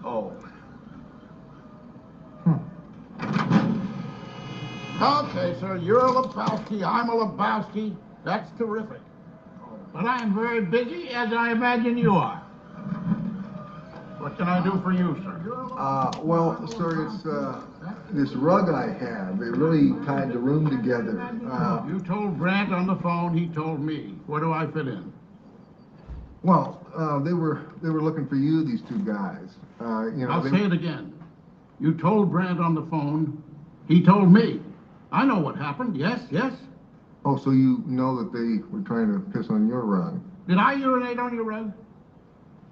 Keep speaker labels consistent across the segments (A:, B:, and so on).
A: Oh. Okay, sir, you're a Lebowski, I'm a Lebowski. That's terrific. But I'm very busy, as I imagine you are. What can I do for you, sir?
B: Well, sir, it's this rug I have. It really tied the room together.
A: You told Grant on the phone, he told me. Where do I fit in?
B: Well, they were looking for you, these two guys.
A: I'll say it again. You told Grant on the phone, he told me. I know what happened, yes.
B: Oh, so you know that they were trying to piss on your rug?
A: Did I urinate on your rug?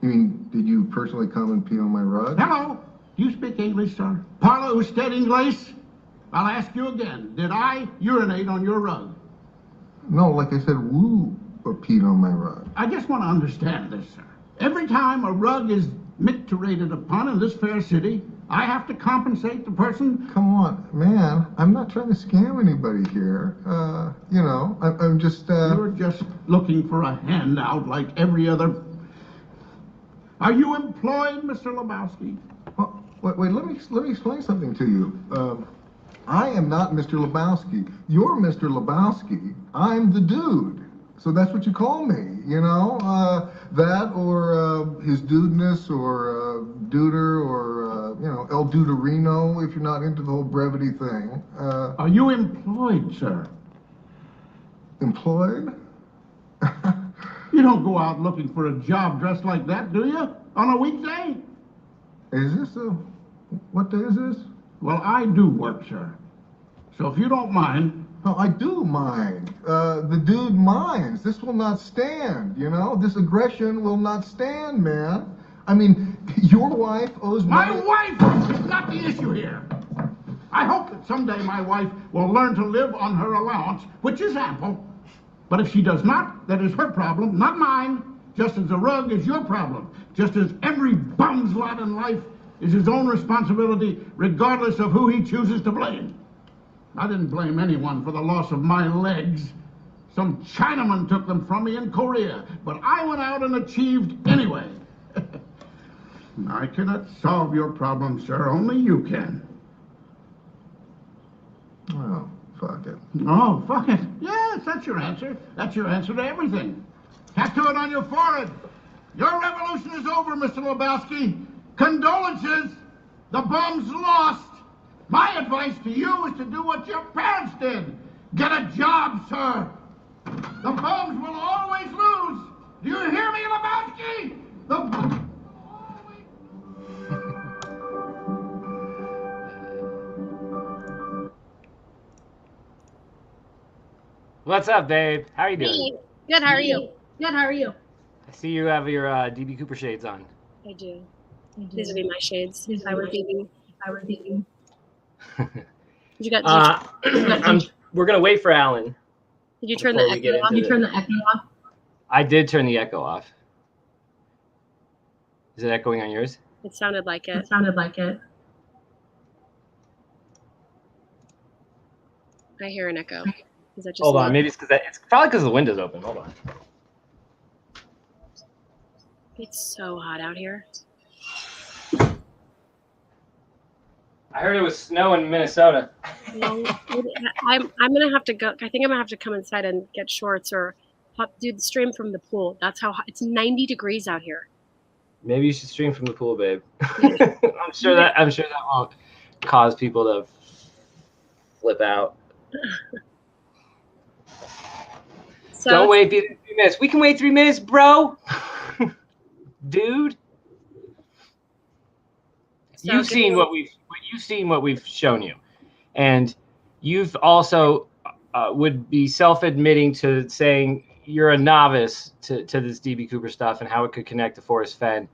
B: You mean, did you personally come and pee on my rug?
A: Hello? Do you speak English, sir? Parle usted inglés? I'll ask you again. Did I urinate on your rug?
B: No, like I said, woo, or peed on my rug.
A: I just want to understand this, sir. Every time a rug is micturated upon in this fair city, I have to compensate the person.
B: Come on, man. I'm not trying to scam anybody here. I'm just,
A: You're just looking for a handout like every other. Are you employed, Mr. Lebowski?
B: Well, wait, let me explain something to you. I am not Mr. Lebowski. You're Mr. Lebowski. I'm the dude. So that's what you call me, that or his dudeness or duder or, El Duderino if you're not into the whole brevity thing.
A: Are you employed, sir?
B: Employed?
A: You don't go out looking for a job dressed like that, do you? On a weekday?
B: What day is this?
A: Well, I do work, sir. So if you don't mind.
B: No, I do mind. The dude minds. This will not stand, This aggression will not stand, man. I mean, your wife owes
A: My wife is not the issue here. I hope that someday my wife will learn to live on her allowance, which is ample. But if she does not, that is her problem, not mine. Just as the rug is your problem. Just as every bum's lot in life is his own responsibility, regardless of who he chooses to blame. I didn't blame anyone for the loss of my legs. Some Chinaman took them from me in Korea, but I went out and achieved anyway. I cannot solve your problem, sir. Only you can.
B: Oh, fuck it.
A: Oh, fuck it. Yes, that's your answer. That's your answer to everything. Tattoo it on your forehead. Your revolution is over, Mr. Lebowski. Condolences. The bomb's lost. My advice to you is to do what your parents did. Get a job, sir. The bombs will always lose. Do you hear me, Lebowski? The bombs will always
C: What's up, babe? How are you doing?
D: Hey. Good, how are you?
E: Good, how are you?
C: I see you have your DB Cooper shades on.
D: I do. These would be my shades. If I were dating. You got
C: We're gonna wait for Alan.
D: Did you turn the echo off?
E: Did you turn the echo off?
C: I did turn the echo off. Is it echoing on yours?
D: It sounded like it. I hear an echo. Is that just
C: Hold on,
D: me?
C: maybe it's probably because the window's open. Hold on.
D: It's so hot out here.
C: I heard it was snow in Minnesota.
D: No, I'm gonna have to go. I think I'm gonna have to come inside and get shorts or do the stream from the pool. That's how hot. It's 90 degrees out here.
C: Maybe you should stream from the pool, babe. I'm sure that won't cause people to flip out.
D: So
C: Don't wait 3 minutes. We can wait 3 minutes, bro. Dude. You've seen what we've shown you, and you've also would be self-admitting to saying you're a novice to this DB Cooper stuff and how it could connect to Forrest Fenn.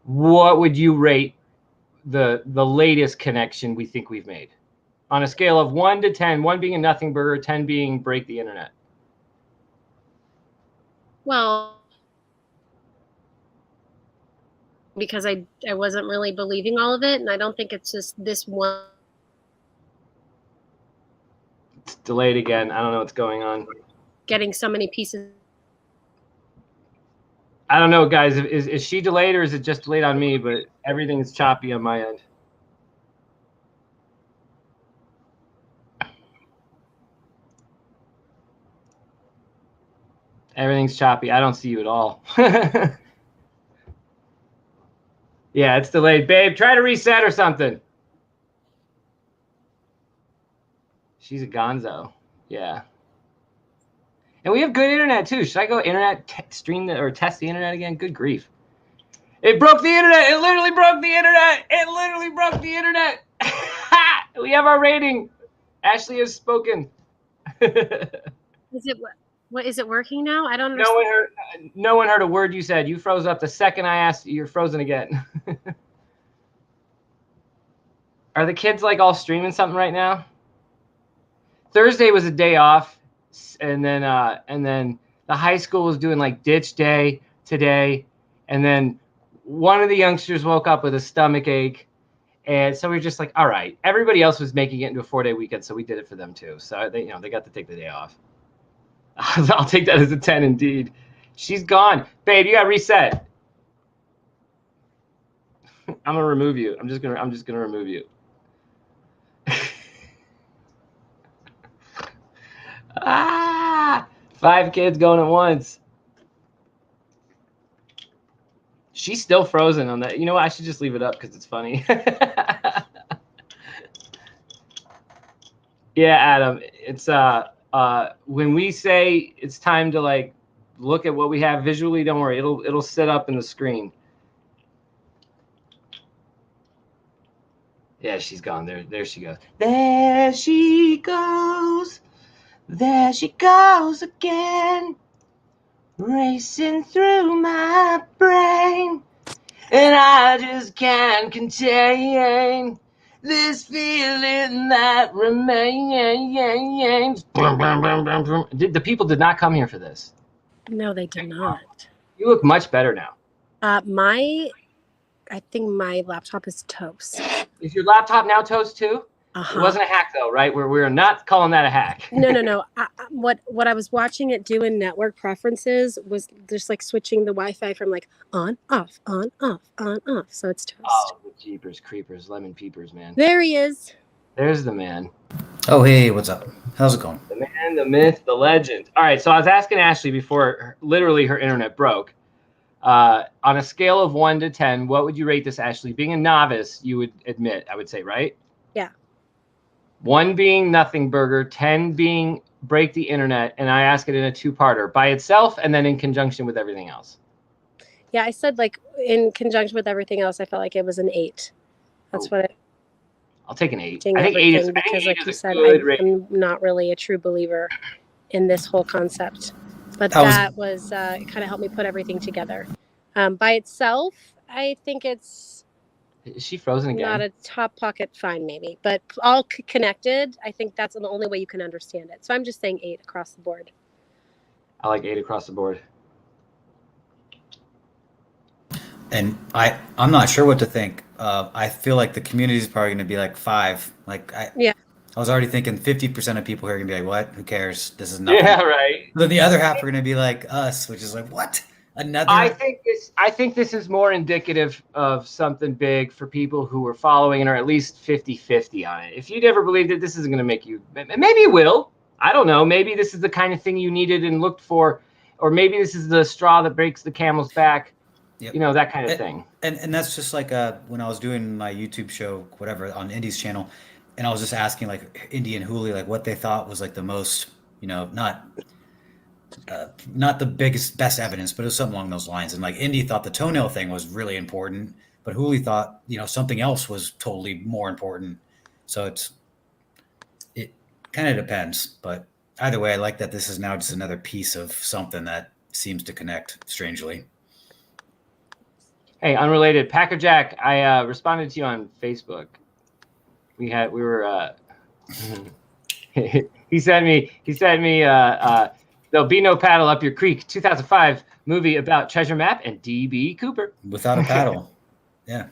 C: What would you rate the latest connection we think we've made on a scale of 1 to 10? 1 being a nothing burger, 10 being break the internet.
D: Well, because I wasn't really believing all of it, and I don't think it's just this one.
C: It's delayed again. I don't know what's going on.
D: Getting so many pieces.
C: I don't know, guys. Is she delayed or is it just delayed on me? But everything is choppy on my end. Everything's choppy. I don't see you at all. Yeah, it's delayed. Babe, try to reset or something. She's a gonzo. Yeah. And we have good internet, too. Should I go internet stream or test the internet again? Good grief. It broke the internet. It literally broke the internet. It literally broke the internet. We have our rating. Ashley has spoken.
D: Is it working now? I don't understand.
C: No one heard a word you said. You froze up the second I asked. You're frozen again. Are the kids like all streaming something right now? Thursday was a day off, and then the high school was doing like ditch day today, and then one of the youngsters woke up with a stomach ache, and so we were just like, all right. Everybody else was making it into a 4-day weekend, so we did it for them too. So they got to take the day off. I'll take that as a 10 indeed. She's gone. Babe, you got reset. I'm gonna remove you. I'm just gonna remove you. Ah, 5 kids going at once. She's still frozen on that. You know what? I should just leave it up because it's funny. Yeah, Adam. It's when we say it's time to like look at what we have visually, don't worry, it'll sit up in the screen. Yeah, she's gone. There she goes. There she goes. There she goes again. Racing through my brain. And I just can't contain this feeling that remains. The people did not come here for this.
D: No, they did not.
C: You look much better now.
D: I think my laptop is toast.
C: Is your laptop now toast too?
D: Uh-huh.
C: It wasn't a hack though, right? We're not calling that a hack.
D: No. What I was watching it do in network preferences was just like switching the Wi-Fi from like on, off, on, off, on, off. So it's toast.
C: Oh, the jeepers, creepers, lemon peepers, man.
D: There he is.
C: There's the man.
E: Oh, hey, what's up? How's it going?
C: The man, the myth, the legend. All right, so I was asking Ashley before literally her internet broke. On a scale of 1 to 10, what would you rate this, Ashley? Being a novice, you would admit, I would say, right?
D: Yeah.
C: 1 being nothing burger, 10 being break the internet, and I ask it in a 2-parter by itself and then in conjunction with everything else.
D: Yeah, I said like in conjunction with everything else, I felt like it was an 8. That's what
C: I'll take an 8.
D: I think
C: 8 is
D: because, like you said,
C: rating.
D: I'm not really a true believer in this whole concept. But that was it kind of helped me put everything together. By itself, I think it's
C: Is she frozen again?
D: not a top pocket fine, maybe. But all connected, I think that's the only way you can understand it. So I'm just saying 8 across the board.
C: I like 8 across the board.
E: And I'm not sure what to think. I feel like the community is probably going to be like 5.
D: Yeah.
E: I was already thinking 50% of people here are going to be like, what? Who cares? This is nothing.
C: Yeah, right.
E: Then the other half are going to be like us, which is like, what? Another?
C: I think this is more indicative of something big for people who are following and are at least 50-50 on it. If you never believed it, this isn't going to make you. Maybe it will. I don't know. Maybe this is the kind of thing you needed and looked for, or maybe this is the straw that breaks the camel's back. Yep. You know, that kind of thing.
E: And that's just like when I was doing my YouTube show, whatever, on Indy's channel, and I was just asking like Indy and Hooli like what they thought was like the most, not the biggest, best evidence, but it was something along those lines. And like Indy thought the toenail thing was really important, but Hooli thought, something else was totally more important. So it kind of depends, but either way, I like that this is now just another piece of something that seems to connect strangely.
C: Hey, unrelated, Packer Jack, I responded to you on Facebook. We were he sent me There'll Be No Paddle Up Your Creek 2005 movie about treasure map and D.B. Cooper.
E: Without a paddle. Yeah.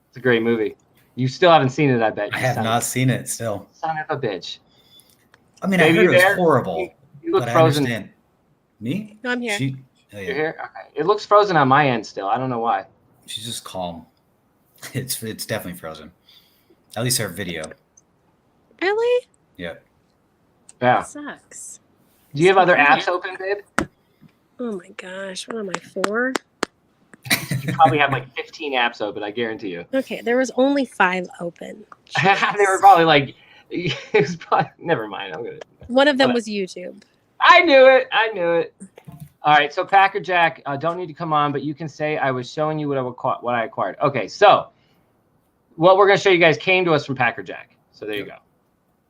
C: It's a great movie. You still haven't seen it, I bet.
E: I have not seen it still.
C: Son of a bitch.
E: I mean, I heard it was horrible.
C: You look
E: but
C: frozen.
E: I understand. Me?
D: No, I'm here.
E: Oh, yeah.
C: You're here? Okay. It looks frozen on my end still. I don't know why.
E: She's just calm. It's definitely frozen. At least her video.
D: Really?
E: Yep.
C: Yeah.
D: Sucks.
C: Do you have other apps open, babe?
D: Oh my gosh. What am I, 4?
C: You probably have like 15 apps open, I guarantee you.
D: Okay, there was only 5 open.
C: They were probably like, it was probably, never mind.
D: One of them was YouTube.
C: I knew it. All right, so Packer Jack, don't need to come on, but you can say I was showing you what I acquired. Okay, so what we're going to show you guys came to us from Packer Jack. So there you go.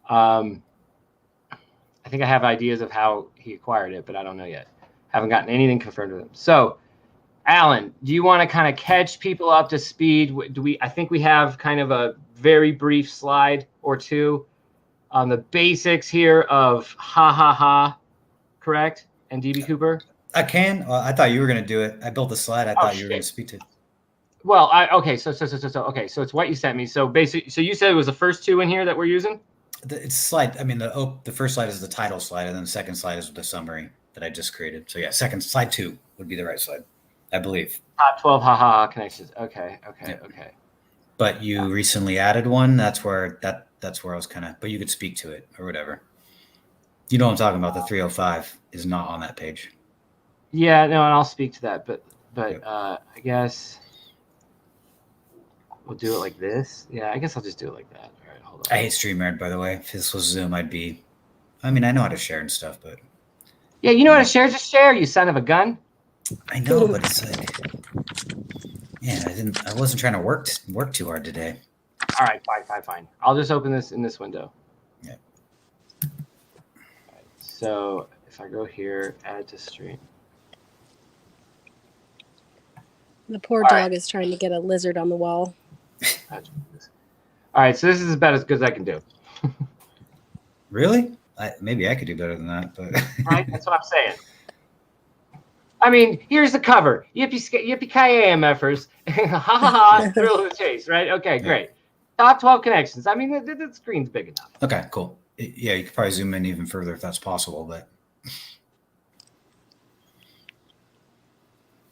C: I think I have ideas of how he acquired it, but I don't know yet. Haven't gotten anything confirmed with him. So, Alan, do you want to kind of catch people up to speed? I think we have kind of a very brief slide or two on the basics here of Ha Ha Ha, correct? And DB Cooper?
E: I can. I thought you were going to do it. I built the slide. I thought you were going to speak to it.
C: Well, okay. So it's what you sent me. So basically, so you said it was the first 2 in here that we're using?
E: It's slide. I mean, the first slide is the title slide, and then the second slide is the summary that I just created. So yeah, slide 2 would be the right slide, I believe.
C: Top 12 Ha Ha Ha connections. Okay.
E: But you recently added one. That's where I was kind of. But you could speak to it or whatever. You know what I'm talking about. The 305 is not on that page.
C: Yeah, no, and I'll speak to that. But
E: Yep.
C: I guess we'll do it like this. Yeah, I guess I'll just do it like that. All right, hold on.
E: I hate StreamYard, by the way. If this was Zoom, I mean, I know how to share and stuff, but.
C: Yeah, you know how to share? Just share, you son of a gun.
E: I know, but it's like, yeah, I wasn't trying to work too hard today.
C: All right, fine. I'll just open this in this window.
E: Yeah.
C: All right, so if I go here, add to stream.
D: The poor dog is trying to get a lizard on the wall.
C: All right, so this is about as good as I can do.
E: Really? Maybe I could do better than that, but.
C: Right, that's what I'm saying. I mean, here's the cover. Yippee-ki-yay, MFers. Ha ha ha, thrill of the chase, right? Okay, great. Top 12 connections. I mean, the screen's big enough.
E: Okay, cool. Yeah, you could probably zoom in even further if that's possible, but.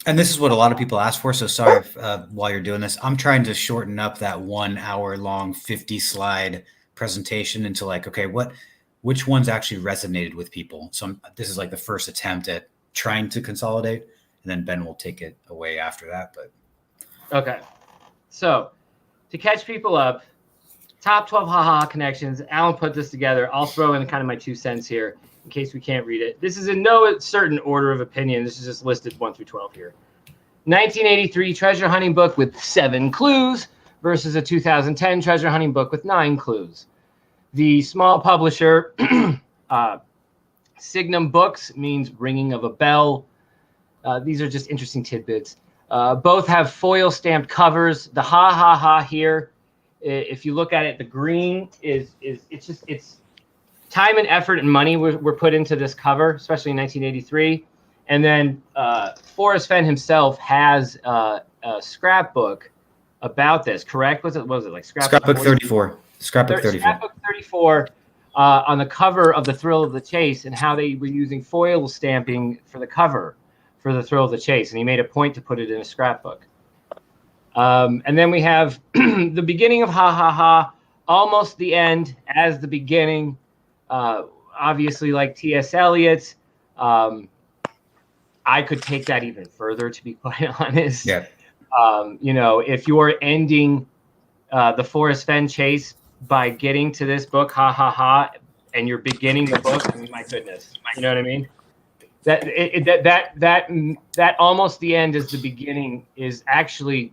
E: And this is what a lot of people ask for. So sorry if, while you're doing this, I'm trying to shorten up that 1 hour long 50 slide presentation into like, okay, which ones actually resonated with people? So this is like the first attempt at trying to consolidate, and then Ben will take it away after that. But
C: okay, so to catch people up, top 12 haha connections. Alan put this together. I'll throw in kind of my 2 cents here in case we can't read it. This is in no certain order of opinion. This is just listed 1 through 12 here. 1983 treasure hunting book with 7 clues versus a 2010 treasure hunting book with 9 clues. The small publisher, Signum Books, means ringing of a bell. These are just interesting tidbits. Both have foil stamped covers. The ha ha ha here, if you look at it, the green is it's time and effort and money were put into this cover, especially in 1983. And then Forrest Fenn himself has a scrapbook about this, correct? What was it like
E: Scrapbook 34? Scrapbook 34.
C: Scrapbook 34 on the cover of The Thrill of the Chase, and how they were using foil stamping for the cover for The Thrill of the Chase. And he made a point to put it in a scrapbook. And then we have the beginning of Ha Ha Ha, almost the end as the beginning. Obviously, like T.S. Eliot. I could take that even further, to be quite honest.
E: Yeah.
C: If you're ending the Forrest Fenn chase by getting to this book, Ha Ha Ha, and you're beginning the book, I mean, my goodness, you know what I mean? That almost the end as the beginning is actually,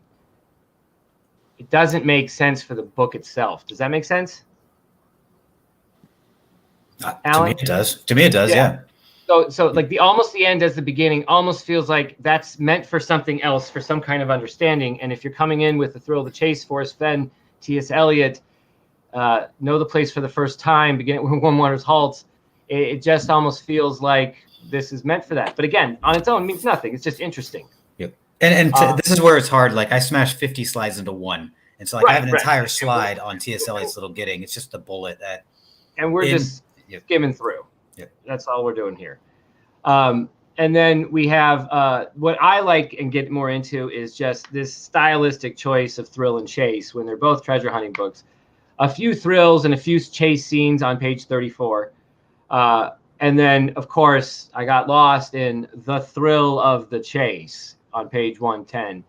C: it doesn't make sense for the book itself. Does that make sense?
E: To me it does. Yeah.
C: So like the almost the end as the beginning almost feels like that's meant for something else, for some kind of understanding. And if you're coming in with The Thrill of the Chase, Forrest Fenn, T.S. Eliot, Know the Place for the First Time, beginning with Warm Waters Halts, it just almost feels like this is meant for that. But again, on its own means nothing. It's just interesting.
E: Yep. And this is where it's hard. Like I smashed 50 slides into one. And so I have an entire slide on T.S. Eliot's Little Gidding. It's just a bullet that.
C: And we're just skimming through.
E: Yep.
C: That's all we're doing here. And And then we have what I like and get more into is just this stylistic choice of thrill and chase when they're both treasure hunting books. A few thrills and a few chase scenes on page 34. And then, of course, I got lost in the thrill of the chase on page 110.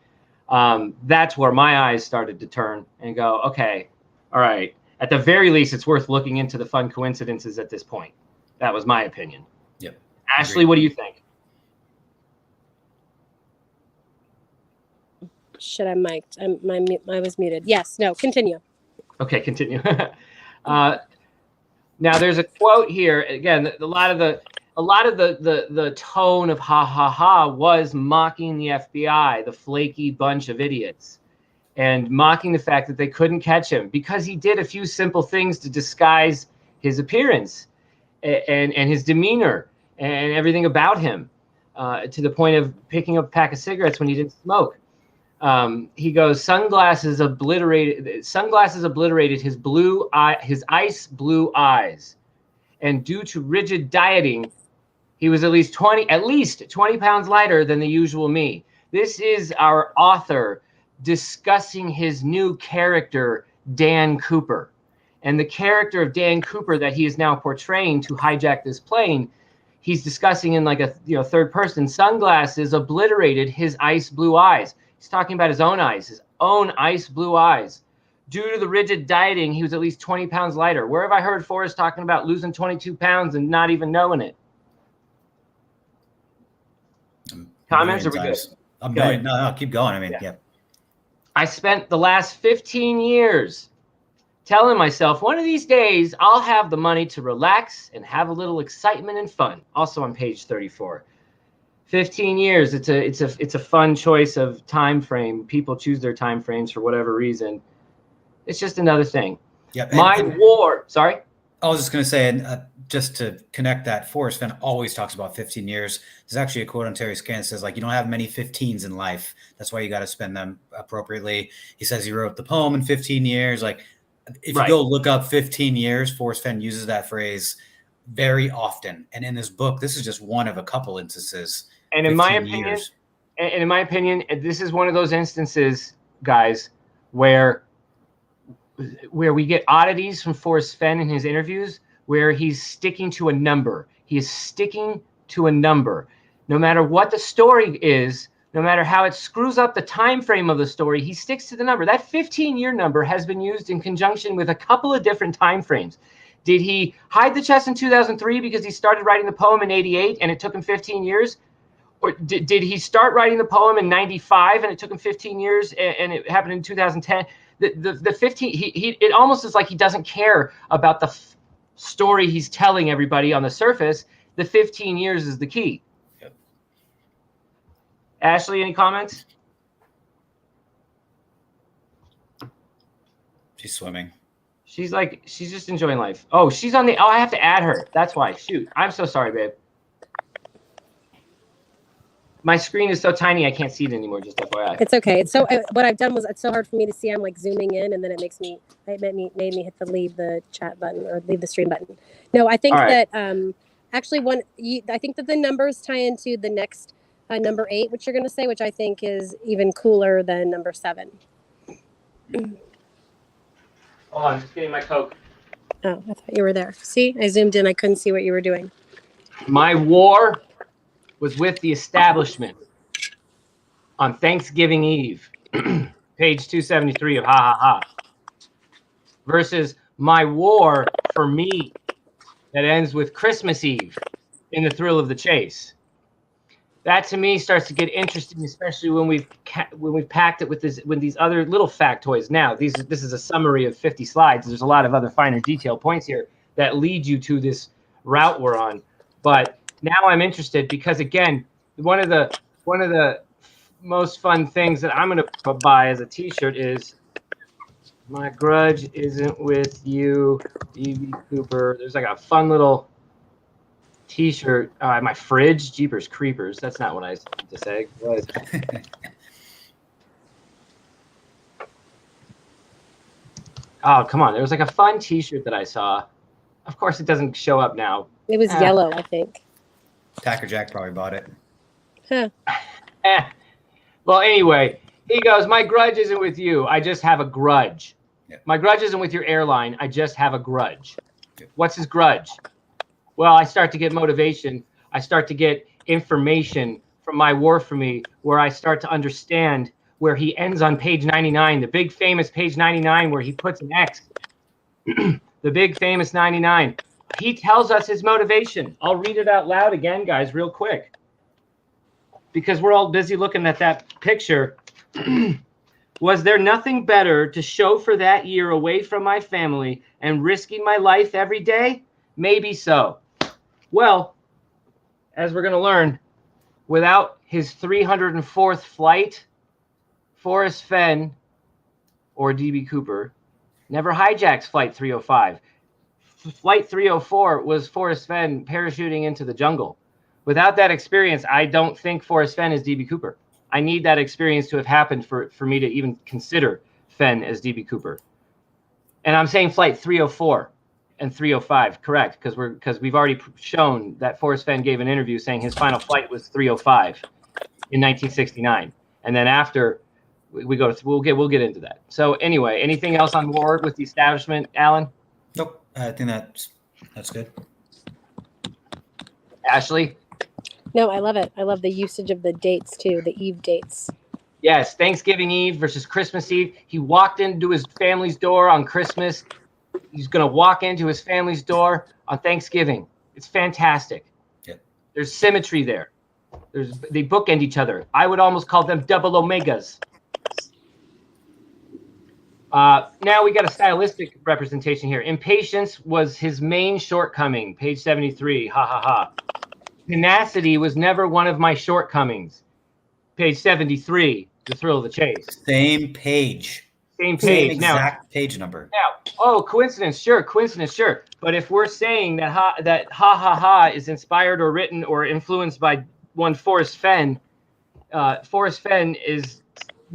C: That's where my eyes started to turn and go, okay, all right. At the very least, it's worth looking into the fun coincidences at this point. That was my opinion.
E: Yep.
C: Ashley, what do you think?
D: Should I mic'd? I was muted. Yes. No. Continue.
C: Okay, continue. Now there's a quote here. Again, a lot of the tone of ha ha ha was mocking the FBI, the flaky bunch of idiots, and mocking the fact that they couldn't catch him because he did a few simple things to disguise his appearance and his demeanor and everything about him, to the point of picking up a pack of cigarettes when he didn't smoke. He goes, sunglasses obliterated his ice blue eyes. And due to rigid dieting, he was at least 20 pounds lighter than the usual me. This is our author discussing his new character, Dan Cooper. And the character of Dan Cooper that he is now portraying to hijack this plane, he's discussing in like a third person. Sunglasses obliterated his ice blue eyes. He's talking about his own eyes, his own ice blue eyes. Due to the rigid dieting, he was at least 20 pounds lighter. Where have I heard Forrest talking about losing 22 pounds and not even knowing it? Comments? Are we good?
E: No, keep going. I mean, yeah.
C: I spent the last 15 years telling myself one of these days I'll have the money to relax and have a little excitement and fun. Also on page 34. 15 years. It's a fun choice of time frame. People choose their time frames for whatever reason. It's just another thing.
E: Yep.
C: Sorry.
E: I was just going to say, and just to connect that, Forrest Fenn always talks about 15 years. There's actually a quote on Terry Scan that says, like, you don't have many 15s in life. That's why you got to spend them appropriately. He says he wrote the poem in 15 years. Like, if you go look up 15 years, Forrest Fenn uses that phrase very often. And in this book, this is just one of a couple instances.
C: And in my opinion, this is one of those instances, guys, where we get oddities from Forrest Fenn in his interviews where he's sticking to a number. He is sticking to a number. No matter what the story is, no matter how it screws up the time frame of the story, he sticks to the number. That 15-year number has been used in conjunction with a couple of different time frames. Did he hide the chest in 2003 because he started writing the poem in 88 and it took him 15 years? Or did he start writing the poem in 95 and it took him 15 years and it happened in 2010? The 15, it almost is like he doesn't care about the story he's telling everybody on the surface. The 15 years is the key.
E: Yep.
C: Ashley, any comments?
E: She's swimming.
C: She's just enjoying life. Oh, I have to add her. That's why. Shoot. I'm so sorry, babe. My screen is so tiny I can't see it anymore. Just FYI.
D: It's okay. It's so what I've done was it's so hard for me to see. I'm like zooming in, and then it made me hit the leave the chat button or leave the stream button. No, I think that actually I think that the numbers tie into the next number 8, which you're going to say, which I think is even cooler than number 7.
C: Hold on, I'm just getting my Coke.
D: Oh, I thought you were there. See, I zoomed in. I couldn't see what you were doing.
C: My war was with the establishment on Thanksgiving Eve, page 273 of Ha Ha Ha, versus my war for me that ends with Christmas Eve in The Thrill of the Chase. That to me starts to get interesting, especially when we've packed it with these other little factoids. Now, this is a summary of 50 slides. There's a lot of other finer detail points here that lead you to this route we're on, but now I'm interested because, again, one of the most fun things that I'm going to buy as a T-shirt is "My grudge isn't with you, D.B. Cooper." There's like a fun little T-shirt. My fridge, Jeepers Creepers. That's not what I was to say. Oh, come on. There was like a fun T-shirt that I saw. Of course, it doesn't show up now.
D: It was yellow, I think.
E: Tacker Jack probably bought it.
C: Well, anyway, he goes, my grudge isn't with you. I just have a grudge.
E: Yeah.
C: My grudge isn't with your airline. I just have a grudge. What's his grudge? Well, I start to get motivation. I start to get information from My War for Me, where I start to understand where he ends on page 99, the big famous page 99, where he puts an X. The big famous 99. He tells us his motivation. I'll read it out loud again, guys, real quick, because we're all busy looking at that picture. Was there nothing better to show for that year away from my family and risking my life every day? Maybe so. Well, as we're going to learn, without his 304th flight, Forrest Fenn, or D.B. Cooper, never hijacks Flight 305. Flight 304 was Forrest Fenn parachuting into the jungle. Without that experience, I don't think Forrest Fenn is D.B. Cooper. I need that experience to have happened for me to even consider Fenn as D.B. Cooper. And I'm saying Flight 304 and 305, correct? Because we've already shown that Forrest Fenn gave an interview saying his final flight was 305 in 1969, and then after we go to we'll get into that. So anyway, anything else on war with the establishment, Alan?
E: Nope. I think that's good.
C: Ashley?
D: No, I love it. I love the usage of the dates too, the Eve dates.
C: Yes, Thanksgiving Eve versus Christmas Eve. He walked into his family's door on Christmas. He's going to walk into his family's door on Thanksgiving. It's fantastic.
E: Yeah.
C: There's symmetry there. They bookend each other. I would almost call them double omegas. Now we got a stylistic representation here. Impatience was his main shortcoming. Page 73. Ha ha ha. Tenacity was never one of my shortcomings. Page 73. The thrill of the chase.
E: Same page.
C: Same page.
E: Exact page number.
C: Now, oh, coincidence, sure. But if we're saying that ha ha ha is inspired or written or influenced by one Forrest Fenn, Forrest Fenn is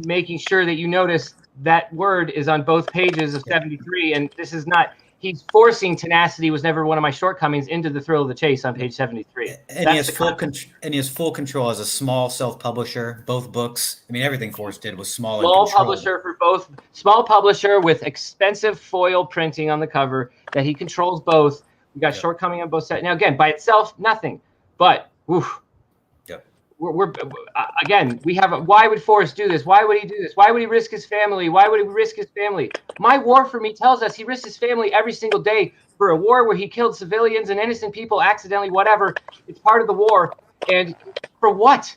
C: making sure that you notice that word is on both pages of 73, and this is not. He's forcing tenacity was never one of my shortcomings into the thrill of the chase on page 73.
E: And he has full control as a small self-publisher. Both books. I mean, everything Forrest did was small.
C: Small publisher for both. Small publisher with expensive foil printing on the cover that he controls both. We got shortcoming on both sides. Now, again, by itself, nothing. But we're again, we have why would Forrest do this? Why would he do this? Why would he risk his family? Why would he risk his family? My War for Me tells us he risked his family every single day for a war where he killed civilians and innocent people accidentally, whatever. It's part of the war. And for what?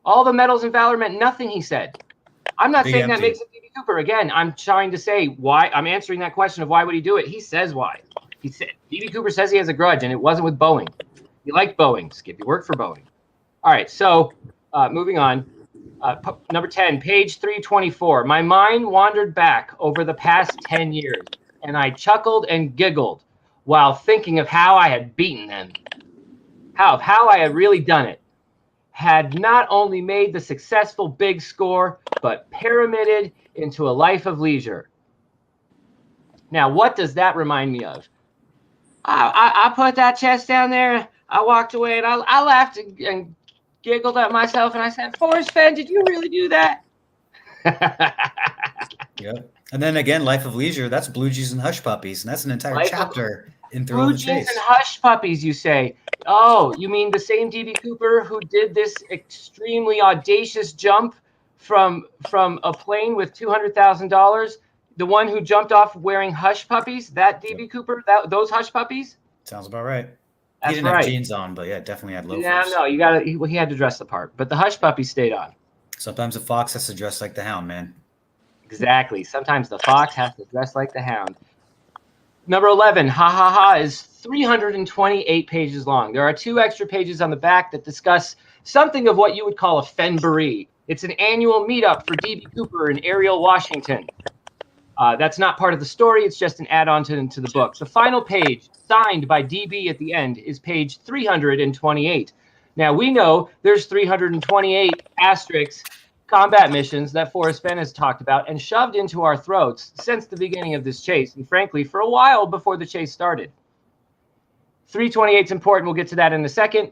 C: All the medals and valor meant nothing, he said. I'm not saying that makes it D.B. Cooper. Again, I'm trying to say why. I'm answering that question of why would he do it. He says why. He said D.B. Cooper says he has a grudge, and it wasn't with Boeing. He liked Boeing. Skip, he worked for Boeing. All right, so moving on. Number 10, page 324. My mind wandered back over the past 10 years, and I chuckled and giggled while thinking of how I had beaten them. How I had really done it. Had not only made the successful big score, but pyramided into a life of leisure. Now, what does that remind me of? I put that chest down there, I walked away, and I laughed and giggled at myself, and I said, Forrest Fenn, did you really do that?
E: Yeah. And then again, Life of Leisure, that's Blue Jeans and Hush Puppies, and that's an entire chapter in Thrill of the Chase. Blue Jeans and Hush Puppies, you say. Oh, you mean the same D.B. Cooper who did this extremely audacious jump from a plane with $200,000? The one who jumped off wearing Hush Puppies? That D.B. Cooper? Those Hush Puppies? Sounds about right.
C: That's
E: he didn't have jeans on, but yeah, definitely had loafers.
C: Yeah, no, he had to dress the part. But the Hush Puppies stayed on.
E: Sometimes the fox has to dress like the hound, man.
C: Exactly. Sometimes the fox has to dress like the hound. Number 11, Ha Ha Ha, is 328 pages long. There are 2 extra pages on the back that discuss something of what you would call a Fenn-Baree. It's an annual meetup for D.B. Cooper in Ariel, Washington. That's not part of the story. It's just an add-on to the book. The final page, signed by DB at the end, is page 328. Now, we know there's 328 asterisks combat missions that Forrest Fenn has talked about and shoved into our throats since the beginning of this chase, and frankly, for a while before the chase started. 328 is important. We'll get to that in a second.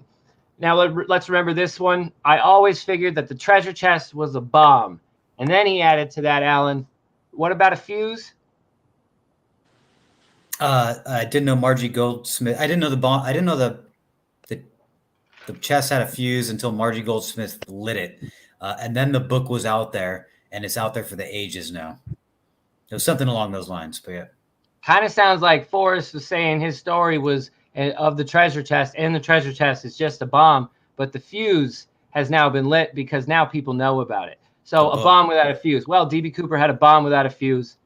C: Now let's remember this one. I always figured that the treasure chest was a bomb. And then he added to that, Alan, what about a fuse?
E: I didn't know Margie Goldsmith. I didn't know the bomb. I didn't know the chest had a fuse until Margie Goldsmith lit it. And then the book was out there, and it's out there for the ages now. It was something along those lines, but yeah.
C: Kind of sounds like Forrest was saying his story was of the treasure chest, and the treasure chest is just a bomb, but the fuse has now been lit because now people know about it. So a bomb without a fuse. Well, D.B. Cooper had a bomb without a fuse.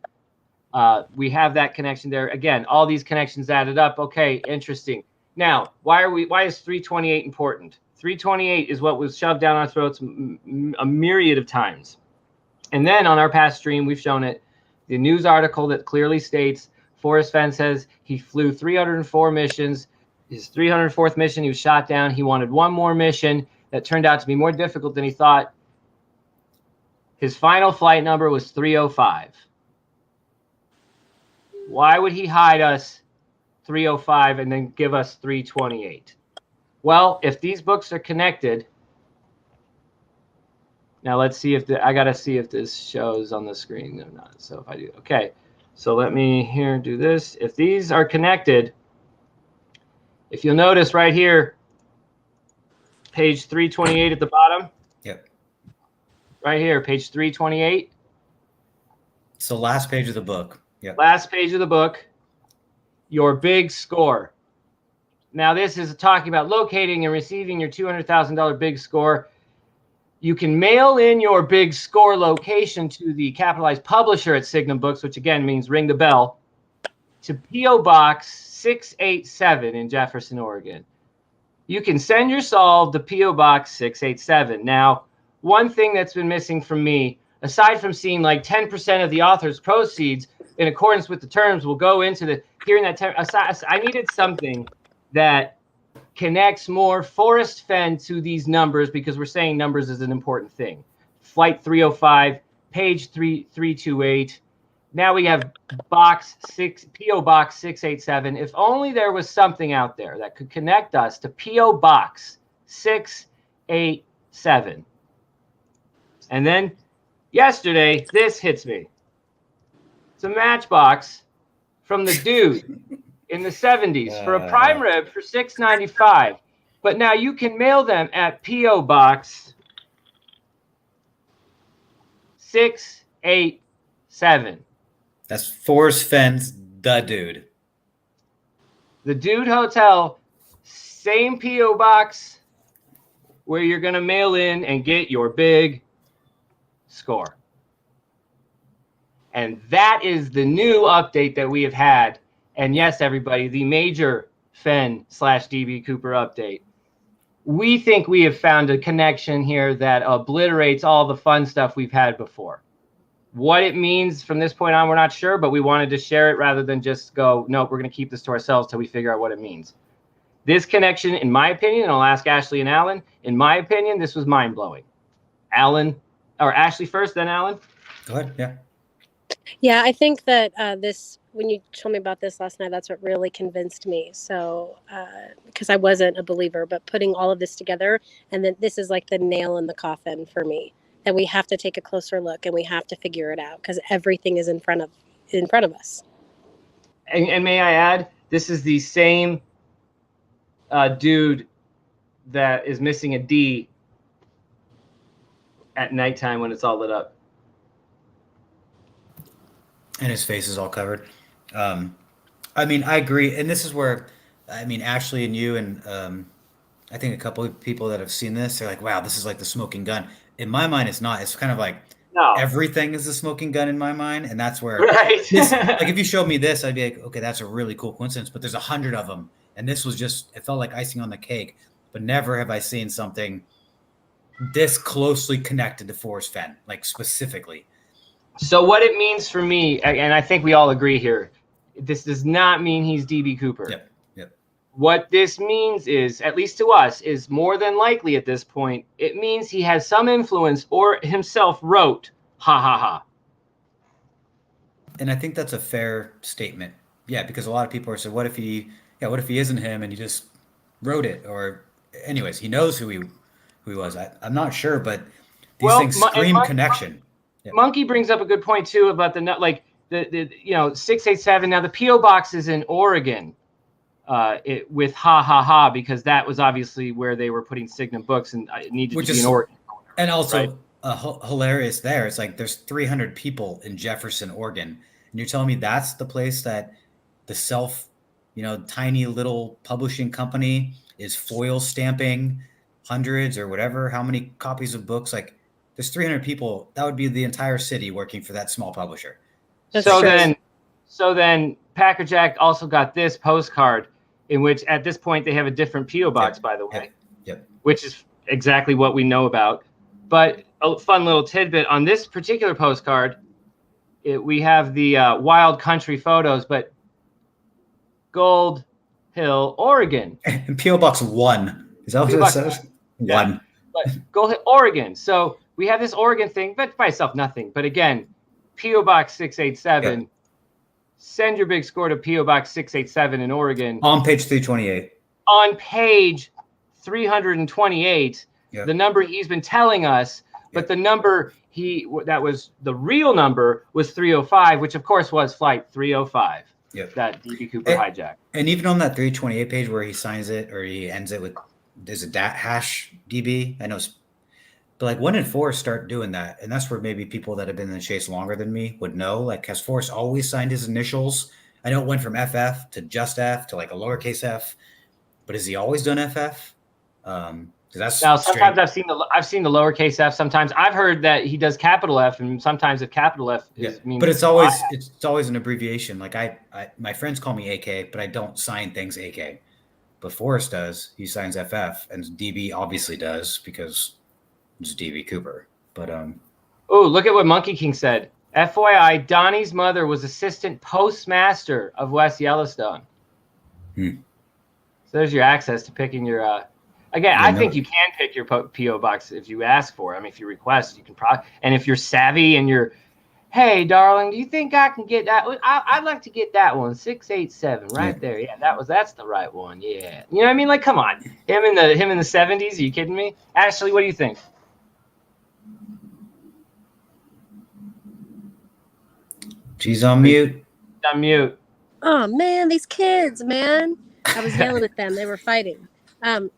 C: We have that connection there. Again, all these connections added up. Okay, interesting. Now, why is 328 important? 328 is what was shoved down our throats a myriad of times. And then on our past stream, we've shown it. The news article that clearly states Forrest Fenn says he flew 304 missions. His 304th mission, he was shot down. He wanted one more mission that turned out to be more difficult than he thought. His final flight number was 305. Why would he hide us 305 and then give us 328? Well, if these books are connected, now let's see if I got to see if this shows on the screen or not. So if I do, okay. So let me here do this. If these are connected, if you'll notice right here, page 328 at the bottom.
E: Yep.
C: Right here, page 328.
E: It's the last page of the book. Yep.
C: Last page of the book, your big score. Now this is talking about locating and receiving your $200,000 big score. You can mail in your big score location to the capitalized publisher at Signum Books, which again means ring the bell, to P.O. Box 687 in Jefferson, Oregon. You can send your solve to P.O. Box 687. Now, one thing that's been missing from me, aside from seeing like 10% of the author's proceeds in accordance with the terms will go into the hearing that I needed something that connects more Forrest Fenn to these numbers, because we're saying numbers is an important thing. Flight 305, page 328. Now we have P.O. Box 687. If only there was something out there that could connect us to P.O. Box 687. And then yesterday, this hits me. It's a Matchbox from the dude in the 70s for a prime rib for $6.95. But now you can mail them at P.O. Box 687.
E: That's Forrest Fenn's The Dude.
C: The Dude Hotel, same P.O. Box where you're going to mail in and get your big score. And that is the new update that we have had. And yes, everybody, the major Fenn/DB Cooper update. We think we have found a connection here that obliterates all the fun stuff we've had before. What it means from this point on, we're not sure, but we wanted to share it rather than just go, nope, we're going to keep this to ourselves till we figure out what it means. This connection, in my opinion, and I'll ask Ashley and Alan, in my opinion, this was mind-blowing. Ashley first, then Alan.
E: Go ahead, yeah.
D: Yeah, I think that when you told me about this last night, that's what really convinced me. So, because I wasn't a believer, but putting all of this together, and then this is like the nail in the coffin for me, that we have to take a closer look and we have to figure it out because everything is in front of us.
C: And may I add, this is the same dude that is missing a D at nighttime when it's all lit up.
E: And his face is all covered. I mean, I agree. And this is where, I mean, Ashley and you and I think a couple of people that have seen this, they're like, wow, this is like the smoking gun. In my mind, it's not. It's kind of like everything is the smoking gun in my mind. And that's where, like, if you showed me this, I'd be like, okay, that's a really cool coincidence. But there's 100 of them. And this was just, it felt like icing on the cake. But never have I seen something this closely connected to Forrest Fenn, like specifically.
C: So what it means for me, and I think we all agree here, this does not mean he's D.B. Cooper.
E: Yep.
C: What this means is, at least to us, is more than likely at this point, it means he has some influence or himself wrote, ha, ha, ha.
E: And I think that's a fair statement. Yeah, because a lot of people are saying, what if he isn't him and he just wrote it? Or anyways, he knows who he was. I'm not sure, but these things scream connection.
C: Yeah. Monkey brings up a good point too about the 687. Now the PO box is in Oregon, with because that was obviously where they were putting Signum books, and it needed to be in Oregon.
E: And also hilarious there. It's like there's 300 people in Jefferson, Oregon, and you're telling me that's the place that the tiny little publishing company is foil stamping hundreds or whatever, how many copies of books? Like there's 300 people. That would be the entire city working for that small publisher.
C: So then Packer Jack also got this postcard, in which at this point they have a different PO box, by the way, which is exactly what we know about. But a fun little tidbit on this particular postcard, we have the wild country photos, but Gold Hill, Oregon.
E: And PO Box 1. Is that what it says?
C: Yeah. 1. But Gold Hill, Oregon. So we have this Oregon thing, but by itself, nothing. But again, PO Box 687. Yep. Send your big score to PO Box 687 in Oregon.
E: On page 328.
C: On page 328, the number he's been telling us, but the number that was the real number was 305, which of course was flight 305.
E: Yep.
C: That DB Cooper hijacked.
E: And even on that 328 page where he signs it or he ends it with, there's a hash DB. I know, but like when did Forrest start doing that? And that's where maybe people that have been in the chase longer than me would know. Like, has Forrest always signed his initials? I know it went from FF to just F to like a lowercase f, but has he always done FF? That's
C: now sometimes I've seen the lowercase f. Sometimes I've heard that he does capital F, and sometimes if capital F means.
E: But it's always an abbreviation. Like my friends call me AK, but I don't sign things AK. But Forrest does. He signs FF, and DB obviously does because it's DB Cooper. But
C: oh, look at what Monkey King said. FYI, Donnie's mother was assistant postmaster of West Yellowstone. So there's your access to picking your. Again, I think you can pick your PO box if you ask for it. I mean, if you request, you can probably. And if you're savvy and you're, hey, darling, do you think I can get that? I'd like to get that one, 687, right there. Yeah, that's the right one. Yeah, you know what I mean? Like, come on, him in the 70s. Are you kidding me? Ashley, what do you think?
E: She's on mute.
C: On mute.
D: Oh man, these kids, man! I was yelling at them. They were fighting. I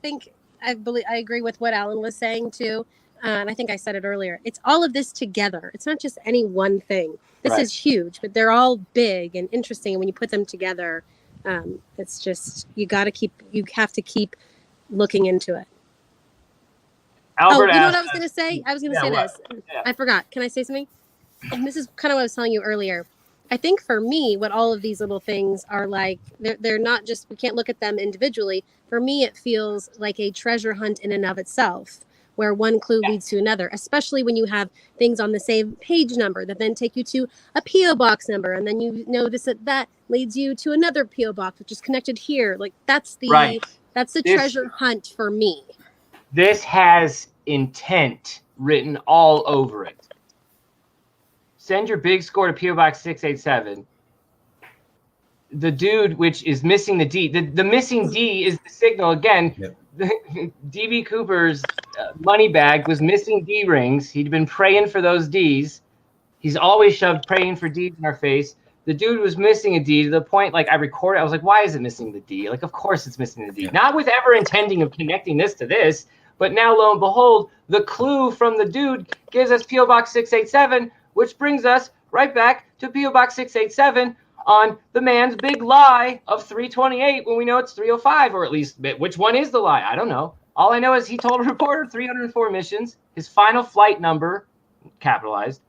D: think I agree with what Alan was saying too. And I think I said it earlier. It's all of this together. It's not just any one thing. This is huge, but they're all big and interesting. And when you put them together, it's just, you have to keep looking into it.
C: Albert,
D: you know what I was going to say? I was going to say this. Yeah. I forgot. Can I say something? And this is kind of what I was telling you earlier. I think for me, what all of these little things are like, they're not just, we can't look at them individually. For me, it feels like a treasure hunt in and of itself, where one clue leads to another, especially when you have things on the same page number that then take you to a PO box number. And then you notice that leads you to another PO box, which is connected here. Like that's the treasure hunt for me.
C: This has intent written all over it. Send your big score to PO Box 687. The dude, which is missing the D. The missing D is the signal. Again, DB Cooper's money bag was missing D rings. He'd been praying for those Ds. He's always shoved praying for Ds in our face. The dude was missing a D to the point, like, I recorded. I was like, why is it missing the D? Like, of course it's missing the D. Not with ever intending of connecting this to this. But now, lo and behold, the clue from the dude gives us PO Box 687, which brings us right back to PO Box 687 on the man's big lie of 328 when we know it's 305, or at least which one is the lie? I don't know. All I know is he told a reporter 304 missions. His final flight number, capitalized,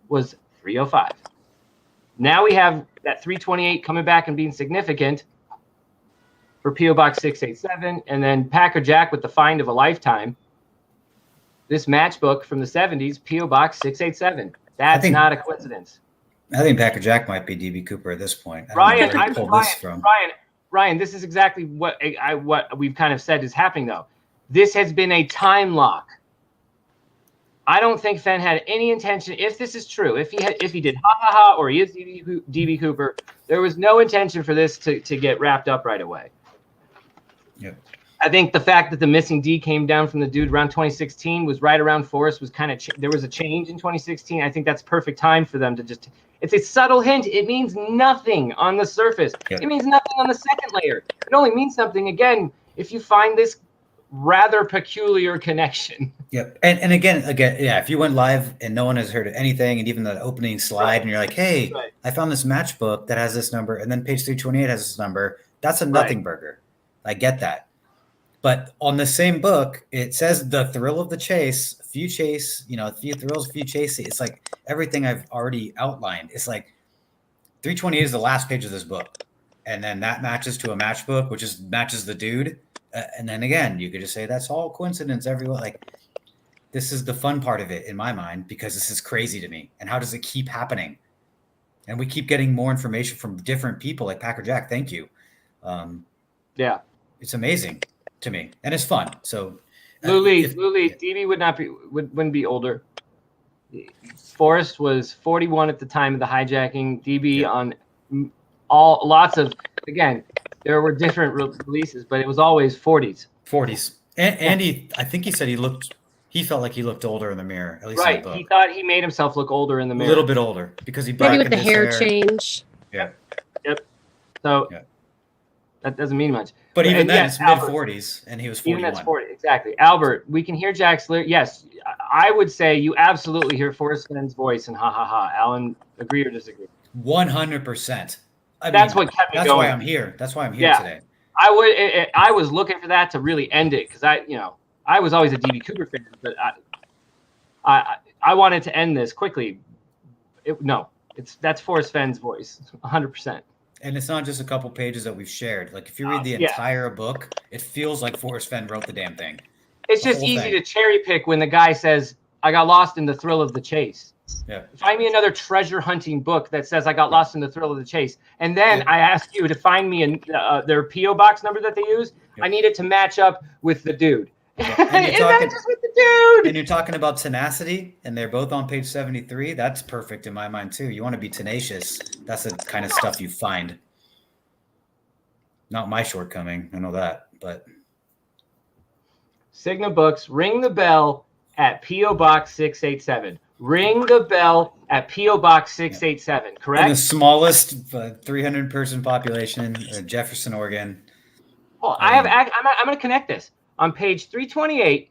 C: was 305. Now we have that 328 coming back and being significant for PO Box 687, and then Packer Jack with the find of a lifetime. This matchbook from the 70s, PO Box 687. That's not a coincidence.
E: I think Packer Jack might be DB Cooper at this point.
C: Ryan, this is exactly what we've kind of said is happening, though. This has been a time lock. I don't think Fenn had any intention. If this is true, if he did or he is DB Cooper, there was no intention for this to get wrapped up right away.
E: Yep.
C: I think the fact that the missing D came down from the dude around 2016 was right around Forrest was kind of there was a change in 2016. I think that's perfect time for them to just. It's a subtle hint. It means nothing on the surface.
E: Yep.
C: It means nothing on the second layer. It only means something again if you find this rather peculiar connection.
E: Yep. And again, yeah, if you went live and no one has heard of anything, and even the opening slide, and you're like, hey, I found this matchbook that has this number, and then page 328 has this number, that's a nothing burger. I get that. But on the same book, it says the thrill of the chase, a few thrills, a few chase. It's like everything I've already outlined. It's like 328 is the last page of this book. And then that matches to a matchbook, which matches the dude. And then again, you could just say that's all coincidence. Everyone, like, this is the fun part of it in my mind, because this is crazy to me. And how does it keep happening? And we keep getting more information from different people, like Packer Jack. Thank you.
C: Yeah,
E: it's amazing to me, and it's fun. So,
C: Luli, DB wouldn't be older. Forrest was 41 at the time of the hijacking. DB on lots of, again, there were different releases, but it was always 40s.
E: 40s. And Andy, I think he said he felt like he looked older in the mirror, at least in the book.
C: He thought he made himself look older in the mirror.
E: A little bit older because he
D: maybe with the hair change.
E: Yeah.
C: Yep. So that doesn't mean much.
E: But even then, it's mid-40s, and he was 41.
C: Even that's 40, exactly. Albert, we can hear Jack's lyrics. Yes, I would say you absolutely hear Forrest Fenn's voice and ha ha ha. Alan, agree or disagree?
E: 100%.
C: That's what kept me going.
E: That's why I'm here. That's why I'm here today.
C: I was looking for that to really end it, because I was always a DB Cooper fan, but I wanted to end this quickly. That's Forrest Fenn's voice, 100%.
E: And it's not just a couple pages that we've shared. Like, if you read the entire book, it feels like Forrest Fenn wrote the damn thing.
C: It's just easy to cherry pick when the guy says, I got lost in the thrill of the chase.
E: Yeah.
C: Find me another treasure hunting book that says I got lost in the thrill of the chase. And then I ask you to find me their P.O. box number that they use. Yep. I need it to match up with the dude.
E: Yeah.
C: And just with the dude.
E: And you're talking about tenacity, and they're both on page 73. That's perfect in my mind, too. You want to be tenacious. That's the kind of stuff you find. Not my shortcoming. I know that, but.
C: Signa Books, ring the bell at P.O. Box 687. Ring the bell at P.O. Box 687, correct?
E: In the smallest 300-person population in Jefferson, Oregon.
C: Oh, I'm going to connect this. On page 328,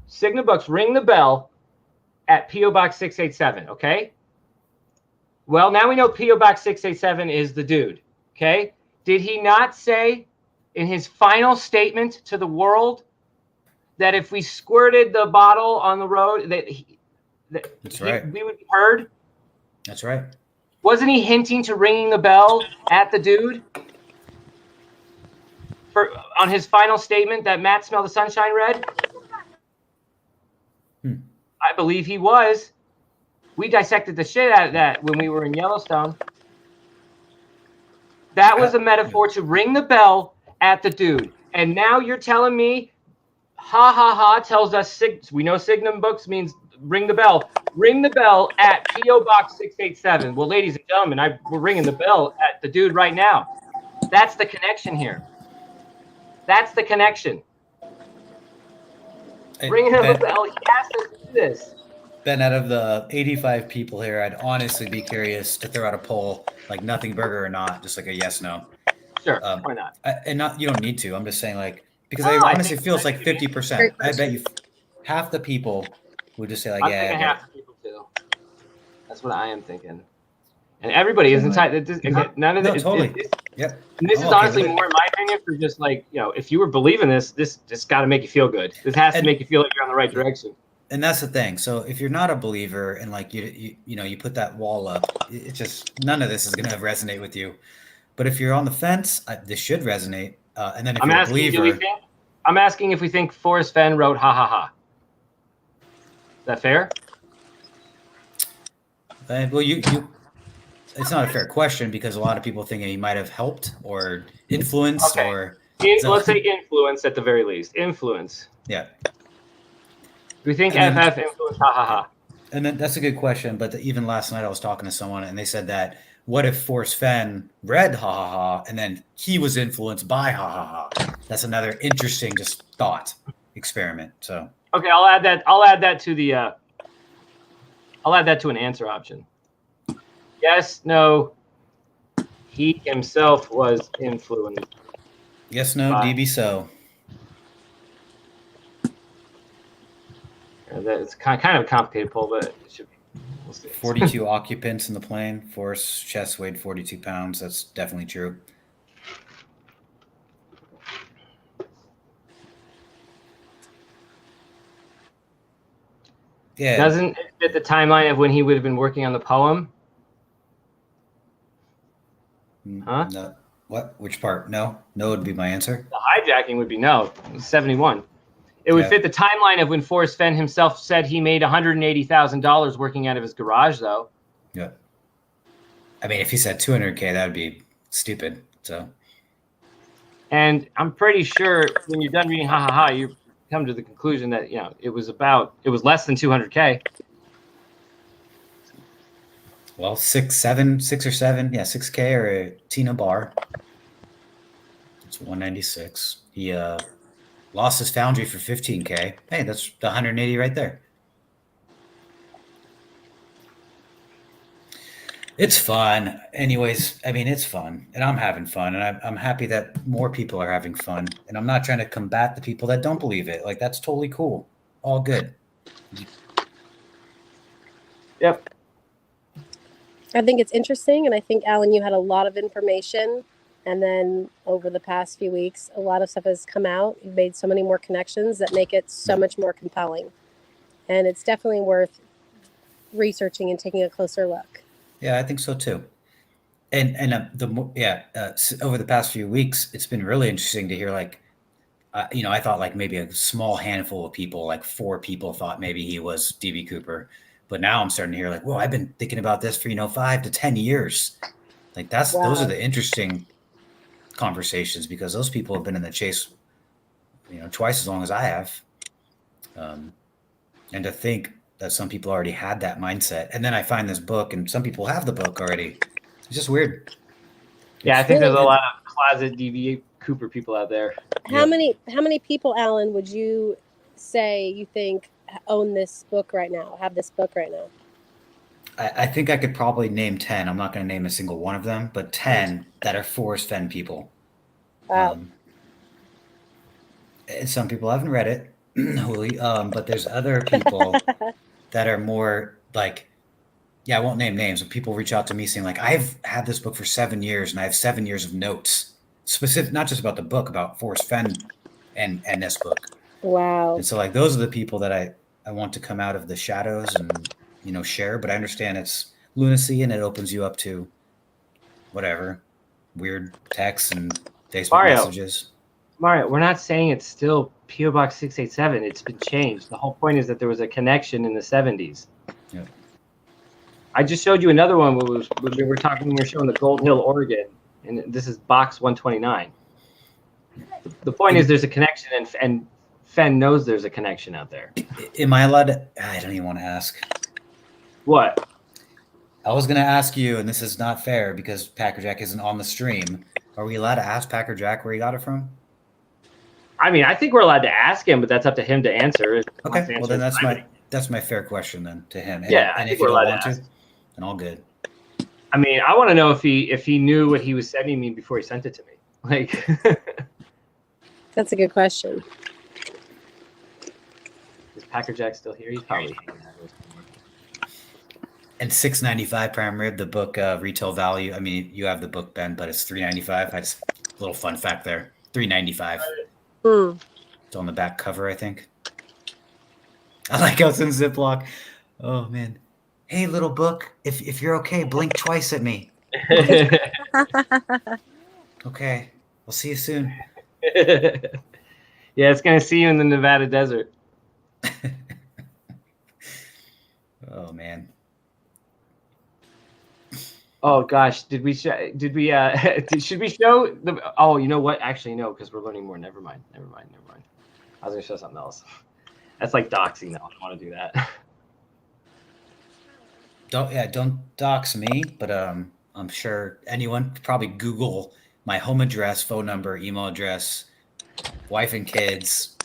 C: Signa Books, ring the bell at P.O. Box 687, okay? Well, now we know P.O. Box 687 is the dude, okay? Did he not say in his final statement to the world that if we squirted the bottle on the road, we would be heard?
E: That's right.
C: Wasn't he hinting to ringing the bell at the dude? On his final statement that Matt Smell the Sunshine read? I believe he was. We dissected the shit out of that when we were in Yellowstone. That was a metaphor to ring the bell at the dude. And now you're telling me, ha ha ha, tells us, we know Signa Books means ring the bell. Ring the bell at P.O. Box 687. Well, ladies and gentlemen, we're ringing the bell at the dude right now. That's the connection here. That's the connection. Ringing the bell. He asked us to do this.
E: Ben, out of the 85 people here, I'd honestly be curious to throw out a poll, like nothing burger or not, just like a yes, no.
C: Sure, why not?
E: You don't need to. I'm just saying, like, because I honestly feel it's like 50%. I bet you half the people would just say, like,
C: I'm thinking half the people too. That's what I am thinking. And everybody is entitled. None of this.
E: Totally. Yep.
C: And this is honestly more, in my opinion, for just like, if you were believing this just got to make you feel good. This has to make you feel like you're on the right direction.
E: And that's the thing. So if you're not a believer and like you put that wall up, it just none of this is going to resonate with you. But if you're on the fence, this should resonate. And then if you're a believer,
C: I'm asking if we think Forrest Fenn wrote ha ha ha. Is that fair?
E: Well, it's not a fair question because a lot of people think he might have helped or influenced or.
C: Let's say influence at the very least. Influence.
E: Yeah.
C: Do we think FF influenced ha ha ha?
E: And then that's a good question. But even last night I was talking to someone and they said that what if Forrest Fenn read Ha Ha Ha and then he was influenced by Ha Ha Ha? That's another interesting just thought experiment. So
C: Okay, I'll add that. I'll add that to the. I'll add that to an answer option. Yes, no. He himself was influenced.
E: yes, no, DB so.
C: It's kind of a complicated poll, but it should be. We'll see.
E: 42 occupants in the plane. Forrest's chest weighed 42 pounds. That's definitely true. Yeah.
C: Doesn't it fit the timeline of when he would have been working on the poem? Huh?
E: No. What? Which part? No. No would be my answer.
C: The hijacking would be no. It was 71. It would fit the timeline of when Forrest Fenn himself said he made $180,000 working out of his garage, though.
E: Yeah. I mean, if he said 200K, that would be stupid. So.
C: And I'm pretty sure when you're done reading Ha Ha Ha, you come to the conclusion that it was less than 200K.
E: Well, 6 or 7, yeah, 6K or a Tina bar. It's 196. He lost his foundry for 15K. Hey, that's the 180 right there. It's fun. Anyways, I mean, it's fun, and I'm having fun, and I'm happy that more people are having fun, and I'm not trying to combat the people that don't believe it. Like, that's totally cool. All good.
C: Yep.
D: I think it's interesting, and I think, Alan, you had a lot of information, and then over the past few weeks, a lot of stuff has come out. You've made so many more connections that make it so much more compelling, and it's definitely worth researching and taking a closer look.
E: Yeah, I think so too. And over the past few weeks, it's been really interesting to hear. Like, I thought like maybe a small handful of people, like 4 people, thought maybe he was DB Cooper. But now I'm starting to hear like, whoa, I've been thinking about this for 5 to 10 years. Like those are the interesting conversations, because those people have been in the chase, twice as long as I have. And to think that some people already had that mindset, and then I find this book, and some people have the book already. It's just weird.
C: Yeah, I think there's a lot of closet DB Cooper people out there.
D: How many people, Alan, would you say you think own this book right now, have this book right now?
E: I think I could probably name 10. I'm not going to name a single one of them, but 10 that are Forrest Fenn people.
D: Wow.
E: And some people haven't read it, but there's other people that are more like, I won't name names, but people reach out to me saying like, I've had this book for 7 years and I have 7 years of notes, specific, not just about the book, about Forrest Fenn and this book.
D: Wow.
E: And so like, those are the people that I want to come out of the shadows and, share, but I understand it's lunacy and it opens you up to whatever, weird texts and Facebook messages.
C: Mario, we're not saying it's still P.O. Box 687. It's been changed. The whole point is that there was a connection in the 70s.
E: Yeah.
C: I just showed you another one when we were showing the Gold Hill, Oregon, and this is Box 129. The point is there's a connection, and Fenn knows there's a connection out there.
E: Am I allowed to? I don't even want to ask.
C: What?
E: I was going to ask you, and this is not fair because Packer Jack isn't on the stream. Are we allowed to ask Packer Jack where he got it from?
C: I mean, I think we're allowed to ask him, but that's up to him to answer.
E: Okay, well then that's my fair question then to him. And,
C: yeah,
E: and if you don't want to, then all good.
C: I mean, I want to know if he knew what he was sending me before he sent it to me. Like,
D: that's a good question.
C: Is Packer Jack still here? He's probably hanging out.
E: And $6.95 prime rib, the book retail value. I mean, you have the book, Ben, but it's $3.95. I just a little fun fact there. $3.95. It's on the back cover, I think. I like how it's in Ziploc. Oh man. Hey, little book, if you're okay, blink twice at me. Okay. We'll see you soon.
C: Yeah, it's gonna see you in the Nevada desert.
E: Oh man.
C: Oh gosh, should we show the? Oh, you know what? Actually, no, because we're learning more. Never mind. I was gonna show something else. That's like doxing, though. I don't want to do that.
E: don't dox me, but I'm sure anyone could probably Google my home address, phone number, email address, wife and kids,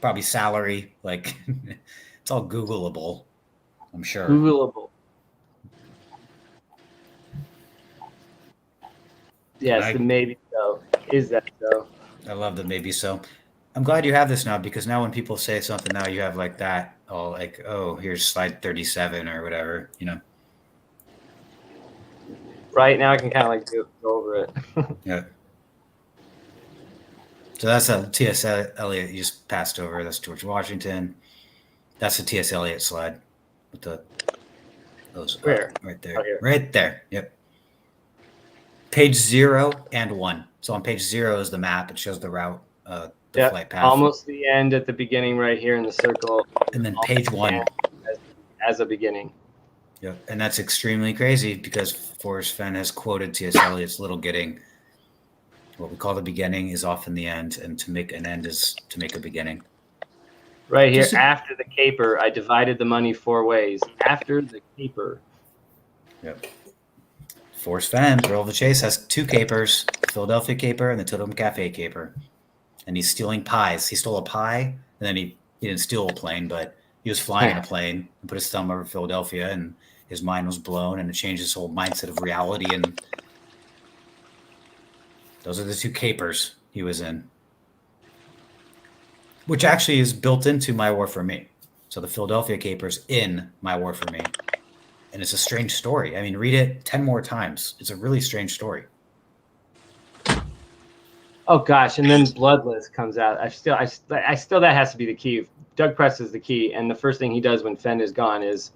E: probably salary. Like it's all Googleable, I'm sure.
C: Googleable. Yes, the maybe so. Is that so?
E: I love the maybe so. I'm glad you have this now, because now when people say something now, you have like that, oh, like, oh, here's slide 37 or whatever, you know.
C: Right now I can kind of like go over it.
E: Yeah. So that's a T.S. Eliot you just passed over. That's George Washington. That's the T.S. Eliot slide with those
C: Where?
E: right there.
C: Oh, here.
E: Right there. Yep. Page 0 and 1. So on page 0 is the map. It shows the route, the flight path.
C: Almost the end at the beginning right here in the circle.
E: And then page 1
C: as a beginning.
E: Yep. And that's extremely crazy, because Forrest Fenn has quoted T.S. Eliot's little getting. What we call the beginning is often the end, and to make an end is to make a beginning.
C: Right here, after the caper, I divided the money 4 ways. After the caper.
E: Yep. Forrest Fenn, Thrill of the Chase, has 2 capers, the Philadelphia caper and the Totem Cafe caper. And he's stealing pies. He stole a pie, and then he didn't steal a plane, but he was flying in a plane and put his thumb over Philadelphia, and his mind was blown, and it changed his whole mindset of reality. And those are the 2 capers he was in, which actually is built into My War for Me. So the Philadelphia caper's in My War for Me. And it's a strange story. I mean, read it 10 more times. It's a really strange story.
C: Oh gosh, and then Bloodless comes out. I still that has to be the key. Doug Press is the key, and the first thing he does when Fenn is gone is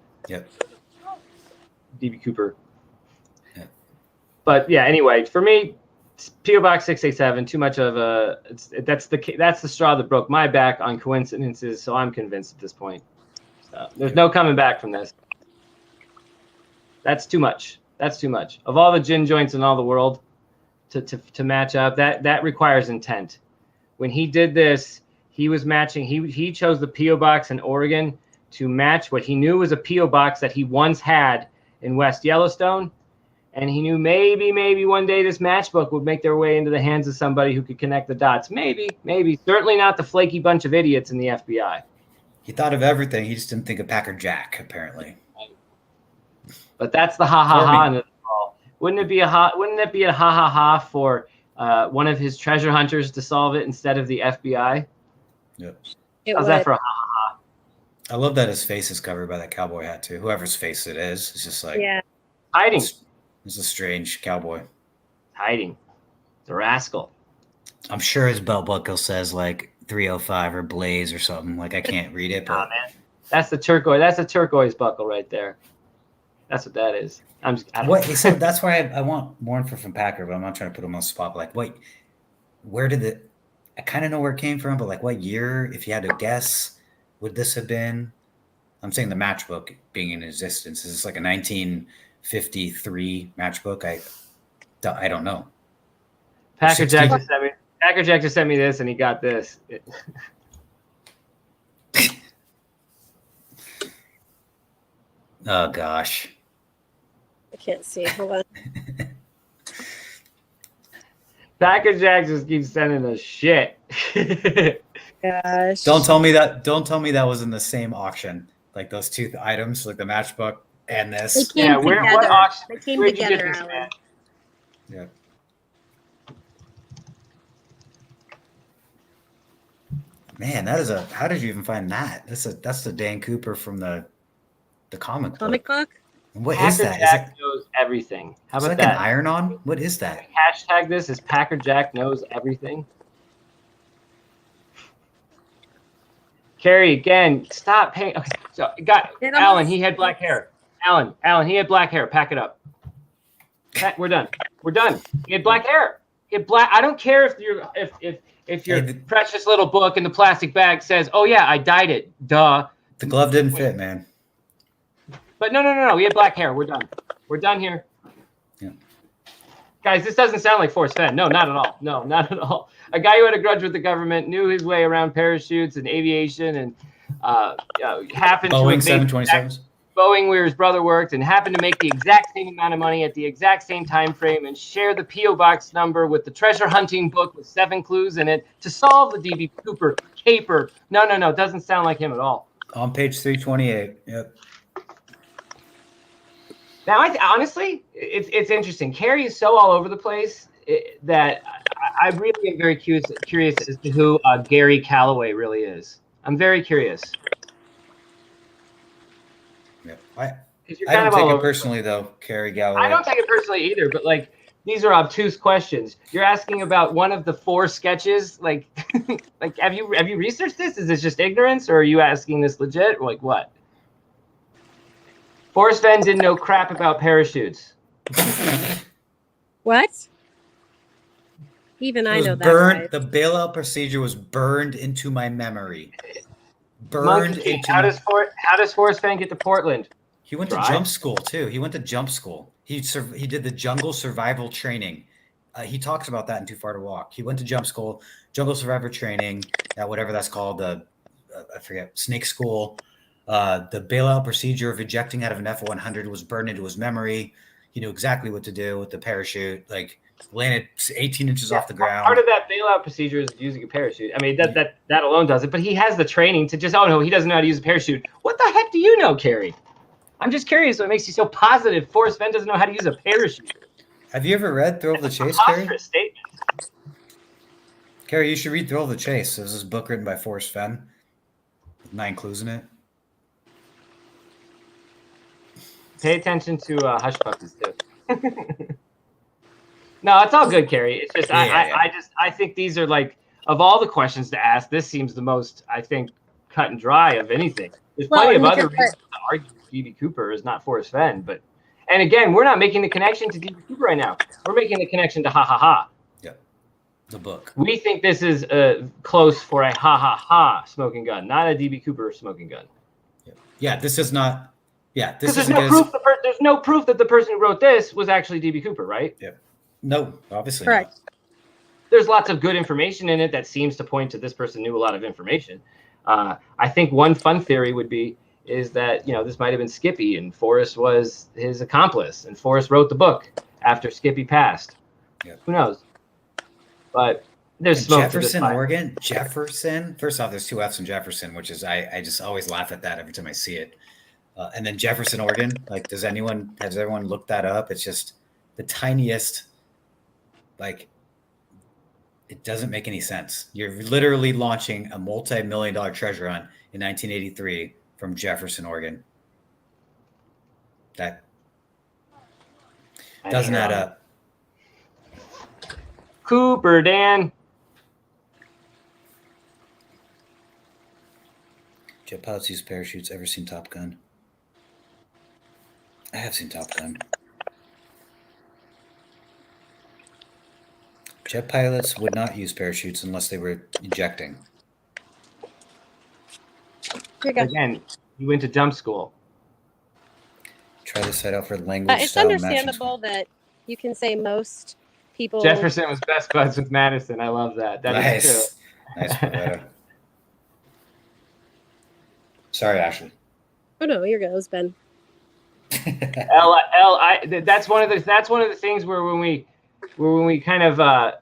C: D.B. Cooper.
E: Yep.
C: But yeah, anyway, for me, P.O. Box 687, too much of a. That's the straw that broke my back on coincidences. So I'm convinced at this point. So there's no coming back from this. That's too much. That's too much. Of all the gin joints in all the world, to match up, that requires intent. When he did this, he was matching. He chose the P.O. Box in Oregon to match what he knew was a P.O. Box that he once had in West Yellowstone. And he knew maybe one day this matchbook would make their way into the hands of somebody who could connect the dots. Maybe. Certainly not the flaky bunch of idiots in the FBI.
E: He thought of everything. He just didn't think of Packer Jack, apparently.
C: But that's the ha in it all. Wouldn't it be a ha for one of his treasure hunters to solve it instead of the FBI?
E: Yep.
C: How's that for a ha?
E: I love that his face is covered by that cowboy hat too. Whoever's face it is, it's just like
C: hiding.
E: It's a strange cowboy.
C: Hiding. The rascal.
E: I'm sure his belt buckle says like 305 or Blaze or something. Like I can't read it, but
C: man. That's the turquoise. That's a turquoise buckle right there. That's what that is.
E: So that's why I want more info from Packer, but I'm not trying to put him on the spot. But like, wait, where did I kind of know where it came from, but like what year, if you had to guess, would this have been? I'm saying the matchbook being in existence. Is this like a 1953 matchbook? I don't know.
C: Packer Jack just sent me this, and he got this.
E: Oh gosh.
D: I can't see. Hold on.
C: Packer Jack just keeps sending us shit.
D: Gosh.
E: Don't tell me that was in the same auction. Like those 2 items, like the matchbook and this.
D: They came
C: what
D: together.
C: auction?
D: They came
C: Where'd you
D: together,
C: get this,
D: Alan.
E: Yeah. Man, how did you even find that? That's the Dan Cooper from the comic
D: book.
E: What
C: Packer
E: is that?
C: Jack knows everything. How about
E: like
C: that?
E: An iron-on? What is that?
C: Hashtag this is Packer Jack knows everything. Carrie, again, stop paying. Okay, so Alan. He had black hair. Alan, he had black hair. Pack it up. We're done. He had black hair. He had black. I don't care if your precious little book in the plastic bag says, "Oh yeah, I dyed it." Duh.
E: The glove didn't fit, man.
C: But no. We had black hair. We're done. We're done here.
E: Yeah.
C: Guys, this doesn't sound like Forrest Fenn. No, not at all. No, not at all. A guy who had a grudge with the government, knew his way around parachutes and aviation, and happened
E: Boeing
C: to
E: 727s.
C: Boeing where his brother worked and happened to make the exact same amount of money at the exact same time frame and share the P.O. box number with the treasure hunting book with 7 clues in it to solve the D.B. Cooper caper. No, it doesn't sound like him at all.
E: On page 328. Yep.
C: Now, honestly, it's interesting. Carrie is so all over the place that I really am very curious as to who Gary Calloway really is. I'm very curious.
E: Yep. I don't take it personally, though, Carrie Galloway.
C: I don't take it personally either, but like these are obtuse questions. You're asking about one of the 4 sketches. Like, like have you researched this? Is this just ignorance, or are you asking this legit? Like what? Forrest Fenn didn't know crap about parachutes.
D: What? Even I know that.
E: Burned. The bailout procedure was burned into my memory. Burned into.
C: How does Forrest Fenn get to Portland?
E: He went to jump school too. He went to jump school. He did the jungle survival training. He talks about that in Too Far to Walk. He went to jump school, jungle survivor training, whatever that's called. I forget, snake school. The bailout procedure of ejecting out of an F-100 was burned into his memory. He knew exactly what to do with the parachute. Like landed 18 inches off the ground.
C: Part of that bailout procedure is using a parachute. I mean, that alone does it. But he has the training to just, oh no, he doesn't know how to use a parachute. What the heck do you know, Carrie? I'm just curious what makes you so positive Forrest Fenn doesn't know how to use a parachute.
E: Have you ever read Thrill of the Chase, Carrie?
C: Statement.
E: Carrie, you should read Thrill of the Chase. This is a book written by Forrest Fenn with 9 clues in it.
C: Pay attention to Hush Puppies too. No, it's all good, Carrie. It's just I think these are like, of all the questions to ask, this seems the most, I think, cut and dry of anything. There's plenty of other reasons to argue D.B. Cooper is not Forrest Fenn, but, and again, we're not making the connection to D.B. Cooper right now. We're making the connection to Ha Ha Ha.
E: Yep, the book.
C: We think this is close for a Ha Ha Ha smoking gun, not a D.B. Cooper smoking gun.
E: Yep. Yeah, this is not. Yeah, this
C: is
E: there's
C: no proof that the person who wrote this was actually D.B. Cooper, right?
E: Yep. No, obviously
D: correct.
E: Not.
C: There's lots of good information in it that seems to point to this person knew a lot of information. I think one fun theory is that, this might have been Skippy and Forrest was his accomplice and Forrest wrote the book after Skippy passed.
E: Yep.
C: Who knows? But there's smoke
E: Jefferson, Oregon. Jefferson. First off, there's 2 F's in Jefferson, which is I just always laugh at that every time I see it. And then Jefferson, Oregon. Like, has everyone looked that up? It's just the tiniest. Like, it doesn't make any sense. You're literally launching a multi-million-dollar treasure hunt in 1983 from Jefferson, Oregon. That doesn't add up.
C: Cooper, Dan.
E: Jet pilots use parachutes. Ever seen Top Gun? I have seen Top Gun. Jet pilots would not use parachutes unless they were ejecting.
D: Here you go.
C: Again, you went to jump school.
E: Try this site out for language.
D: It's understandable that you can say most people.
C: Jefferson was best buds with Madison. I love that. That is true.
E: Nice, Roberta. Sorry, Ashley.
D: Oh no, here goes Ben.
C: That's one of the things where when we kind of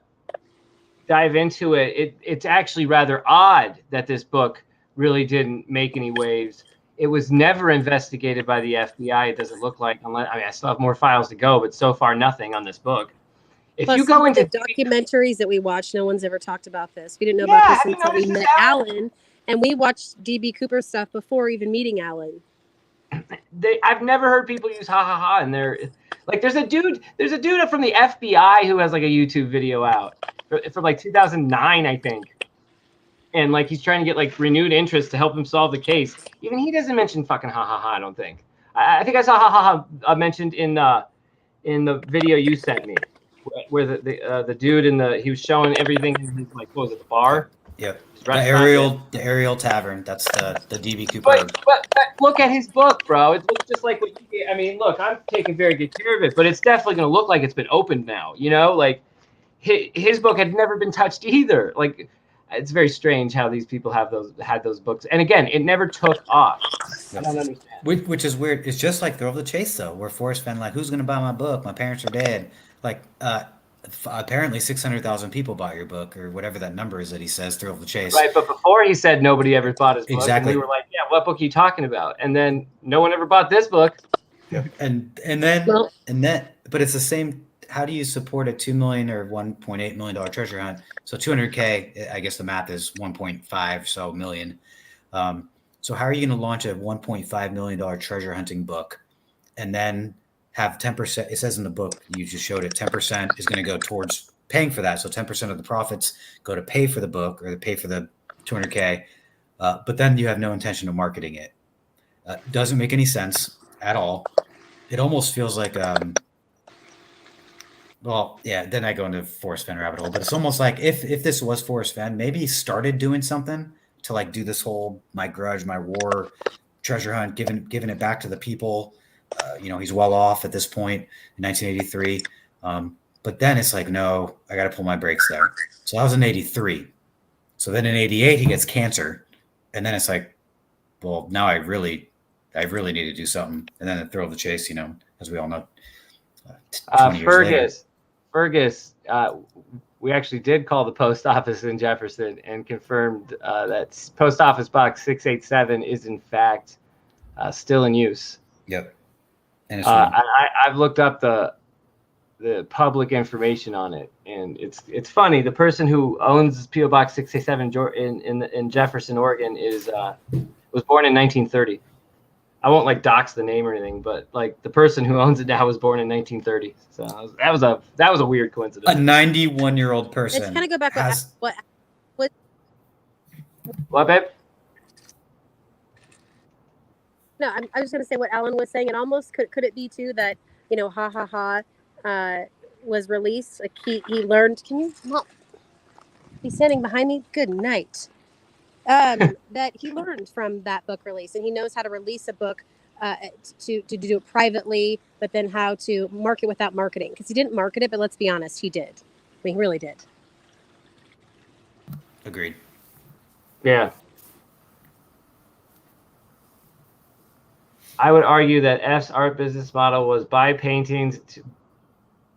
C: dive into it, it's actually rather odd that this book really didn't make any waves. It was never investigated by the FBI. It doesn't look like, I still have more files to go, but so far nothing on this book. If
D: Plus,
C: you go into
D: the documentaries that we watched, no one's ever talked about this. We didn't know about this until we met Alan, and we watched D.B. Cooper stuff before even meeting Alan.
C: I've never heard people use ha ha ha in there. Like there's a dude from the FBI who has like a YouTube video out from like 2009, I think. And like he's trying to get like renewed interest to help him solve the case. Even he doesn't mention fucking ha ha ha, I don't think. I think I saw ha ha ha mentioned in the video you sent me, where the dude he was showing everything in his, like, what was it, the bar?
E: Yep. The Ariel Tavern. That's the D.B. Cooper.
C: But look at his book, bro. It looks just like what you get. I mean, look, I'm taking very good care of it, but it's definitely going to look like it's been opened now. Like his book had never been touched either. Like, It's very strange how these people had those books. And again, it never took off. I don't understand.
E: Which is weird. It's just like Thrill of the Chase, though, where Forrest Fenn, like, who's going to buy my book? My parents are dead. Like, apparently 600,000 people bought your book, or whatever that number is that he says, Thrill of the Chase.
C: Right, but before he said nobody ever bought his book.
E: Exactly.
C: And we were like, yeah, what book are you talking about? And then no one ever bought this book.
E: And then, but it's the same. How do you support a $2 million or $1.8 million treasure hunt? So 200K, I guess the math is 1.5 million. So how are you going to launch a $1.5 million treasure hunting book and then have 10%? It says in the book, you just showed it, 10% is going to go towards paying for that. So 10% of the profits go to pay for the book or to pay for the 200K. But then you have no intention of marketing it. Doesn't make any sense at all. It almost feels like, well, yeah, then I go into Forrest Fenn rabbit hole, but it's almost like if this was Forrest Fenn, maybe he started doing something to like do this whole my grudge, my war treasure hunt, giving it back to the people. He's well off at this point in 1983. But then it's like, no, I got to pull my brakes there. So that was in 83. So then in 88, he gets cancer. And then it's like, well, now I really need to do something. And then the Thrill of the Chase, as we all know. 20 years later.
C: Fergus, we actually did call the post office in Jefferson and confirmed that post office box 687 is in fact still in use.
E: Yep. And
C: I've looked up the public information on it, and it's funny. The person who owns PO Box 687 in Jefferson, Oregon, was born in 1930. I won't like dox the name or anything, but like the person who owns it now was born in 1930. So that was a weird coincidence.
E: A 91-year-old person.
D: Let's kind of go back what
C: babe?
D: No, I was going to say what Alan was saying. It almost could it be too that Ha Ha Ha was released. Like he learned. Can you? Well, he's standing behind me. Good night. That he learned from that book release, and he knows how to release a book to do it privately, but then how to market without marketing. Because he didn't market it, but let's be honest, he did. I mean, he really did.
E: Agreed.
C: Yeah. I would argue that F's art business model was buy paintings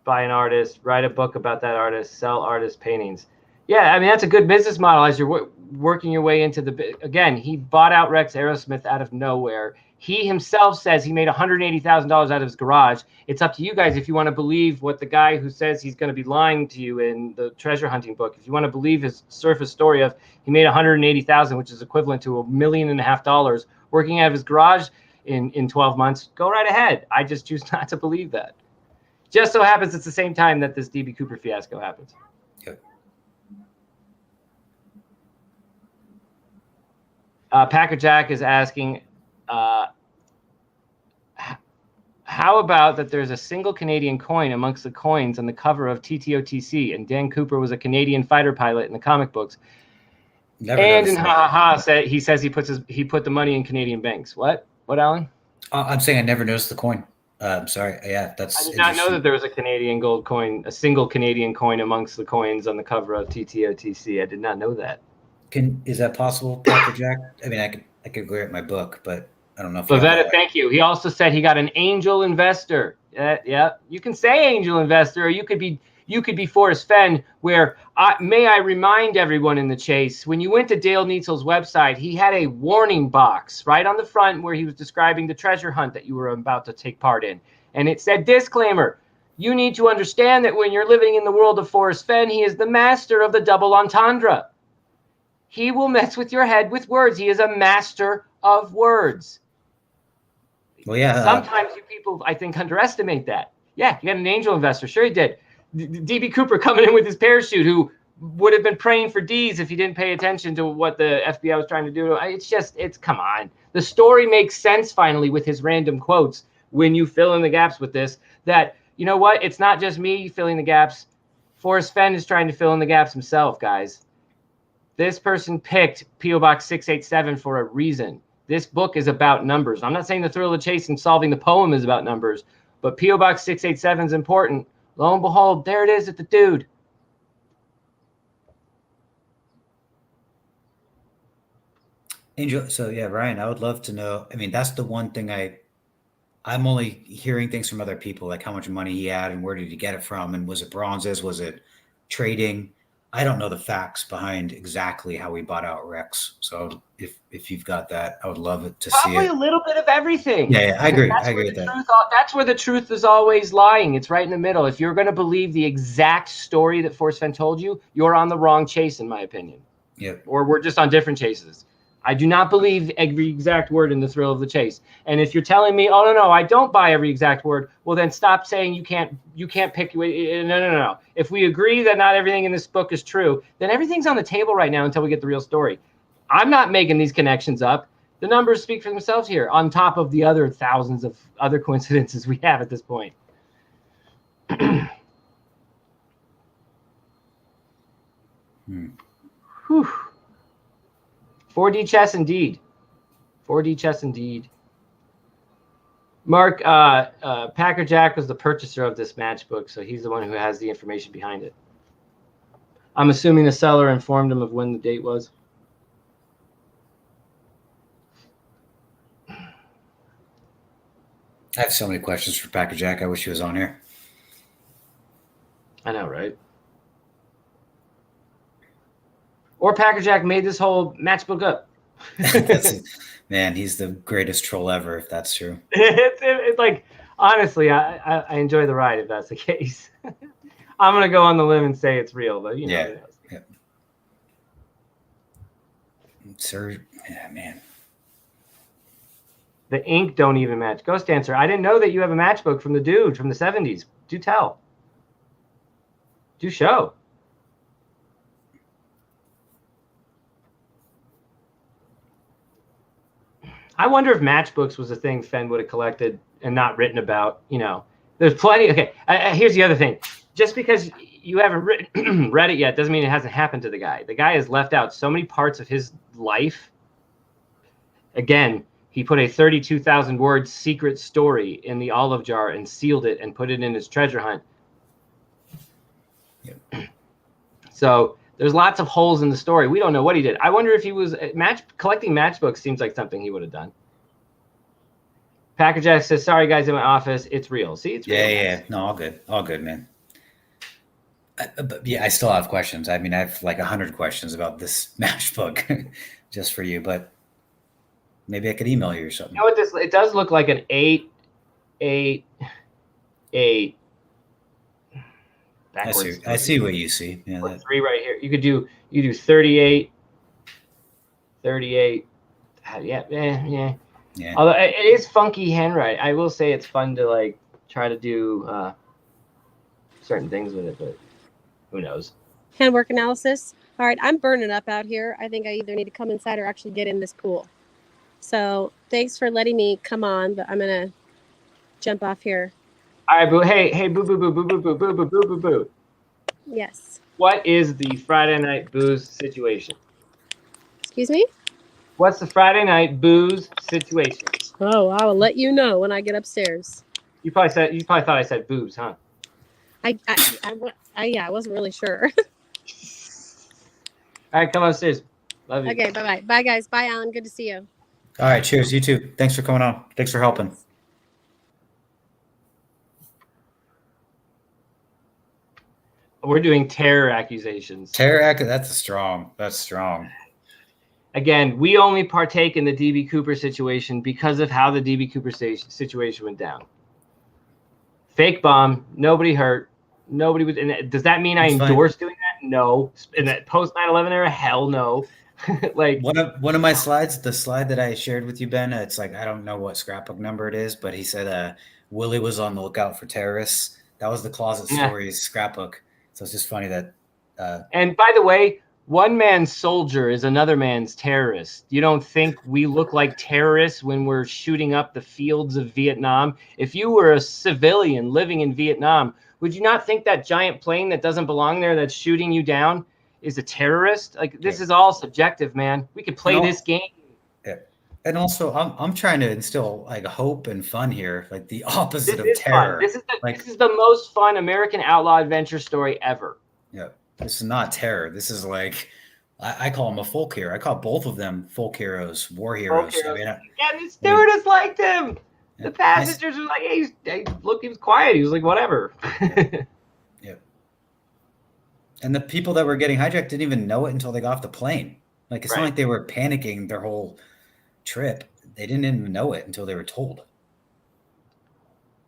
C: by an artist, write a book about that artist, sell artist paintings. Yeah, I mean, that's a good business model as you're working your way into again, he bought out Rex Aerosmith out of nowhere. He himself says he made $180,000 out of his garage. It's up to you guys if you want to believe what the guy who says he's going to be lying to you in the treasure hunting book. If you want to believe his surface story of he made $180,000, which is equivalent to $1.5 million working out of his garage in 12 months, go right ahead. I just choose not to believe that. Just so happens it's the same time that this DB Cooper fiasco happens.
E: Yep.
C: Packer Jack is asking, how about that there's a single Canadian coin amongst the coins on the cover of TTOTC, and Dan Cooper was a Canadian fighter pilot in the comic books.
E: Never
C: and in
E: that.
C: Ha Ha Ha, he says he put the money in Canadian banks. What, Alan?
E: I'm saying I never noticed the coin. I'm sorry. Yeah, that's.
C: I did not know that there was a Canadian gold coin, a single Canadian coin amongst the coins on the cover of TTOTC. I did not know that.
E: Is that possible, Packer Jack? I mean, I could agree at my book, but I don't know if.
C: Lavetta, thank you. He also said he got an angel investor. Yeah, you can say angel investor, or you could be Forrest Fenn. Where may I remind everyone in the chase, when you went to Dale Neitzel's website, he had a warning box right on the front where he was describing the treasure hunt that you were about to take part in, and it said disclaimer. You need to understand that when you're living in the world of Forrest Fenn, he is the master of the double entendre. He will mess with your head with words. He is a master of words.
E: Well, yeah.
C: Sometimes you people, I think, underestimate that. Yeah, you got an angel investor. Sure he did. DB Cooper coming in with his parachute, who would have been praying for D's if he didn't pay attention to what the FBI was trying to do. It's come on. The story makes sense finally with his random quotes when you fill in the gaps with this, that, you know what? It's not just me filling the gaps. Forrest Fenn is trying to fill in the gaps himself, guys. This person picked P.O. Box 687 for a reason. This book is about numbers. I'm not saying the Thrill of the Chase and solving the poem is about numbers, but P.O. Box 687 is important. Lo and behold, there it is at the dude.
E: Angel, so yeah, Ryan, I would love to know. I mean, that's the one thing I'm only hearing things from other people, like how much money he had and where did he get it from, and was it bronzes, was it trading? I don't know the facts behind exactly how he bought out Rex. So if you've got that, I would love it to see
C: Probably
E: it.
C: a little bit of everything.
E: Yeah, I agree.
C: That's
E: I
C: where
E: agree with
C: the
E: that.
C: truth. That's where the truth is always lying. It's right in the middle. If you're going to believe the exact story that Force Fenn told you, you're on the wrong chase, in my opinion.
E: Yep.
C: Or we're just on different chases. I do not believe every exact word in the thrill of the chase. And if you're telling me, oh no, I don't buy every exact word, well then stop saying you can't pick. No. If we agree that not everything in this book is true, then everything's on the table right now until we get the real story. I'm not making these connections up. The numbers speak for themselves here, on top of the other thousands of other coincidences we have at this point. Whew. 4D chess indeed. 4D chess indeed. Mark, Packer Jack was the purchaser of this matchbook, so he's the one who has the information behind it. I'm assuming the seller informed him of when the date was.
E: I have so many questions for Packer Jack. I wish he was on here.
C: I know, right? Or Packer Jack made this whole matchbook up.
E: Man, he's the greatest troll ever, if that's true.
C: It's like, honestly, I enjoy the ride if that's the case. I'm going to go on the limb and say it's real, but you know.
E: Yeah. Sir, yeah, man.
C: The ink don't even match. Ghost Dancer, I didn't know that you have a matchbook from the dude from the 70s. Do tell. Do show. I wonder if matchbooks was a thing Fenn would have collected and not written about. You know, there's plenty. Okay, here's the other thing. Just because you haven't read it yet doesn't mean it hasn't happened to the guy. The guy has left out so many parts of his life. Again, he put a 32,000 word secret story in the olive jar and sealed it and put it in his treasure hunt. Yep. So there's lots of holes in the story. We don't know what he did. I wonder if he was collecting matchbooks. Seems like something he would have done. Packer Jack says, "Sorry guys, in my office, it's real." See, it's real.
E: Yeah. No, all good, man. But yeah, I still have questions. I mean, I have like 100 questions about this matchbook just for you. But maybe I could email you or something.
C: You know what it does look like an 8, 8, 8. Backwards.
E: I see what you see. Yeah,
C: that 3 right here. You do 38, 38. Yeah. Although it is funky handwriting. I will say it's fun to like try to do certain things with it, but who knows?
D: Handwork analysis. All right, I'm burning up out here. I think I either need to come inside or actually get in this pool. So thanks for letting me come on, but I'm gonna jump off here.
C: All right, boo. Hey, boo.
D: Yes.
C: What is the Friday night booze situation?
D: Excuse me?
C: What's the Friday night booze situation?
D: Oh, I will let you know when I get upstairs.
C: You probably thought I said boobs, huh?
D: I wasn't really sure.
C: All right, come upstairs. Love you.
D: Okay, bye-bye. Bye, guys. Bye, Alan. Good to see you.
E: All right, cheers. You too. Thanks for coming on. Thanks for helping.
C: We're doing terror accusations.
E: That's strong.
C: Again, we only partake in the DB Cooper situation because of how the DB Cooper situation went down. Fake bomb, nobody hurt, nobody was. And does that mean I endorse doing that? No. In that post 9/11 era, hell no. Like
E: one of my slides, the slide that I shared with you, Ben. It's like I don't know what scrapbook number it is, but he said Willie was on the lookout for terrorists. That was the Closet Stories scrapbook. So it's just funny that.
C: And by the way, one man's soldier is another man's terrorist. You don't think we look like terrorists when we're shooting up the fields of Vietnam? If you were a civilian living in Vietnam, would you not think that giant plane that doesn't belong there that's shooting you down is a terrorist? Like this is all subjective, man. We could play this game.
E: Yeah. And also, I'm trying to instill like hope and fun here, like the opposite of terror.
C: This is the most fun American outlaw adventure story ever.
E: Yeah, this is not terror. This is like I call him a folk hero. I call both of them folk heroes, war heroes.
C: Okay.
E: I mean,
C: And the stewardess liked him. The passengers were like, hey, look, he was quiet. He was like, whatever.
E: Yeah. And the people that were getting hijacked didn't even know it until they got off the plane. Like, it's not like they were panicking their whole trip. They didn't even know it until they were told.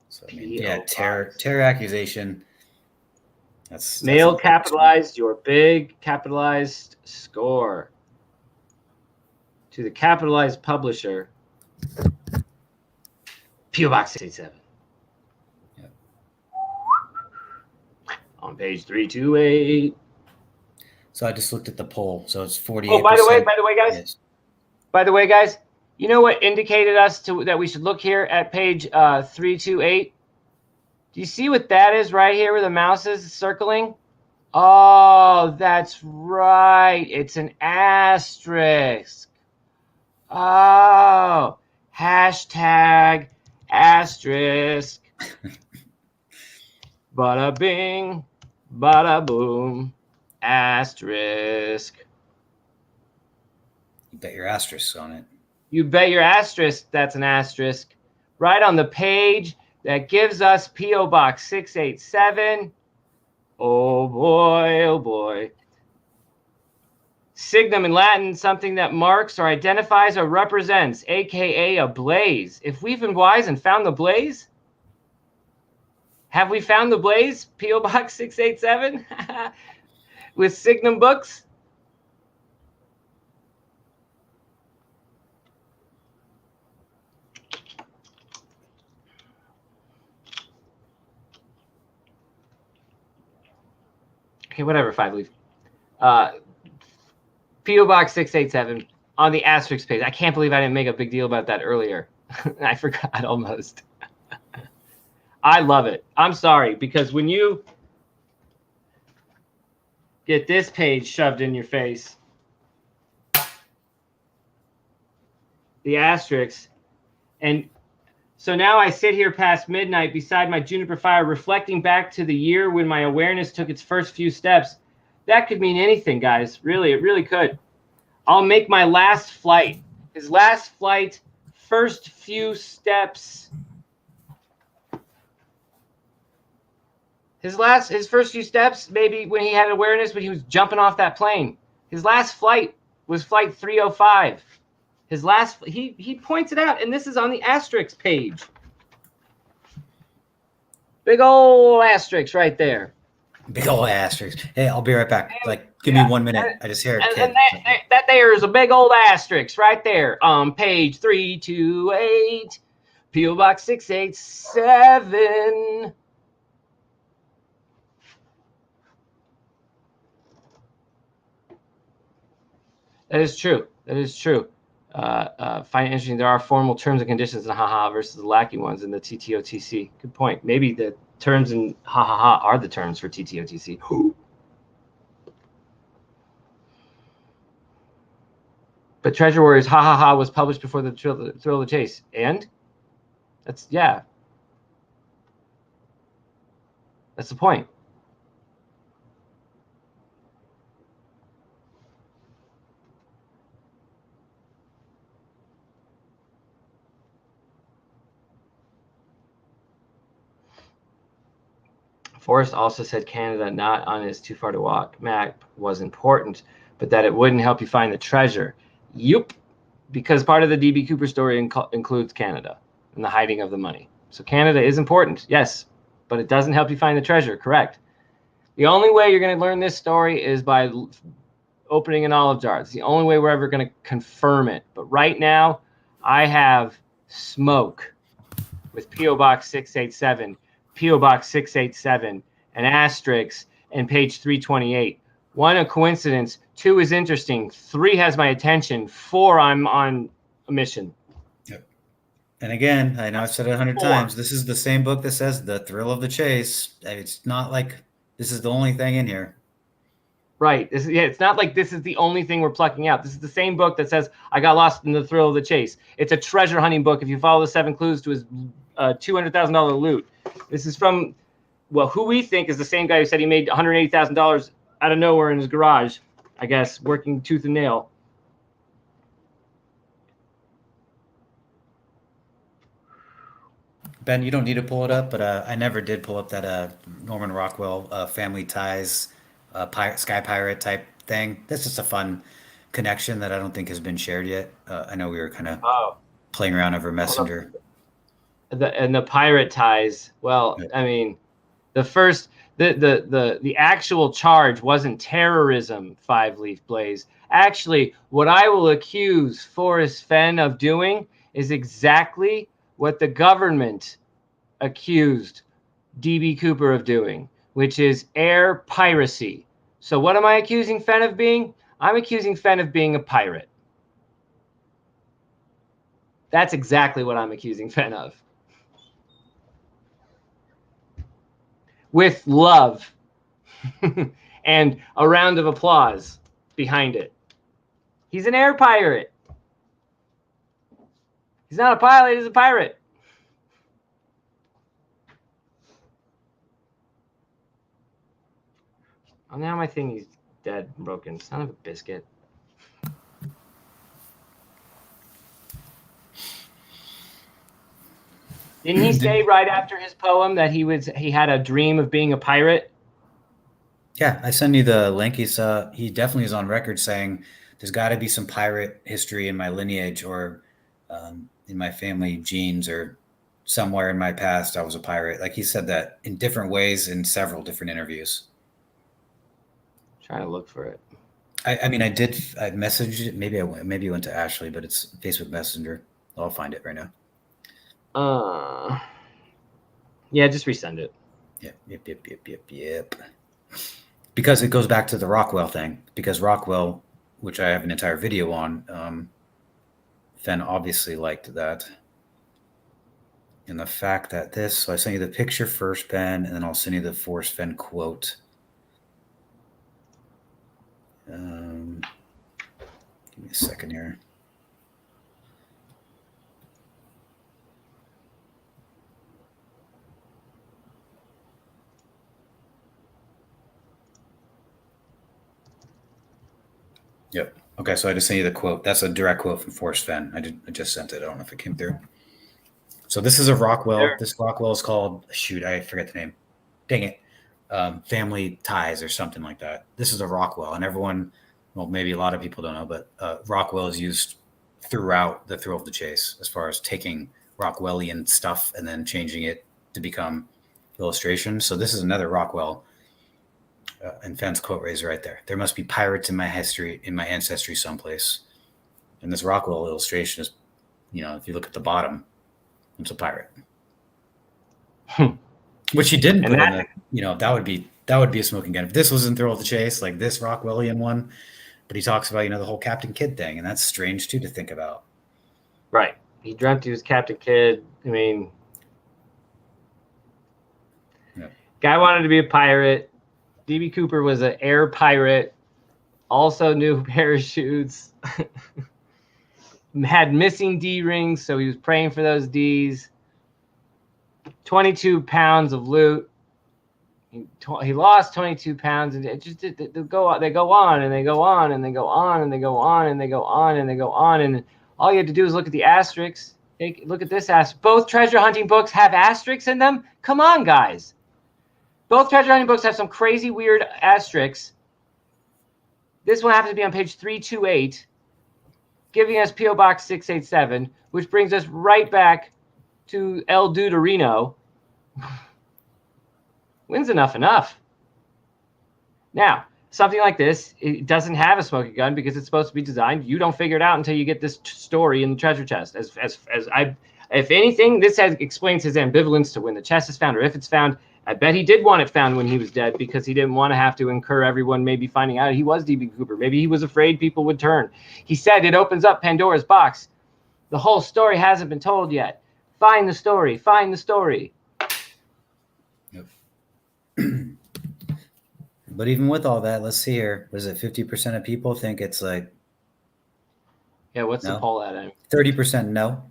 E: So, I mean, terror accusation. That's
C: Mail capitalized your big capitalized score to the capitalized publisher, P.O. Box 687.
E: Yep.
C: On page 328.
E: So I just looked at the poll. So it's 48%.
C: Oh, by the way, guys. Yes. By the way, guys, you know what indicated us that we should look here at page 328? Do you see what that is right here where the mouse is circling? Oh, that's right. It's an asterisk. Oh, hashtag asterisk. Bada bing, bada boom, asterisk.
E: You bet your asterisk on it.
C: You bet your asterisk that's an asterisk. Right on the page that gives us P.O. Box 687. Oh boy, oh boy. Signum in Latin, something that marks or identifies or represents, aka a blaze. If we've been wise and found the blaze, have we found the blaze? P.O. Box 687 with Signum books. Okay, whatever, 5 leave. P.O. Box 687 on the asterisk page. I can't believe I didn't make a big deal about that earlier. I forgot almost. I love it. I'm sorry, because when you get this page shoved in your face, the asterisks, and so now I sit here past midnight beside my juniper fire, reflecting back to the year when my awareness took its first few steps. That could mean anything, guys. Really, it really could. I'll make my last flight. His last flight, first few steps. His first few steps, maybe when he had awareness, when he was jumping off that plane. His last flight was flight 305. His last, he points it out, and this is on the asterisk page. Big old asterisk right there.
E: Big old asterisk. Hey, I'll be right back. Give me 1 minute. I just hear a kid.
C: And that there is a big old asterisk right there on page 328, P.O. Box 687. That is true. That is true. Find it interesting. There are formal terms and conditions in haha versus the lacking ones in the TTOTC. Good point. Maybe the terms in haha are the terms for TTOTC. But Treasure Warriors ha was published before the Thrill of the Chase. And that's the point. Forrest also said Canada not on his Too Far to Walk map was important, but that it wouldn't help you find the treasure. Yup, because part of the D.B. Cooper story includes Canada and the hiding of the money. So Canada is important, yes, but it doesn't help you find the treasure, correct. The only way you're going to learn this story is by opening an olive jar. It's the only way we're ever going to confirm it. But right now, I have smoke with P.O. Box 687. P.O. Box 687, an asterisk, and page 328. 1, a coincidence. 2 is interesting. 3 has my attention. 4, I'm on a mission.
E: Yep. And again, I know I've said it 100 times. This is the same book that says the thrill of the chase. It's not like this is the only thing in here.
C: Right. It's not like this is the only thing we're plucking out. This is the same book that says I got lost in the thrill of the chase. It's a treasure hunting book. If you follow the 7 clues to his $200,000 loot. This is from, who we think is the same guy who said he made $180,000 out of nowhere in his garage. I guess, working tooth and nail.
E: Ben, you don't need to pull it up, but I never did pull up that Norman Rockwell Family Ties Sky Pirate type thing. That's just a fun connection that I don't think has been shared yet. I know we were kind of playing around over Messenger.
C: The pirate ties. Well,
E: Yeah.
C: I mean, the actual charge wasn't terrorism, Five Leaf Blaze. Actually, what I will accuse Forrest Fenn of doing is exactly what the government accused DB Cooper of doing, which is air piracy. So what am I accusing Fenn of being? I'm accusing Fenn of being a pirate. That's exactly what I'm accusing Fenn of. With love and a round of applause behind it. He's an air pirate. He's not a pilot, he's a pirate. Oh, now my thing is dead and broken. Son of a biscuit. Didn't he say right after his poem that he had a dream of being a pirate?
E: Yeah, I send you the link. He definitely is on record saying there's got to be some pirate history in my lineage or in my family genes or somewhere in my past I was a pirate. Like he said that in different ways in several different interviews.
C: Trying to look for it.
E: I mean, I messaged it. Maybe it went to Ashley, but it's Facebook Messenger. I'll find it right now.
C: Yeah, just resend it.
E: Yep. Because it goes back to the Rockwell thing. Because Rockwell, which I have an entire video on, Fenn obviously liked that. And the fact that so I sent you the picture first, Ben, and then I'll send you the Forrest Fenn quote. Give me a second here. Yep. Okay, so I just sent you the quote. That's a direct quote from Forrest Fenn. I just sent it. I don't know if it came through. So this is a Rockwell. There. This Rockwell is called, I forget the name. Dang it. Family Ties or something like that. This is a Rockwell, and everyone, well, maybe a lot of people don't know, but Rockwell is used throughout the Thrill of the Chase as far as taking Rockwellian stuff and then changing it to become illustration. So this is another Rockwell. And Fenn's quote is right there. There must be pirates in my ancestry someplace. And this Rockwell illustration is, if you look at the bottom, it's a pirate. Which he didn't put in the, that would be a smoking gun. If this was in Thrill of the Chase, like this Rockwellian one, but he talks about, the whole Captain Kidd thing, and that's strange too to think about.
C: Right. He dreamt he was Captain Kidd. I mean, guy wanted to be a pirate. DB Cooper was an air pirate, also knew parachutes, had missing D rings, so he was praying for those Ds. 22 pounds of loot. He lost 22 pounds, and it just they go on and they go on and they go on and they go on and they go on and they go on and they go on, and all you have to do is look at the asterisks. Look at this asterisk. Both treasure hunting books have asterisks in them. Come on, guys. Both treasure hunting books have some crazy, weird asterisks. This one happens to be on page 328, giving us P.O. Box 687, which brings us right back to El Duderino. When's enough? Now, something like this, it doesn't have a smoking gun because it's supposed to be designed. You don't figure it out until you get this story in the treasure chest. If anything, this explains his ambivalence to when the chest is found or if it's found. I bet he did want it found when he was dead because he didn't want to have to incur everyone maybe finding out he was DB Cooper. Maybe he was afraid people would turn. He said it opens up Pandora's box. The whole story hasn't been told yet. Find the story. Find the story.
E: Yep. But even with all that, let's see here. Was it 50% of people think it's like...
C: Yeah, what's the poll at?
E: 30% no.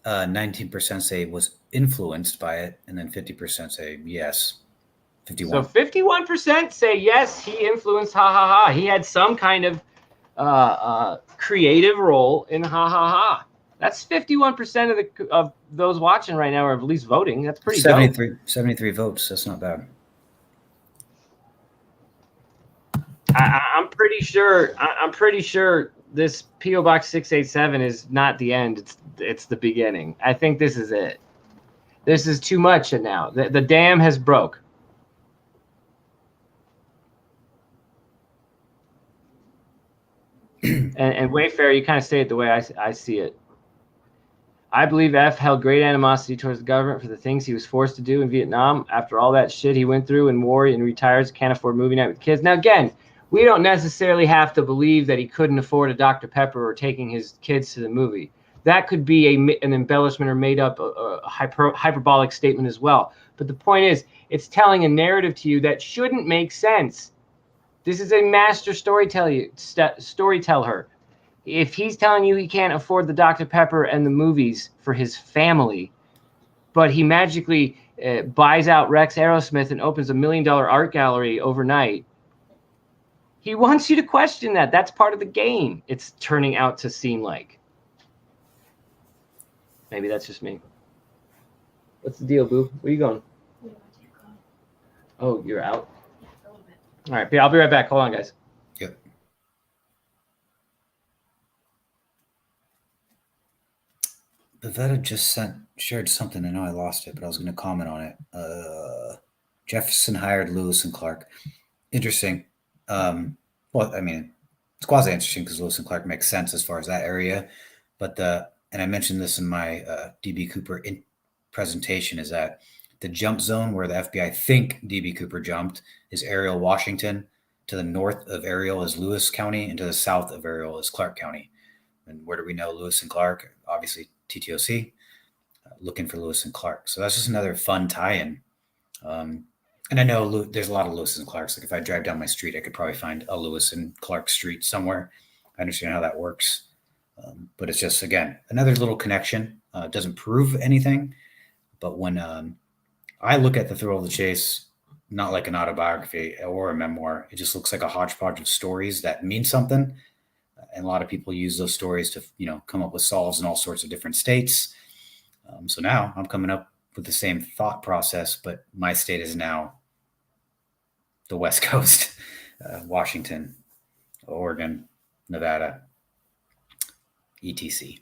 E: 19% say was influenced by it, and then 50% say yes.
C: So 51% say yes, he influenced Ha Ha Ha. He had some kind of creative role in Ha Ha Ha. That's 51% of those watching right now, or at least voting. That's pretty
E: 73 votes. That's not bad.
C: I'm pretty sure. I'm pretty sure this PO Box 687 is not the end. It's the beginning. I think this is it. This is too much now. The dam has broke. and Wayfair, you kind of say it the way I see it. I believe F held great animosity towards the government for the things he was forced to do in Vietnam. After all that shit he went through in war and retires, can't afford movie night with kids. Now, again, we don't necessarily have to believe that he couldn't afford a Dr. Pepper or taking his kids to the movie. That could be an embellishment or made up hyperbolic statement as well. But the point is, it's telling a narrative to you that shouldn't make sense. This is a master storyteller. If he's telling you he can't afford the Dr. Pepper and the movies for his family, but he magically buys out Rex Aerosmith and opens $1 million art gallery overnight, he wants you to question that. That's part of the game. It's turning out to seem like. Maybe that's just me. What's the deal, Boo? Where you going? Oh, you're out? All right, I'll be right back. Hold on, guys.
E: Yep. Bavetta just shared something. I know I lost it, but I was going to comment on it. Jefferson hired Lewis and Clark. Interesting. Well, I mean, it's quasi interesting because Lewis and Clark makes sense as far as that area. But and I mentioned this in my DB Cooper presentation, is that the jump zone where the FBI think DB Cooper jumped is Ariel, Washington. To the north of Ariel is Lewis County, and to the south of Ariel is Clark County. And where do we know Lewis and Clark? Obviously, TTOC, looking for Lewis and Clark. So that's just another fun tie-in. And I know there's a lot of Lewis and Clarks. Like if I drive down my street, I could probably find a Lewis and Clark street somewhere. I understand how that works. But it's just, again, another little connection. It doesn't prove anything. But when I look at The Thrill of the Chase, not like an autobiography or a memoir, it just looks like a hodgepodge of stories that mean something. And a lot of people use those stories to, come up with solves in all sorts of different states. So now I'm coming up with the same thought process, but my state is now the West Coast, Washington, Oregon, Nevada, etc.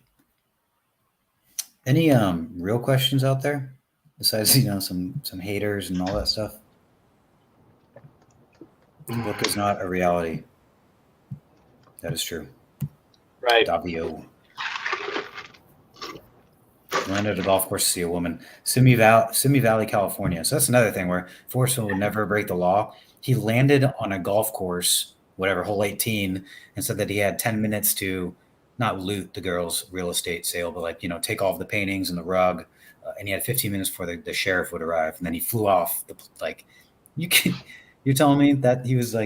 E: Any real questions out there besides, some haters and all that stuff? The book is not a reality. That is true.
C: Right.
E: Davio. Landed at a golf course to see a woman. Simi Valley, California. So that's another thing where Forrest would never break the law. He landed on a golf course, whatever, hole 18, and said that he had 10 minutes to not loot the girl's real estate sale, but take all of the paintings and the rug. And he had 15 minutes before the sheriff would arrive. And then he flew off. You're telling me that he was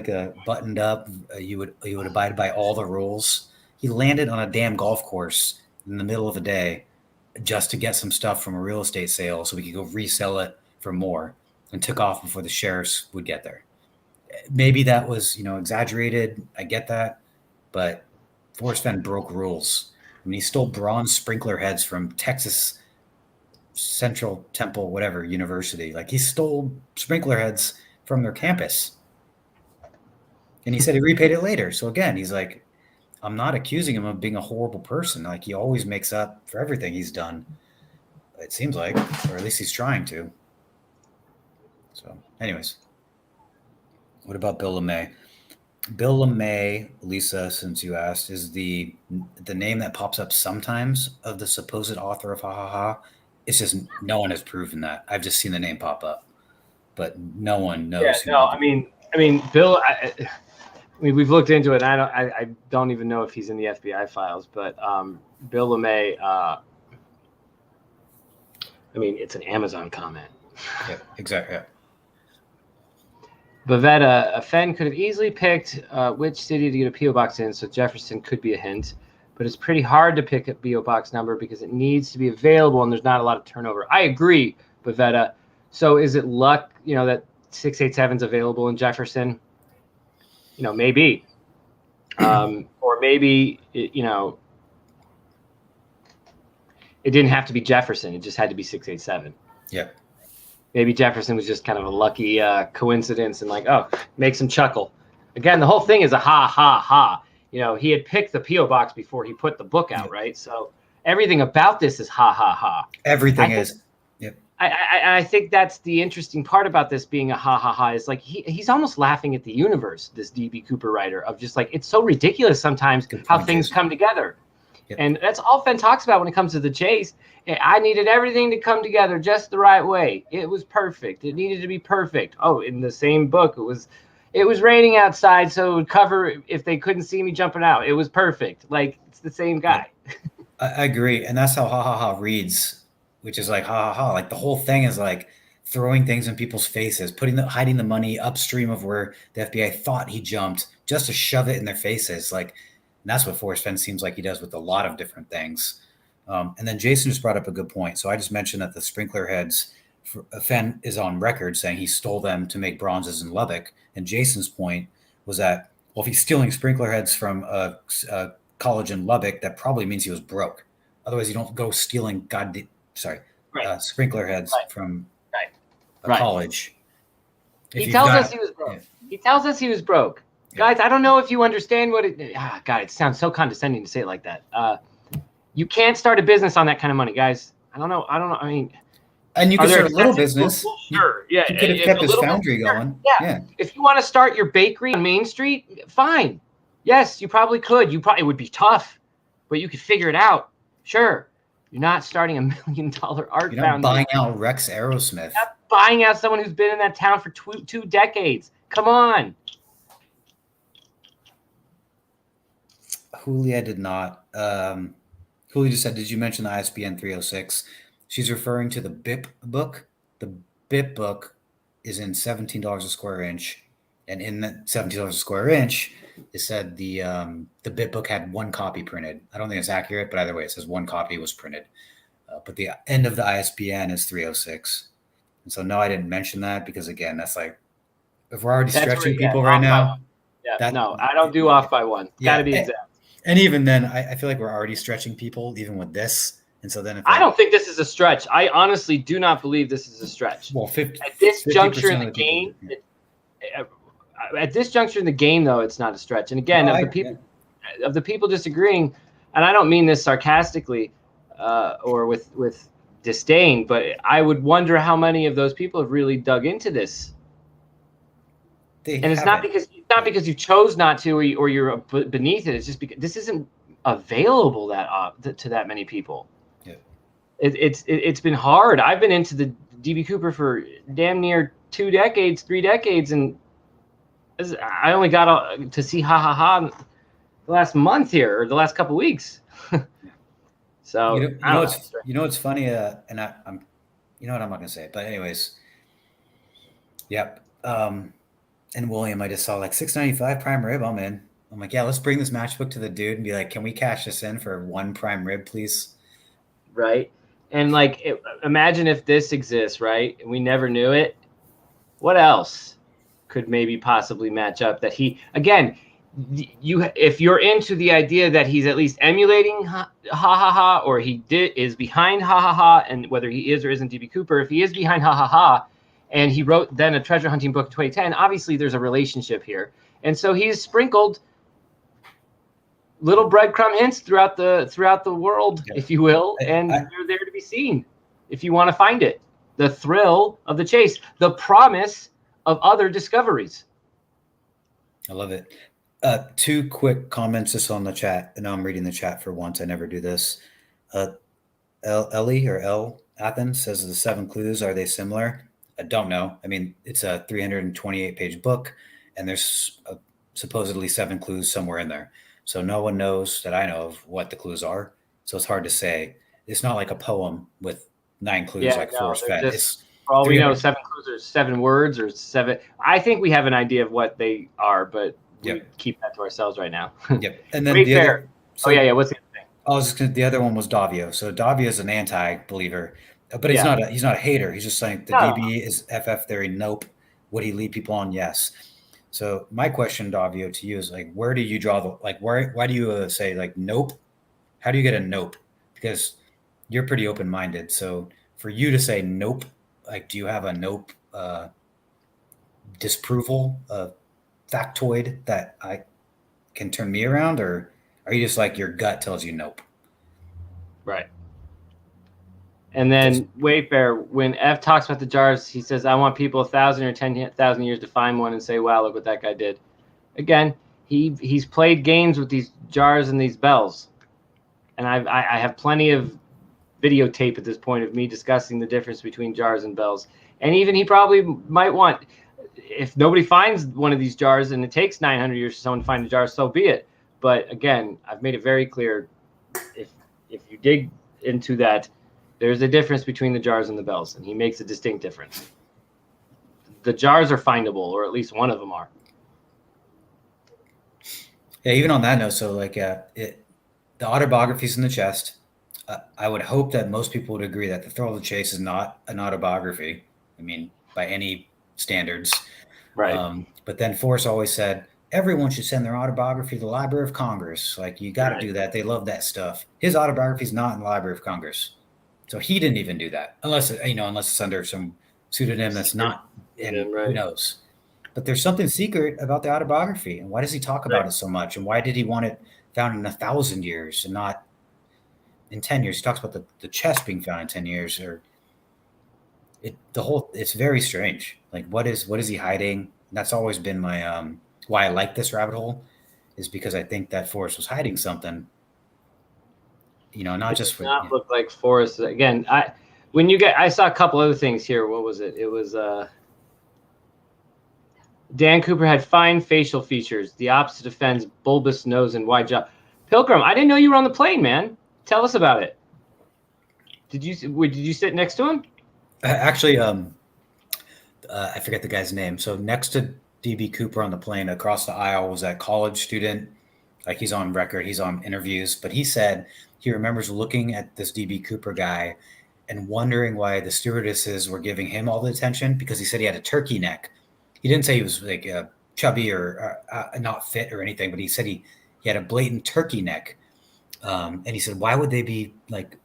E: buttoned up? You would abide by all the rules. He landed on a damn golf course in the middle of the day just to get some stuff from a real estate sale so we could go resell it for more, and took off before the sheriffs would get there. Maybe that was, exaggerated. I get that. But Forrest Fenn broke rules. I mean, he stole bronze sprinkler heads from Texas Central Temple, whatever, university. He stole sprinkler heads from their campus. And he said he repaid it later. So again, he's like, I'm not accusing him of being a horrible person. He always makes up for everything he's done. It seems like, or at least he's trying to. So anyways, what about Bill Lemay? Bill Lemay, Lisa, since you asked, is the name that pops up sometimes of the supposed author of Ha Ha Ha. It's just no one has proven that. I've just seen the name pop up, but no one knows.
C: Yeah, no, I mean, Bill. We've looked into it. And I don't even know if he's in the FBI files, but Bill Lemay. It's an Amazon comment.
E: Yeah, exactly. Yeah.
C: Bavetta, Fenn could have easily picked which city to get a P.O. box in, so Jefferson could be a hint. But it's pretty hard to pick a P.O. box number because it needs to be available and there's not a lot of turnover. I agree, Bavetta. So is it luck, that 687's available in Jefferson. Maybe. Or maybe, it didn't have to be Jefferson. It just had to be 687.
E: Yeah.
C: Maybe Jefferson was just kind of a lucky coincidence and makes him chuckle. Again, the whole thing is a ha, ha, ha. He had picked the P.O. box before he put the book out, right? So everything about this is ha, ha, ha.
E: Everything is. Yep.
C: I think that's the interesting part about this being a ha, ha, ha is he's almost laughing at the universe, this D.B. Cooper writer, of just it's so ridiculous sometimes how things come together. Yep. And that's all Fenn talks about when it comes to the chase. I needed everything to come together just the right way. It was perfect. It needed to be perfect. Oh, in the same book, it was raining outside, so it would cover if they couldn't see me jumping out. It was perfect. It's the same guy.
E: I agree. And that's how ha ha ha reads, which is ha ha ha. The whole thing is throwing things in people's faces, hiding the money upstream of where the FBI thought he jumped just to shove it in their faces. And that's what Forrest Fenn seems like he does with a lot of different things. And then Jason just brought up a good point. So I just mentioned that the sprinkler heads, Fenn is on record saying he stole them to make bronzes in Lubbock. And Jason's point was that, if he's stealing sprinkler heads from a college in Lubbock, that probably means he was broke. Otherwise, you don't go stealing sprinkler heads from a college.
C: He tells us he was broke. Yeah. He tells us he was broke. Yeah. Guys, I don't know if you understand what it. God, it sounds so condescending to say it like that. You can't start a business on that kind of money, guys. I don't know. I mean,
E: and you could start a little business.
C: Sure. Yeah.
E: You could have kept his foundry going.
C: Yeah. If you want to start your bakery on Main Street, fine. Yes, you probably could. It would be tough, but you could figure it out. Sure. You're not starting $1 million art foundry.
E: You're not buying out Rex Aerosmith.
C: You're not buying out someone who's been in that town for two decades. Come on.
E: Julia did not. Julia just said, did you mention the ISBN 306? She's referring to the BIP book. The BIP book is in $17 a square inch. And in that $17 a square inch, it said the BIP book had one copy printed. I don't think it's accurate, but either way, it says one copy was printed. But the end of the ISBN is 306. And so, no, I didn't mention that because, again, that's if we're already stretching people right now.
C: No, I don't do off by one. Got to be exact.
E: And even then, I feel like we're already stretching people, even with this. And so then,
C: I don't think this is a stretch. I honestly do not believe this is a stretch.
E: Well,
C: at this juncture in the game, though, it's not a stretch. And again, of the people disagreeing, and I don't mean this sarcastically or with disdain, but I would wonder how many of those people have really dug into this. It's not because you chose not to or you're beneath it. It's just because this isn't available to that many people. Yeah. It's been hard. I've been into the DB Cooper for damn near 3 decades, and I only got to see ha ha ha the last month here or the last couple weeks. So
E: you know what's funny, and I'm you know what, I'm not gonna say it, but anyways, yep. And William, I just saw $6.95 prime rib. I'm in. I'm like, yeah, let's bring this matchbook to the dude and be like, can we cash this in for 1 prime rib, please?
C: Right. And imagine if this exists, right? And we never knew it. What else could maybe possibly match up that if you're into the idea that he's at least emulating ha ha ha, or is behind ha ha ha, and whether he is or isn't DB Cooper, if he is behind ha ha ha, and he wrote then a treasure hunting book in 2010, obviously there's a relationship here. And so he's sprinkled little breadcrumb hints throughout the world, if you will, and they're there to be seen if you want to find it. The thrill of the chase, the promise of other discoveries.
E: I love it. 2 quick comments just on the chat, and I'm reading the chat for once. I never do this. Ellie or L Athens says the 7 clues, are they similar? I don't know. I mean, it's a 328-page book, and there's supposedly 7 clues somewhere in there. So no one knows that I know of what the clues are. So it's hard to say. It's not like a poem with 9 clues Forrest Fenn.
C: For all we know, 7 clues are 7 words or 7. I think we have an idea of what they are, but we keep that to ourselves right now.
E: Yep. And then the other,
C: what's the other thing?
E: The other one was Davio. So Davio is an anti-believer, but he's not a hater. He's just saying the DB is FF theory. Nope. Would he lead people on? Yes. So my question, Davio, to you is like, where do you draw the, like, why do you say like, nope? How do you get a nope? Because you're pretty open-minded. So for you to say nope, like, do you have a nope disapproval factoid that I can turn me around, or are you just like your gut tells you nope?
C: Right. And then Wayfair, when F talks about the jars, he says, I want people 1,000 or 10,000 years to find one and say, wow, look what that guy did. Again, he's played games with these jars and these bells. And I have plenty of videotape at this point of me discussing the difference between jars and bells. And even he probably might want, if nobody finds one of these jars and it takes 900 years for someone to find a jar, so be it. But again, I've made it very clear, if you dig into that, there's a difference between the jars and the bells, and he makes a distinct difference. The jars are findable, or at least one of them are.
E: Yeah, even on that note, so like the autobiography's in the chest. I would hope that most people would agree that The Thrill of the Chase is not an autobiography. I mean, by any standards.
C: Right.
E: But then Forrest always said, everyone should send their autobiography to the Library of Congress. Like, you got to do that. They love that stuff. His autobiography is not in the Library of Congress. So he didn't even do that, unless it's under some pseudonym that's not, and who knows. But there's something secret about the autobiography. And why does he talk about it so much? And why did he want it found in 1,000 years and not in 10 years? He talks about the chest being found in 10 years, or it's very strange. Like, what is he hiding? And that's always been my why I like this rabbit hole, is because I think that Forrest was hiding something. Not just for
C: look like Forrest again. I saw a couple other things here. What was it? It was Dan Cooper had fine facial features, the opposite of Fenn's bulbous nose and wide jaw. Pilgrim, I didn't know you were on the plane, man. Tell us about it. Did you sit next to him?
E: Actually, I forget the guy's name. So next to DB Cooper on the plane, across the aisle, was that college student. Like, he's on record, he's on interviews, but he said he remembers looking at this DB Cooper guy and wondering why the stewardesses were giving him all the attention, because he said he had a turkey neck. He didn't say he was like chubby or not fit or anything, but he said he had a blatant turkey neck. And he said, why would they be like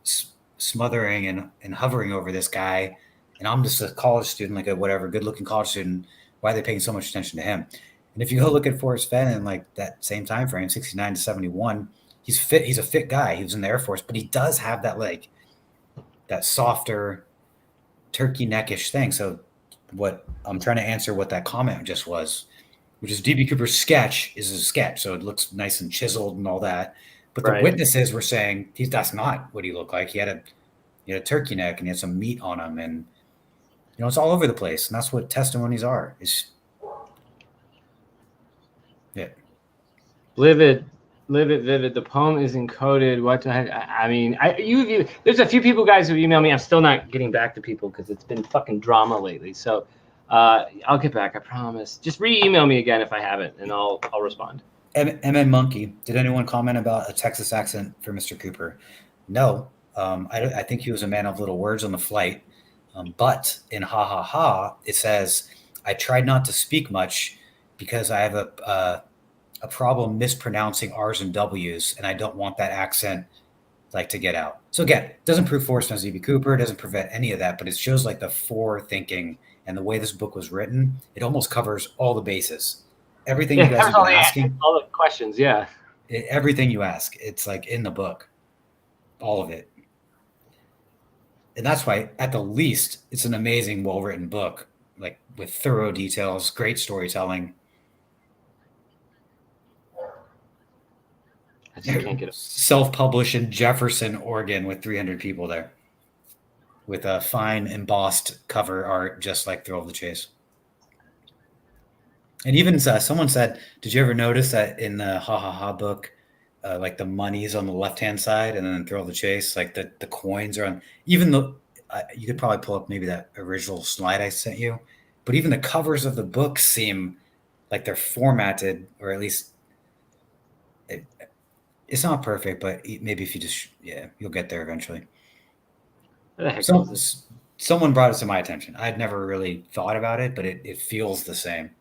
E: smothering and hovering over this guy? And I'm just a college student, like a whatever, good-looking college student. Why are they paying so much attention to him? And if you go look at Forrest Fenn in like that same time frame, 69 to 71, he's fit. He's a fit guy. He was in the Air Force, but he does have that like that softer turkey neckish thing. So what I'm trying to answer what that comment just was, which is DB Cooper's sketch is a sketch. So it looks nice and chiseled and all that. But the witnesses were saying that's not what he looked like. He had a turkey neck and he had some meat on him, and it's all over the place. And that's what testimonies are.
C: Livid, vivid. The poem is encoded. There's a few people, guys, who email me. I'm still not getting back to people because it's been fucking drama lately. So I'll get back, I promise. Just re-email me again if I haven't, and I'll respond.
E: MN Monkey, did anyone comment about a Texas accent for Mr. Cooper? No. I think he was a man of little words on the flight. But in Ha Ha Ha, it says, I tried not to speak much because I have a problem mispronouncing R's and W's, and I don't want that accent to get out. So again, it doesn't prove Forrest knows DB Cooper, it doesn't prevent any of that, but it shows like the forethinking and the way this book was written. It almost covers all the bases. Everything you guys have been asking.
C: All the questions, yeah.
E: Everything you ask, it's like in the book. All of it. And that's why, at the least, it's an amazing, well-written book, like with thorough details, great storytelling.
C: I just can't get it.
E: Self-published in Jefferson, Oregon, with 300 people there, with a fine embossed cover art, just like Thrill of the Chase. And even someone said, did you ever notice that in the Ha Ha Ha book, like the money's on the left-hand side, and then Thrill of the Chase, like the coins are on, even though you could probably pull up maybe that original slide I sent you, but even the covers of the book seem like they're formatted, or at least it's not perfect, but maybe if you just, you'll get there eventually. someone brought it to my attention. I'd never really thought about it, but it feels the same.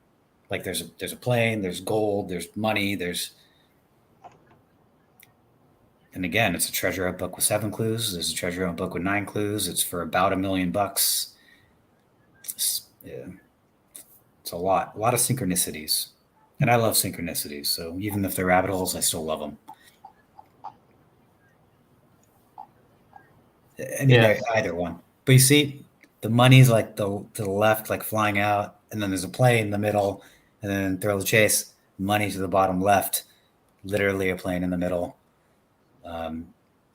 E: Like there's a plane, there's gold, there's money, and again, it's a treasure hunt book with 7 clues. There's a treasure hunt book with 9 clues. It's for about $1 million. It's a lot of synchronicities, and I love synchronicities. So even if they're rabbit holes, I still love them. I mean, either one. But you see, the money's like to the left, like flying out, and then there's a plane in the middle, and then Thrill the Chase, money to the bottom left, literally a plane in the middle,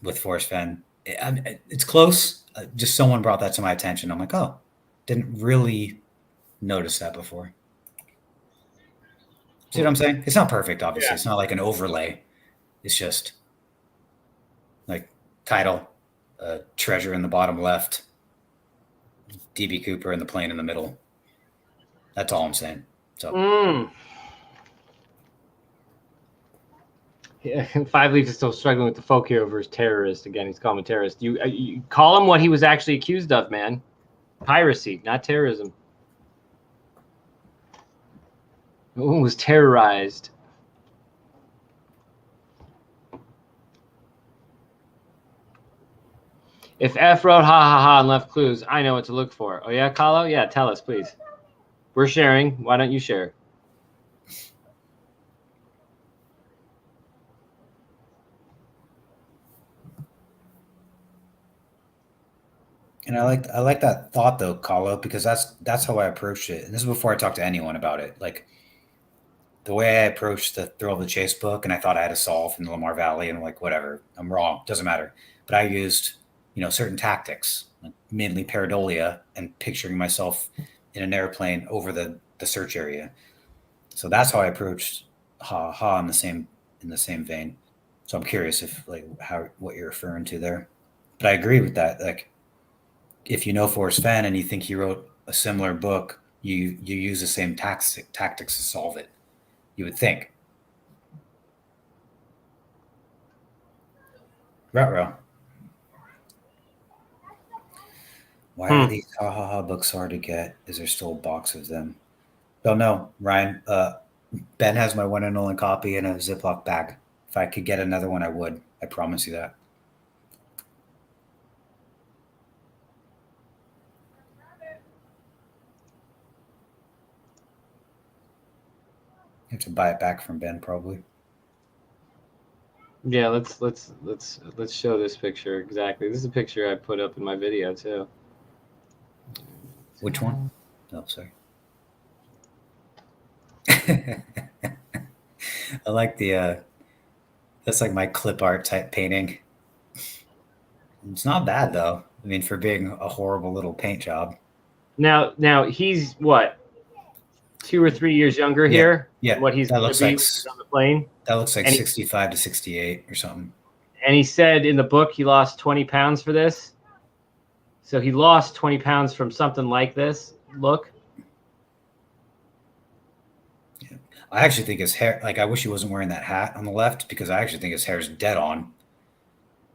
E: with Forrest Fenn. It's close. Just someone brought that to my attention. I'm like, oh, didn't really notice that before. See what I'm saying? It's not perfect, obviously. Yeah. It's not like an overlay. It's just like title, treasure in the bottom left, DB Cooper and the plane in the middle. That's all I'm saying. So.
C: Yeah, 5 Leaf is still struggling with the folk hero versus terrorist. Again, he's calling him a terrorist. You call him what he was actually accused of, man. Piracy, not terrorism. No one was terrorized. If F wrote ha ha ha and left clues, I know what to look for. Oh yeah, Kahlo? Yeah, tell us, please. We're sharing. Why don't you share?
E: And I like that thought though, Kahlo, because that's how I approached it. And this is before I talked to anyone about it. Like the way I approached the Thrill of the Chase book, and I thought I had to solve in the Lamar Valley, and I'm like, whatever, I'm wrong, doesn't matter. But I used, certain tactics, like mainly pareidolia and picturing myself in an airplane over the search area. So that's how I approached ha ha in the same vein. So I'm curious if what you're referring to there. But I agree with that. Like if you know Forrest Fenn and you think he wrote a similar book, you use the same tactics to solve it. You would think. Ruh-roh. Why are these ha ha ha books hard to get? Is there still a box of them? Don't know, Ryan. Ben has my one and only copy in a Ziploc bag. If I could get another one, I would. I promise you that. You have to buy it back from Ben, probably.
C: Yeah, let's show this picture exactly. This is a picture I put up in my video too.
E: Which one? Oh, sorry. I like that's like my clip art type painting. It's not bad though. I mean, for being a horrible little paint job.
C: Now he's what, 2 or 3 years younger here?
E: Yeah.
C: What he's going to be on the plane?
E: That looks like 65 to 68 or something.
C: And he said in the book he lost 20 pounds for this. So he lost 20 pounds from something like this. Look.
E: Yeah. I actually think his hair, I wish he wasn't wearing that hat on the left because I actually think his hair is dead on.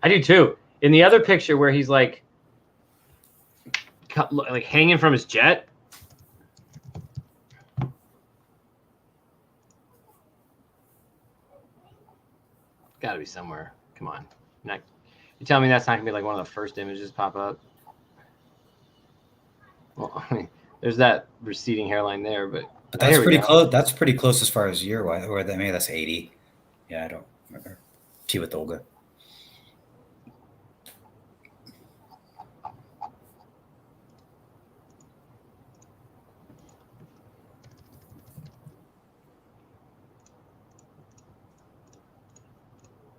C: I do too. In the other picture where he's like hanging from his jet. Got to be somewhere. Come on. You telling me that's not going to be like one of the first images pop up? Well, I mean, there's that receding hairline there, but
E: that's pretty close. That's pretty close as far as year-wise, or maybe that's 80. Yeah, I don't remember. Tea with Olga.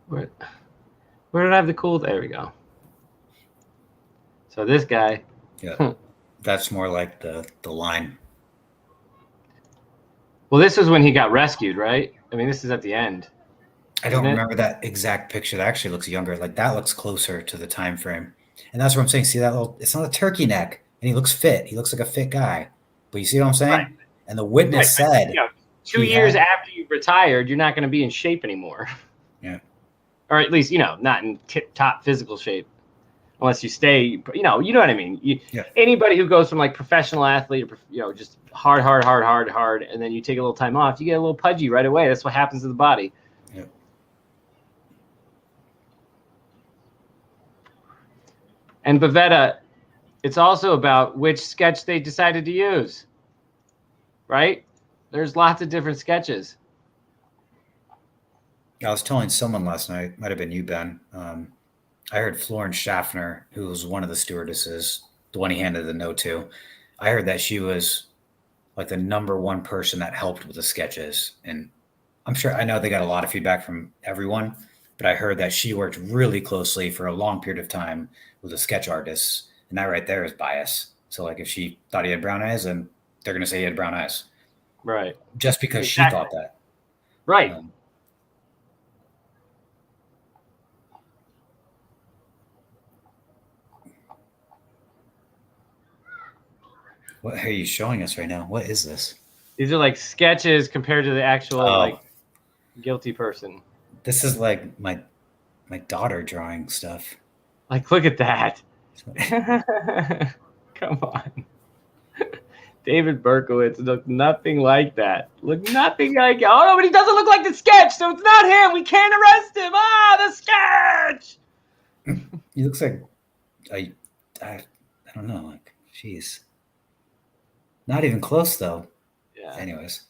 C: Where did I have the cool? There we go. So this guy.
E: Yeah, that's more like the line.
C: Well, this is when he got rescued, right? I mean, this is at the end.
E: I don't remember that exact picture. That actually looks younger. Like that looks closer to the time frame. And that's what I'm saying. See that little? It's not a turkey neck, and he looks fit. He looks like a fit guy. But you see what I'm saying? Right. And the witness said,
C: 2 years after you retired, you're not going to be in shape anymore.
E: Yeah.
C: Or at least, not in tip-top physical shape. unless you stay, you know what I mean. Anybody who goes from like professional athlete, or just hard, and then you take a little time off, you get a little pudgy right away. That's what happens to the body.
E: Yeah.
C: And Bavetta, it's also about which sketch they decided to use, right? There's lots of different sketches.
E: I was telling someone last night, might have been you, Ben. I heard Florence Schaffner, who was one of the stewardesses, the one he handed the note to. I heard that she was like the #1 person that helped with the sketches. And I know they got a lot of feedback from everyone, but I heard that she worked really closely for a long period of time with the sketch artists. And that right there is bias. So like if she thought he had brown eyes, then they're going to say he had brown eyes.
C: Right.
E: Just because she thought that.
C: Right.
E: What are you showing us right now? What is this?
C: These are like sketches compared to the actual like guilty person.
E: This is like my daughter drawing stuff.
C: Like, look at that. Come on. David Berkowitz looked nothing like that. Looked nothing like it. Oh, no, but he doesn't look like the sketch, so it's not him. We can't arrest him. Ah, the sketch.
E: He looks like, I don't know, like, jeez. Not even close, though.
C: Yeah.
E: Anyways.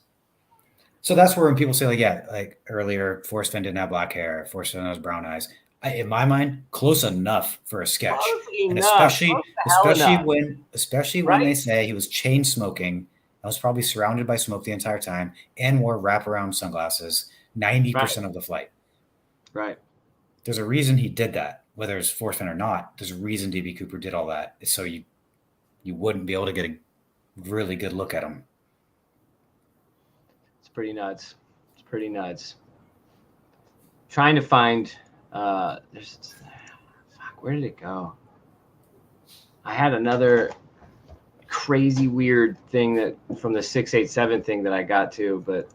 E: So that's where when people say, like, yeah, like earlier, Forrest Fenn didn't have black hair. Forrest Fenn has brown eyes. In my mind, close enough for a sketch. And especially when they say he was chain smoking, I was probably surrounded by smoke the entire time and wore wraparound sunglasses 90% of the flight.
C: Right.
E: There's a reason he did that, whether it's Forrest Fenn or not. There's a reason DB Cooper did all that, so you wouldn't be able to get a really good look at him.
C: It's pretty nuts. It's pretty nuts. Trying to find where did it go? I had another crazy weird thing that from the 687 thing that I got to, but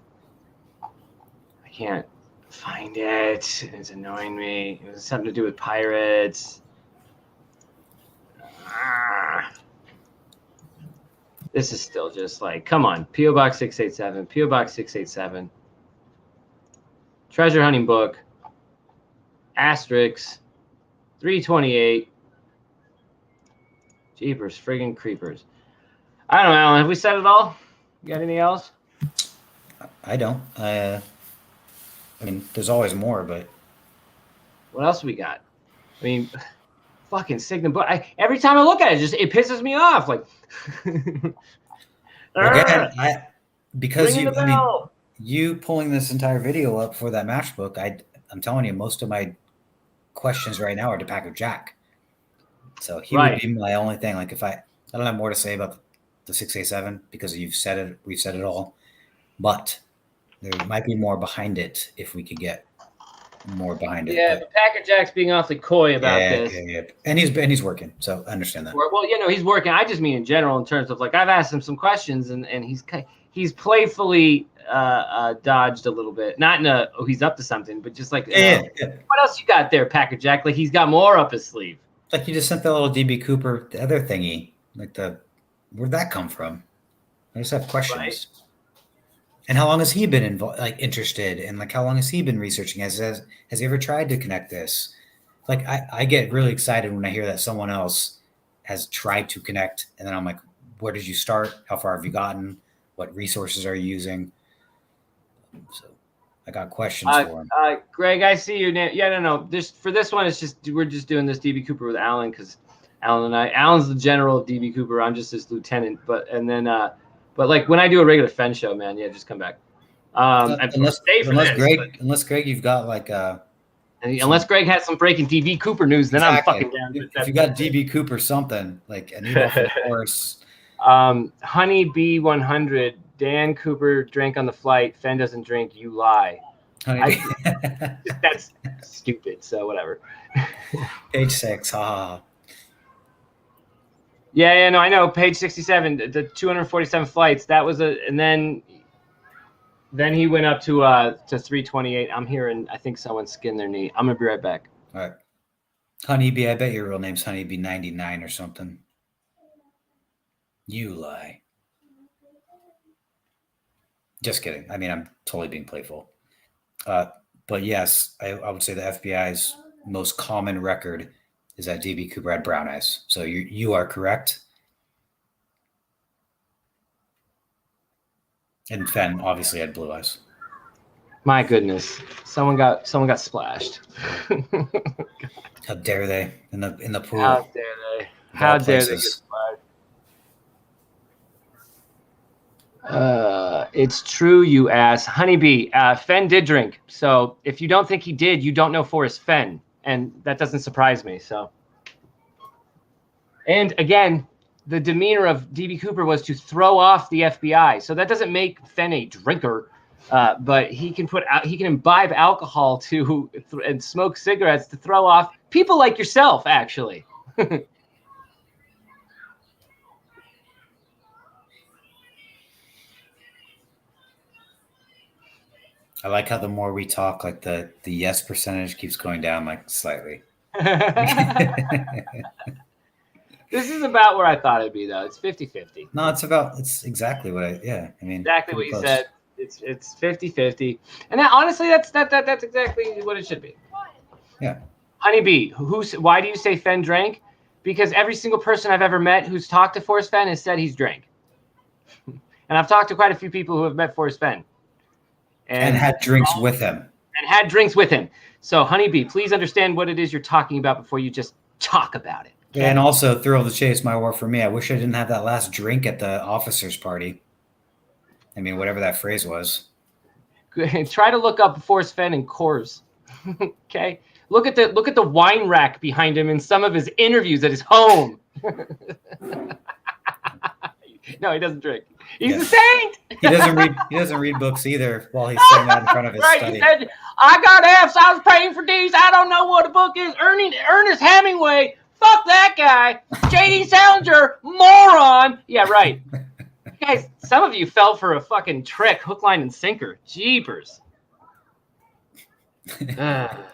C: I can't find it. It's annoying me. It was something to do with pirates. This is still just like, come on, P.O. Box 687, P.O. Box 687, treasure hunting book, asterisk, 328. Jeepers, friggin' creepers. I don't know, Alan. Have we said it all? You got anything else?
E: I don't. I mean, there's always more, but
C: what else we got? I mean, fucking Signum book. Every time I look at it, it pisses me off. Like,
E: again, because you pulling this entire video up for that matchbook, I'm telling you, most of my questions right now are to Packer Jack. So he would be my only thing. Like if I don't have more to say about the 687 because you've said it, we've said it all, but there might be more behind it if we could get more behind it.
C: Yeah, but Packer Jack's being awfully coy about this.
E: Yeah. And he's working, so I understand that.
C: Well, he's working. I just mean in general in terms of like I've asked him some questions and he's playfully dodged a little bit. Not in a he's up to something, but just like what else you got there, Packer Jack? Like he's got more up his sleeve.
E: Like you just sent that little DB Cooper, the other thingy. Like where'd that come from? I just have questions. Right. And how long has he been involved? Like interested, and like how long has he been researching? Has he ever tried to connect this? Like I get really excited when I hear that someone else has tried to connect, and then I'm like, where did you start? How far have you gotten? What resources are you using? So I got questions for him.
C: Greg, I see your name. Yeah, no. For this one, we're just doing this DB Cooper with Alan because Alan's the general of DB Cooper. I'm just his lieutenant. But like when I do a regular Fenn show, man, yeah, just come back.
E: Unless Greg, you've got like
C: unless Greg has some breaking DB Cooper news, then exactly. I'm fucking down.
E: If you got DB Cooper something like Anita for the horse.
C: Honey B100. Dan Cooper drank on the flight. Fenn doesn't drink. You lie. That's stupid. So whatever.
E: Page 6.
C: Yeah, no, I know. Page 67. The 247 flights. That was and then he went up to 328. I'm hearing. I think someone skinned their knee. I'm gonna be right back.
E: All right. Honeybee, I bet your real name's Honeybee 99 or something. You lie. Just kidding. I mean, I'm totally being playful. But yes, I would say the FBI's most common record is that DB Cooper had brown eyes. So you are correct. And Fenn obviously had blue eyes.
C: My goodness, someone got splashed.
E: How dare they in the pool?
C: How dare they? How dare they get splashed? It's true, you ass. Honeybee, Fenn did drink. So if you don't think he did, you don't know Forrest Fenn. And that doesn't surprise me. So, and again, the demeanor of DB Cooper was to throw off the FBI. So that doesn't make Fenn a drinker. But he can imbibe alcohol and smoke cigarettes to throw off people like yourself, actually.
E: I like how the more we talk, like the yes percentage keeps going down like slightly.
C: This is about where I thought it'd be, though. It's 50-50.
E: No, it's exactly what I mean.
C: Exactly what you said. It's 50-50. And that, honestly, that's exactly what it should be.
E: Yeah.
C: Honeybee, why do you say Fenn drank? Because every single person I've ever met who's talked to Forrest Fenn has said he's drank. And I've talked to quite a few people who have met Forrest Fenn.
E: And had drinks with him.
C: So, Honeybee, please understand what it is you're talking about before you just talk about it.
E: Okay? And also, thrill of the chase, my war for me. I wish I didn't have that last drink at the officers' party. I mean, whatever that phrase was.
C: Try to look up Forrest Fenn and Coors. Okay? Look at the wine rack behind him in some of his interviews at his home. No, he doesn't drink. He's a saint.
E: He doesn't read books either while he's sitting out in front of his study.
C: He said, I got F's. I was paying for D's. I don't know what a book is. Ernest Hemingway. Fuck that guy. J.D. Salinger. Moron. Yeah, right. Guys, some of you fell for a fucking trick, hook, line, and sinker. Jeepers. That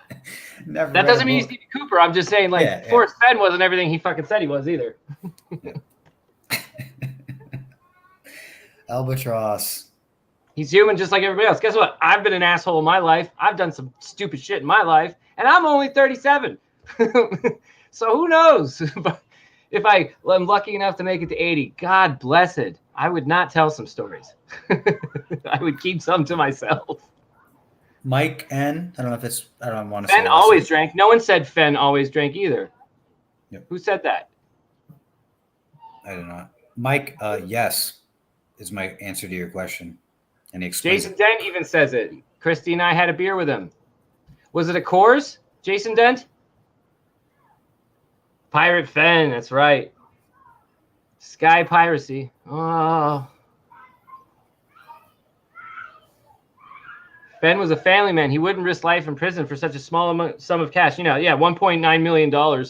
C: doesn't mean he's DB Cooper. I'm just saying, Forrest Fenn wasn't everything he fucking said he was either.
E: Albatross.
C: He's human just like everybody else. Guess what? I've been an asshole in my life. I've done some stupid shit in my life, and I'm only 37. So who knows? If I'm lucky enough to make it to 80, God blessed, I would not tell some stories. I would keep some to myself.
E: Mike N. I don't know if I don't want to say
C: Fenn always drank. No one said Fenn always drank either.
E: Yep.
C: Who said that?
E: I don't know. Mike, yes, is my answer to your question. And he explains
C: Jason Dent even says it. Christy and I had a beer with him. Was it a Coors? Jason Dent? Pirate Fenn, that's right. Sky piracy. Oh. Fenn was a family man. He wouldn't risk life in prison for such a small sum of cash. $1.9 million.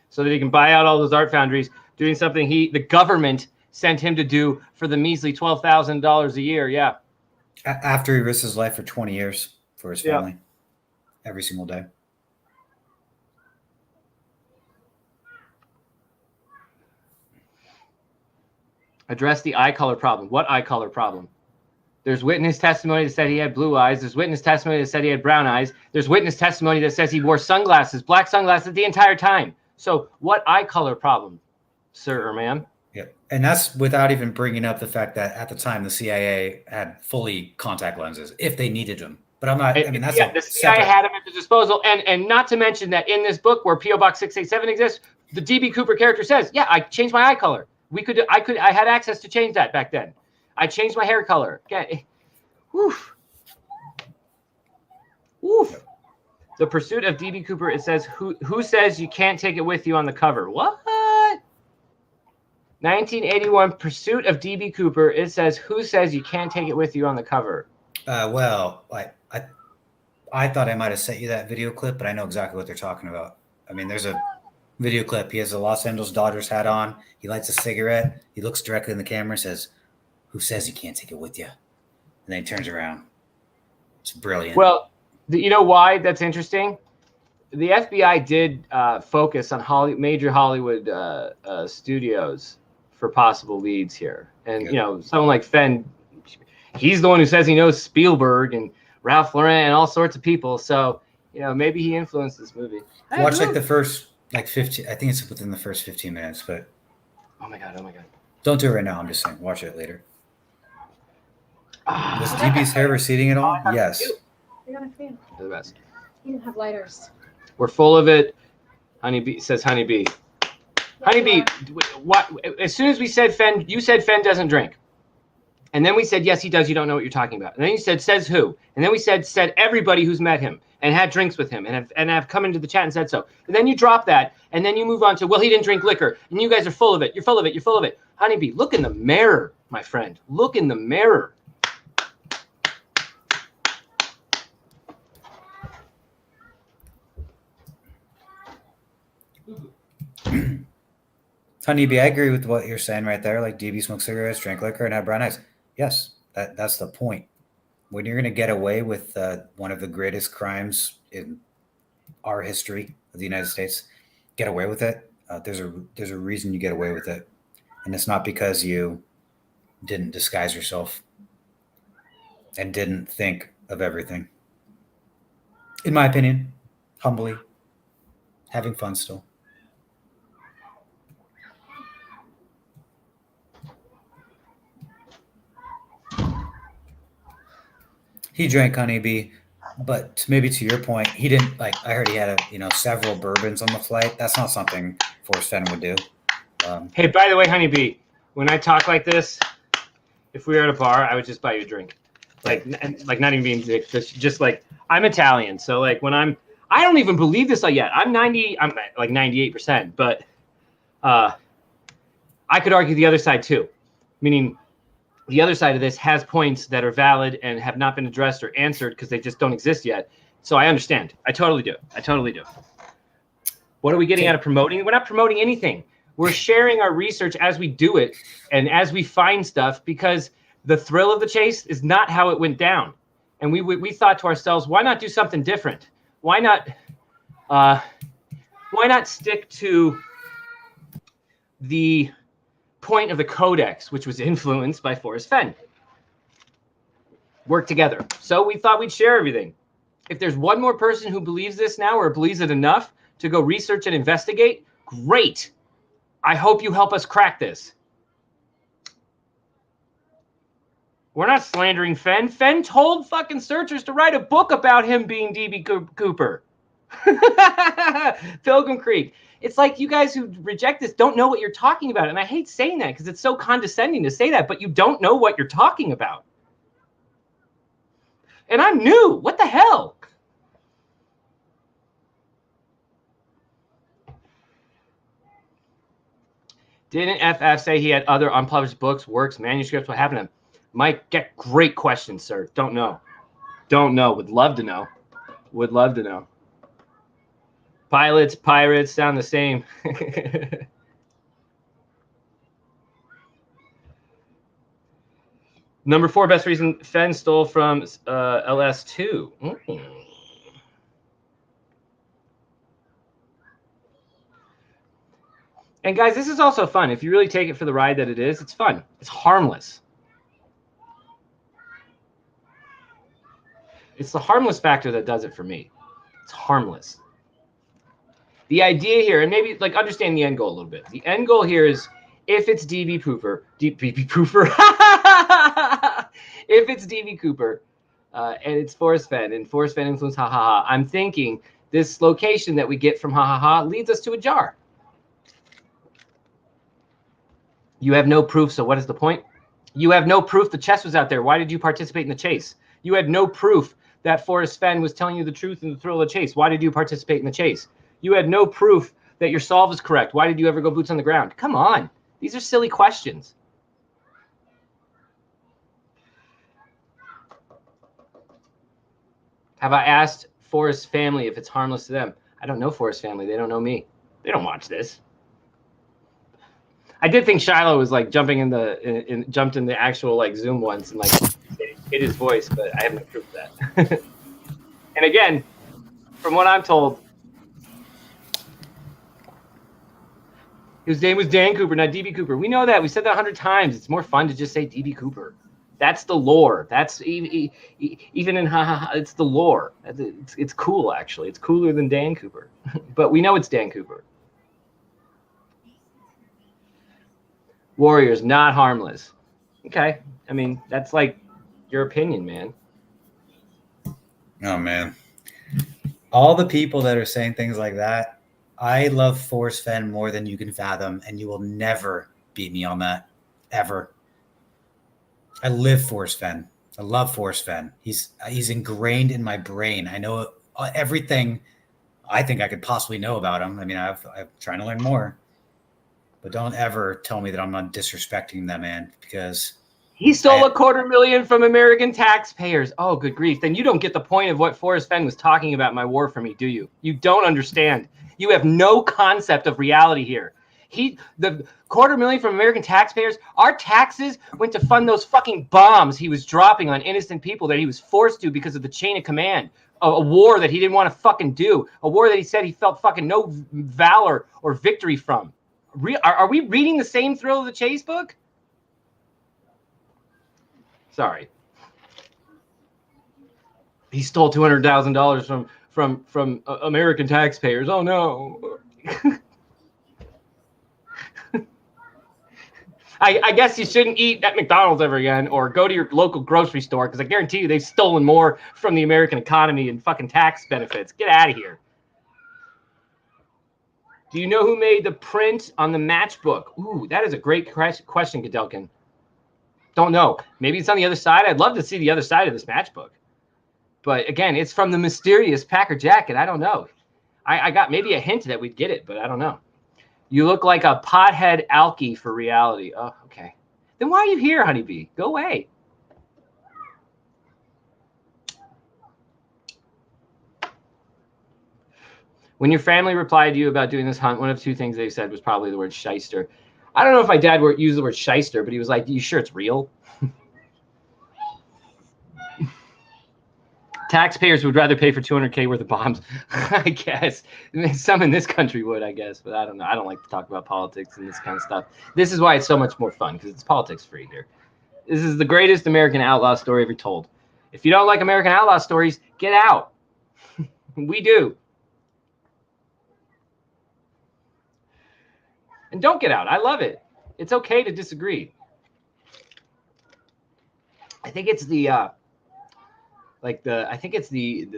C: So that he can buy out all those art foundries, doing something the government sent him to do for the measly $12,000 a year. Yeah.
E: After he risked his life for 20 years for his family. Every single day.
C: Address the eye color problem. What eye color problem? There's witness testimony that said he had blue eyes. There's witness testimony that said he had brown eyes. There's witness testimony that says he wore sunglasses, black sunglasses the entire time. So what eye color problem, sir or ma'am?
E: Yeah, and that's without even bringing up the fact that at the time the CIA had fully contact lenses if they needed them. But I'm not. I mean, that's
C: the CIA had him at the disposal, and not to mention that in this book where PO Box 687 exists, the DB Cooper character says, "Yeah, I changed my eye color. I had access to change that back then. I changed my hair color." Okay. Woof. The Pursuit of DB Cooper. It says, "Who says you can't take it with you on the cover?" What? 1981 Pursuit of DB Cooper. It says, "Who says you can't take it with you on the cover?"
E: Well, I thought I might have sent you that video clip, but I know exactly what they're talking about. I mean, there's a video clip. He has a Los Angeles Dodgers hat on. He lights a cigarette. He looks directly in the camera and says, "Who says you can't take it with you?" And then he turns around. It's brilliant.
C: Well, you know why that's interesting? the FBI did focus on major Hollywood studios for possible leads here. And, you know, someone like Fenn, he's the one who says he knows Spielberg and Ralph Lauren and all sorts of people. So, you know, maybe he influenced this movie.
E: Watch like the first 15. I think it's within the first 15 minutes, but
C: Oh my god!
E: don't do it right now. I'm just saying, watch it later. Was DB's hair receding at all? Yes.
D: You're not a fan.
C: They're the best.
D: You didn't have lighters.
C: We're full of it. Honeybee says Honeybee. Honeybee, what? As soon as we said Fenn, you said Fenn doesn't drink. And then we said, yes, he does. You don't know what you're talking about. And then you said, says who? And then we said everybody who's met him and had drinks with him and have come into the chat and said so. And then you drop that. And then you move on to, well, he didn't drink liquor. And you guys are full of it. You're full of it. You're full of it. Honeybee, look in the mirror, my friend. Look in the mirror.
E: Honeybee, I agree with what you're saying right there. Like DB smoked cigarettes, drank liquor, and had brown eyes. Yes, that's the point. When you're going to get away with one of the greatest crimes in our history of the United States, get away with it. There's a reason you get away with it, and it's not because you didn't disguise yourself and didn't think of everything. In my opinion, humbly, having fun still. He drank Honeybee, but maybe to your point, he didn't I heard he had several bourbons on the flight. That's not something Forrest Fenn would do.
C: Hey, by the way, Honeybee, when I talk like this, if we were at a bar, I would just buy you a drink. Like not even being dick, just like I'm Italian, so like when I don't even believe this yet. I'm like 98%, but I could argue the other side too, meaning. The other side of this has points that are valid and have not been addressed or answered because they just don't exist yet. So I understand. I totally do. What are we getting out of promoting? We're not promoting anything. We're sharing our research as we do it and as we find stuff, because the thrill of the chase is not how it went down. And we thought to ourselves, why not do something different? Why not stick to the point of the codex, which was influenced by Forrest Fenn? Work together. So we thought we'd share everything. If there's one more person who believes this now or believes it enough to go research and investigate, great. I hope you help us crack this. We're not slandering Fenn. Fenn told fucking searchers to write a book about him being D.B. Cooper. Pilgrim Creek. It's like you guys who reject this don't know what you're talking about. And I hate saying that because it's so condescending to say that, but you don't know what you're talking about. And I'm new. What the hell? Didn't FF say he had other unpublished books, works, manuscripts? What happened to him? Mike, get great questions, sir. Don't know. Would love to know. Pilots, pirates sound the same. Number 4, best reason Fenn stole from LS2. And guys, this is also fun. If you really take it for the ride that it is, it's fun. It's harmless. It's the harmless factor that does it for me. It's harmless. The idea here, and maybe like understand the end goal a little bit. The end goal here is if it's DB Cooper, if it's DB Cooper, and it's Forrest Fenn, and Forrest Fenn influenced ha ha ha, I'm thinking this location that we get from ha ha ha leads us to a jar. You have no proof, so what is the point? You have no proof the chest was out there. Why did you participate in the chase? You had no proof that Forrest Fenn was telling you the truth in the thrill of the chase. Why did you participate in the chase? You had no proof that your solve is correct. Why did you ever go boots on the ground? Come on. These are silly questions. Have I asked Forrest's family if it's harmless to them? I don't know Forrest's family. They don't know me. They don't watch this. I did think Shiloh was like jumped in the actual like Zoom once and like hit his voice, but I have no proof of that. And again, from what I'm told, His name was Dan Cooper, not DB Cooper. We know that. We said that 100 times. It's more fun to just say DB Cooper. That's the lore. That's even in it's the lore. It's cool, actually. It's cooler than Dan Cooper. But we know it's Dan Cooper. Warriors, not harmless. Okay. I mean, that's like your opinion, man.
E: Oh, man. All the people that are saying things like that, I love Forrest Fenn more than you can fathom, and you will never beat me on that, ever. I live Forrest Fenn. I love Forrest Fenn. He's ingrained in my brain. I know everything I think I could possibly know about him. I mean, I'm trying to learn more. But don't ever tell me that I'm not disrespecting that man, because
C: he stole $250,000 from American taxpayers. Oh, good grief. Then you don't get the point of what Forrest Fenn was talking about in My War for Me, do you? You don't understand. You have no concept of reality here. The $250,000 from American taxpayers, our taxes went to fund those fucking bombs he was dropping on innocent people that he was forced to because of the chain of command. A war that he didn't want to fucking do. A war that he said he felt fucking no valor or victory from. Are we reading the same Thrill of the Chase book? Sorry. He stole $200,000 from American taxpayers. Oh no. I guess you shouldn't eat at McDonald's ever again, or go to your local grocery store, because I guarantee you they've stolen more from the American economy and fucking tax benefits. Get out of here. Do you know who made the print on the Matchbook? Ooh, that is a great question, Godelkin. Don't know. Maybe it's on the other side. I'd love to see the other side of this Matchbook. But again, it's from the mysterious Packer jacket. I don't know. I got maybe a hint that we'd get it, but I don't know. You look like a pothead alkie for reality. Oh, okay. Then why are you here, honeybee? Go away. When your family replied to you about doing this hunt, one of two things they said was probably the word shyster. I don't know if my dad used the word shyster, but he was like, "You sure it's real?" Taxpayers would rather pay for $200K worth of bombs, I guess. Some in this country would, I guess, but I don't know. I don't like to talk about politics and this kind of stuff. This is why it's so much more fun, because it's politics free here. This is the greatest American outlaw story ever told. If you don't like American outlaw stories, get out. We do. And don't get out. I love it. It's okay to disagree. I think it's the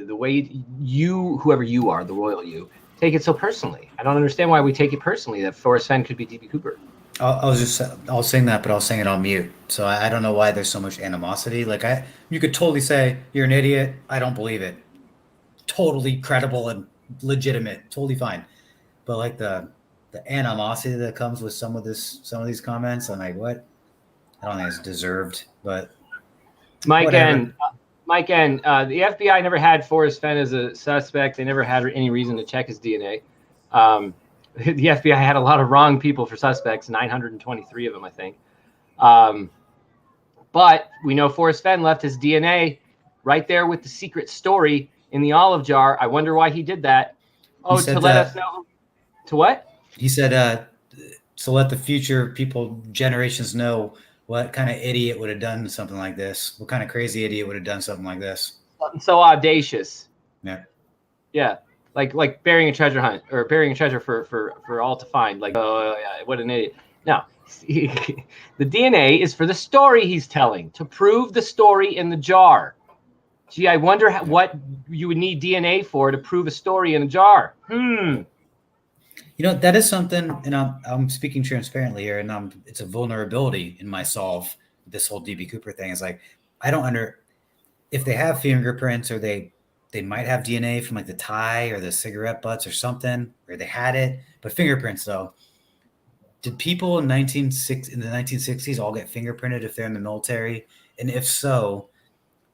C: way you, whoever you are, the royal you, take it so personally. I don't understand why we take it personally that Forrest Fenn could be DB Cooper.
E: I was saying that, but I was saying it on mute. So I don't know why there's so much animosity. Like you could totally say you're an idiot. I don't believe it. Totally credible and legitimate. Totally fine. But like the animosity that comes with some of these comments, I'm like, what? I don't think it's deserved, but
C: Mike N, the FBI never had Forrest Fenn as a suspect. They never had any reason to check his DNA. The FBI had a lot of wrong people for suspects, 923 of them, I think. But we know Forrest Fenn left his DNA right there with the secret story in the olive jar. I wonder why he did that. Oh, to let us know. To what?
E: He said, to let the future generations know what kind of idiot would have done something like this. What kind of crazy idiot would have done something like this?
C: Something so audacious.
E: Yeah.
C: Yeah. Like burying a treasure hunt, or burying a treasure for all to find. Like, oh, yeah, what an idiot. No. The DNA is for the story he's telling, to prove the story in the jar. Gee, I wonder what you would need DNA for to prove a story in a jar.
E: You know, that is something, and I'm speaking transparently here, and it's a vulnerability in my solve. This whole DB Cooper thing is like, if they have fingerprints, or they might have DNA from like the tie or the cigarette butts or something, or they had it, but fingerprints though. Did people in the 1960s all get fingerprinted if they're in the military? And if so,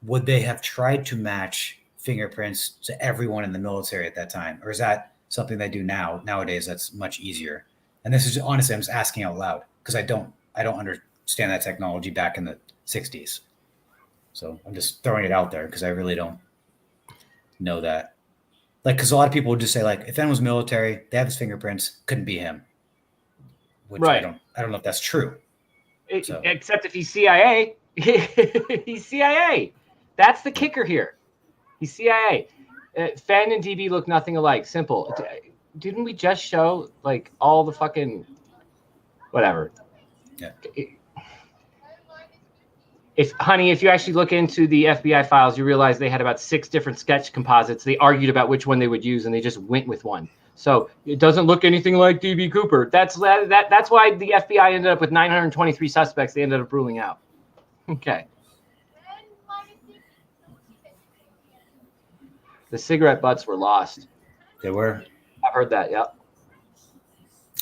E: would they have tried to match fingerprints to everyone in the military at that time? Or is that something they do nowadays that's much easier? And this is honestly, I'm just asking out loud, because I don't understand that technology back in the 60s. So I'm just throwing it out there because I really don't know that. Like, because a lot of people would just say, like, if Fenn was military, they have his fingerprints, couldn't be him. which
C: Right.
E: I don't know if that's true.
C: Except if he's CIA. He's CIA. That's the kicker here. He's CIA. Fenn and DB look nothing alike. Simple. Didn't we just show like all the fucking whatever?
E: Yeah.
C: If you actually look into the FBI files, you realize they had about 6 different sketch composites. They argued about which one they would use, and they just went with one. So it doesn't look anything like DB Cooper. That's why the FBI ended up with 923 suspects. They ended up ruling out. Okay. The cigarette butts were lost.
E: They were.
C: I've heard that. Yep.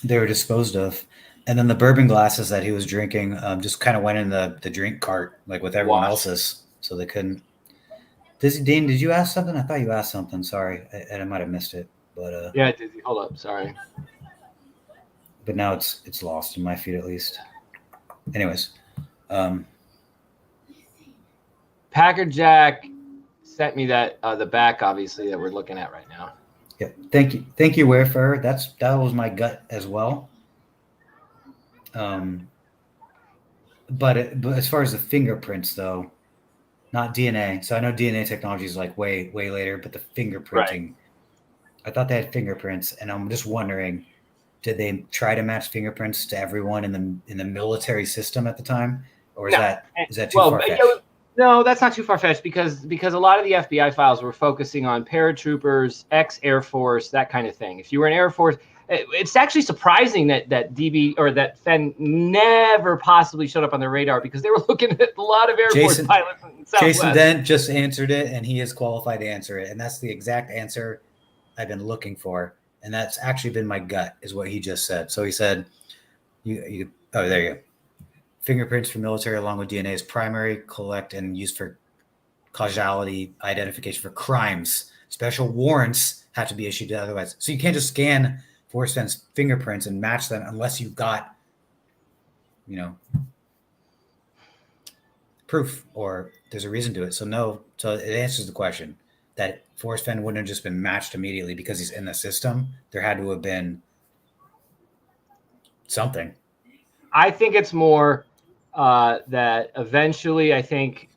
E: They were disposed of. And then the bourbon glasses that he was drinking just kind of went in the drink cart, like with everyone else's, so they couldn't. Dean, did you ask something? I thought you asked something. Sorry, I might have missed it. But
C: yeah, Dizzy, hold up. Sorry.
E: But now it's lost in my feed at least. Anyways,
C: Packer Jack sent me that the back, obviously, that we're looking at right now.
E: Yeah, thank you, Wayfarer. That was my gut as well. But as far as the fingerprints, though, not DNA. So I know DNA technology is like way later, but the fingerprinting, right. I thought they had fingerprints, and I'm just wondering, did they try to match fingerprints to everyone in the military system at the time, or is that too far-fetched?
C: No, that's not too far-fetched because a lot of the FBI files were focusing on paratroopers, ex-Air Force, that kind of thing. If you were in Air Force. It's actually surprising that DB or that Fenn never possibly showed up on their radar because they were looking at a lot of Air Force pilots in Southwest.
E: Jason Dent just answered it, and he is qualified to answer it, and that's the exact answer I've been looking for, and that's actually been my gut, is what he just said. So he said, "You oh, there you go. Fingerprints for military along with DNA is primary, collect, and used for causality identification for crimes. Special warrants have to be issued otherwise. So you can't just scan Forrest Fenn's fingerprints and match them unless you've got, proof or there's a reason to it. So no, so it answers the question that Forrest Fenn wouldn't have just been matched immediately because he's in the system. There had to have been something.
C: I think it's more that eventually I think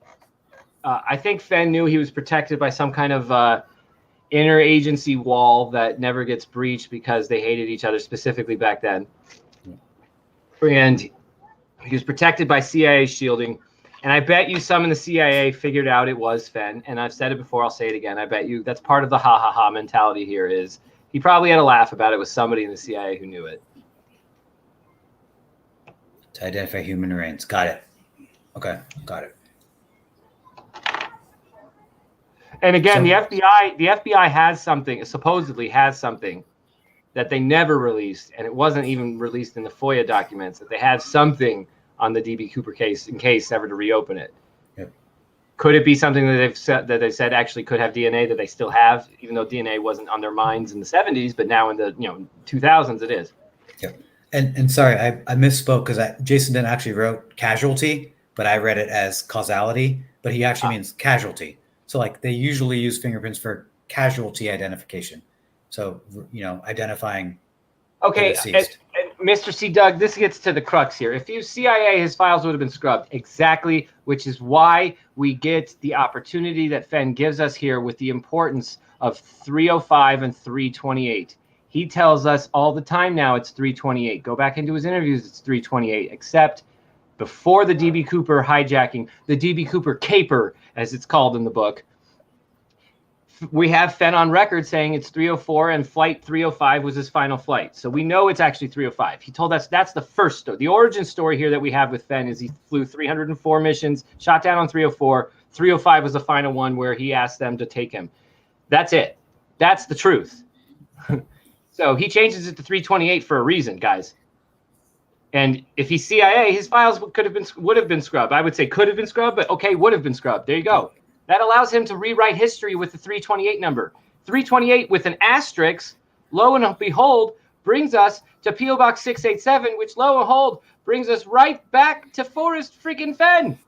C: Fenn knew he was protected by some kind of interagency wall that never gets breached because they hated each other specifically back then. And he was protected by CIA shielding. And I bet you some in the CIA figured out it was Fenn. And I've said it before, I'll say it again. I bet you that's part of the ha ha ha mentality here is he probably had a laugh about it with somebody in the CIA who knew it.
E: To identify human remains. Got it. Okay, got it.
C: And again, the FBI has something, supposedly has something that they never released, and it wasn't even released in the FOIA documents, that they have something on the DB Cooper case in case ever to reopen it.
E: Yep.
C: Could it be something that they said actually could have DNA that they still have, even though DNA wasn't on their minds in the 70s, but now in the 2000s it is.
E: Yep. And sorry, I misspoke because Jason didn't actually wrote casualty, but I read it as causality, but he actually means casualty. So like they usually use fingerprints for casualty identification. So, identifying.
C: Okay. And Mr. C. Doug, this gets to the crux here. If you CIA, his files would have been scrubbed. Exactly. Which is why we get the opportunity that Fenn gives us here with the importance of 305 and 328. He tells us all the time now it's 328. Go back into his interviews, it's 328, except before the DB Cooper hijacking, the DB Cooper caper, as it's called in the book, we have Fenn on record saying it's 304 and flight 305 was his final flight. So we know it's actually 305. He told us that's the first story. The origin story here that we have with Fenn is he flew 304 missions, shot down on 304. 305 was the final one where he asked them to take him. That's it. That's the truth. So he changes it to 328 for a reason, guys. And if he's CIA, his files would have been scrubbed. I would say could have been scrubbed, but okay, would have been scrubbed. There you go. That allows him to rewrite history with the 328 number. 328 with an asterisk, lo and behold, brings us to P.O. Box 687, which lo and behold brings us right back to Forrest freaking Fenn.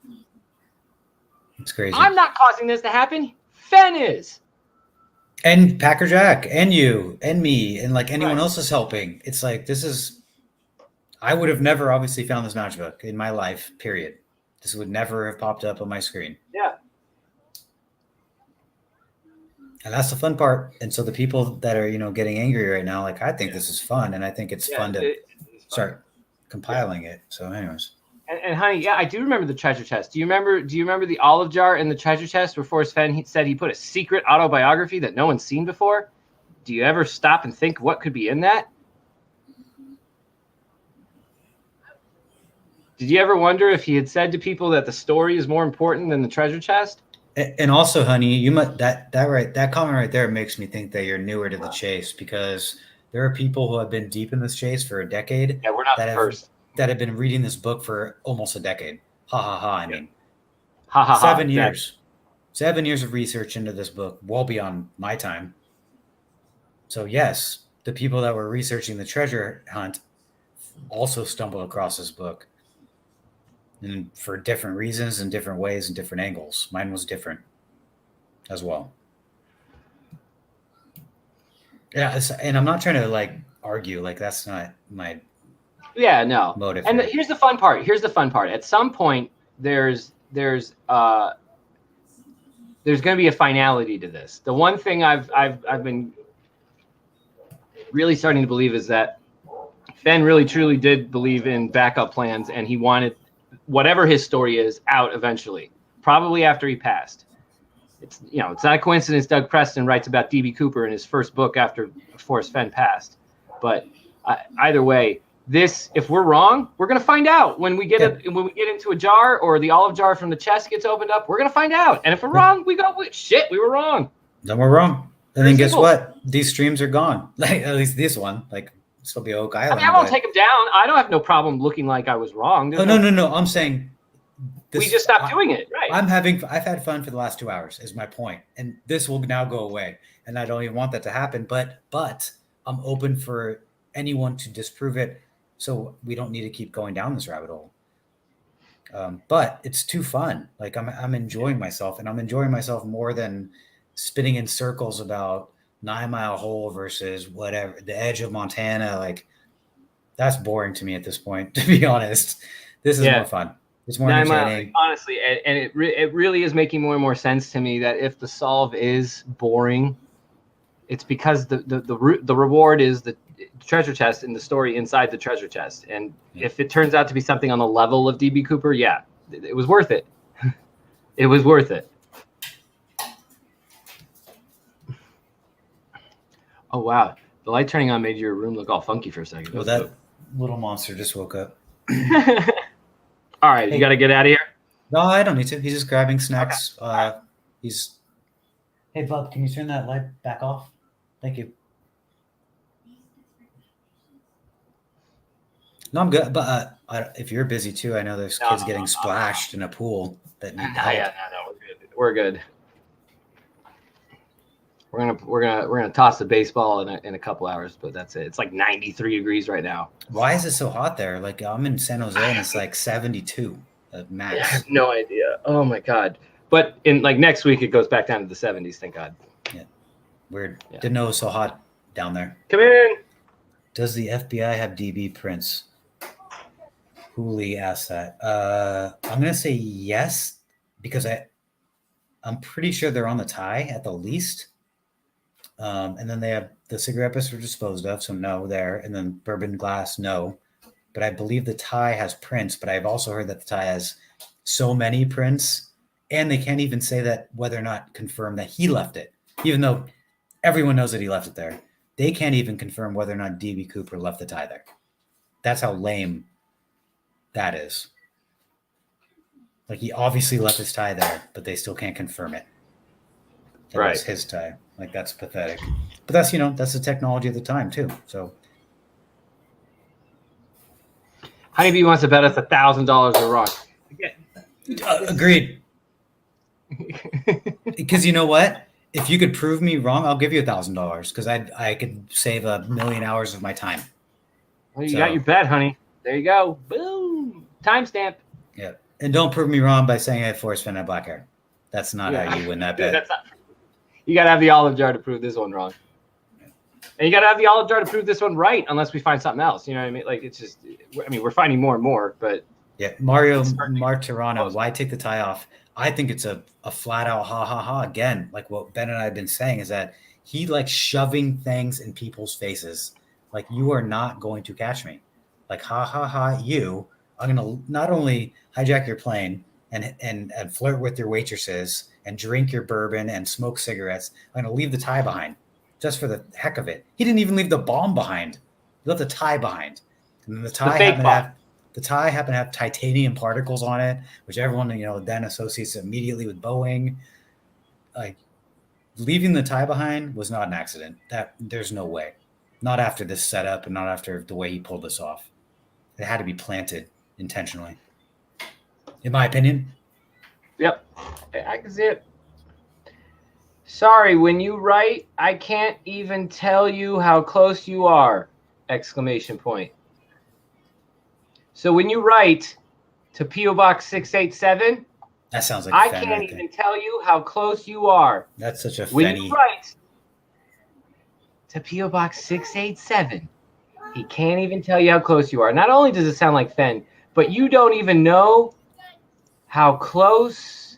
E: It's crazy.
C: I'm not causing this to happen. Fenn is.
E: And Packer Jack, and you, and me, and like anyone else is helping. It's like, this is I would have never obviously found this matchbook in my life, period. This would never have popped up on my screen.
C: Yeah.
E: And that's the fun part. And so the people that are, getting angry right now, like, I think this is fun. And I think it's fun to start compiling it. So anyways.
C: And honey, yeah, I do remember the treasure chest. Do you remember the olive jar in the treasure chest where Forrest Fenn said he put a secret autobiography that no one's seen before? Do you ever stop and think what could be in that? Did you ever wonder if he had said to people that the story is more important than the treasure chest?
E: And also, honey, you might that comment right there makes me think that you're newer to the chase, because there are people who have been deep in this chase for a decade.
C: Yeah, we're not the first.
E: That have been reading this book for almost a decade. Ha ha ha. I mean,
C: ha ha ha.
E: 7 years. 7 years of research into this book, well beyond my time. So yes, the people that were researching the treasure hunt also stumbled across this book. And for different reasons and different ways and different angles. Mine was different as well. Yeah, and I'm not trying to argue. That's not my motive.
C: And here's the fun part. At some point, there's going to be a finality to this. The one thing I've been really starting to believe is that Fenn really truly did believe in backup plans, and he wanted whatever his story is out eventually, probably after he passed. It's not a coincidence Doug Preston writes about D.B. Cooper in his first book after Forrest Fenn passed. But either way, if we're wrong, we're going to find out when we get into a jar, or the olive jar from the chest gets opened up. We're going to find out. And if we're wrong, we were wrong.
E: Then we're wrong. And then guess what? These streams are gone. At least this one. Still be Oak Island.
C: I won't take them down. I don't have no problem looking like I was wrong.
E: No. I'm saying
C: we just stopped doing it. Right.
E: I've had fun for the last 2 hours is my point. And this will now go away. And I don't even want that to happen. But I'm open for anyone to disprove it. So we don't need to keep going down this rabbit hole. But it's too fun. I'm enjoying myself, and I'm enjoying myself more than spinning in circles about 9 Mile Hole versus whatever, the edge of Montana. That's boring to me at this point, to be honest. This is more fun. It's more entertaining.
C: Honestly, and it really is making more and more sense to me that if the solve is boring, it's because the reward is the treasure chest and the story inside the treasure chest. And if it turns out to be something on the level of D.B. Cooper, it was worth it. It was worth it. Oh, wow. The light turning on made your room look all funky for a second.
E: Well, that little monster just woke up.
C: All right. You got to get out of here?
E: No, I don't need to. He's just grabbing snacks. Okay. Hey, bub, can you turn that light back off? Thank you. No, I'm good. But if you're busy too, I know there's kids getting splashed in a pool that need help.
C: No, we're good. We're gonna toss the baseball in a couple hours, but that's it. It's 93 degrees right now.
E: Why is it so hot there? I'm in San Jose and it's 72 max.
C: I have no idea. Oh my god! But in next week it goes back down to the 70s. Thank God.
E: Yeah, weird. Yeah. Didn't know it was so hot down there.
C: Come in.
E: Does the FBI have DB prints? Hooli asked that. I'm gonna say yes, because I'm pretty sure they're on the tie at the least. And then they have the cigarette butts were disposed of, so no there. And then bourbon glass, no. But I believe the tie has prints, but I've also heard that the tie has so many prints, and they can't even say that whether or not confirm that he left it, even though everyone knows that he left it there. They can't even confirm whether or not D.B. Cooper left the tie there. That's how lame that is. He obviously left his tie there, but they still can't confirm it. That was his tie. That's pathetic. But that's, that's the technology of the time too. So
C: Honeybee wants to bet us $1,000 we're wrong.
E: Agreed. Because you know what? If you could prove me wrong, I'll give you $1,000, because I could save 1,000,000 hours of my time.
C: Well, you got your bet, honey. There you go. Boom. Timestamp.
E: Yeah. And don't prove me wrong by saying I had Forrest Fenn had black hair. That's not how you win that bet.
C: That's not. You got to have the olive jar to prove this one wrong. And you got to have the olive jar to prove this one right, unless we find something else. You know what I mean? Like, it's just, I mean, we're finding more and more, but.
E: Yeah, Mario Martirano, why take the tie off? I think it's a flat out ha ha ha. Again, like what Ben and I have been saying is that he likes shoving things in people's faces. Like, you are not going to catch me. Like, ha ha ha, you. I'm going to not only hijack your plane and flirt with your waitresses and drink your bourbon and smoke cigarettes. I'm going to leave the tie behind just for the heck of it. He didn't even leave the bomb behind. He left the tie behind. And then the tie happened to have titanium particles on it, which everyone, then associates immediately with Boeing. Like, leaving the tie behind was not an accident. There's no way. Not after this setup and not after the way he pulled this off. It had to be planted intentionally. In my opinion.
C: Yep. I can see it. Sorry, when you write, I can't even tell you how close you are! ! So when you write to P.O. Box 687,
E: that sounds like
C: I
E: Fenn
C: can't
E: right
C: even
E: there.
C: tell you how close you are.
E: That's such a
C: When
E: Fenny.
C: you write to P.O. Box 687, he can't even tell you how close you are. Not only does it sound like Fenn, but you don't even know how close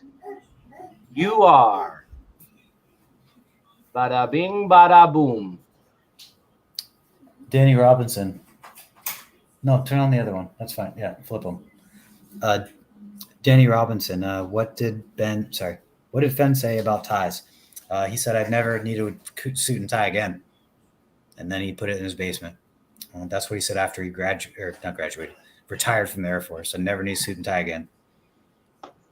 C: you are. Bada bing, bada boom.
E: Danny Robinson. No, turn on the other one. That's fine. Yeah, flip them. Danny Robinson. What did Fenn say about ties? He said, I'd never need a suit and tie again. And then he put it in his basement. That's what he said after he retired from the Air Force. I never need a suit and tie again.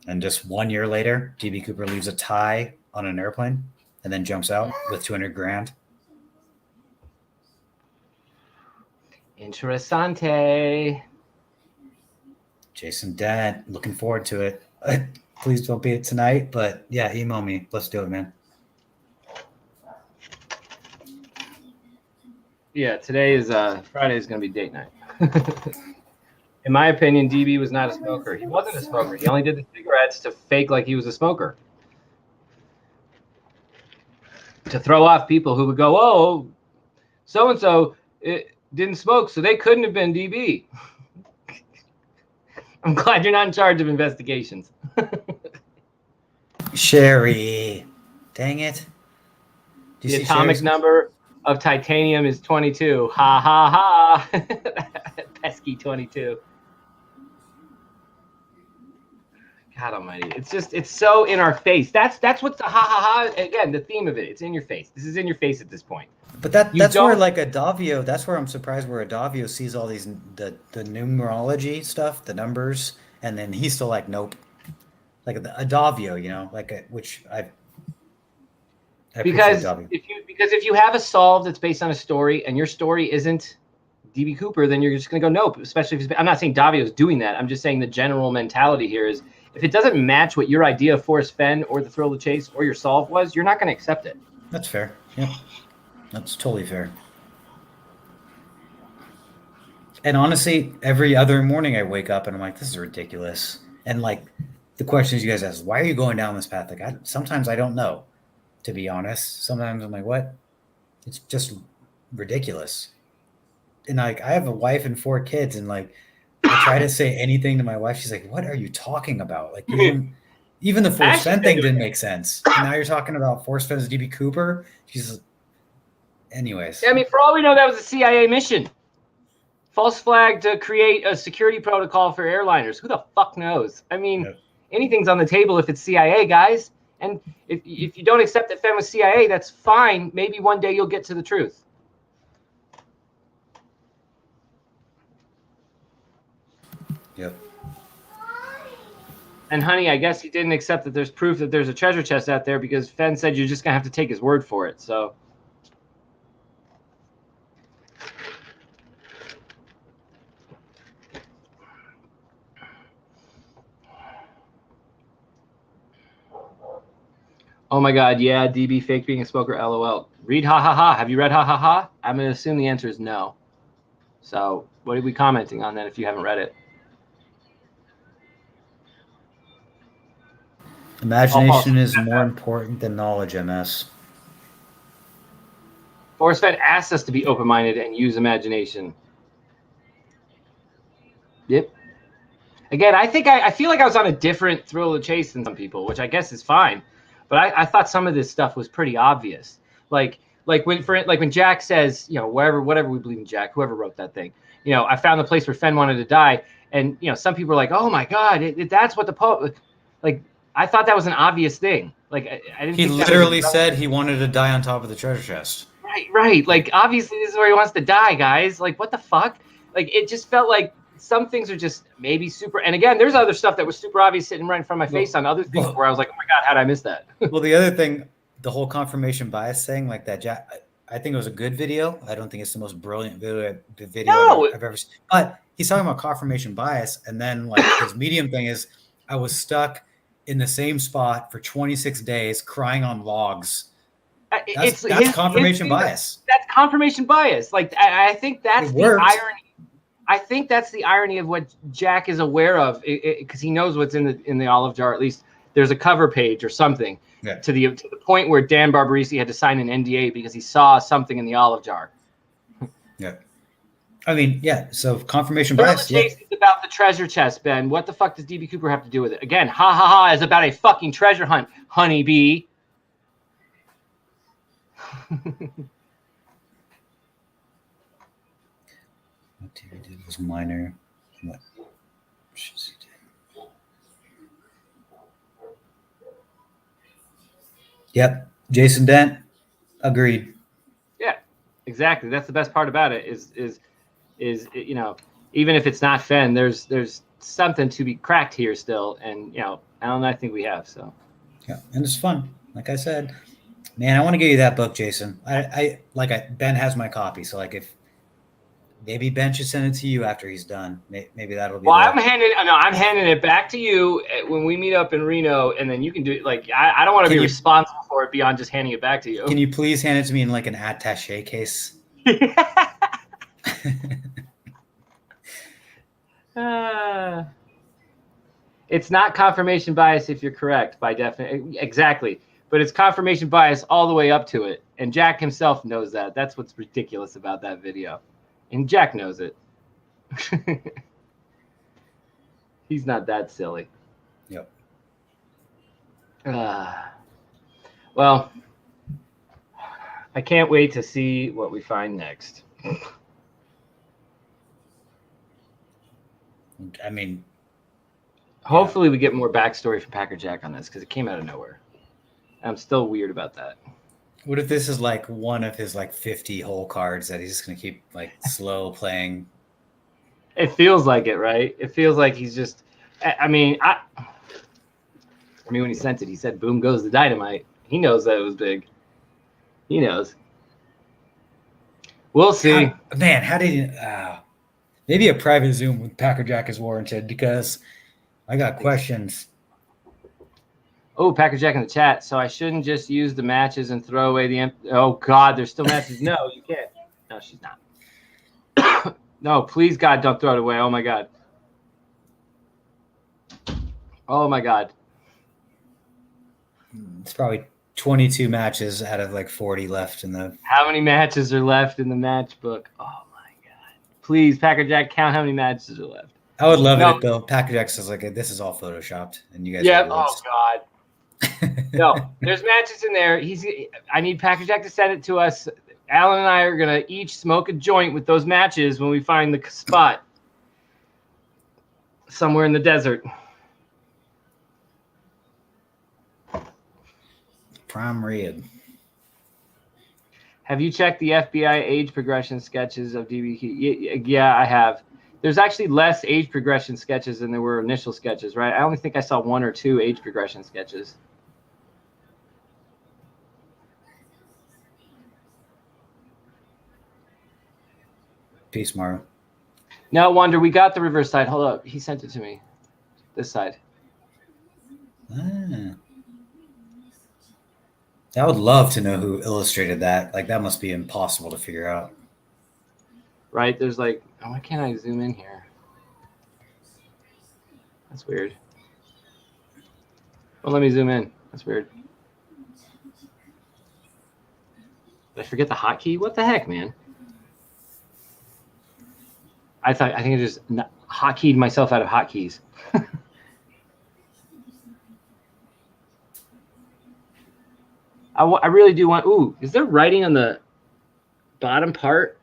E: And just 1 year later, DB Cooper leaves a tie on an airplane and then jumps out with $200,000.
C: Interessante.
E: Jason Dent, looking forward to it. Please don't be it tonight, but yeah, email me. Let's do it, man.
C: Yeah, today is Friday is going to be date night. In my opinion, DB was not a smoker. He wasn't a smoker. He only did the cigarettes to fake like he was a smoker. To throw off people who would go, oh, so-and-so didn't smoke, so they couldn't have been DB. I'm glad you're not in charge of investigations.
E: Sherry. Dang it.
C: The atomic number of titanium is 22. Ha, ha, ha. Pesky 22. God almighty. It's so in our face. That's what's the ha, ha, ha. Again, the theme of it. It's in your face. This is in your face at this point.
E: But that's where like Adavio, that's where I'm surprised where Adavio sees all these, the numerology stuff, the numbers, and then he's still like, nope. Like the Adavio, which I
C: because if you have a solve that's based on a story and your story isn't DB Cooper, then you're just going to go nope. Especially if I'm not saying Davio is doing that. I'm just saying the general mentality here is if it doesn't match what your idea of Forrest Fenn or the Thrill of the Chase or your solve was, you're not going to accept it.
E: That's fair. Yeah, that's totally fair. And honestly, every other morning I wake up and I'm like, this is ridiculous. And like the questions you guys ask, why are you going down this path? Like sometimes I don't know, to be honest. Sometimes I'm like, what? It's just ridiculous. And like I have a wife and 4 kids, and like I try to say anything to my wife, she's like, what are you talking about? Like even the Forrest Fenn thing didn't make sense. And now you're talking about Forrest Fenn as DB Cooper. Anyways.
C: Yeah, I mean, for all we know, that was a CIA mission. False flag to create a security protocol for airliners. Who the fuck knows? I mean, anything's on the table if it's CIA, guys. And if you don't accept that Fenn was CIA, that's fine. Maybe one day you'll get to the truth.
E: Yep.
C: And honey, I guess he didn't accept that there's proof that there's a treasure chest out there because Fenn said you're just going to have to take his word for it. So. Oh my God, yeah, DB fake being a smoker, LOL. Read ha ha ha. Have you read ha ha ha? I'm going to assume the answer is no. So what are we commenting on that if you haven't read it?
E: Imagination is more important than knowledge, MS.
C: Forrest Fenn asked us to be open-minded and use imagination. Yep. Again, I feel like I was on a different thrill of the chase than some people, which I guess is fine. But I thought some of this stuff was pretty obvious. Like when Jack says, you know, whatever we believe in Jack, whoever wrote that thing, you know, I found the place where Fenn wanted to die, and you know, some people are like, oh my God, that's what the poet. Like, I thought that was an obvious thing. Like, I didn't.
E: He
C: think
E: literally said he wanted to die on top of the treasure chest.
C: Right. Like, obviously, this is where he wants to die, guys. Like, what the fuck? Like, it just felt like some things are just maybe super. And again, there's other stuff that was super obvious sitting right in front of my face on other things where I was like, oh my God, how did I miss that?
E: Well, the other thing, the whole confirmation bias thing, like that, Jack, I think it was a good video. I don't think it's the most brilliant video I've ever seen. But he's talking about confirmation bias. And then, like, his medium thing is, I was stuck in the same spot for 26 days crying on logs. That's confirmation bias.
C: That's confirmation bias. Like, I think that's the irony. I think that's the irony of what Jack is aware of, because he knows what's in the olive jar. At least there's a cover page or something to the point where Dan Barbarisi had to sign an NDA because he saw something in the olive jar.
E: Yeah, I mean, yeah. So confirmation bias.
C: Chase is about the treasure chest, Ben. What the fuck does DB Cooper have to do with it? Again, ha ha ha! Is about a fucking treasure hunt, honeybee.
E: What TV did was minor. What should he do? Yep, Jason Dent. Agreed.
C: Yeah, exactly. That's the best part about it. Is you know, even if it's not Fenn, there's something to be cracked here still, and you know, I think we have. So
E: yeah, and it's fun. Like I said, man, I want to get you that book, Jason. Ben has my copy, so like if. Maybe Ben should send it to you after he's done. Maybe that'll be.
C: Well, I'm handing it back to you when we meet up in Reno, and then you can do it. Like, I don't want to be responsible for it beyond just handing it back to you.
E: Can you please hand it to me in like an attaché case?
C: It's not confirmation bias if you're correct by definition. Exactly. But it's confirmation bias all the way up to it. And Jack himself knows that. That's what's ridiculous about that video. And Jack knows it. He's not that silly.
E: Yep.
C: Well, I can't wait to see what we find next.
E: I mean,
C: hopefully we get more backstory from Packer Jack on this because it came out of nowhere. I'm still weird about that.
E: What if this is like one of his like 50 hole cards that he's just gonna keep like slow playing?
C: It feels like it, right? It feels like he's just. I mean, when he sent it, he said, "Boom goes the dynamite." He knows that it was big. He knows. We'll see.
E: How did he? Maybe a private Zoom with Packer Jack is warranted because I got questions.
C: Oh, Packer Jack in the chat. So I shouldn't just use the matches and throw away the empty. Oh, God, there's still matches. No, you can't. No, she's not. No, please, God, don't throw it away. Oh, my God. Oh, my God.
E: It's probably 22 matches out of like 40 left in the.
C: How many matches are left in the matchbook? Oh, my God. Please, Packer Jack, count how many matches are left.
E: I would love it, Bill. Packer Jack says, like, this is all photoshopped. And you guys.
C: Yeah. Oh, God. No, there's matches in there. I need Packer Jack to send it to us. Alan and I are gonna each smoke a joint with those matches when we find the spot somewhere in the desert.
E: Prime rib.
C: Have you checked the FBI age progression sketches of DBQ? Yeah, I have. There's actually less age progression sketches than there were initial sketches, right? I only think I saw 1 or 2 age progression sketches.
E: Peace, Mario.
C: No, Wonder, we got the reverse side. Hold up. He sent it to me. This side.
E: I would love to know who illustrated that. Like, that must be impossible to figure out.
C: Right? There's like, oh, why can't I zoom in here? That's weird. Well, let me zoom in. That's weird. Did I forget the hotkey? What the heck, man? I think I just hotkeyed myself out of hotkeys. I really do want. Ooh, is there writing on the bottom part?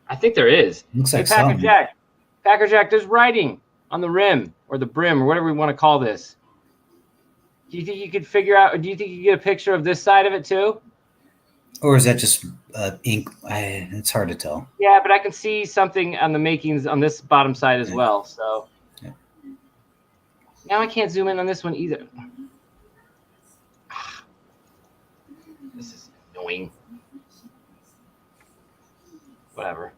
C: I think there is.
E: Looks
C: Hey,
E: like
C: Packer
E: something.
C: Jack. Packer Jack, there's writing on the rim or the brim or whatever we want to call this. Do you think you could figure out, or do you think you could get a picture of this side of it too?
E: Or is that just ink? It's hard to tell.
C: Yeah, but I can see something on the makings on this bottom side as well. So now I can't zoom in on this one either. This is annoying. Whatever.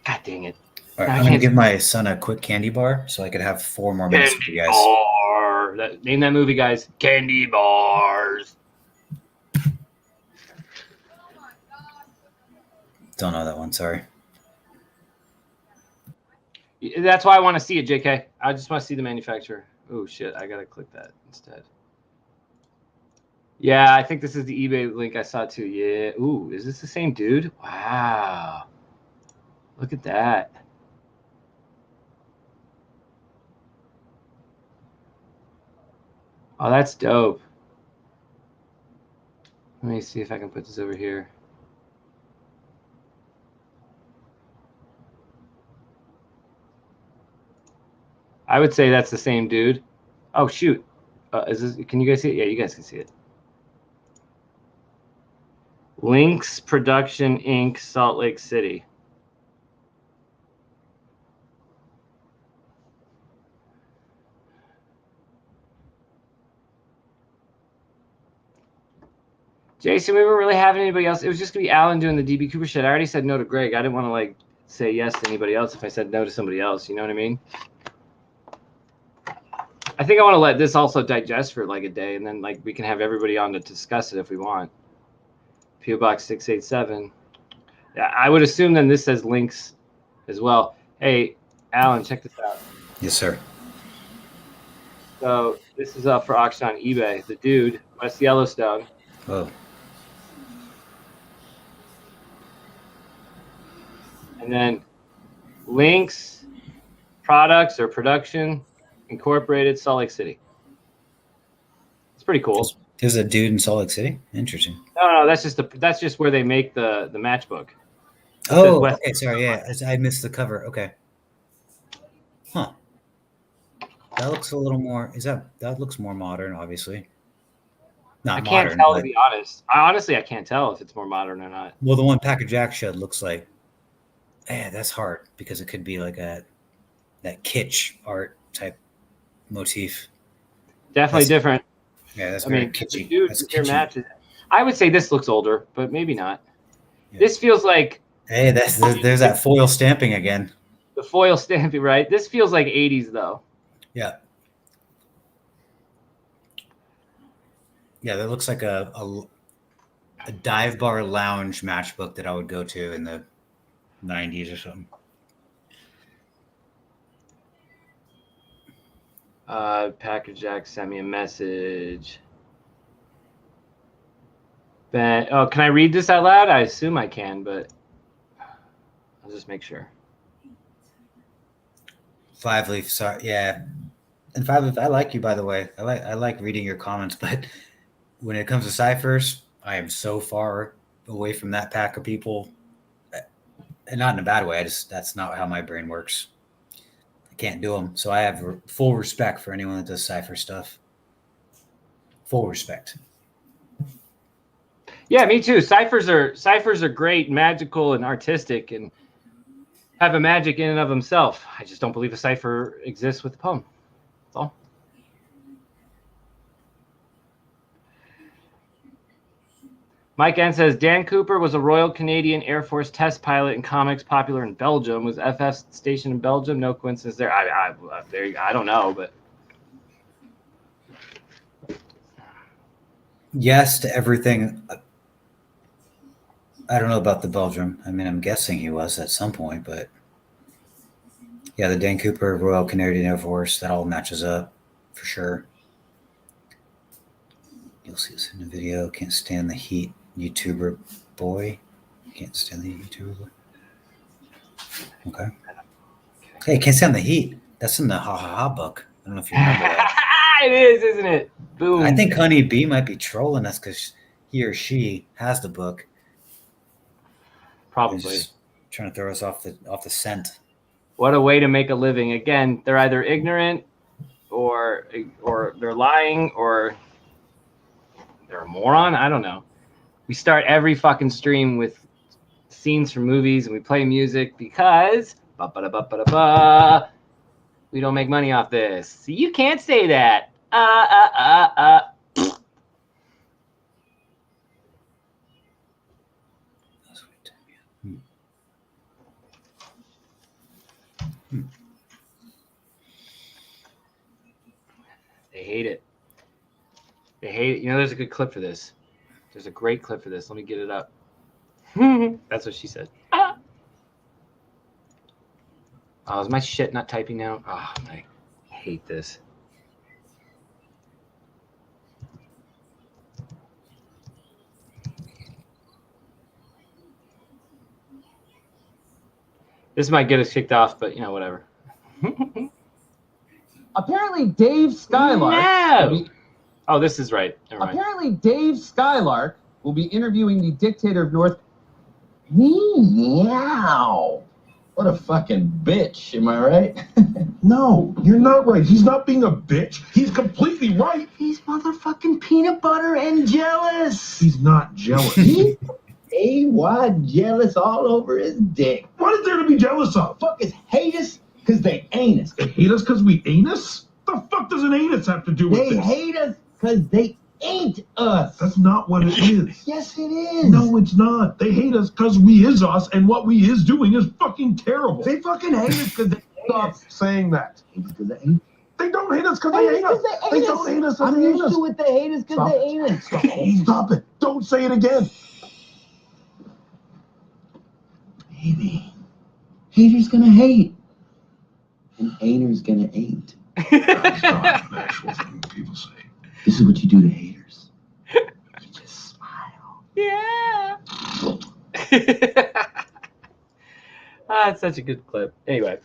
C: God dang it.
E: All right, I'm going to give my son a quick candy bar so I could have 4 more minutes with you guys.
C: Bar. Name that movie, guys. Candy bars.
E: Don't know that one, sorry.
C: That's why I want to see it, JK. I just want to see the manufacturer. Oh, shit. I got to click that instead. Yeah, I think this is the eBay link I saw too. Yeah. Ooh, is this the same dude? Wow. Look at that. Oh, that's dope. Let me see if I can put this over here. I would say that's the same dude. Oh, shoot. Is this? Can you guys see it? Yeah, you guys can see it. Lynx Production Inc., Salt Lake City. Jason, we weren't really having anybody else. It was just going to be Alan doing the DB Cooper shit. I already said no to Greg. I didn't want to, like, say yes to anybody else if I said no to somebody else. You know what I mean? I think I want to let this also digest for, like, a day, and then, like, we can have everybody on to discuss it if we want. P.O. Box 687. Yeah, I would assume then this says links as well. Hey, Alan, check this out.
E: Yes, sir.
C: So this is up for auction on eBay. The dude, West Yellowstone.
E: Oh.
C: And then Links Products or Production Incorporated, Salt Lake City. It's pretty cool.
E: There's a dude in Salt Lake City? Interesting.
C: No, that's just where they make the matchbook.
E: Oh, okay, sorry, yeah. I missed the cover. Okay. Huh. That looks a little more, that looks more modern, obviously. Not
C: I can't
E: modern,
C: tell,
E: but,
C: to be honest. I can't tell if it's more modern or not.
E: well, the one Packer Jack showed looks like, that's hard because it could be like that kitsch art type motif.
C: Definitely different.
E: Yeah, that's
C: I
E: very
C: mean,
E: kitschy.
C: Dude,
E: That's
C: your
E: kitschy.
C: matches. I would say this looks older, but maybe not.
E: Yeah.
C: This feels like
E: Hey, there's that foil stamping again.
C: the foil stamping, right? This feels like 80s, though.
E: Yeah. Yeah, that looks like a dive bar lounge matchbook that I would go to in the 90s or something.
C: Packer Jack sent me a message. Ben, oh, can I read this out loud? I assume I can, but I'll just make sure.
E: 5-leaf, sorry, yeah. And 5-leaf, I like you, by the way. I like reading your comments, but when it comes to ciphers, I am so far away from that pack of people, and not in a bad way. That's not how my brain works. I can't do them. So I have full respect for anyone that does cipher stuff. Full respect.
C: Yeah, me too. Ciphers are great, magical, and artistic, and have a magic in and of themselves. I just don't believe a cipher exists with a poem. That's all. Mike N says Dan Cooper was a Royal Canadian Air Force test pilot in comics, popular in Belgium. Was FF stationed in Belgium? No coincidence there. I don't know, but
E: Yes to everything. I don't know about the Belgium. I mean, I'm guessing he was at some point, but Yeah, the Dan Cooper, Royal Canadian Air Force, that all matches up for sure. You'll see this in the video. Can't stand the heat, YouTuber boy. Can't stand the YouTuber boy. Okay. Hey, can't stand the heat. That's in the Ha Ha Ha book. I don't know if you remember that.
C: It is, isn't it? Boom.
E: I think Honey Bee might be trolling us because he or she has the book.
C: Probably.
E: He's trying to throw us off the scent.
C: What a way to make a living. Again, they're either ignorant or they're lying or they're a moron. I don't know. We start every fucking stream with scenes from movies and we play music because we don't make money off this. So you can't say that. They hate it. They hate it. You know, there's a good clip for this. There's a great clip for this. Let me get it up. That's what she said. Oh, is my shit not typing now? Oh, I hate this. This might get us kicked off, but, you know, whatever.
F: Apparently, Dave Skylark.
C: No! Oh, this is right. Never mind.
F: Apparently, Dave Skylark will be interviewing the dictator of North. Meow. What a fucking bitch, am I right?
G: No, you're not right. He's not being a bitch. He's completely right.
F: He's motherfucking peanut butter and jealous.
G: He's not jealous.
F: He's AY jealous all over his dick.
G: What is there to be jealous of?
F: Fuckers hate us because they ain't us.
G: They hate us because we ain't us? The fuck does an anus have to do with
F: They
G: this?
F: hate us because they ain't us.
G: That's not what it is.
F: Yes, it is.
G: No, it's not. They hate us because we is us, and what we is doing is fucking terrible.
F: They fucking hate us because they
G: Stop saying that. They don't hate us because they hate us. They don't hate us because
F: I'm
G: they hate
F: used
G: us.
F: to it. They hate us because they ain't us.
G: Stop it. Don't say it again.
F: Baby, haters gonna hate, and haters gonna hate.
G: That's not an actual thing people say.
F: This is what you do to haters. You just smile.
C: Yeah. That's such a good clip. Anyway,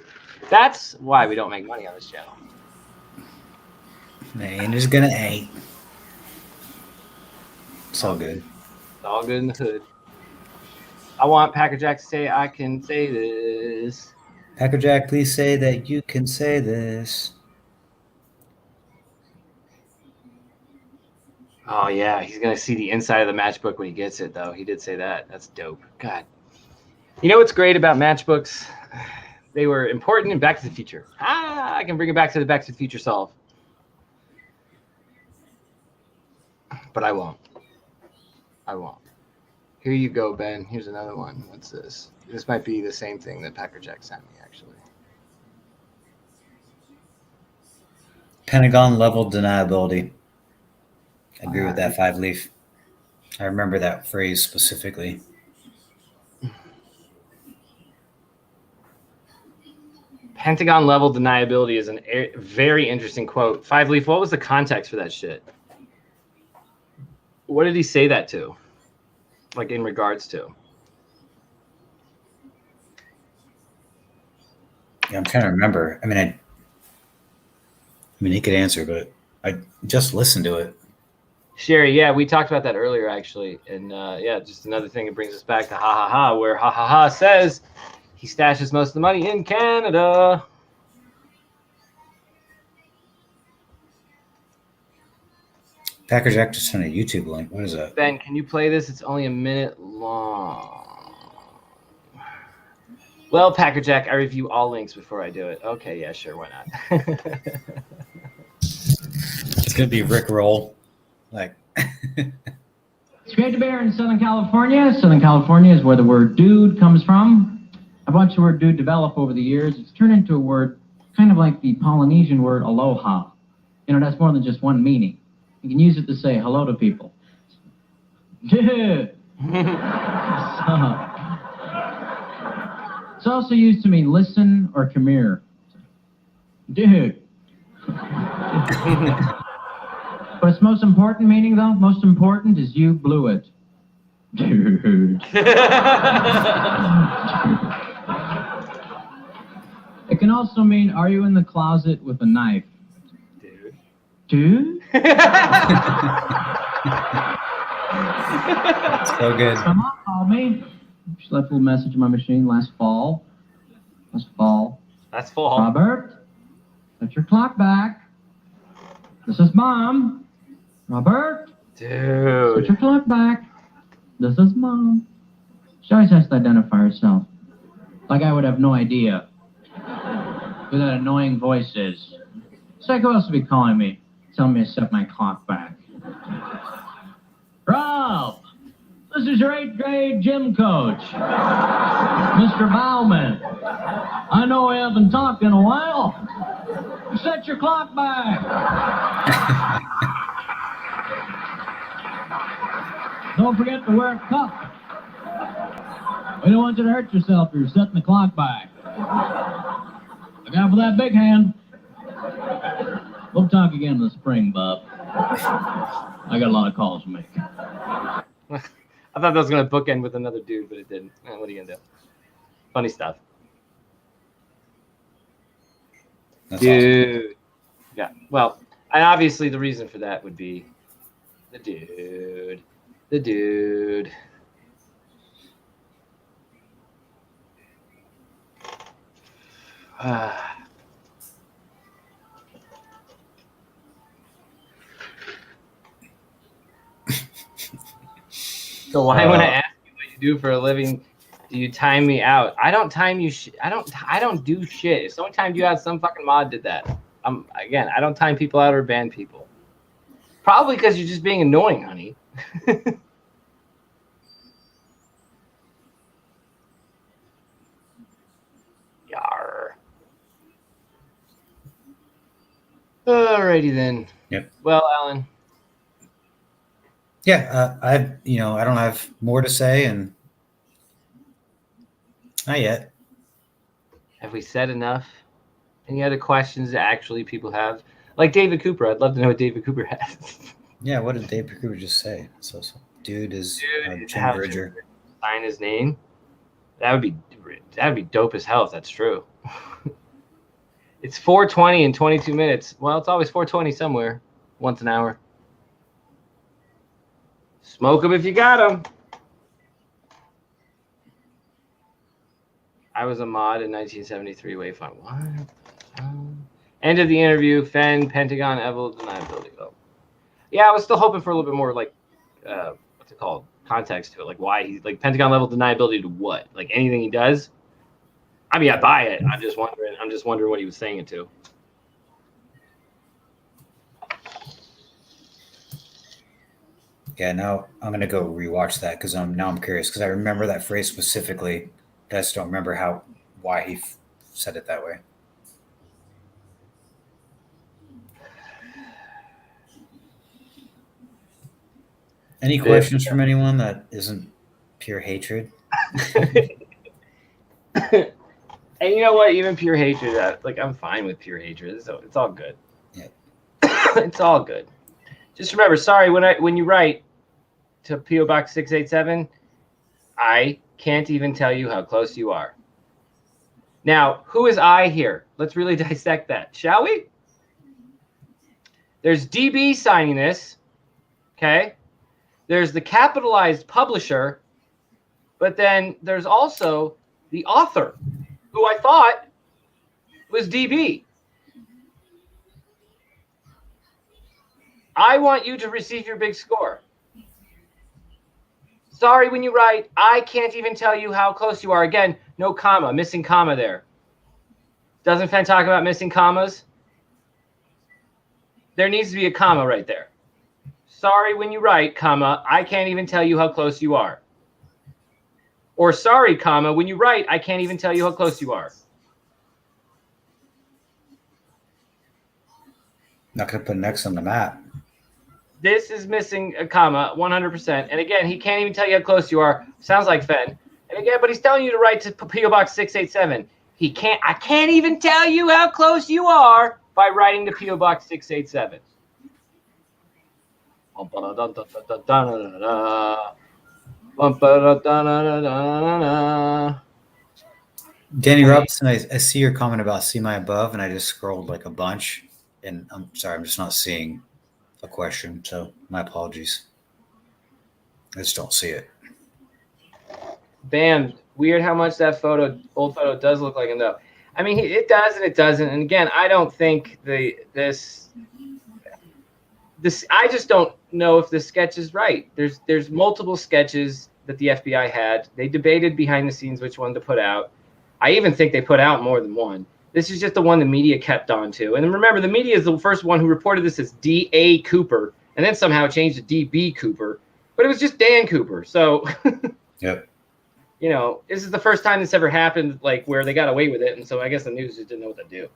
C: that's why we don't make money on this channel.
E: Man, is gonna hate. It's all good.
C: It's all good in the hood. I want Packer Jack to say, I can say this.
E: Packer Jack, please say that you can say this.
C: Oh, yeah. He's going to see the inside of the matchbook when he gets it, though. He did say that. That's dope. God. You know what's great about matchbooks? They were important in Back to the Future. I can bring it back to the Back to the Future solve. But I won't. I won't. Here you go, Ben. Here's another one. What's this? This might be the same thing that Packer Jack sent me, actually.
E: Pentagon level deniability. I agree with that, Five Leaf. I remember that phrase specifically.
C: Pentagon level deniability is a very interesting quote. Five Leaf, what was the context for that shit? What did he say that to? Like in regards to?
E: Yeah, I'm trying to remember. I mean, he could answer, but I just listened to it.
C: Sherry, yeah, we talked about that earlier, actually. And yeah, just another thing that brings us back to Ha Ha Ha, where Ha Ha Ha says he stashes most of the money in Canada.
E: Packer Jack just sent a YouTube link. What is that?
C: Ben, can you play this? It's only a minute long. Well, Packer Jack, I review all links before I do it. Okay, yeah, sure, why not?
E: It's going to be Rick Roll. Like,
H: It's great to be here in Southern California. Southern California is where the word dude comes from. I've watched the word dude develop over the years. It's turned into a word kind of like the Polynesian word aloha. You know, that's more than just one meaning. You can use it to say hello to people. Yeah. It's also used to mean listen or come here. Dude. But its most important meaning, though, most important is you blew it. Dude. It can also mean, are you in the closet with a knife?
C: Dude.
H: Dude?
E: So good.
H: Come on, call me. Just left a little message in my machine last fall.
C: That's full.
H: Robert, set your clock back. This is Mom. Robert, set
C: Dude.
H: your clock back. This is Mom. She always has to identify herself. Like I would have no idea who that annoying voice is. It's like who else would be calling me, telling me to set my clock back? Rob, this is your 8th grade gym coach, Mr. Bauman. I know we haven't talked in a while. Set your clock back. Don't forget to wear a cuff. We don't want you to hurt yourself if you're setting the clock back. Look out for that big hand. We'll talk again in the spring, bub. I got a lot of calls to make.
C: I thought that was going to bookend with another dude, but it didn't. What are you going to do? Funny stuff.
E: That's
C: Dude. Awesome. Yeah. Well, and obviously the reason for that would be the dude. The dude. So why when I ask you what you do for a living, do you time me out? I don't time you. I don't do shit. If someone timed you out, some fucking mod did that. Again, I don't time people out or ban people. Probably because you're just being annoying, honey. Yar. Alrighty then.
E: Yep.
C: Well, Alan.
E: Yeah, I don't have more to say, and not yet.
C: Have we said enough? Any other questions that actually people have? Like David Cooper. I'd love to know what David Cooper has.
E: Yeah, what did David Cooper just say? So dude is Jim Bridger.
C: Sign his name. That'd be dope as hell if that's true. It's 4:20 in 22 minutes. Well, it's always 4:20 somewhere. Once an hour. Smoke them if you got them. I was a mod in 1973. Wayfind. What? End of the interview. Fenn, Pentagon, Evil, deniability. Oh. Yeah, I was still hoping for a little bit more, like, what's it called? Context to it. Like, why he's like Pentagon level deniability to what? Like anything he does? I mean, I buy it. I'm just wondering what he was saying it to.
E: Yeah, now I'm gonna go rewatch that because I'm curious because I remember that phrase specifically. I just don't remember why he said it that way. Any questions from anyone that isn't pure hatred?
C: And you know what? Even pure hatred, like I'm fine with pure hatred. So it's all good.
E: Yeah,
C: it's all good. Just remember, sorry when you write to PO Box 687, I can't even tell you how close you are. Now, who is I here? Let's really dissect that, shall we? There's DB signing this, okay? There's the capitalized publisher, but then there's also the author, who I thought was DB. I want you to receive your big score. Sorry when you write, I can't even tell you how close you are. Again, no comma, missing comma there. Doesn't Fenn talk about missing commas? There needs to be a comma right there. Sorry when you write, comma, I can't even tell you how close you are. Or sorry, comma, when you write, I can't even tell you how close you are.
E: Not going to put an X on the map.
C: This is missing a comma, 100%. And again, he can't even tell you how close you are. Sounds like Fenn. And again, but he's telling you to write to PO Box 687. I can't even tell you how close you are by writing to P.O. Box 687.
E: Danny Robinson, I see your comment about see my above, and I just scrolled like a bunch, and I'm sorry, I'm just not seeing a question, so my apologies. I just don't see it.
C: Bam. Weird how much that old photo does look like him, though. I mean, it does and it doesn't. And again, I don't think this. I just don't know if the sketch is right. There's multiple sketches that the FBI had. They debated behind the scenes which one to put out. I even think they put out more than one. This is just the one the media kept on to. And then remember, the media is the first one who reported this as D.A. Cooper, and then somehow changed to D.B. Cooper. But it was just Dan Cooper. So,
E: Yep.
C: You know, this is the first time this ever happened, like where they got away with it. And so I guess the news just didn't know what to do.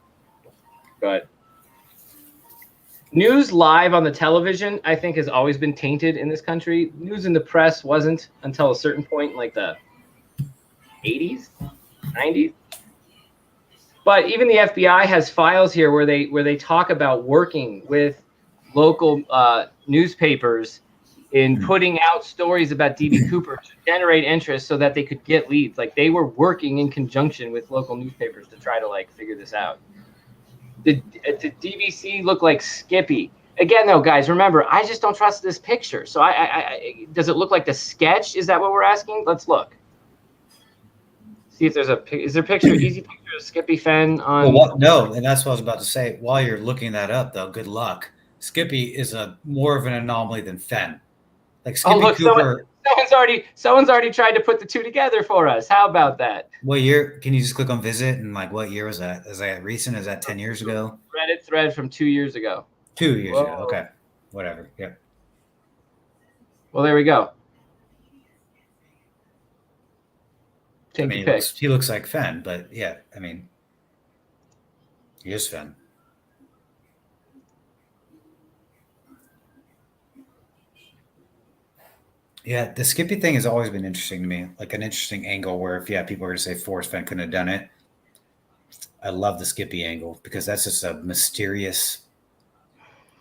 C: But news live on the television, I think, has always been tainted in this country. News in the press wasn't until a certain point, like the 80s, 90s. But even the FBI has files here where they talk about working with local newspapers in putting out stories about D.B. Cooper to generate interest so that they could get leads. Like they were working in conjunction with local newspapers to try to like figure this out. Did DBC look like Skippy? Again, though, guys, remember, I just don't trust this picture. So does it look like the sketch? Is that what we're asking? Let's look. See if there's is there easy picture of Skippy Fenn on.
E: Well, no, and that's what I was about to say. While you're looking that up, though, good luck. Skippy is more of an anomaly than Fenn. Like Skippy Cooper.
C: Someone's already tried to put the two together for us. How about that?
E: What year? Can you just click on visit and like what year was that? Is that recent? Is that 10 years ago?
C: Reddit thread from 2 years ago.
E: 2 years ago. Okay. Whatever. Yep.
C: Well, there we go.
E: I mean, he looks like Fenn, but yeah, I mean, he is Fenn. Yeah, the Skippy thing has always been interesting to me, like an interesting angle where if people are going to say Forrest Fenn couldn't have done it, I love the Skippy angle because that's just a mysterious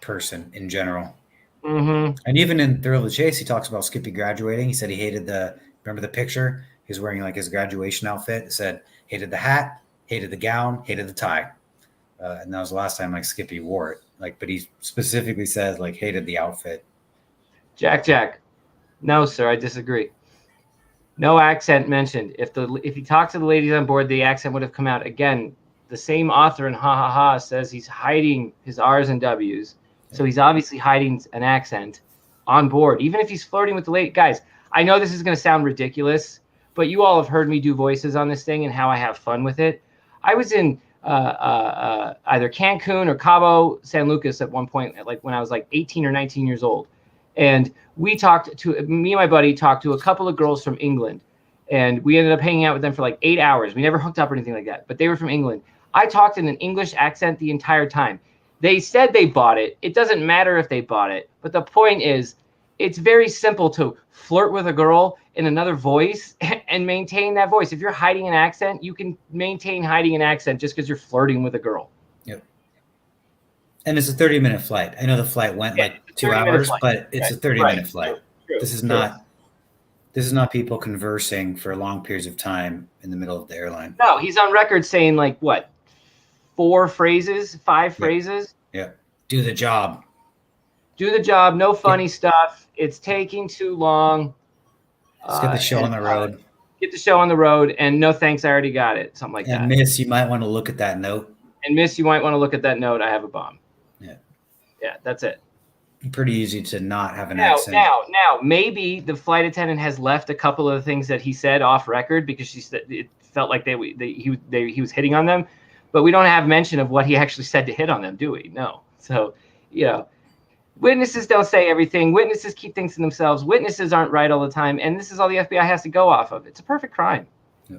E: person in general.
C: Mm-hmm.
E: And even in Thrill of the Chase, he talks about Skippy graduating. He said he hated remember the picture? He was wearing like his graduation outfit. It said, hated the hat, hated the gown, hated the tie. And that was the last time like Skippy wore it. Like, but he specifically says like hated the outfit.
C: Jack. No, sir, I disagree. No accent mentioned. If he talked to the ladies on board, the accent would have come out. Again, the same author in Ha Ha Ha says he's hiding his R's and W's. So he's obviously hiding an accent on board. Even if he's flirting with the lady. Guys, I know this is going to sound ridiculous, but you all have heard me do voices on this thing and how I have fun with it. I was in either Cancun or Cabo San Lucas at one point, like when I was like 18 or 19 years old. And me and my buddy talked to a couple of girls from England, and we ended up hanging out with them for like 8 hours. We never hooked up or anything like that, but they were from England. I talked in an English accent the entire time. They said they bought it. It doesn't matter if they bought it, but the point is, it's very simple to flirt with a girl in another voice and maintain that voice. If you're hiding an accent, you can maintain hiding an accent just because you're flirting with a girl.
E: Yep. And it's a 30-minute flight. I know the flight went like 2 hours, but it's a 30-minute flight.
C: True.
E: This is not people conversing for long periods of time in the middle of the airline.
C: No, he's on record saying like what, 5 phrases?
E: Yeah. Do the job.
C: No funny stuff. It's taking too long.
E: Let's get the show on the road.
C: Get the show on the road, and no thanks, I already got it. Something like that.
E: And Miss, you might want to look at that note. I have a bomb. Yeah, that's it. Pretty easy to not have an accent.
C: Now, maybe the flight attendant has left a couple of things that he said off record because she said it felt like he was hitting on them, but we don't have mention of what he actually said to hit on them, do we? No. So, witnesses don't say everything. Witnesses keep things to themselves. Witnesses aren't right all the time, and this is all the FBI has to go off of. It's a perfect crime.
E: Yeah.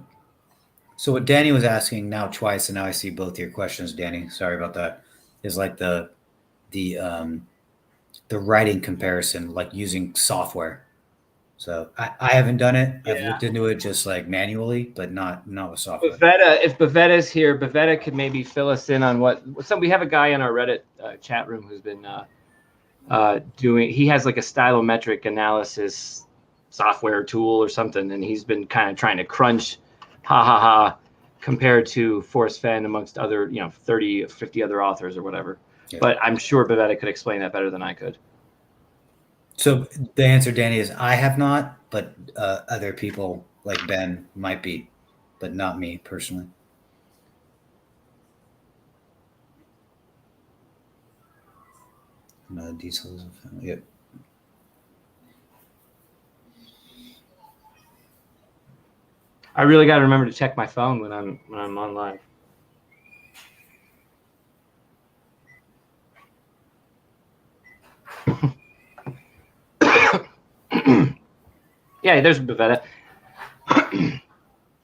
E: So what Danny was asking now twice, and now I see both your questions, Danny. Sorry about that. Is like the writing comparison, like using software. So I haven't done it. I've
C: Yeah.
E: looked into it just like manually, but not with software.
C: If Bavetta's here, Bavetta could maybe fill us in on we have a guy in our Reddit chat room who's been he has like a stylometric analysis software tool or something, and he's been kind of trying to crunch compared to Forrest Fenn amongst other 30 50 other authors or whatever. Yeah. But I'm sure Bavetta could explain that better than I could.
E: So the answer, Danny, is I have not, but other people like Ben might be, but not me personally. Diesels. Yep.
C: I really got to remember to check my phone when I'm on live. Yeah, there's Bavetta.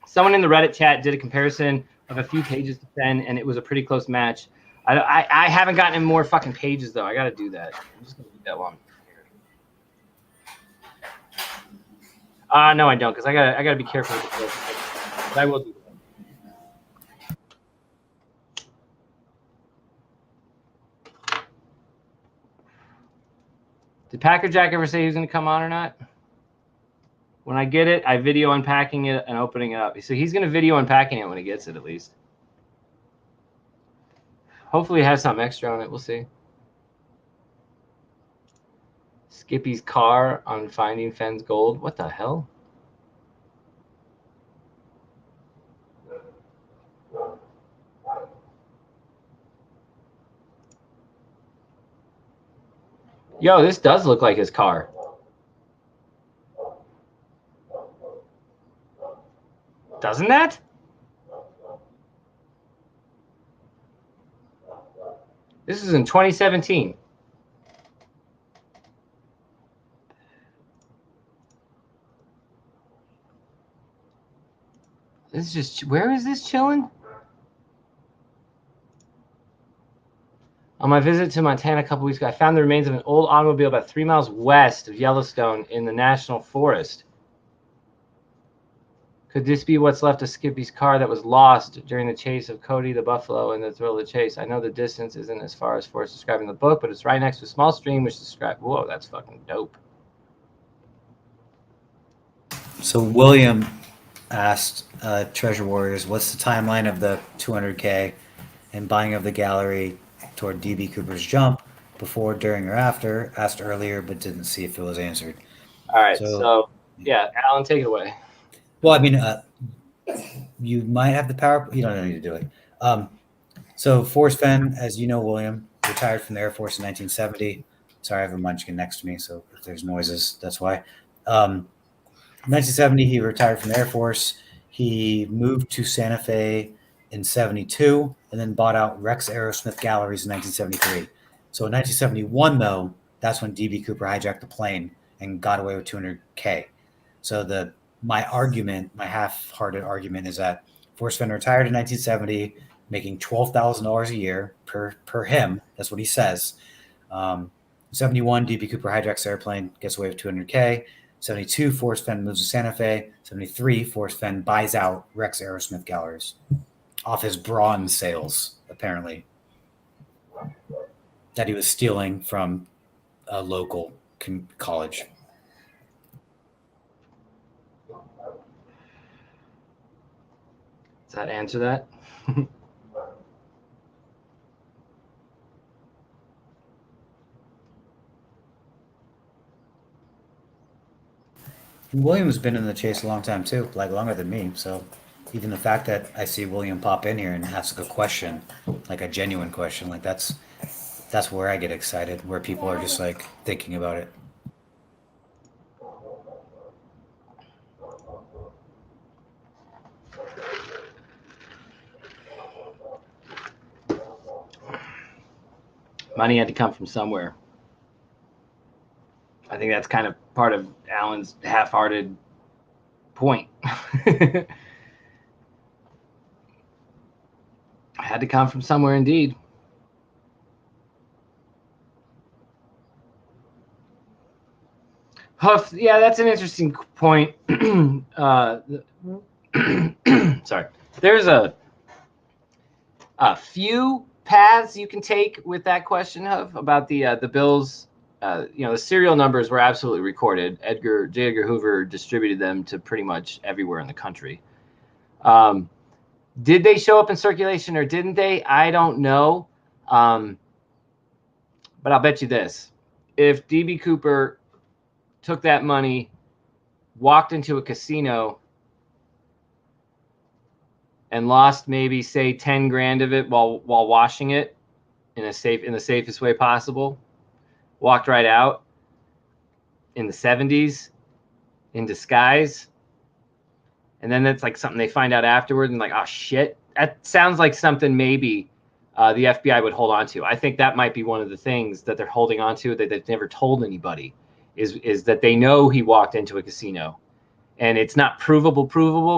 C: Someone in the Reddit chat did a comparison of a few pages to Fenn, and it was a pretty close match. I haven't gotten in more fucking pages though. I got to do that. I'm just gonna do that while I'm here. No, I don't, because I gotta be careful with this. But I will do that. Did Packer Jack ever say he was gonna come on or not? When I get it, I video unpacking it and opening it up. So he's going to video unpacking it when he gets it, at least. Hopefully it has something extra on it. We'll see. Skippy's car on finding Fenn's gold. What the hell? Yo, this does look like his car. Doesn't that? This is in 2017. This is just, where is this chilling? On my visit to Montana a couple weeks ago, I found the remains of an old automobile about 3 miles west of Yellowstone in the National Forest. Could this be what's left of Skippy's car that was lost during the chase of Cody the buffalo and the thrill of the chase? I know the distance isn't as far as Forrest described in the book, but it's right next to a small stream which described. Whoa, that's fucking dope.
E: So William asked Treasure Warriors, what's the timeline of the 200K and buying of the gallery toward D.B. Cooper's jump, before, during, or after? Asked earlier, but didn't see if it was answered.
C: All right, so yeah, Alan, take it away.
E: Well, I mean, you might have the power. You don't need to do it. So Forrest Fenn, as you know, William, retired from the Air Force in 1970. Sorry, I have a munchkin next to me, so if there's noises, that's why. 1970, he retired from the Air Force. He moved to Santa Fe in 72 and then bought out Rex Aerosmith Galleries in 1973. So in 1971, though, that's when D.B. Cooper hijacked the plane and got away with 200K. So my argument, my half-hearted argument, is that Forrest Fenn retired in 1970, making $12,000 a year per him. That's what he says. 71, D.B. Cooper hijacks the airplane, gets away with 200K. 72, Forrest Fenn moves to Santa Fe. 73, Forrest Fenn buys out Rex Aerosmith Galleries off his bronze sales, apparently, that he was stealing from a local college.
C: Does that answer that?
E: William's been in the chase a long time too, like longer than me. So even the fact that I see William pop in here and ask a question, like a genuine question, like that's where I get excited, where people are just like thinking about it.
C: Money had to come from somewhere. I think that's kind of part of Alan's half-hearted point. It had to come from somewhere indeed. Huff, yeah, that's an interesting point. Sorry. There's a few paths you can take with that question, Huff, about the bills. The serial numbers were absolutely recorded. J. Edgar Hoover distributed them to pretty much everywhere in the country. Did they show up in circulation or didn't they? I don't know. But I'll bet you this. If D.B. Cooper took that money, walked into a casino, and lost maybe, say, 10 grand of it while washing it in the safest way possible, walked right out in the 70s in disguise, and then that's like something they find out afterward and like, oh shit, that sounds like something maybe the FBI would hold on to. I think that might be one of the things that they're holding on to that they've never told anybody is that they know he walked into a casino, and it's not provable,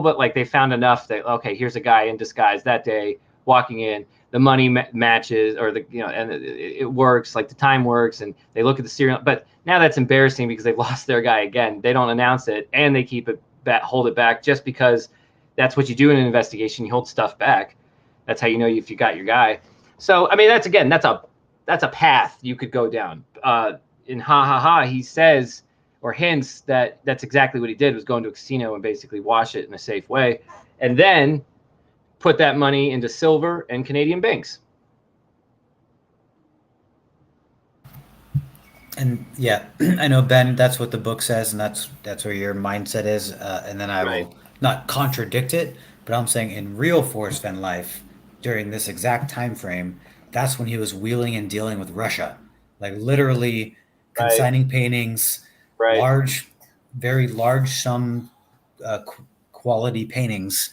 C: but like they found enough that, okay, here's a guy in disguise that day walking in, the money matches, or and it works, like the time works, and they look at the serial. But now that's embarrassing because they've lost their guy again. They don't announce it, and they keep it back, hold it back, just because that's what you do in an investigation. You hold stuff back. That's how you know if you got your guy. So I mean, that's a path you could go down. In Ha Ha Ha, he says or hints that that's exactly what he did, was go into a casino and basically wash it in a safe way, and then put that money into silver and Canadian banks.
E: And yeah, I know, Ben, that's what the book says, and that's where your mindset is. And then I will not contradict it, but I'm saying in real Forrest Fenn life, during this exact time frame, that's when he was wheeling and dealing with Russia, like literally consigning paintings, very large sum quality paintings.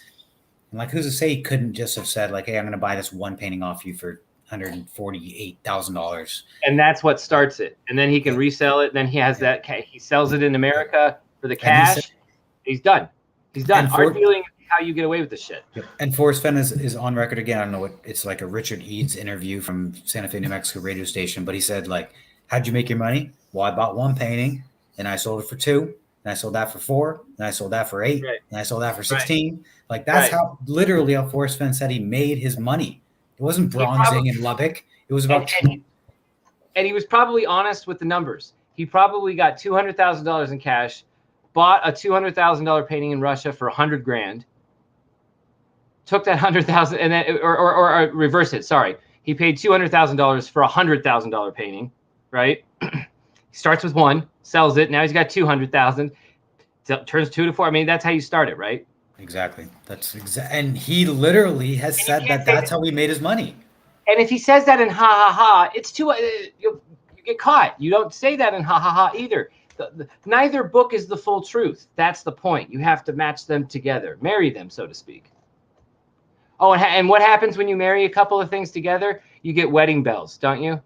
E: And like, who's to say he couldn't just have said like, hey, I'm going to buy this one painting off you for $148,000.
C: And that's what starts it. And then he can resell it. Then he has that. He sells it in America for the cash. He's done. He's done. Art dealing is how you get away with this shit.
E: And Forrest Fenn is on record again. I don't know what it's like, a Richard Eads interview from Santa Fe, New Mexico radio station. But he said, like, how'd you make your money? Well, I bought one painting and I sold it for 2. And I sold that for 4. And I sold that for 8. And I sold that for 16. Like, that's how literally how Forrest Fenn said he made his money. It wasn't bronzing in Lubbock. It was about.
C: And he was probably honest with the numbers. He probably got $200,000 in cash, bought a $200,000 painting in Russia for $100 grand, took that $100,000 and then, or reverse it. Sorry, he paid $200,000 for a $100,000 painting, right? He starts with 1, sells it. Now he's got 200,000. Turns 2 to 4. I mean, that's how you start it, right?
E: Exactly. And he literally has said that's how he made his money.
C: And if he says that in Ha Ha Ha, it's too. You get caught. You don't say that in Ha Ha Ha either. Neither book is the full truth. That's the point. You have to match them together, marry them, so to speak. Oh, and what happens when you marry a couple of things together? You get wedding bells, don't you?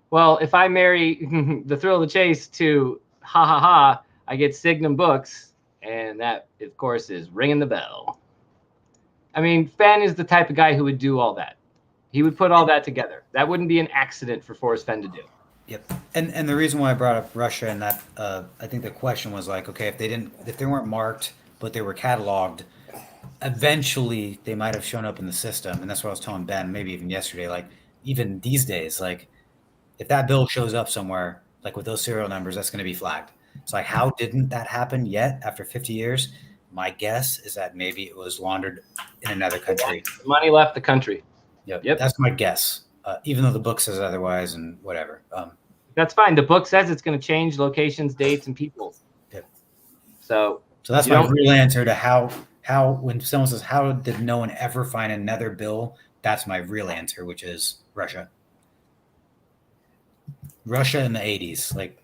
C: Well, if I marry The Thrill of the Chase to Ha Ha Ha, I get Signum Books. And that, of course, is ringing the bell. I mean, Fenn is the type of guy who would do all that. He would put all that together. That wouldn't be an accident for Forrest Fenn to do.
E: Yep. And the reason why I brought up Russia and that, I think the question was like, okay, if they weren't marked, but they were cataloged, eventually they might have shown up in the system. And that's what I was telling Ben, maybe even yesterday, like even these days, like if that bill shows up somewhere, like with those serial numbers, that's going to be flagged. It's like, how didn't that happen yet after 50 years? My guess is that maybe it was laundered in another country.
C: Money left the country.
E: Yep. That's my guess, even though the book says otherwise and whatever.
C: That's fine. The book says it's going to change locations, dates, and people.
E: Yep.
C: So
E: that's my real answer to how when someone says, how did no one ever find another bill? That's my real answer, which is Russia. Russia in the 80s, like.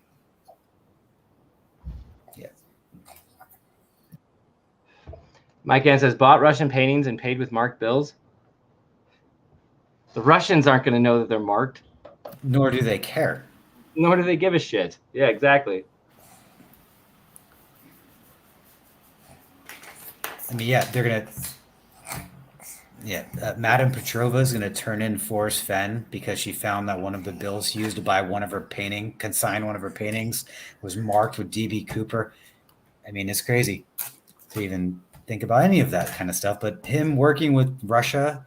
C: Mike Ann says, bought Russian paintings and paid with marked bills. The Russians aren't going to know that they're marked.
E: Nor do they care.
C: Nor do they give a shit. Yeah, exactly.
E: I mean, yeah, they're going to... Yeah, Madame Petrova is going to turn in Forrest Fenn because she found that one of the bills used to buy one of her consign one of her paintings, was marked with DB Cooper. I mean, it's crazy to even think about any of that kind of stuff. But him working with Russia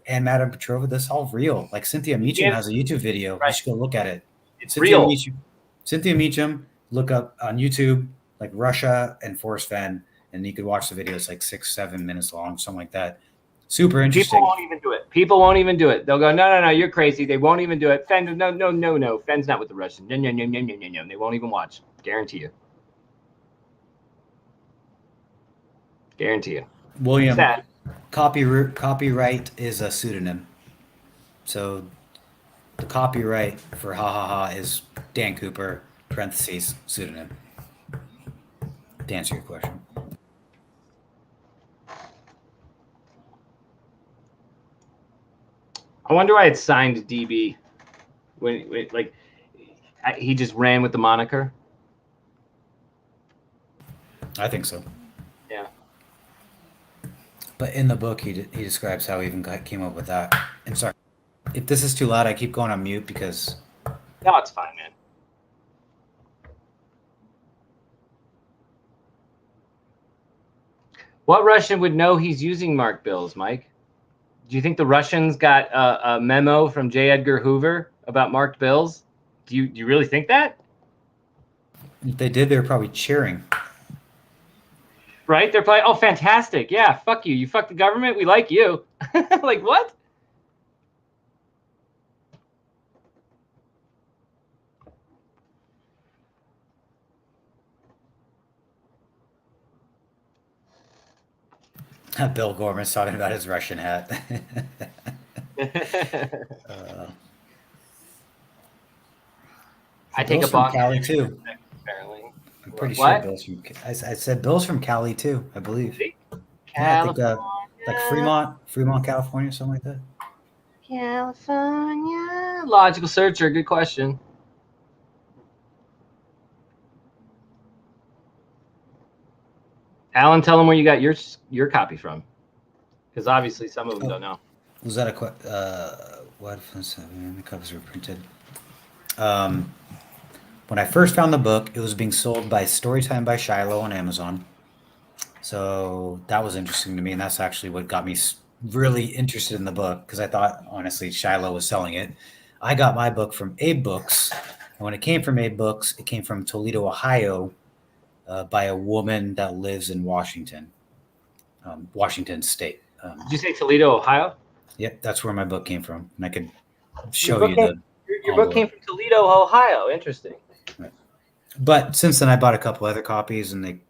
E: and Madame Petrova, that's all real. Like Cynthia Meacham has a YouTube video.
C: Right.
E: You should go look at it.
C: It's real.
E: Cynthia Meacham, look up on YouTube, like Russia and Forrest Fenn, and you could watch the video. It's like 6-7 minutes long, something like that. Super interesting.
C: People won't even do it. People won't even do it. They'll go, no, you're crazy. They won't even do it. Fenn, no. Fenn's not with the Russians. No. They won't even watch. Guarantee you. Guarantee you.
E: William, copyright is a pseudonym. So the copyright for Ha Ha Ha is Dan Cooper, parentheses, pseudonym. To answer your question.
C: I wonder why it's signed DB. When like he just ran with the moniker.
E: I think so.
C: Yeah.
E: But in the book, he describes how he even came up with that. And sorry, if this is too loud, I keep going on mute because.
C: No, it's fine, man. What Russian would know he's using marked bills, Mike? Do you think the Russians got a memo from J. Edgar Hoover about marked bills? Do you really think that?
E: If they did, they were probably cheering.
C: Right? They're probably, oh, fantastic. Yeah, fuck you. You fuck the government. We like you. Like, what?
E: Bill Gorman's talking about his Russian hat.
C: I take
E: Bill's
C: a box
E: from Cali too.
C: Apparently.
E: I'm pretty
C: What?
E: sure Bill's from. I said Bill's from Cali too. I believe.
C: California.
E: Yeah, I think like Fremont, California, something like that.
C: California. Logical searcher. Good question. Alan, tell them where you got your copy from, because obviously some of them don't know.
E: Was that what? The copies were printed. When I first found the book, it was being sold by Storytime by Shiloh on Amazon. So that was interesting to me, and that's actually what got me really interested in the book, because I thought, honestly, Shiloh was selling it. I got my book from Abe Books, and when it came from Abe Books, it came from Toledo, Ohio, by a woman that lives in Washington State.
C: Did you say Toledo, Ohio?
E: Yep, that's where my book came from, and I could show you
C: Your book came from Toledo, Ohio. Interesting.
E: Right. But since then, I bought a couple other copies, and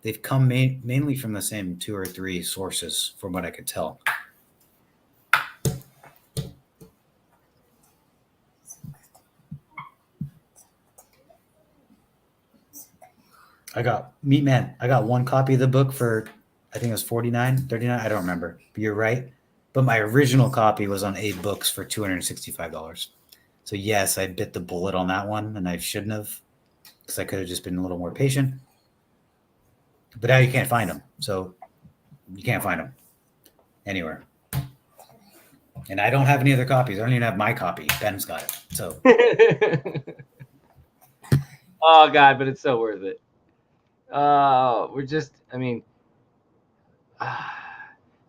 E: they've come mainly from the same 2 or 3 sources, from what I could tell. I got one copy of the book for, I think it was $49, $39. I don't remember. But you're right. But my original copy was on Abe Books for $265. So yes, I bit the bullet on that one, and I shouldn't have, because I could have just been a little more patient. But now you can't find them. So you can't find them anywhere. And I don't have any other copies. I don't even have my copy. Ben's got it. So.
C: Oh God, but it's so worth it.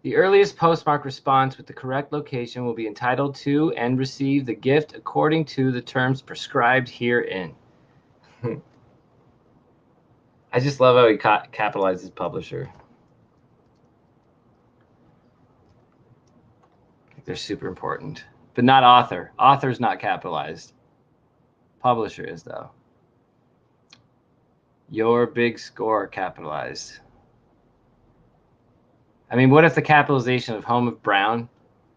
C: The earliest postmark response with the correct location will be entitled to and receive the gift according to the terms prescribed herein. I just love how he capitalizes publisher. They're super important, but not author. Author's not capitalized. Publisher is, though. Your big score capitalized. I mean, what if the capitalization of Home of Brown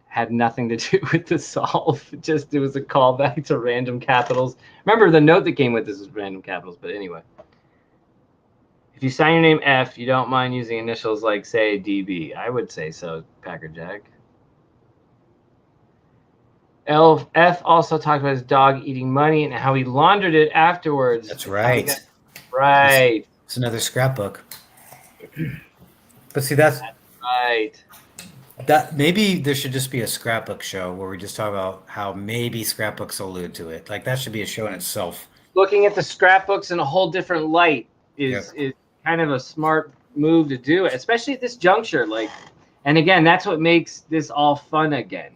C: had nothing to do with the solve? It was a callback to random capitals. Remember, the note that came with this was random capitals, but anyway. If you sign your name F, you don't mind using initials like, say, DB. I would say so, Packer Jack. F also talked about his dog eating money and how he laundered it afterwards.
E: That's right.
C: Right.
E: It's another scrapbook. But see, that's
C: right.
E: That maybe there should just be a scrapbook show where we just talk about how maybe scrapbooks allude to it. Like that should be a show in itself.
C: Looking at the scrapbooks in a whole different light is kind of a smart move to do, especially at this juncture. Like, and again, that's what makes this all fun again.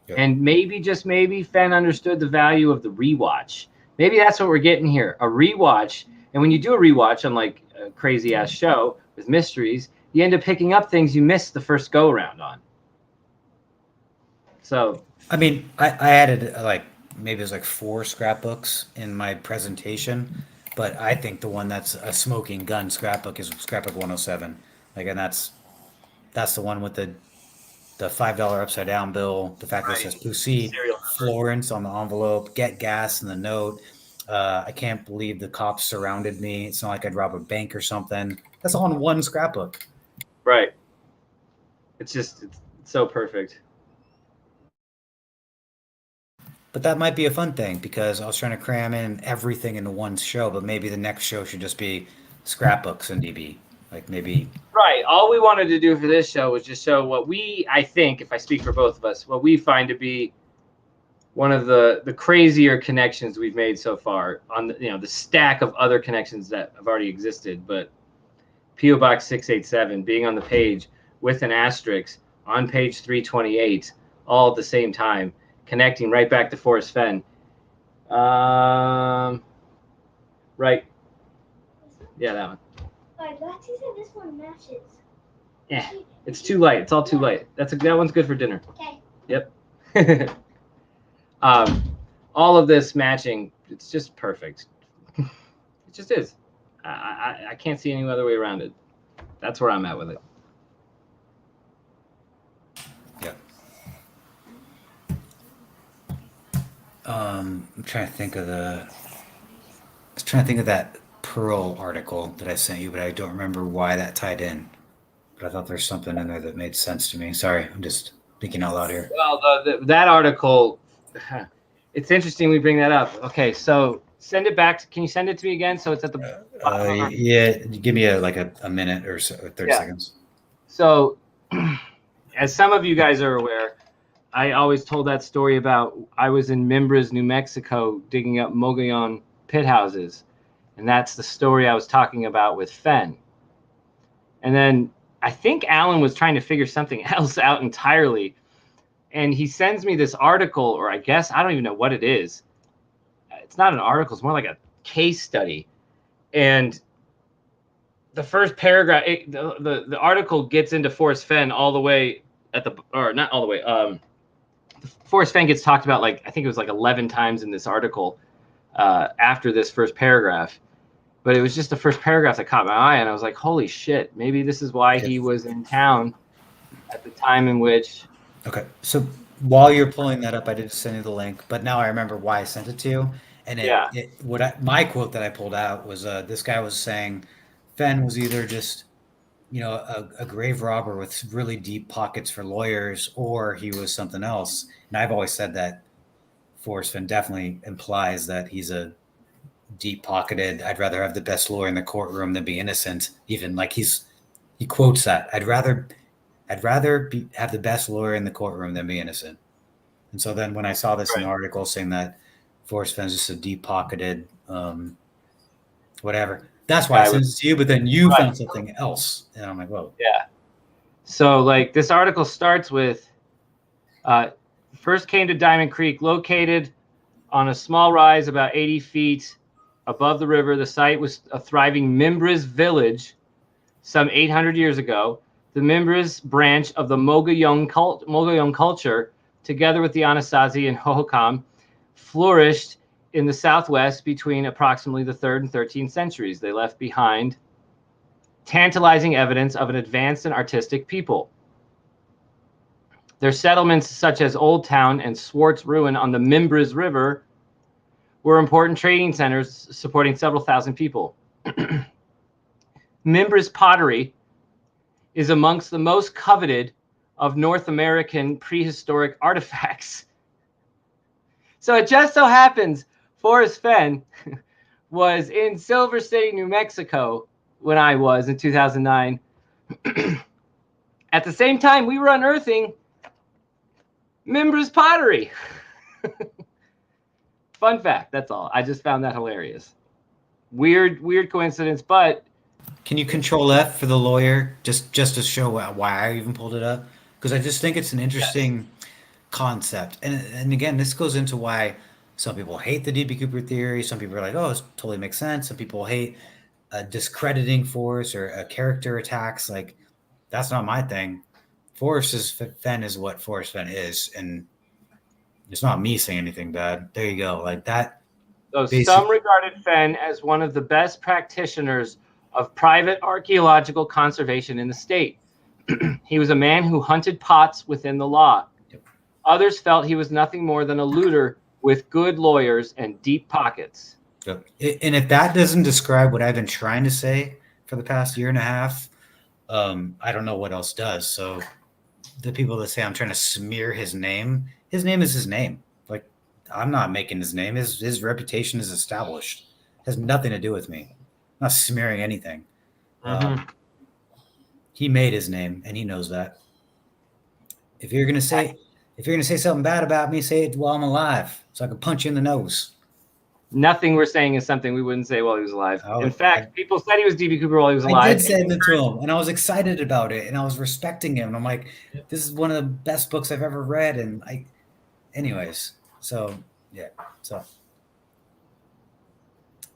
E: Yep.
C: And maybe, just maybe, Fenn understood the value of the rewatch. Maybe that's what we're getting here, a rewatch. And when you do a rewatch on like a crazy ass show with mysteries, you end up picking up things you missed the first go around on. So,
E: I mean, I added like maybe it was like 4 scrapbooks in my presentation, but I think the one that's a smoking gun scrapbook is scrapbook 107. Like, and that's the one with the $5 upside down bill, the fact that it says Pussy, Florence on the envelope, get gas in the note. I can't believe the cops surrounded me. It's not like I'd rob a bank or something. That's all in one scrapbook.
C: right. It's so perfect.
E: But that might be a fun thing because I was trying to cram in everything into one show, but maybe the next show should just be scrapbooks and DB. Like maybe.
C: Right. All we wanted to do for this show was just show what I think, if I speak for both of us, what we find to be one of the crazier connections we've made so far on the stack of other connections that have already existed. But P.O. Box 687 being on the page with an asterisk on page 328 all at the same time, connecting right back to Forrest Fenn. Right. Yeah, that one.
I: Lexi said this one matches.
C: Yeah, it's too light. It's all too light. That one's good for dinner.
I: Okay.
C: Yep. All of this matching, it's just perfect. It just is. I can't see any other way around it. That's where I'm at with it.
E: Yeah. I'm trying to think of that Pearl article that I sent you, but I don't remember why that tied in. But I thought there's something in there that made sense to me. Sorry, I'm just thinking out loud here.
C: Well, that article, it's interesting we bring that up. Okay, so send it back. Can you send it to me again? So it's at the bottom.
E: Yeah, give me a minute or so, 30 seconds.
C: So, as some of you guys are aware, I always told that story about I was in Mimbres, New Mexico, digging up Mogollon pit houses. And that's the story I was talking about with Fenn. And then I think Alan was trying to figure something else out entirely. And he sends me this article, or I guess, I don't even know what it is. It's not an article. It's more like a case study. And the first paragraph, the article gets into Forrest Fenn all the way not all the way. Forrest Fenn gets talked about, like, I think it was like 11 times in this article after this first paragraph. But it was just the first paragraph that caught my eye, and I was like, holy shit, maybe this is why he was in town at the time in which...
E: Okay, so while you're pulling that up, I did send you the link, but now I remember why I sent it to you. And my quote that I pulled out was this guy was saying Fenn was either just, a grave robber with really deep pockets for lawyers, or he was something else. And I've always said that Forrest Fenn definitely implies that he's a deep-pocketed, I'd rather have the best lawyer in the courtroom than be innocent. Even like he quotes that, I'd rather have the best lawyer in the courtroom than be innocent. And so then when I saw this in the article saying that Forrest Fenn's just a deep-pocketed whatever, that's why I sent it to you, but then you found something else, and I'm like, whoa.
C: Yeah. So like this article starts with first came to Diamond Creek, located on a small rise about 80 feet above the river. The site was a thriving Mimbres village some 800 years ago. The Mimbres branch of the Mogollon culture, together with the Anasazi and Hohokam, flourished in the Southwest between approximately the 3rd and 13th centuries. They left behind tantalizing evidence of an advanced and artistic people. Their settlements, such as Old Town and Swartz Ruin on the Mimbres River, were important trading centers supporting several thousand people. Mimbres pottery is amongst the most coveted of North American prehistoric artifacts. So it just so happens Forrest Fenn was in Silver City, New Mexico when I was in 2009 At the same time, we were unearthing Mimbra's pottery. Fun fact, that's all. I just found that hilarious. Weird coincidence, but
E: Can you control F for the lawyer just to show why I even pulled it up? Because I just think it's an interesting concept. And again, this goes into why some people hate the D.B. Cooper theory. Some people are like, oh, it totally makes sense. Some people hate discrediting Forrest or character attacks. Like, that's not my thing. Fenn is what Forrest Fenn is, and it's not me saying anything bad. There you go. Like that.
C: So some regarded Fenn as one of the best practitioners of private archaeological conservation in the state. He was a man who hunted pots within the law. Others felt he was nothing more than a looter with good lawyers and deep pockets.
E: Yep. And if that doesn't describe what I've been trying to say for the past year and a half, I don't know what else does. So the people that say I'm trying to smear his name is his name. Like, I'm not making his name. His reputation is established. It has nothing to do with me. I'm not smearing anything. He made his name, and he knows that. If you're gonna say something bad about me, say it while I'm alive, so I can punch you in the nose.
C: Nothing we're saying is something we wouldn't say while he was alive. In fact, people said he was D.B. Cooper while he was alive.
E: I did say it to him, and I was excited about it, and I was respecting him. And I'm like, this is one of the best books I've ever read. And anyways, so yeah, so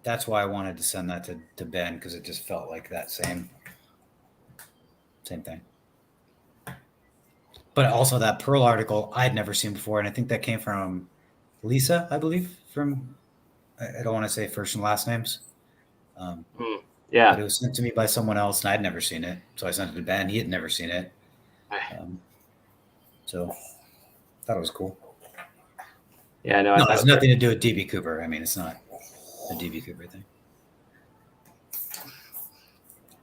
E: that's why I wanted to send that to Ben, because it just felt like that same thing. But also that Pearl article I'd never seen before, and I think that came from Lisa, I believe, from. I don't want to say first and last names.
C: Yeah.
E: But it was sent to me by someone else, and I'd never seen it. So I sent it to Ben. He had never seen it. So I thought it was cool.
C: Yeah, no,
E: it has nothing to do with D.B. Cooper. I mean, it's not a D.B. Cooper thing.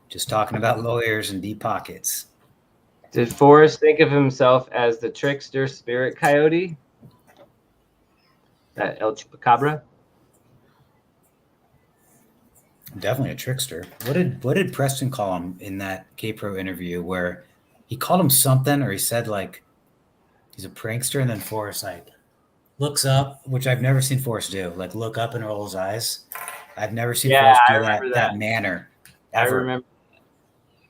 E: Just talking about lawyers and deep pockets.
C: Did Forrest think of himself as the trickster spirit coyote? That El Chupacabra?
E: Definitely a trickster. What did Preston call him in that K-Pro interview where he called him something, or he said like he's a prankster, and then Forrest like looks up, which I've never seen Forrest do, like look up and roll his eyes. I've never seen Forrest do that manner ever.
C: I remember.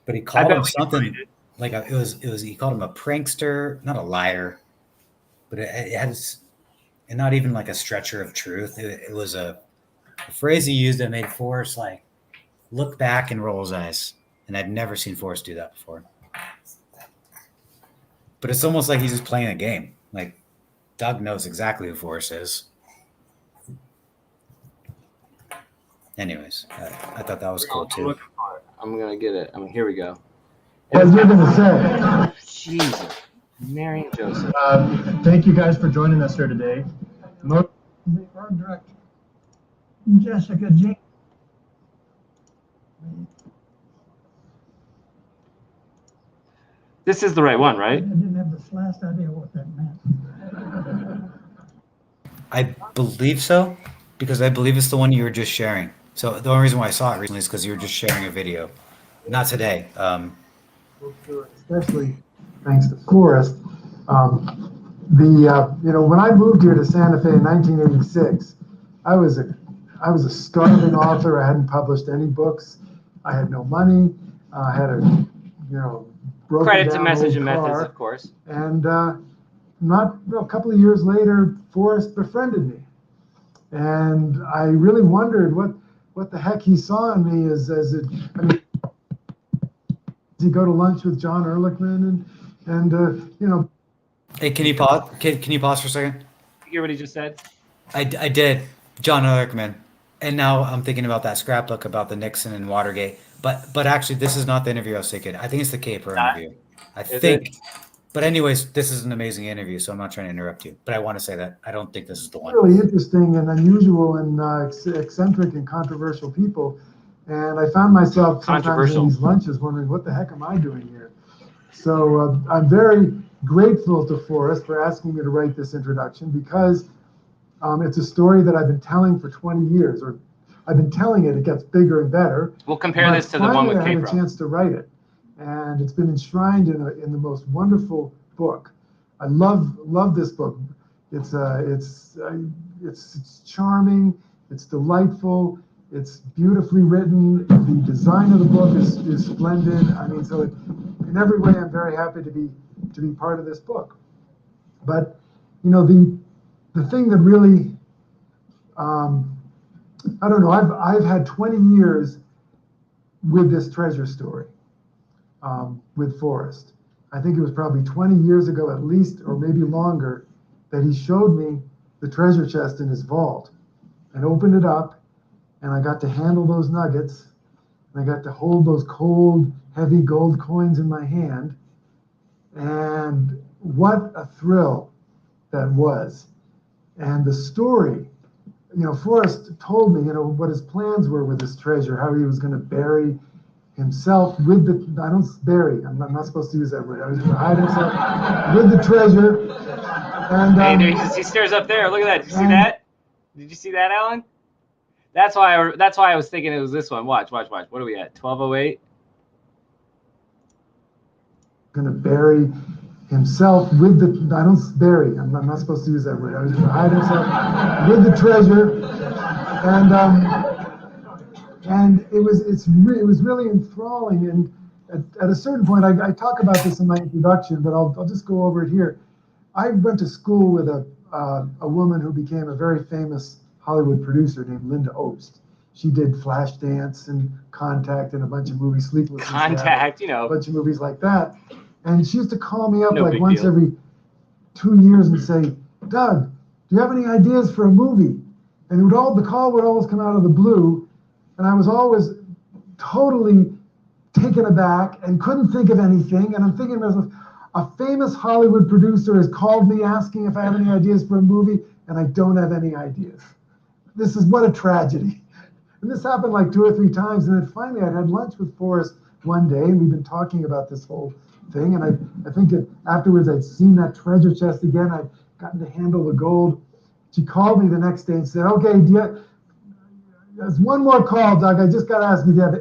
E: But he called him something like it was he called him a prankster, not a liar, but it had and not even like a stretcher of truth. It was a phrase he used that made Forrest like look back and roll his eyes, and I'd never seen Forrest do that before. But it's almost like he's just playing a game. Like Doug knows exactly who Forrest is. Anyways, I thought that was cool too.
C: I'm gonna get it. Here we go.
G: What you're gonna say?
C: Jesus, Mary and Joseph.
G: Thank you guys for joining us here today.
J: The art director, Jessica James.
C: This is the right one, right?
J: I didn't have the slightest idea what that meant.
E: I believe so, because I believe it's the one you were just sharing. So the only reason why I saw it recently is because you were just sharing a video. Not today.
J: Especially thanks to Forrest. When I moved here to Santa Fe in 1986, I was a starving author. I hadn't published any books. I had no money. I had a broken
C: Credit to
J: down
C: Message
J: old
C: and Methods,
J: car.
C: of course.
J: And a couple of years later, Forrest befriended me, and I really wondered what the heck he saw in me. Does he go to lunch with John Ehrlichman and
E: Hey, can you pause? Can you pause for a second?
C: You hear what he just said?
E: I did, John Ehrlichman, and now I'm thinking about that scrapbook about the Nixon and Watergate. But actually, this is not the interview I was thinking. I think it's the K-Pro interview. I think. But anyways, this is an amazing interview, so I'm not trying to interrupt you. But I want to say that I don't think this is the one.
J: really interesting and unusual and eccentric and controversial people. And I found myself sometimes in these lunches wondering, what the heck am I doing here? So I'm very grateful to Forrest for asking me to write this introduction, because it's a story that I've been telling for 20 years, I've been telling it. It gets bigger and better.
C: We'll compare this to the one with
J: K-Pro. I had a chance to write it, and it's been enshrined in the most wonderful book. I love this book. It's charming. It's delightful. It's beautifully written. The design of the book is splendid. I mean, so in every way, I'm very happy to be part of this book. But the thing that really, I don't know. I've had 20 years with this treasure story, with Forrest. I think it was probably 20 years ago at least, or maybe longer, that he showed me the treasure chest in his vault and opened it up, and I got to handle those nuggets, and I got to hold those cold, heavy gold coins in my hand, and what a thrill that was. And the story, Forrest told me, what his plans were with this treasure, how he was going to bury himself with I'm not supposed to use that word. I was going to hide himself with the treasure. And
C: hey, he stares up there. Look at that. Did you see that? Did you see that, Alan? That's why I was thinking it was this one. Watch. What are we at? 12:08.
J: Going to bury himself with the I'm not supposed to use that word. I was going to hide himself with the treasure. And it was really enthralling. And at a certain point, I talk about this in my introduction, but I'll just go over it here. I went to school with a woman who became a very famous Hollywood producer named Linda Obst. She did Flashdance and Contact and a bunch of movies, Sleepless in Seattle, a bunch of movies like that. And she used to call me up once every 2 years and say, "Doug, do you have any ideas for a movie?" And the call would always come out of the blue, and I was always totally taken aback and couldn't think of anything. And I'm thinking to myself, a famous Hollywood producer has called me asking if I have any ideas for a movie, and I don't have any ideas. This is what a tragedy. And this happened like 2 or 3 times. And then finally I'd had lunch with Forrest one day, and we've been talking about this whole thing. And I think that afterwards I'd seen that treasure chest again. I'd gotten to handle the gold. She called me the next day and said, "Okay, there's one more call, Doug. I just got to ask you, do you have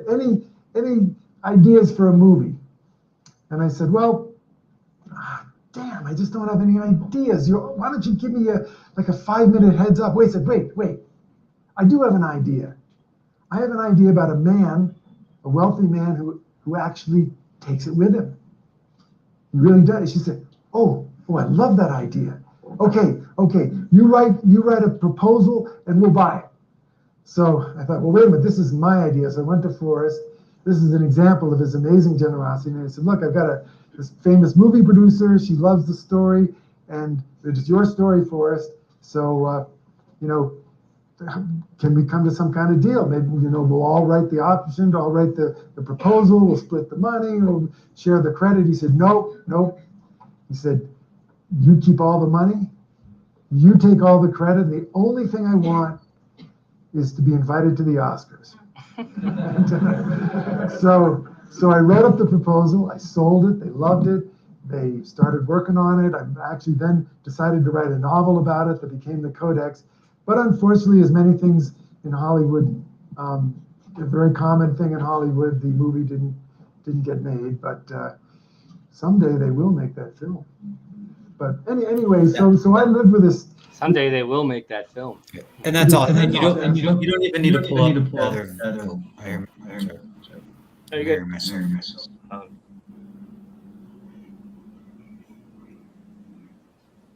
J: any ideas for a movie?" And I said, "Well, damn, I just don't have any ideas. Why don't you give me a 5-minute heads up?" Wait. I do have an idea. I have an idea about a man, a wealthy man who actually takes it with him. He really does. She said, oh, I love that idea. Okay. You write a proposal and we'll buy it. So I thought, well, wait a minute, this is my idea. So I went to Forrest. This is an example of his amazing generosity. And I said, look, I've got this famous movie producer. She loves the story, and it's your story, Forrest. So, can we come to some kind of deal? Maybe, we'll all write the option, I'll write the proposal, we'll split the money, we'll share the credit. He said, nope. He said, you keep all the money, you take all the credit. The only thing I want is to be invited to the Oscars. So I wrote up the proposal, I sold it, they loved it, they started working on it. I actually then decided to write a novel about it that became the Codex. But unfortunately, as many things in Hollywood, a very common thing in Hollywood, the movie didn't get made. But someday they will make that film. But anyway, so I lived with this.
C: Someday they will make that film.
E: And that's all. And you don't even need to pull up the other film.
C: Very good.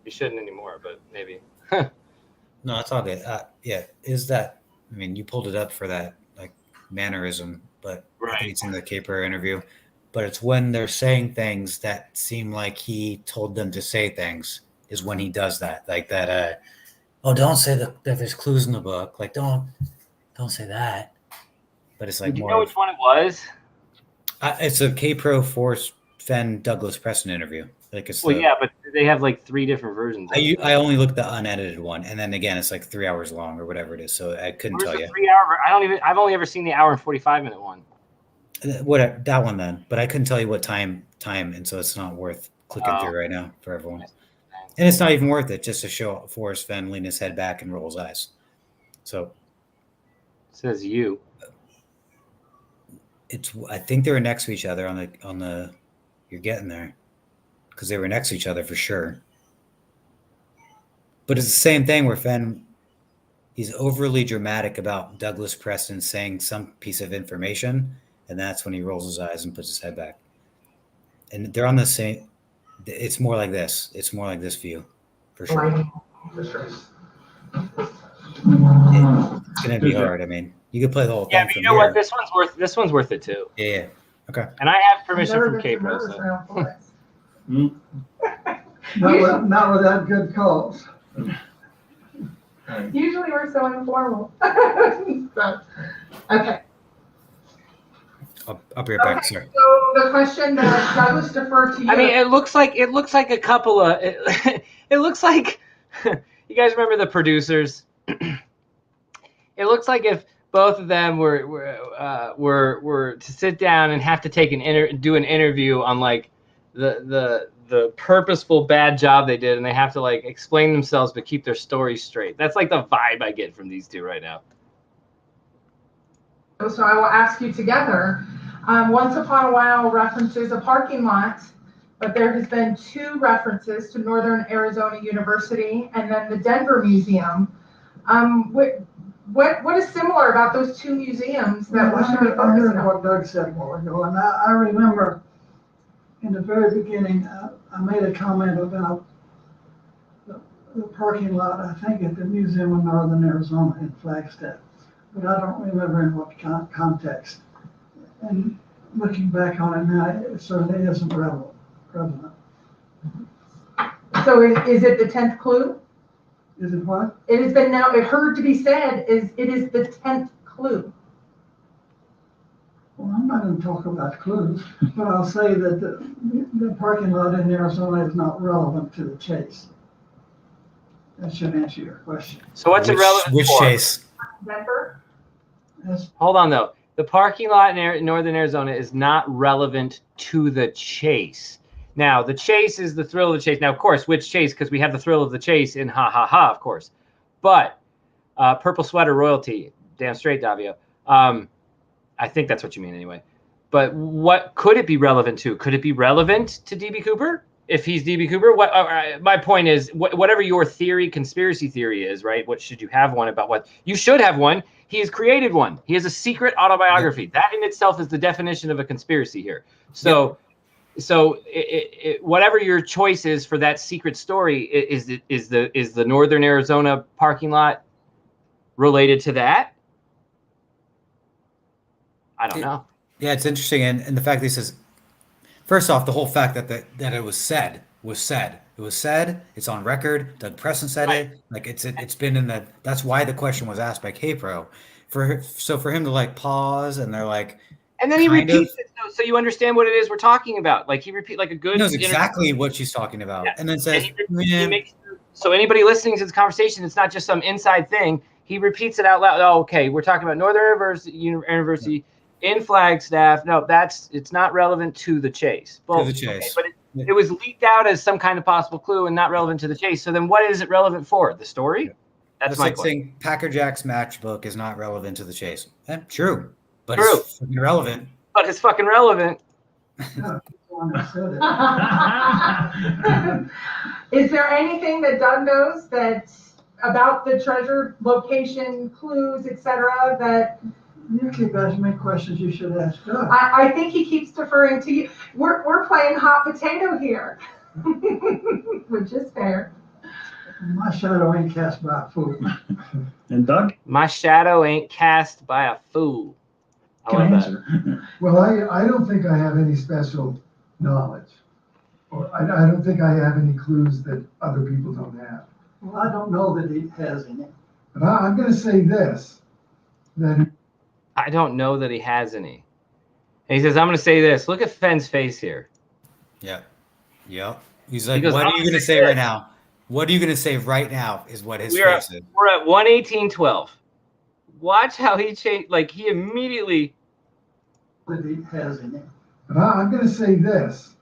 C: You shouldn't anymore, but maybe.
E: No, it's all good. You pulled it up for that mannerism, but right. I think it's in the Caper interview. But it's when they're saying things that seem like he told them to say things is when he does that. Like that, don't say that there's clues in the book. Like, don't say that. But it's like
C: Did you
E: more.
C: know which one it was?
E: It's a K-Pro Force Fenn Douglas Preston interview. Like it's
C: yeah, but they have 3 different versions.
E: I only looked at the unedited one, and then again, it's 3 hours long or whatever it is. So I couldn't tell you.
C: 3 hour? I've only ever seen the hour and 45-minute one.
E: Whatever, that one then. But I couldn't tell you what time, and so it's not worth clicking through right now for everyone. And it's not even worth it just to show Forrest Fenn lean his head back and roll his eyes. So
C: it says you.
E: I think they were next to each other on the. You're getting there, because they were next to each other for sure. But it's the same thing where Fenn, he's overly dramatic about Douglas Preston saying some piece of information, and that's when he rolls his eyes and puts his head back. And they're on the same. It's more like this. It's more like this view, for sure.
G: For sure.
E: It's gonna be hard. I mean, you could play the whole thing.
C: Yeah, but you know what? This one's worth it too.
E: Yeah. Okay.
C: And I have permission from Capo. So.
K: Not without good cause.
L: Usually we're so informal. So, okay.
E: I'll be right back, sir.
L: So the question that Douglas deferred to you.
C: I mean, it looks like a couple of. It looks like you guys remember the producers. It looks like if both of them were to sit down and have to take do an interview on like the purposeful bad job they did, and they have to like explain themselves but keep their story straight. That's like the vibe I get from these two right now.
L: So I will ask you together. Once Upon a While references a parking lot, but there has been 2 references to Northern Arizona University and then the Denver Museum. What is similar about those 2 museums that we should be
K: I heard
L: focusing on?
K: what Doug said a while ago, and I remember in the very beginning, I made a comment about the parking lot, I think at the Museum of Northern Arizona in Flagstaff, but I don't remember in what context. And looking back on it now, it certainly isn't relevant.
L: So is it the 10th clue?
K: Is it what?
L: It has been now, it heard to be said, it is the 10th clue.
K: Well, I'm not going to talk about clues, but I'll say that the parking lot in Arizona is not relevant to the chase. That should answer your question.
C: So what's it relevant
E: Which
C: for?
E: chase?
L: Denver?
C: Hold on though. The parking lot in Northern Arizona is not relevant to the chase. Now, the chase is the thrill of the chase. Now, of course, which chase? Because we have the thrill of the chase in Ha Ha Ha, of course. But Purple Sweater Royalty, damn straight, Davio. I think that's what you mean anyway. But what could it be relevant to? Could it be relevant to DB Cooper? If he's DB Cooper? My point is, whatever your theory, conspiracy theory is, right? What should you have one about what? You should have one. He has created one. He has a secret autobiography. That in itself is the definition of a conspiracy here. So whatever your choice is for that secret story, is the Northern Arizona parking lot related to that? I don't know.
E: Yeah, it's interesting, and the fact that he says, first off, the whole fact that it was said. It was said. It's on record. Doug Preston said it. Like it's been in the. That's why the question was asked by K-Pro. For him to like pause and they're like.
C: And then he repeats it so you understand what it is we're talking about. Like he repeat like a good.
E: He knows exactly what she's talking about, and then says.
C: So anybody listening to this conversation, it's not just some inside thing. He repeats it out loud. Oh, okay, we're talking about Northern University in Flagstaff. No, it's not relevant to the chase. Well,
E: to the chase.
C: Okay, but it was leaked out as some kind of possible clue and not relevant to the chase. So then what is it relevant for? The story? That's my question.
E: Saying Packer Jack's matchbook is not relevant to the chase. True. But it's fucking relevant.
C: But it's fucking relevant.
L: Is there anything that Doug knows that's about the treasure, location, clues, etc. that
K: you keep asking me questions you should ask Doug?
L: I think he keeps deferring to you. We're playing hot potato here, which is fair.
K: My shadow ain't cast by a fool.
G: And Doug?
C: My shadow ain't cast by a fool.
G: Can I answer?
J: Well, I don't think I have any special knowledge. Or I don't think I have any clues that other people don't have.
K: Well, I don't know that he has any.
J: But I'm going to say this, that
C: I don't know that he has any. And he says, I'm going to say this. Look at Fenn's face here.
E: Yeah. Yep. He's like, what are you going to say right now? What are you going to say right now is what his face is.
C: We're at 118.12. Watch how he changed. Like, he immediately.
K: That he has any.
J: But I'm going to say this.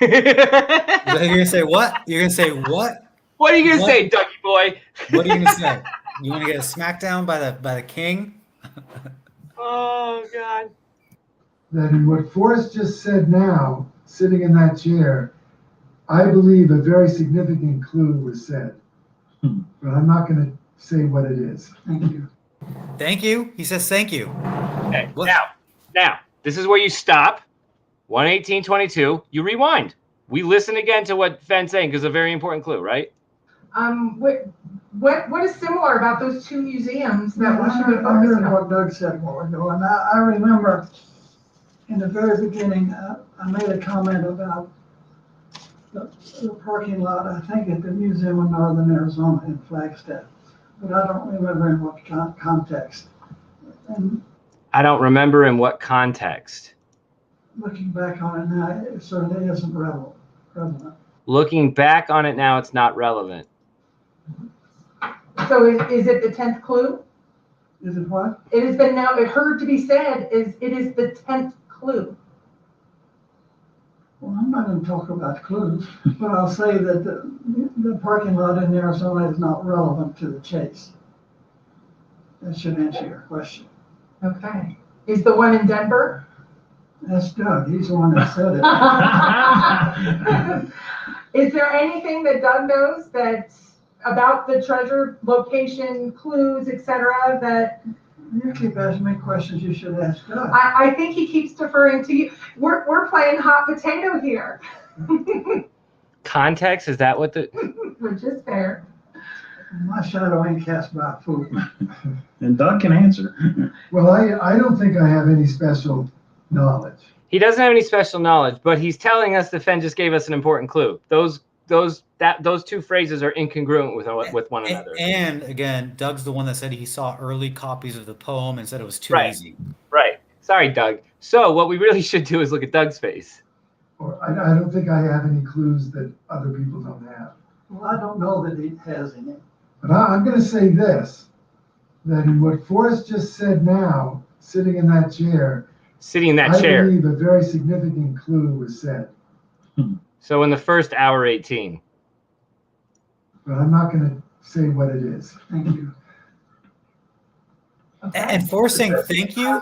E: You're going to say what? You're going to say what?
C: What are you going to say, Dougie boy?
E: What are you going to say? You want to get a smackdown by the king?
C: Oh, God.
J: that in what Forrest just said now, sitting in that chair, I believe a very significant clue was said. But I'm not going to say what it is.
K: Thank you.
E: Thank you. He says thank you.
C: Okay.
E: What?
C: Now, this is where you stop. 1:18:22. You rewind. We listen again to what Fenn's saying because it's a very important clue, right?
L: What is similar about those two museums that we should be
K: I
L: focusing
K: heard
L: on?
K: what Doug said a while ago, and I remember in the very beginning, I made a comment about the parking lot, I think at the Museum of Northern Arizona in Flagstaff, but I don't remember in what context. And
C: I don't remember in what context.
K: looking back on it now, it certainly isn't relevant.
C: Looking back on it now, it's not relevant.
L: So is it the 10th clue?
K: Is it what?
L: It has been now, it heard to be said, it is the 10th clue.
K: Well, I'm not going to talk about clues, but I'll say that the parking lot in Arizona is not relevant to the chase. That should answer your question.
L: Okay. Is the one in Denver?
K: That's Doug. He's the one that said it.
L: Is there anything that Doug knows that about the treasure, location, clues, etc. that
K: You keep asking me questions you should ask Doug.
L: I think he keeps deferring to you. We're playing hot potato here.
C: Context? Is that what the...
L: Which is fair.
K: My shadow ain't cast by a fool.
G: And Doug can answer.
J: Well, I don't think I have any special knowledge.
C: He doesn't have any special knowledge, but he's telling us that Fenn just gave us an important clue. Those two phrases are incongruent with one another.
E: And again, Doug's the one that said he saw early copies of the poem and said it was too easy.
C: Right. Sorry, Doug. So what we really should do is look at Doug's face.
J: Or I don't think I have any clues that other people don't have.
K: Well, I don't know that he has any.
J: But I'm going to say this, that in what Forrest just said now, sitting in that chair, I believe a very significant clue was said.
C: So in the first hour 18.
J: But I'm not going to say what it is.
K: Thank you.
L: Okay.
E: And for saying thank you,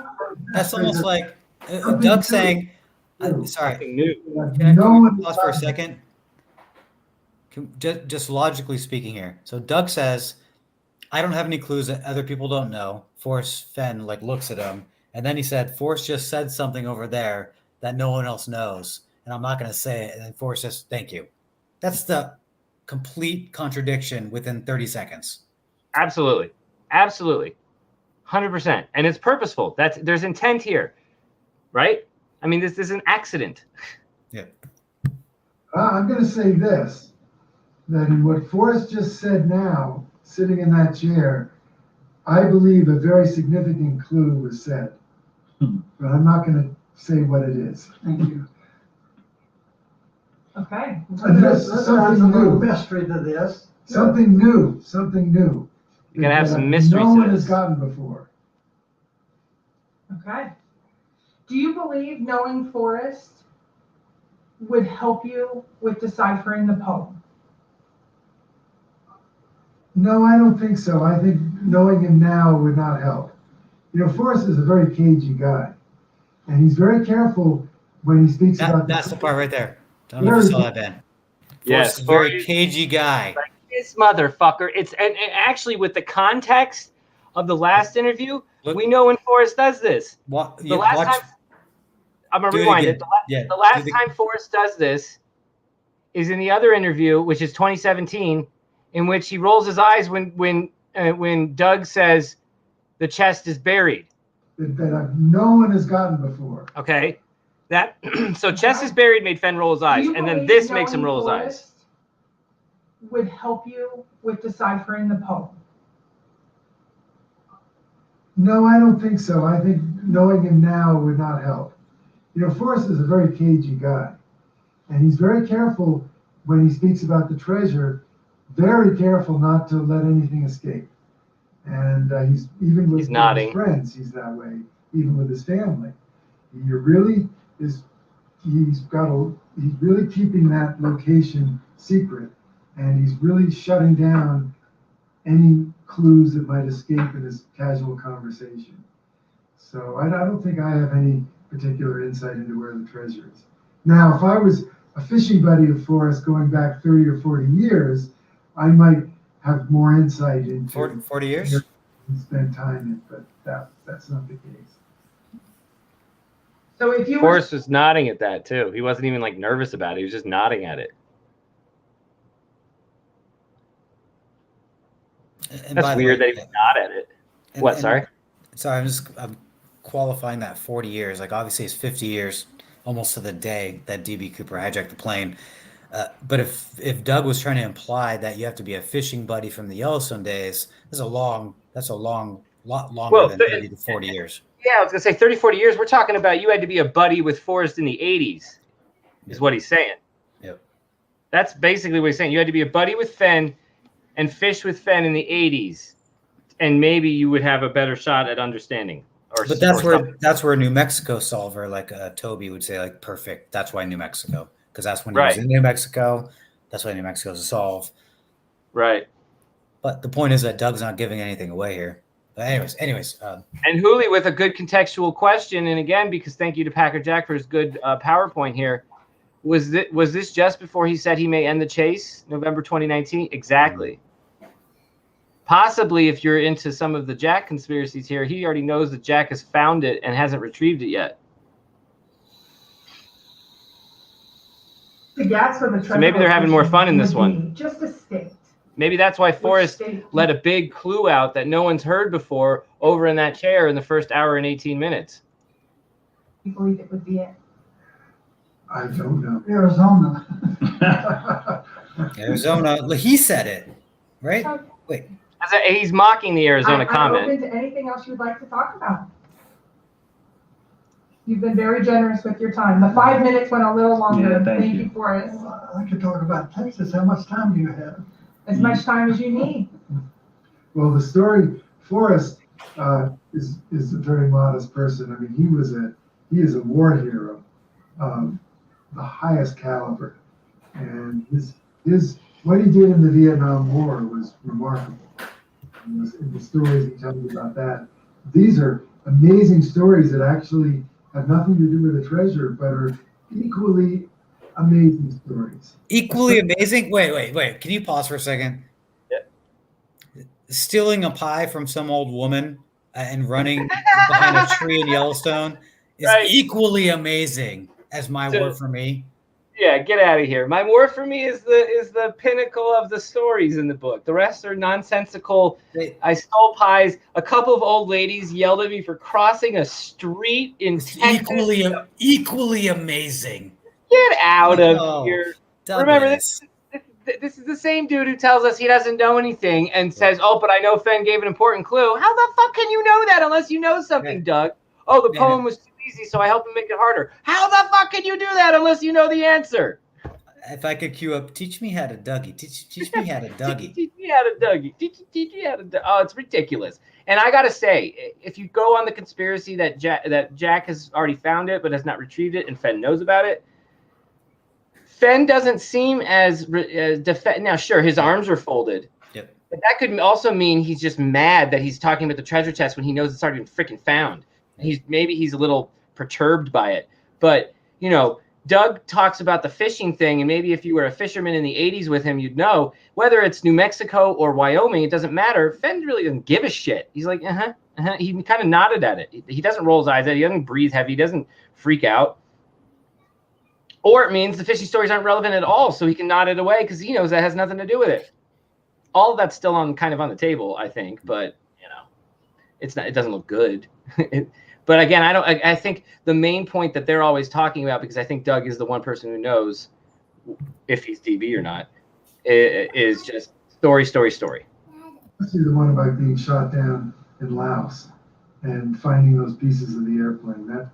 E: that's almost like Doug saying, sorry, can I pause for a second? Just logically speaking here. So Doug says, I don't have any clues that other people don't know. Fenn looks at him. And then he said, Forrest just said something over there that no one else knows. And I'm not going to say it. And then Forrest says, thank you. That's the complete contradiction within 30 seconds.
C: Absolutely. 100%. And it's purposeful. There's intent here, right? I mean, this is an accident.
E: Yeah.
J: I'm going to say this, that in what Forrest just said now, sitting in that chair, I believe a very significant clue was said. But I'm not going to say what it is.
K: Thank you.
L: Okay.
J: There's something new.
K: Mystery to this.
J: Something new.
C: You're going to have some mystery
J: no
C: to
J: one
C: this.
J: has gotten before.
L: Okay. Do you believe knowing Forrest would help you with deciphering the poem?
J: No, I don't think so. I think knowing him now would not help. Forrest is a very cagey guy. And he's very careful when he speaks about...
E: That's the part right there. I don't know if you saw that, Ben.
C: Yes.
E: Forrest is a very cagey guy.
C: This motherfucker. And actually, with the context of the last interview, we know when Forrest does this. I'm going to rewind it. The last time Forrest does this is in the other interview, which is 2017, in which he rolls his eyes when Doug says the chest is buried.
J: That no one has gotten before.
C: Okay. So chest is buried made Fenn roll his eyes, and then this makes him roll his eyes.
L: Would help you with deciphering the poem?
J: No, I don't think so. I think knowing him now would not help. Forrest is a very cagey guy. And he's very careful when he speaks about the treasure, very careful not to let anything escape. And he's even with his friends, he's that way, even with his family. He's really keeping that location secret, and he's really shutting down any clues that might escape in his casual conversation. So I don't think I have any particular insight into where the treasure is. Now, if I was a fishing buddy of Forrest going back 30 or 40 years, I might have more insight into
E: 40 years?
J: And spend time in, but that's not the case.
L: So if you
C: Forrest was nodding at that too. He wasn't even like nervous about it. He was just nodding at it.
E: And
C: That's weird that he would nod at it. Sorry?
E: Sorry, I'm qualifying that 40 years. Like, obviously, it's 50 years, almost to the day that D.B. Cooper hijacked the plane. But if Doug was trying to imply that you have to be a fishing buddy from the Yellowstone days, that's a lot longer than 30 to 40 years.
C: Yeah, I was going to say 30, 40 years. We're talking about you had to be a buddy with Forrest in the 80s, is what he's saying.
E: Yep.
C: That's basically what he's saying. You had to be a buddy with Fenn and fish with Fenn in the 80s, and maybe you would have a better shot at understanding.
E: But that's where New Mexico solver, like Toby would say, like, perfect. That's why New Mexico, because that's when he was in New Mexico. That's why New Mexico's a solve.
C: Right.
E: But the point is that Doug's not giving anything away here. But anyways.
C: And Hooli with a good contextual question, and again, because thank you to Packer Jack for his good PowerPoint here. Was this just before he said he may end the chase, November 2019? Exactly. Possibly, if you're into some of the Jack conspiracies here, he already knows that Jack has found it and hasn't retrieved it yet.
L: the gas for the treasure.
C: So maybe they're having more fun in this one.
L: Just a state.
C: Maybe that's why Forrest let a big clue out that no one's heard before over in that chair in the first hour and 18 minutes.
L: You believe it would be it?
J: I don't know.
K: Arizona.
E: Arizona. He said it, right? Wait.
C: He's mocking the Arizona comment.
L: I'm open to anything else you'd like to talk about. You've been very generous with your time. The 5 minutes went a little longer.
K: Yeah,
L: thank you, Forrest.
K: I could talk about Texas. How much time do you have?
L: As much time as you need.
J: Well, the story, Forrest is a very modest person. I mean, he is a war hero of the highest caliber, and what he did in the Vietnam War was remarkable. And the stories he tells me about that, these are amazing stories that actually have nothing to do with the treasure, but are equally amazing stories.
E: Equally amazing? Wait. Can you pause for a second?
C: Yeah.
E: Stealing a pie from some old woman and running behind a tree in Yellowstone is equally amazing as My War for Me.
C: Yeah, get out of here. My War for Me is the pinnacle of the stories in the book. The rest are nonsensical. I stole pies. A couple of old ladies yelled at me for crossing a street in Texas.
E: Equally amazing.
C: Get out of here.
E: Douglas.
C: Remember, this is the same dude who tells us he doesn't know anything and says, oh, but I know Fenn gave an important clue. How the fuck can you know that unless you know something, Doug? Oh, the poem was too easy, so I helped him make it harder. How the fuck can you do that unless you know the answer?
E: If I could cue up, teach me how to Dougie. Teach me how to Dougie.
C: Teach me how to Dougie. Teach me how to Oh, it's ridiculous. And I got to say, if you go on the conspiracy that Jack has already found it but has not retrieved it and Fenn knows about it, Fenn doesn't seem as now, sure, his arms are folded.
E: Yep.
C: But that could also mean he's just mad that he's talking about the treasure chest when he knows it's already been freaking found. Maybe he's a little perturbed by it. But, Doug talks about the fishing thing, and maybe if you were a fisherman in the 80s with him, you'd know. Whether it's New Mexico or Wyoming, it doesn't matter. Fenn really doesn't give a shit. He's like, He kind of nodded at it. He doesn't roll his eyes at it. He doesn't breathe heavy. He doesn't freak out. Or it means the fishing stories aren't relevant at all, so he can nod it away because he knows that has nothing to do with it. All of that's still on the table, I think, but it's not. It doesn't look good. But again, I think the main point that they're always talking about, because I think Doug is the one person who knows if he's DB or not, is just story.
J: Especially the one about being shot down in Laos and finding those pieces of the airplane. That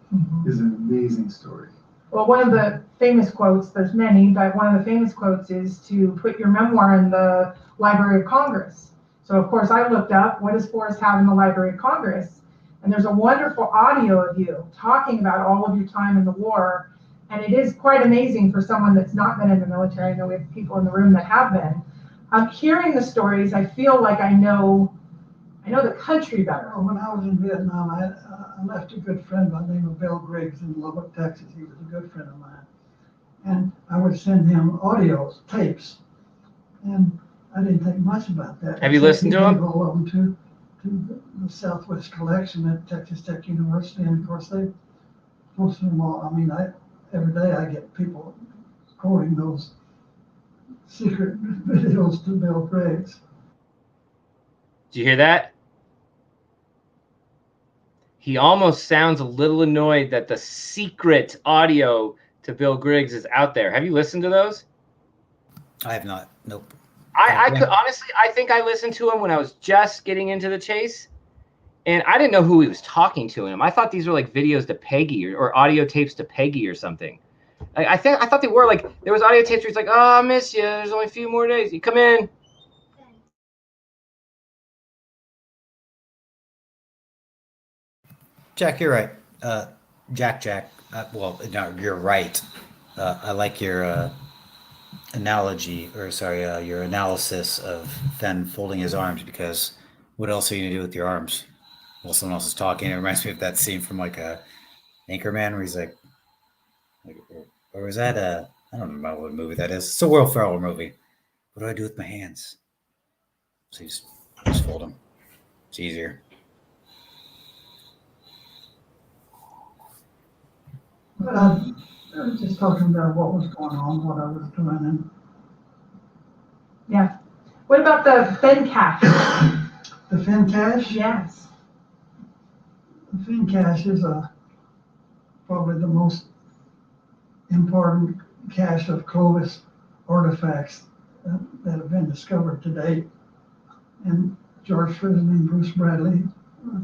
J: is an amazing story.
L: Well, one of the famous quotes, there's many, but one of the famous quotes is to put your memoir in the Library of Congress. So, of course, I looked up, what does Forrest have in the Library of Congress? And there's a wonderful audio of you talking about all of your time in the war. And it is quite amazing for someone that's not been in the military. I know we have people in the room that have been. Hearing the stories, I feel like I know I know the country better.
K: When I was in Vietnam, I left a good friend by the name of Bill Griggs in Lubbock, Texas. He was a good friend of mine. And I would send him audios, tapes. And I didn't think much about that.
C: Have you listened to
K: He
C: them?
K: gave all of them to the Southwest Collection at Texas Tech University. And of course, they posted them all. I mean, every day I get people quoting those secret videos to Bill Griggs.
C: Do you hear that? He almost sounds a little annoyed that the secret audio to Bill Griggs is out there. Have you listened to those?
E: I have not. Nope.
C: I could honestly, I think I listened to him when I was just getting into the chase, and I didn't know who he was talking to him. I thought these were like videos to Peggy or audio tapes to Peggy or something. I thought they were like, there was audio tapes where he's like, "Oh, I miss you. There's only a few more days. You come in."
E: Jack, you're right. Jack. Well, no, you're right. I like your analogy, or sorry, your analysis of Fenn folding his arms, because what else are you gonna do with your arms? Well, someone else is talking. It reminds me of that scene from like a Anchorman where he's like or was that I don't remember what movie that is. It's a Will Ferrell movie. What do I do with my hands? So you just fold them. It's easier.
K: But I was just talking about what was going on, what I was doing, and
L: Yeah. What about the Fenn cache?
K: the Fenn cache.
L: Yes.
K: The Fenn cache is probably the most important cache of Clovis artifacts that have been discovered to date. And George Friesen and Bruce Bradley,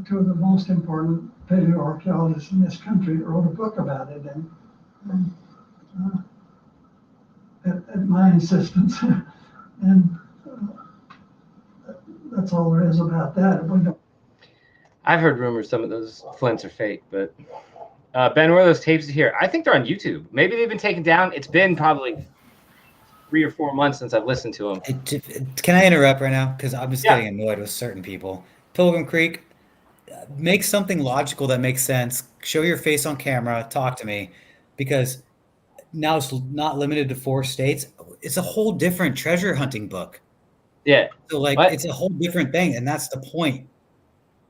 K: two of the most important paleoarchaeologists in this country, wrote a book about it. And at my insistence, and that's all there is about that. We don't.
C: I've heard rumors some of those flints are fake, but Ben, where are those tapes here? I think they're on YouTube. Maybe they've been taken down. It's been probably 3 or 4 months since I've listened to them.
E: Can I interrupt right now? Because I'm just getting annoyed with certain people. Pilgrim Creek, make something logical that makes sense. Show your face on camera. Talk to me. Because now it's not limited to 4 states. It's a whole different treasure hunting book.
C: Yeah.
E: So like, it's a whole different thing. And that's the point.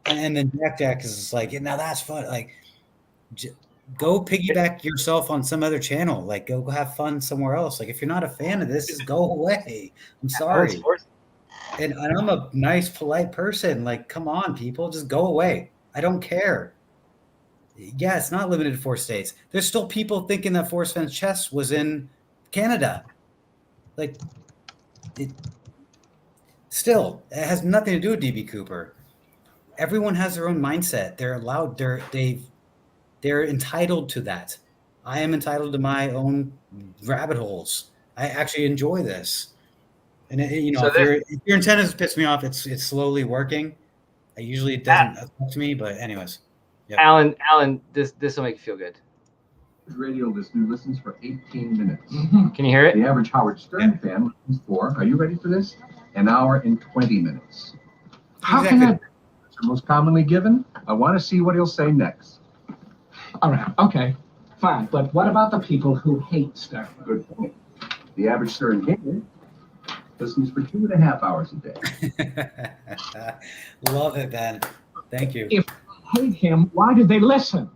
E: And then Jack is just like, now that's fun. Like, go piggyback yourself on some other channel. Like, go have fun somewhere else. Like, if you're not a fan of this, just go away. I'm sorry. And I'm a nice, polite person. Like, come on, people, just go away. I don't care. Yeah, it's not limited to 4 states. There's still people thinking that Forrest Fenn's chest was in Canada. Like, it has nothing to do with DB Cooper. Everyone has their own mindset. They're allowed. They're entitled to that. I am entitled to my own rabbit holes. I actually enjoy this. And so if your intent is to piss me off, it's slowly working. Usually it doesn't affect me, but anyways. Yep.
C: Alan, this will make you feel good.
M: Radio listener listens for 18 minutes.
C: Can you hear it?
M: The average Howard Stern fan listens for, are you ready for this? 1 hour and 20 minutes. How can that be? Most commonly given? I want to see what he'll say next.
F: All right, okay, fine. But what about the people who hate Stern?
M: Good point. The average Stern hater listens for 2.5 hours a day.
E: Love it, Ben. Thank you.
F: If they hate him, why do they listen?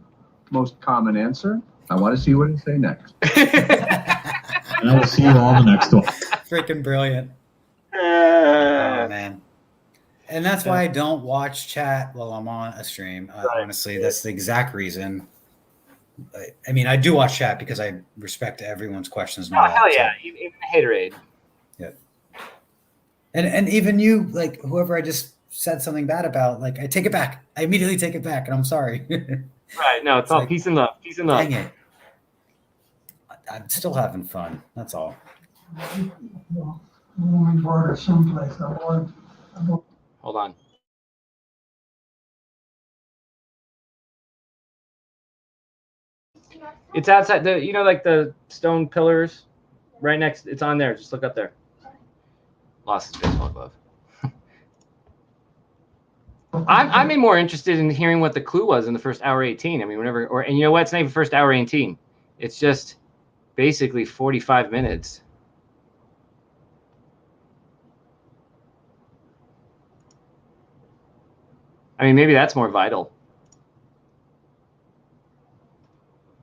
M: Most common answer, I want to see what he'll say next.
N: And I will see you all the next one.
E: Freaking brilliant. Oh, man. And that's why I don't watch chat while I'm on a stream. Honestly, that's the exact reason. I mean, I do watch chat because I respect everyone's questions. And all that,
C: hell yeah. Even Haterade.
E: Yeah. And even you, like, whoever I just said something bad about, like, I take it back. I immediately take it back, and I'm sorry.
C: Right. No, it's all like, peace and love. Peace and love.
E: Dang it. I'm still having fun. That's all.
K: Moving forward someplace.
C: Hold on. It's outside the, like the stone pillars right next. It's on there. Just look up there. Lost his baseball glove. I'm more interested in hearing what the clue was in the first hour 18. I mean, and you know what? It's not even first hour 18. It's just basically 45 minutes. I mean, maybe that's more vital.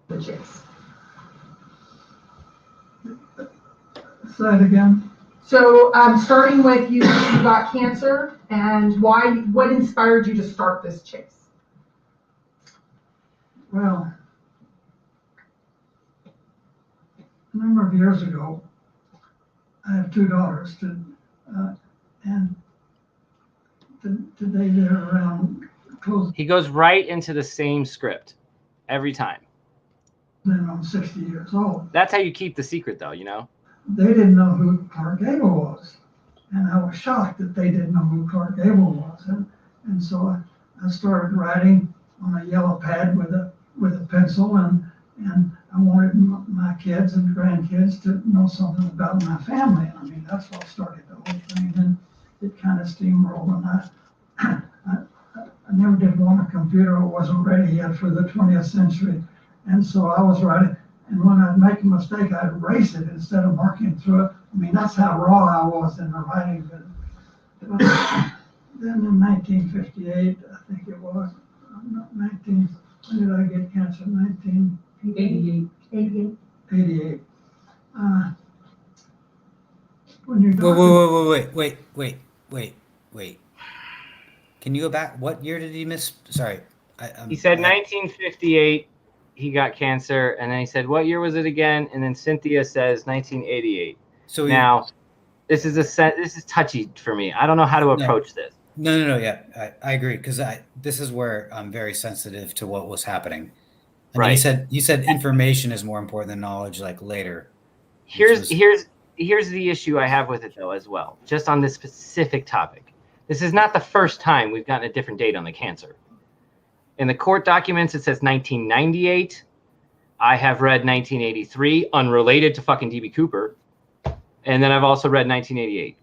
K: The chase. Say it again.
L: So, starting with you got cancer, and what inspired you to start this chase?
K: Well, a number of years ago, I have 2 daughters, and today they're around close.
C: He goes right into the same script every time.
K: Then I'm 60 years old.
C: That's how you keep the secret, though, you know?
K: They didn't know who Clark Gable was. And I was shocked that they didn't know who Clark Gable was. And so I started writing on a yellow pad with a pencil, and I wanted my kids and grandkids to know something about my family. I mean, that's what started the whole thing. And it kind of steamrolled, and I never did want a computer. I wasn't ready yet for the 20th century. And so I was writing, and when I'd make a mistake, I'd erase it instead of marking through it. I mean, that's how raw I was in the writing. But then in 1958, I think it was, when did I get cancer? 1988. 88. When your doctor...
E: Wait. Can you go back? What year did he miss? Sorry.
C: He said 1958. He got cancer, and then he said, "What year was it again?" And then Cynthia says 1988. So now, this is touchy for me. I don't know how to approach this.
E: No. Yeah, I agree, because this is where I'm very sensitive to what was happening. And right. You said information is more important than knowledge. Like later. Here's
C: the issue I have with it though as well. Just on this specific topic, this is not the first time we've gotten a different date on the cancer. In the court documents, it says 1998. I have read 1983, unrelated to fucking D.B. Cooper. And then I've also read 1988.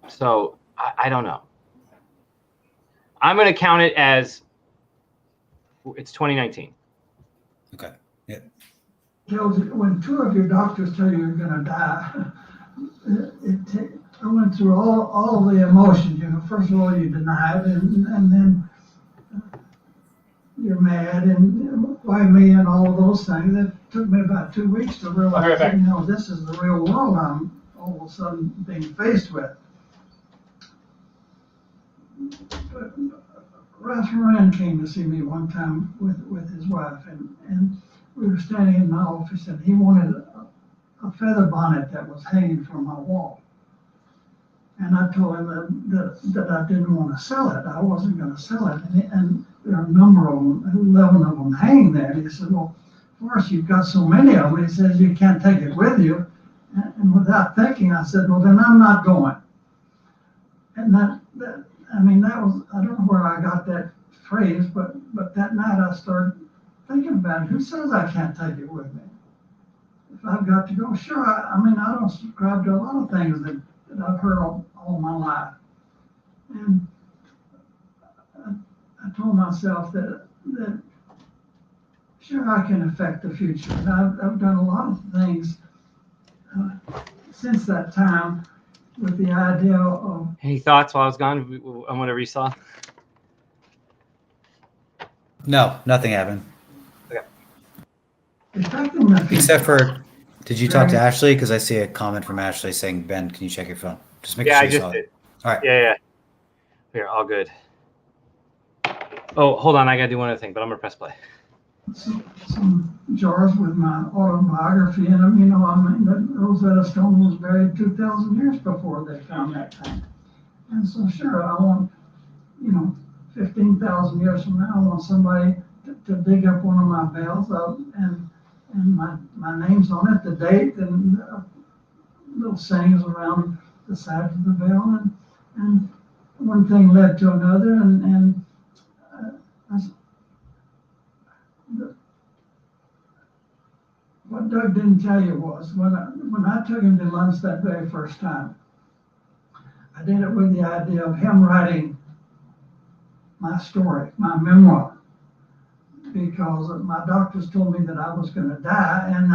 C: So I don't know. I'm going to count it as it's 2019.
E: Okay. Yeah.
K: When 2 of your doctors tell you you're going to die, I went through all of the emotions. You know, first of all, you deny it, and then you're mad, and why me, and all of those things. It took me about 2 weeks to realize that, this is the real world I'm all of a sudden being faced with. But Ralph Moran came to see me one time with his wife, and we were standing in my office, and he wanted a feather bonnet that was hanging from my wall. And I told him that I didn't want to sell it. I wasn't going to sell it. And there are a number of them, 11 of them hanging there. And he said, well, of course, you've got so many of them. He says, you can't take it with you. And without thinking, I said, well, then I'm not going. And that was, I don't know where I got that phrase, but that night I started thinking about it. Who says I can't take it with me? If I've got to go, sure. I don't subscribe to a lot of things that I've heard all my life. And I told myself that sure, I can affect the future. And I've done a lot of things since that time with the idea of...
C: Any thoughts while I was gone on whatever you saw?
E: No, nothing happened.
C: Okay.
K: Affecting the future.
E: Except for... Did you talk to Ashley? Because I see a comment from Ashley saying, Ben, can you check your phone? Just make sure you saw it. All right.
C: Yeah. Here, all good. Oh, hold on. I got to do one other thing, but I'm going to press play.
K: Some jars with my autobiography in them. That Rosetta Stone was buried 2,000 years before they found that thing. And so, sure, I want, 15,000 years from now, I want somebody to dig up one of my bells and my name's on it, the date, and little sayings around the sides of the bell, and one thing led to another, what Doug didn't tell you was when I took him to lunch that very first time, I did it with the idea of him writing my story, my memoir, because my doctors told me that I was going to die, and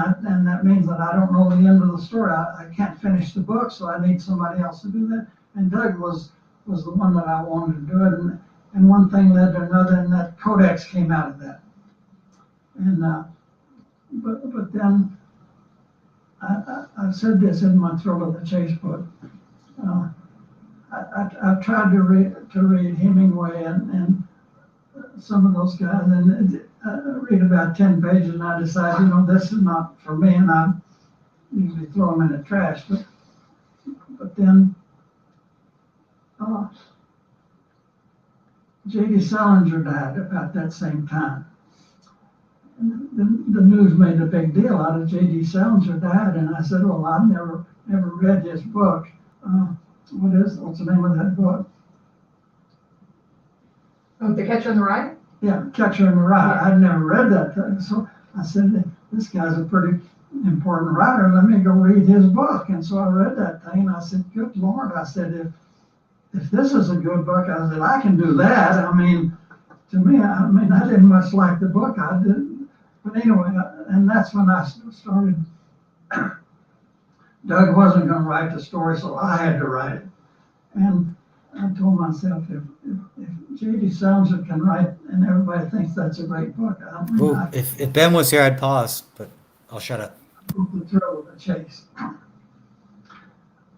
K: that means that I don't know the end of the story. I can't finish the book, so I need somebody else to do that. And Doug was the one that I wanted to do it, and one thing led to another, and that codex came out of that. And but then I said this in my Thrill of the Chase book. I've tried to read Hemingway and some of those guys, and read about 10 pages, and I decided, this is not for me, and I usually throw them in the trash. But then J.D. Salinger died about that same time. And the news made a big deal out of J.D. Salinger died, and I said, well, I've never read his book. What's the name of that book?
L: Oh, The Catcher in the Rye?
K: Yeah, Catcher in the Rye.
L: Yeah.
K: I'd never read that thing. So I said, this guy's a pretty important writer. Let me go read his book. And so I read that thing, and I said, good Lord. I said, if this is a good book, I said, I can do that. To me, I didn't much like the book. I didn't. But anyway, and that's when I started. Doug wasn't going to write the story, so I had to write it. And I told myself, if J.D. Salinger can write and everybody thinks that's a great book,
E: if Ben was here, I'd pause, but I'll shut up.
K: The Thrill of the Chase.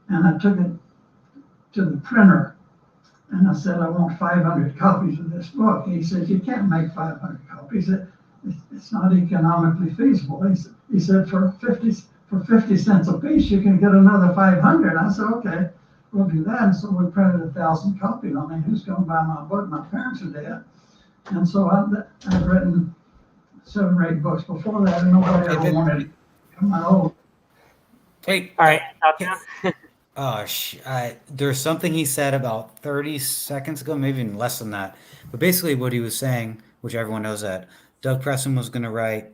K: And I took it to the printer, and I said, I want 500 copies of this book. He said, you can't make 500 copies. It's not economically feasible. He said, for 50 cents a piece, you can get another 500. I said, okay, we'll do that. And so we printed 1,000 copies. I mean, who's going to buy my book? My parents are dead. And so I've written 7 or 8 books before that, and nobody ever wanted it.
E: Wait.
C: All right.
E: There's something he said about 30 seconds ago, maybe even less than that. But basically what he was saying, which everyone knows, that Doug Preston was going to write,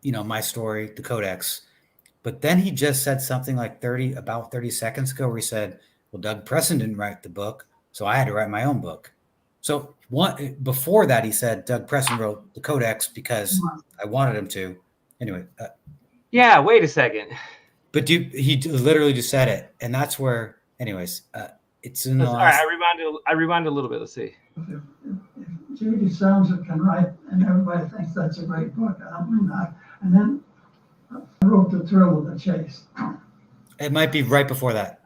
E: my story, the Codex. But then he just said something like 30 seconds ago where he said, well, Doug Preston didn't write the book, so I had to write my own book. So before that, he said Doug Preston wrote the Codex because I wanted him to. Anyway.
C: Yeah, wait a second.
E: But he literally just said it, and that's where. Anyways, it's in the last.
C: All right, I rewind a little bit. Let's see.
K: If J.D. Salinger can write, and everybody thinks that's a great book. And then I wrote The Thrill of the Chase.
E: It might be right before that.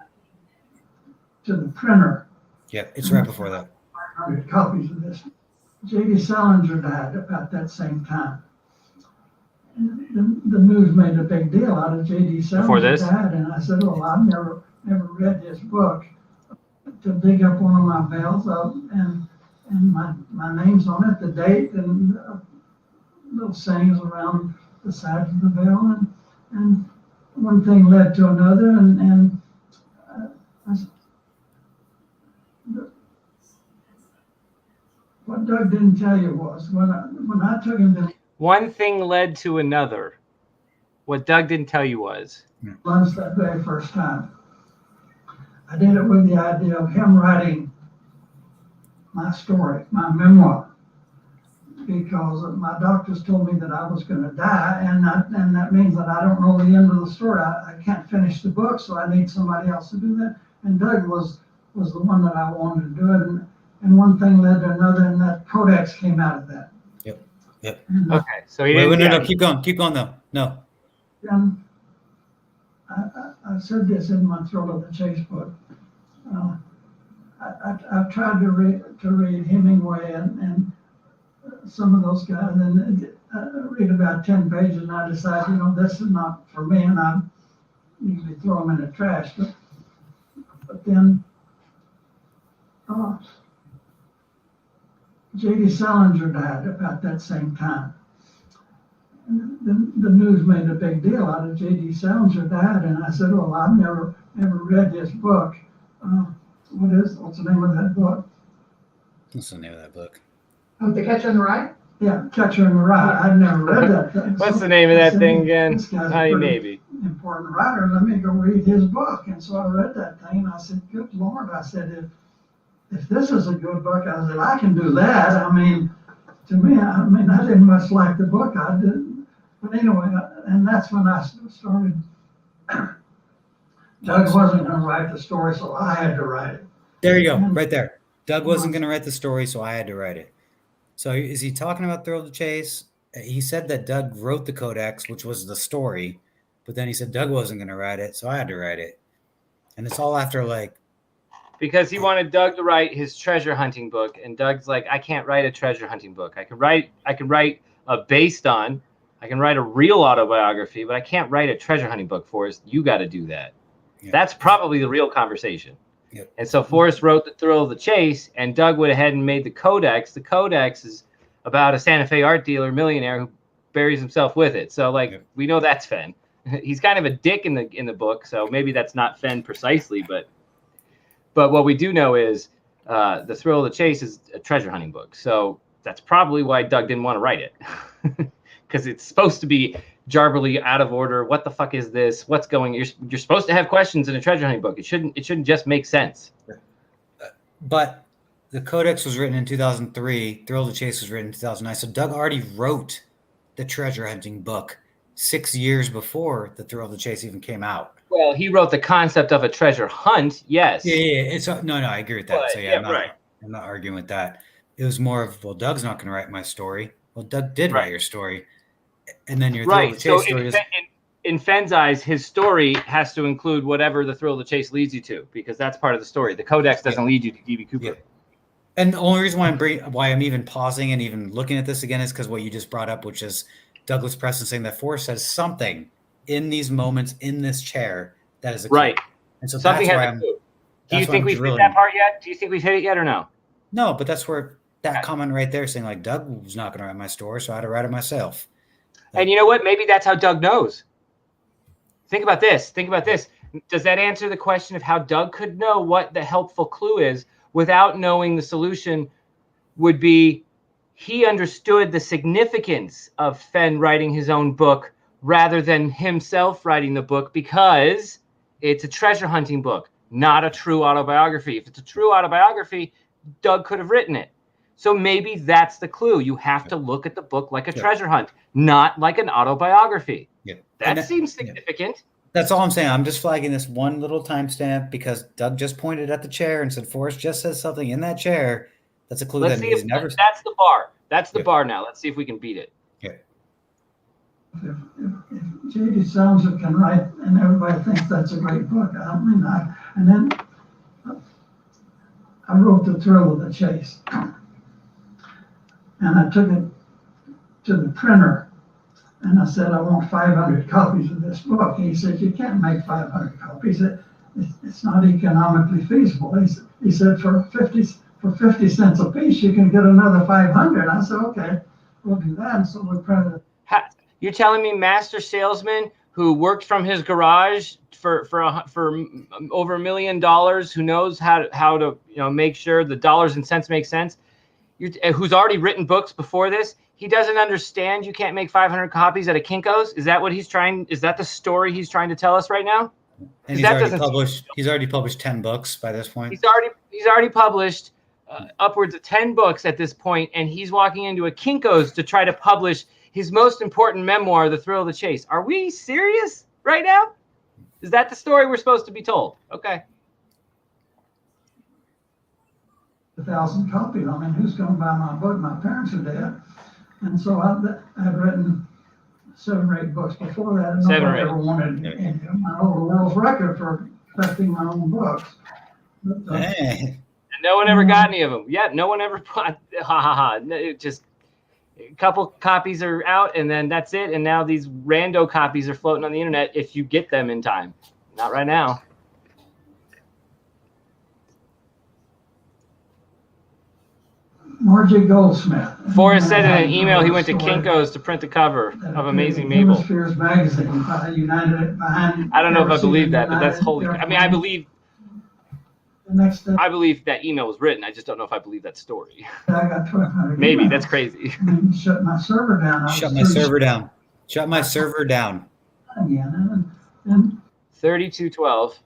K: To the printer.
E: Yeah, it's right before that.
K: 500 copies of this. J.D. Salinger died about that same time. And the news made a big deal out of J.D. Salinger died, and I said, well, I've never read his book. To dig up one of my bells and my name's on it, the date, and little sayings around the sides of the bell, and one thing led to another, and what Doug didn't tell you was when I took him to
C: one thing led to another. What Doug didn't tell you was
K: lunch that very first time. I did it with the idea of him writing my story, my memoir, because my doctors told me that I was going to die, and that means that I don't know the end of the story. I can't finish the book, so I need somebody else to do that. And Doug was the one that I wanted to do it, and one thing led to another, and that Codex came out of that.
E: Yep.
C: Okay, so he didn't.
E: No, keep going though. No.
K: And I said this in my Thrill of the Chase book. I've tried to read Hemingway and some of those guys, and read about 10 pages, and I decided, this is not for me, and I usually throw them in the trash. But then J.D. Salinger died about that same time. And the news made a big deal out of J.D. Salinger died, and I said, well, I've never read his book. What's the name of that book?
E: What's the name of that book?
L: Oh, The Catcher in the Rye?
K: Yeah, Catcher in the Rye. I'd never read that thing.
C: What's the name of that thing again?
K: This guy's a pretty important writer. Let me go read his book. And so I read that thing, and I said, good Lord. I said, if this is a good book, I said, I can do that. I mean, to me, I didn't much like the book. I didn't. But anyway, and that's when I started. Doug wasn't going to write the story, so I had to write it.
E: There you go, right there. Doug wasn't going to write the story, so I had to write it. So is he talking about Thrill to Chase? He said that Doug wrote the codex, which was the story, but then he said Doug wasn't going to write it, so I had to write it. And it's all after like.
C: Because he wanted Doug to write his treasure hunting book, and Doug's like, I can't write a treasure hunting book. I can write a based on, I can write a real autobiography, but I can't write a treasure hunting book, Forrest. You got to do that. Yeah. That's probably the real conversation. Yep. And so Forrest wrote The Thrill of the Chase, and Doug went ahead and made the Codex. The Codex is about a Santa Fe art dealer millionaire who buries himself with it. So we know that's Fenn. He's kind of a dick in the book, so maybe that's not Fenn precisely, but what we do know is The Thrill of the Chase is a treasure hunting book. So that's probably why Doug didn't want to write it, because it's supposed to be jarbily out of order. What the fuck is this? What's going? You're supposed to have questions in a treasure hunting book. It shouldn't just make sense.
E: But the Codex was written in 2003. Thrill of the Chase was written in 2009. So Doug already wrote the treasure hunting book 6 years before The Thrill of the Chase even came out.
C: Well, he wrote the concept of a treasure hunt. Yes.
E: Yeah. It's no, I agree with that. But, so I'm not arguing with that. It was more of, well, Doug's not going to write my story. Well, Doug did write your story. And then your Thrill of the Chase story is... In Fenn's eyes, his story has to include whatever the Thrill of the Chase leads you to, because that's part of the story. The Codex doesn't lead you to D.B. Cooper. Yeah. And the only reason why I'm even pausing and even looking at this again is because what you just brought up, which is Douglas Preston saying that Forrest says something in these moments in this chair that is a
C: right.
E: And so
C: something
E: that's why
C: I'm. Do you think we've hit that part yet? Do you think we've hit it yet or no?
E: No, but that's where that comment right there saying like Doug was not going to write my story, so I had to write it myself.
C: And you know what? Maybe that's how Doug knows. Think about this. Does that answer the question of how Doug could know what the helpful clue is without knowing the solution would be he understood the significance of Fenn writing his own book rather than himself writing the book because it's a treasure hunting book, not a true autobiography. If it's a true autobiography, Doug could have written it. So maybe that's the clue. You have to look at the book like a treasure hunt, not like an autobiography. Yeah. That seems significant.
E: That's all I'm saying. I'm just flagging this one little timestamp because Doug just pointed at the chair and said Forrest just says something in that chair. That's a clue.
C: Let's see if that's the bar. That's the bar now. Let's see if we can beat it.
E: Yeah.
K: If J.D. Salinger can write and everybody thinks that's a great book, and then I wrote The Thrill of the Chase. And I took it to the printer and I said, I want 500 copies of this book. He said, you can't make 500 copies. It's not economically feasible. He said, for 50 cents a piece, you can get another 500. I said, okay, we'll do that. And so we printed it.
C: You're telling me master salesman who worked from his garage for over $1 million, who knows how to make sure the dollars and cents make sense, who's already written books before this, he doesn't understand you can't make 500 copies at a Kinko's? Is that what is that the story he's trying to tell us right now?
E: And he's already published 10 books by this point.
C: He's already published upwards of 10 books at this point, and he's walking into a Kinko's to try to publish his most important memoir, The Thrill of the Chase. Are we serious right now? Is that the story we're supposed to be told? Okay.
K: 1,000 copies. I mean, who's going to buy my book? My parents are dead. And so I'd written 7 or 8 books before that. And nobody ever wanted my whole world's record for collecting my own books. But,
C: and no one ever got any of them. Yeah, no one ever bought. Just a couple copies are out, and then that's it. And now these rando copies are floating on the internet if you get them in time. Not right now.
K: Margie Goldsmith.
C: Forrest said in an email he went to Kinko's to print the cover of Amazing Mabel.
K: Hemispheres magazine united behind.
C: I don't know if I believe that, but that's holy. I mean, I believe that email was written. I just don't know if I believe that story.
K: I got 1,200.
C: Maybe that's crazy.
K: Shut my server down.
E: Shut my server down. Shut my server down.
K: Again, and
C: 3212.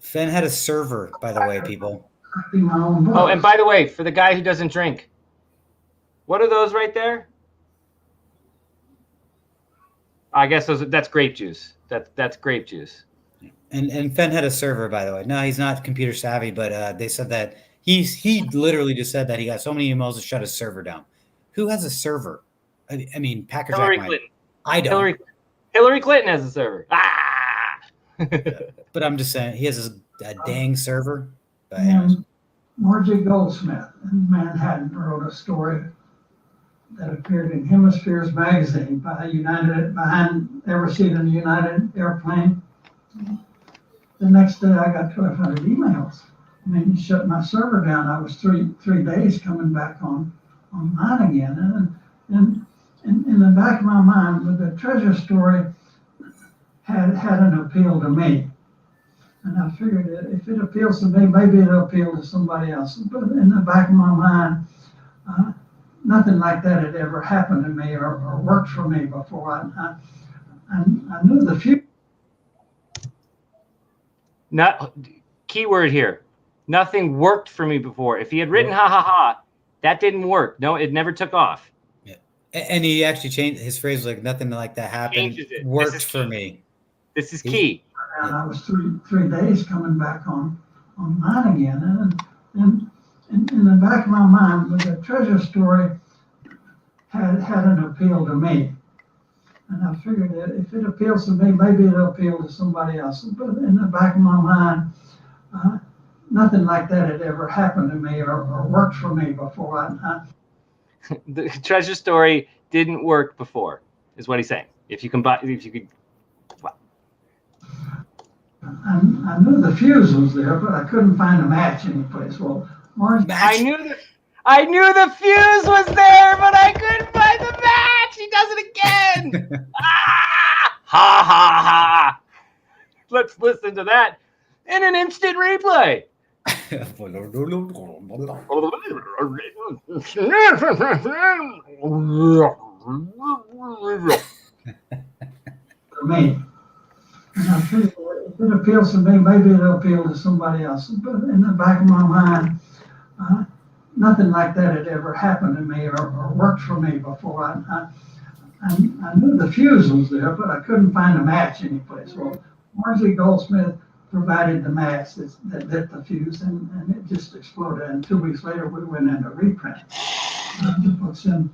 E: Fenn had a server, by the way, people.
K: My own books.
C: Oh, and by the way, for the guy who doesn't drink, what are those right there? I guess that's grape juice. That's grape juice.
E: And Fenn had a server, by the way. No, he's not computer savvy, but they said that he literally just said that he got so many emails to shut his server down. Who has a server? I mean, Packer
C: Hillary
E: Jack might.
C: Clinton.
E: I don't.
C: Hillary Clinton has a server. Ah!
E: But I'm just saying he has a dang server. But
K: And Margie Goldsmith in Manhattan wrote a story that appeared in Hemispheres magazine behind ever seen in a United airplane. The next day I got 1,200 emails. I mean, he shut my server down. I was three days coming back online again. And in the back of my mind, the treasure story had an appeal to me. And I figured that if it appeals to me, maybe it'll appeal to somebody else. But in the back of my mind, nothing like that had ever happened to me or worked for me before. I knew the future.
C: Not keyword here. Nothing worked for me before. If he had written ha ha ha, that didn't work. No, it never took off.
E: Yeah. And he actually changed his phrase, like nothing like that happened. Worked for me.
C: This is key.
K: And I was three days coming back online again. And in the back of my mind, the treasure story had an appeal to me. And I figured that if it appeals to me, maybe it'll appeal to somebody else. But in the back of my mind, nothing like that had ever happened to me or worked for me before.
C: The treasure story didn't work before, is what he's saying. If you could.
K: I knew the fuse was there, but I couldn't find a match anyplace. Well,
C: I knew the fuse was there, but I couldn't find the match. He does it again. Ha ha ha! Let's listen to that in an instant replay.
K: For me. And I figured if it appeals to me, maybe it'll appeal to somebody else. But in the back of my mind, nothing like that had ever happened to me or worked for me before. I knew the fuse was there, but I couldn't find a match anyplace. Well, Margie Goldsmith provided the match that lit the fuse, and it just exploded. And 2 weeks later, we went into reprint. The book's in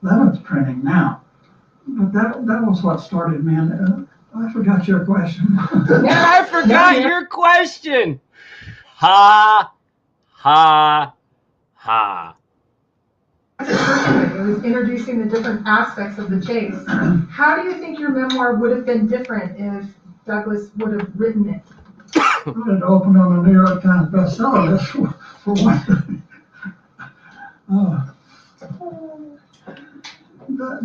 K: 11th printing now. But that was what started me. And I forgot your question.
C: Yeah, I forgot your question. Ha, ha, ha.
L: It was introducing the different aspects of the chase. How do you think your memoir would have been different if Douglas would have written it?
K: I would have opened on the New York Times bestseller list for one thing.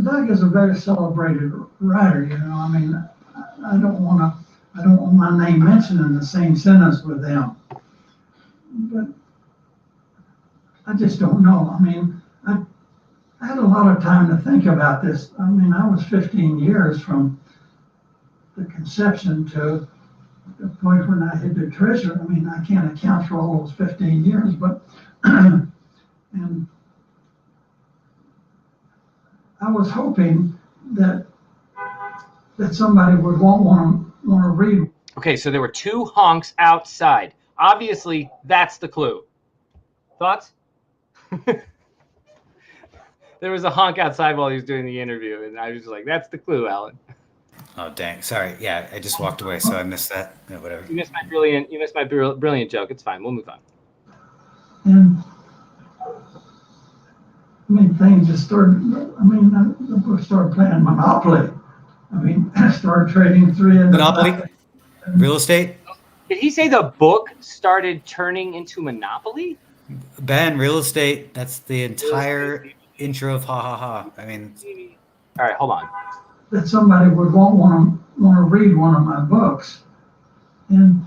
K: Doug is a very celebrated writer, you know. I mean, I don't want my name mentioned in the same sentence with them. But I just don't know. I mean, I had a lot of time to think about this. I mean, I was 15 years from the conception to the point when I hid the treasure. I mean, I can't account for all those 15 years, but and I was hoping that somebody would want to read.
C: Okay, so there were two honks outside. Obviously, that's the clue. Thoughts? There was a honk outside while he was doing the interview, and I was like, that's the clue, Alan.
E: Oh, dang. Sorry. Yeah, I just walked away, so I missed that. Yeah, whatever.
C: You missed my brilliant joke. It's fine. We'll move on.
K: And I mean, things just started. I mean, the book started playing Monopoly. I mean, I started trading
E: Monopoly? Real estate?
C: Did he say the book started turning into Monopoly?
E: Ben, real estate. That's the entire intro of Ha Ha Ha. I mean,
C: all right, hold on.
K: That somebody would want to read one of my books, and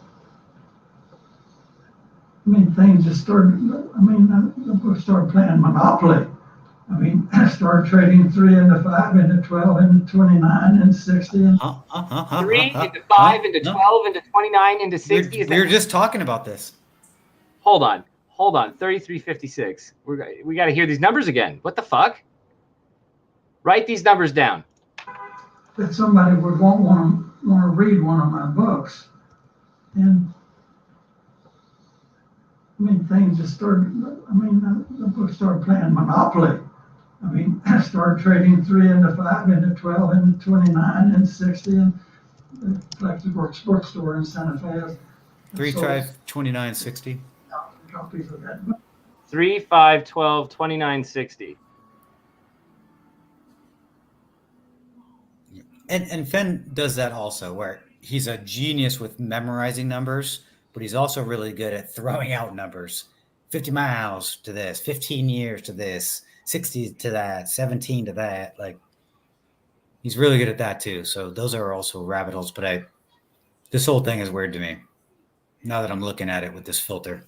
K: I mean, things just started. I mean, the book started playing Monopoly. I mean, I started trading 3 into 5 into 12 into 29 and 60. And
C: 3 into 5 into 12 into 29 into 60.
E: We were just talking about this.
C: Hold on. 3356. We got to hear these numbers again. What the fuck? Write these numbers down.
K: That somebody would want to read one of my books, and I mean, things just started. I mean, the book started playing Monopoly. I mean, I started trading 3 into 5 into 12 into 29 and 60, and the Collective Works bookstore in Santa Fe.
E: 3, 5, 29, 60.
K: Copies of that.
C: 3, 5, 12, 29, 60.
E: And Fenn does that also, where he's a genius with memorizing numbers, but he's also really good at throwing out numbers. 50 miles to this, 15 years to this, 60 to that, 17 to that. Like, he's really good at that too. So those are also rabbit holes. But this whole thing is weird to me now that I'm looking at it with this filter.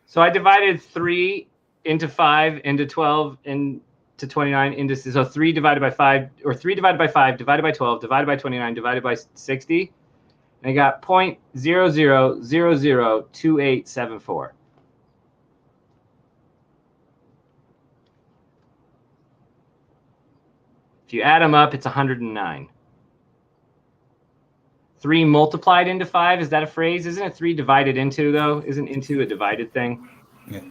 C: So I divided 3 into 5 into 12 into 29 into, so 3 divided by 5, or 3 divided by 5 divided by 12 divided by 29 divided by 60, and I got 0.00002874. If you add them up, it's 109. 3 multiplied into 5, is that a phrase? Isn't it 3 divided into, though? Isn't into a divided thing?
E: Yeah.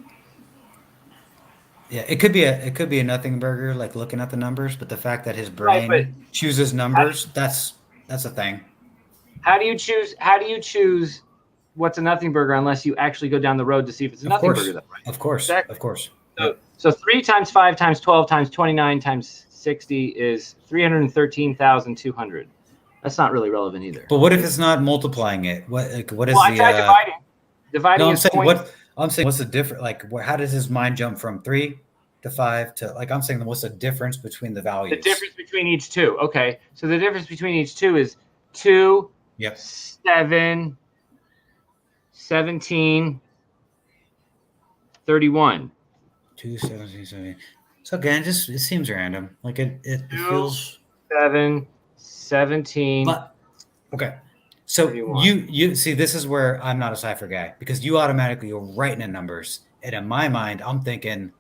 E: Yeah, it could be a nothing burger, like looking at the numbers, but the fact that his brain chooses numbers, that's a thing.
C: How do you choose what's a nothing burger unless you actually go down the road to see if it's a nothing burger? Though, right?
E: Of course.
C: Exactly.
E: Of course.
C: So 3 times 5 times 12 times 29 times 60 is 313,200. That's not really relevant either.
E: But what if it's not multiplying it? What is
C: I tried dividing. Dividing is
E: I'm saying what's the difference? Like, how does his mind jump from 3 to 5 to, like, I'm saying, what's the difference between the values?
C: The difference between each two. Okay. So the difference between each two is 2, 7, 17, 31.
E: 2, 17, 17. So again, it seems random. Like it feels
C: 7, 17.
E: But okay. So 31. you see, this is where I'm not a cipher guy, because you automatically are writing in numbers. And in my mind, I'm thinking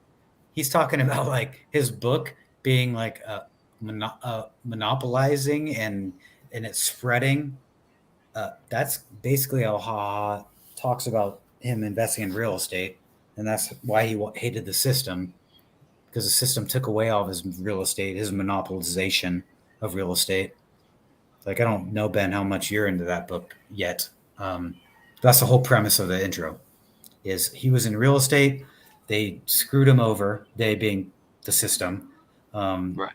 E: he's talking about like his book being like monopolizing and it's spreading. That's basically how Ha talks about him investing in real estate. And that's why he hated the system, because the system took away all of his real estate, his monopolization of real estate. Like, I don't know, Ben, how much you're into that book yet. That's the whole premise of the intro, is he was in real estate. They screwed him over, they being the system.
C: Right.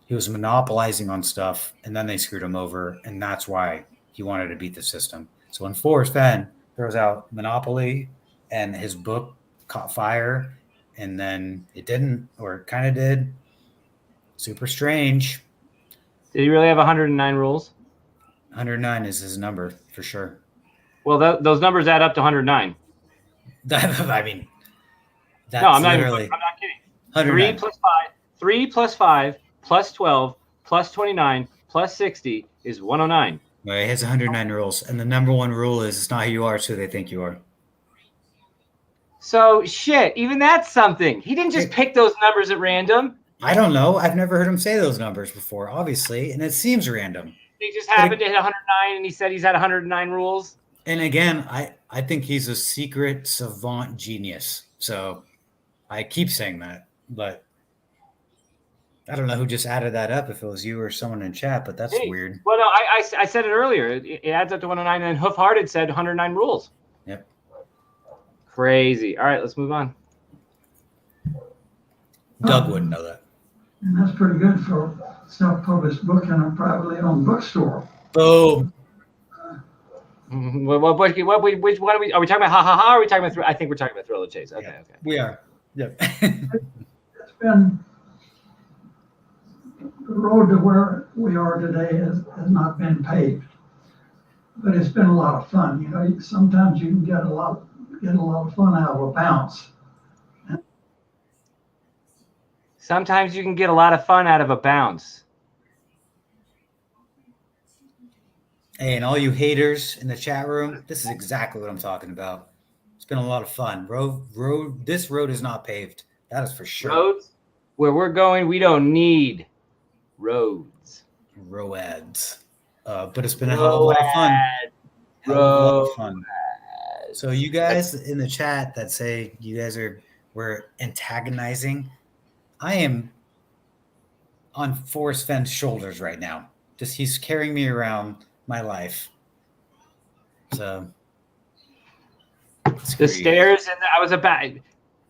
E: He was monopolizing on stuff, and then they screwed him over, and that's why he wanted to beat the system. So in Forrest, Fenn throws out Monopoly, and his book caught fire, and then it didn't, or it kind of did. Super strange.
C: Did he really have 109 rules?
E: 109 is his number for sure.
C: Well, those numbers add up to 109.
E: I mean, that's
C: I'm not kidding. 3 plus 5 plus 12 plus 29 plus 60 is 109.
E: Right, he has 109 rules, and the number one rule is it's not who you are, it's who they think you are.
C: So shit, even that's something. He didn't just pick those numbers at random.
E: I don't know. I've never heard him say those numbers before, obviously, and it seems random.
C: He just happened to hit 109, and he said he's had 109 rules.
E: And again, I think he's a secret savant genius. So I keep saying that, but I don't know who just added that up, if it was you or someone in chat, but that's weird.
C: Well, no, I said it earlier. It adds up to 109, and then Hoof Hearted said 109 rules.
E: Yep.
C: Crazy. All right, let's move on.
E: Doug wouldn't know that.
K: And that's pretty good for a self-published book in a privately owned bookstore.
E: Boom.
C: What are we talking about? Ha ha ha! Or are we talking about? I think we're talking about Thrill of Chase. Okay, okay.
E: We are. Yep.
K: It's been the road to where we are today has not been paved, but it's been a lot of fun. You know, sometimes you can get a lot of fun out of a bounce.
C: Sometimes you can get a lot of fun out of a bounce.
E: Hey, and all you haters in the chat room, this is exactly what I'm talking about. It's been a lot of fun. This road is not paved. That is for sure.
C: Roads, where we're going, we don't need roads.
E: Roads. But it's been a hell of a lot of fun. Hell of a lot of fun. So you guys in the chat that say you guys we're antagonizing, I am on Forrest Fenn's shoulders right now. Just he's carrying me around my life. So
C: the stairs and I was about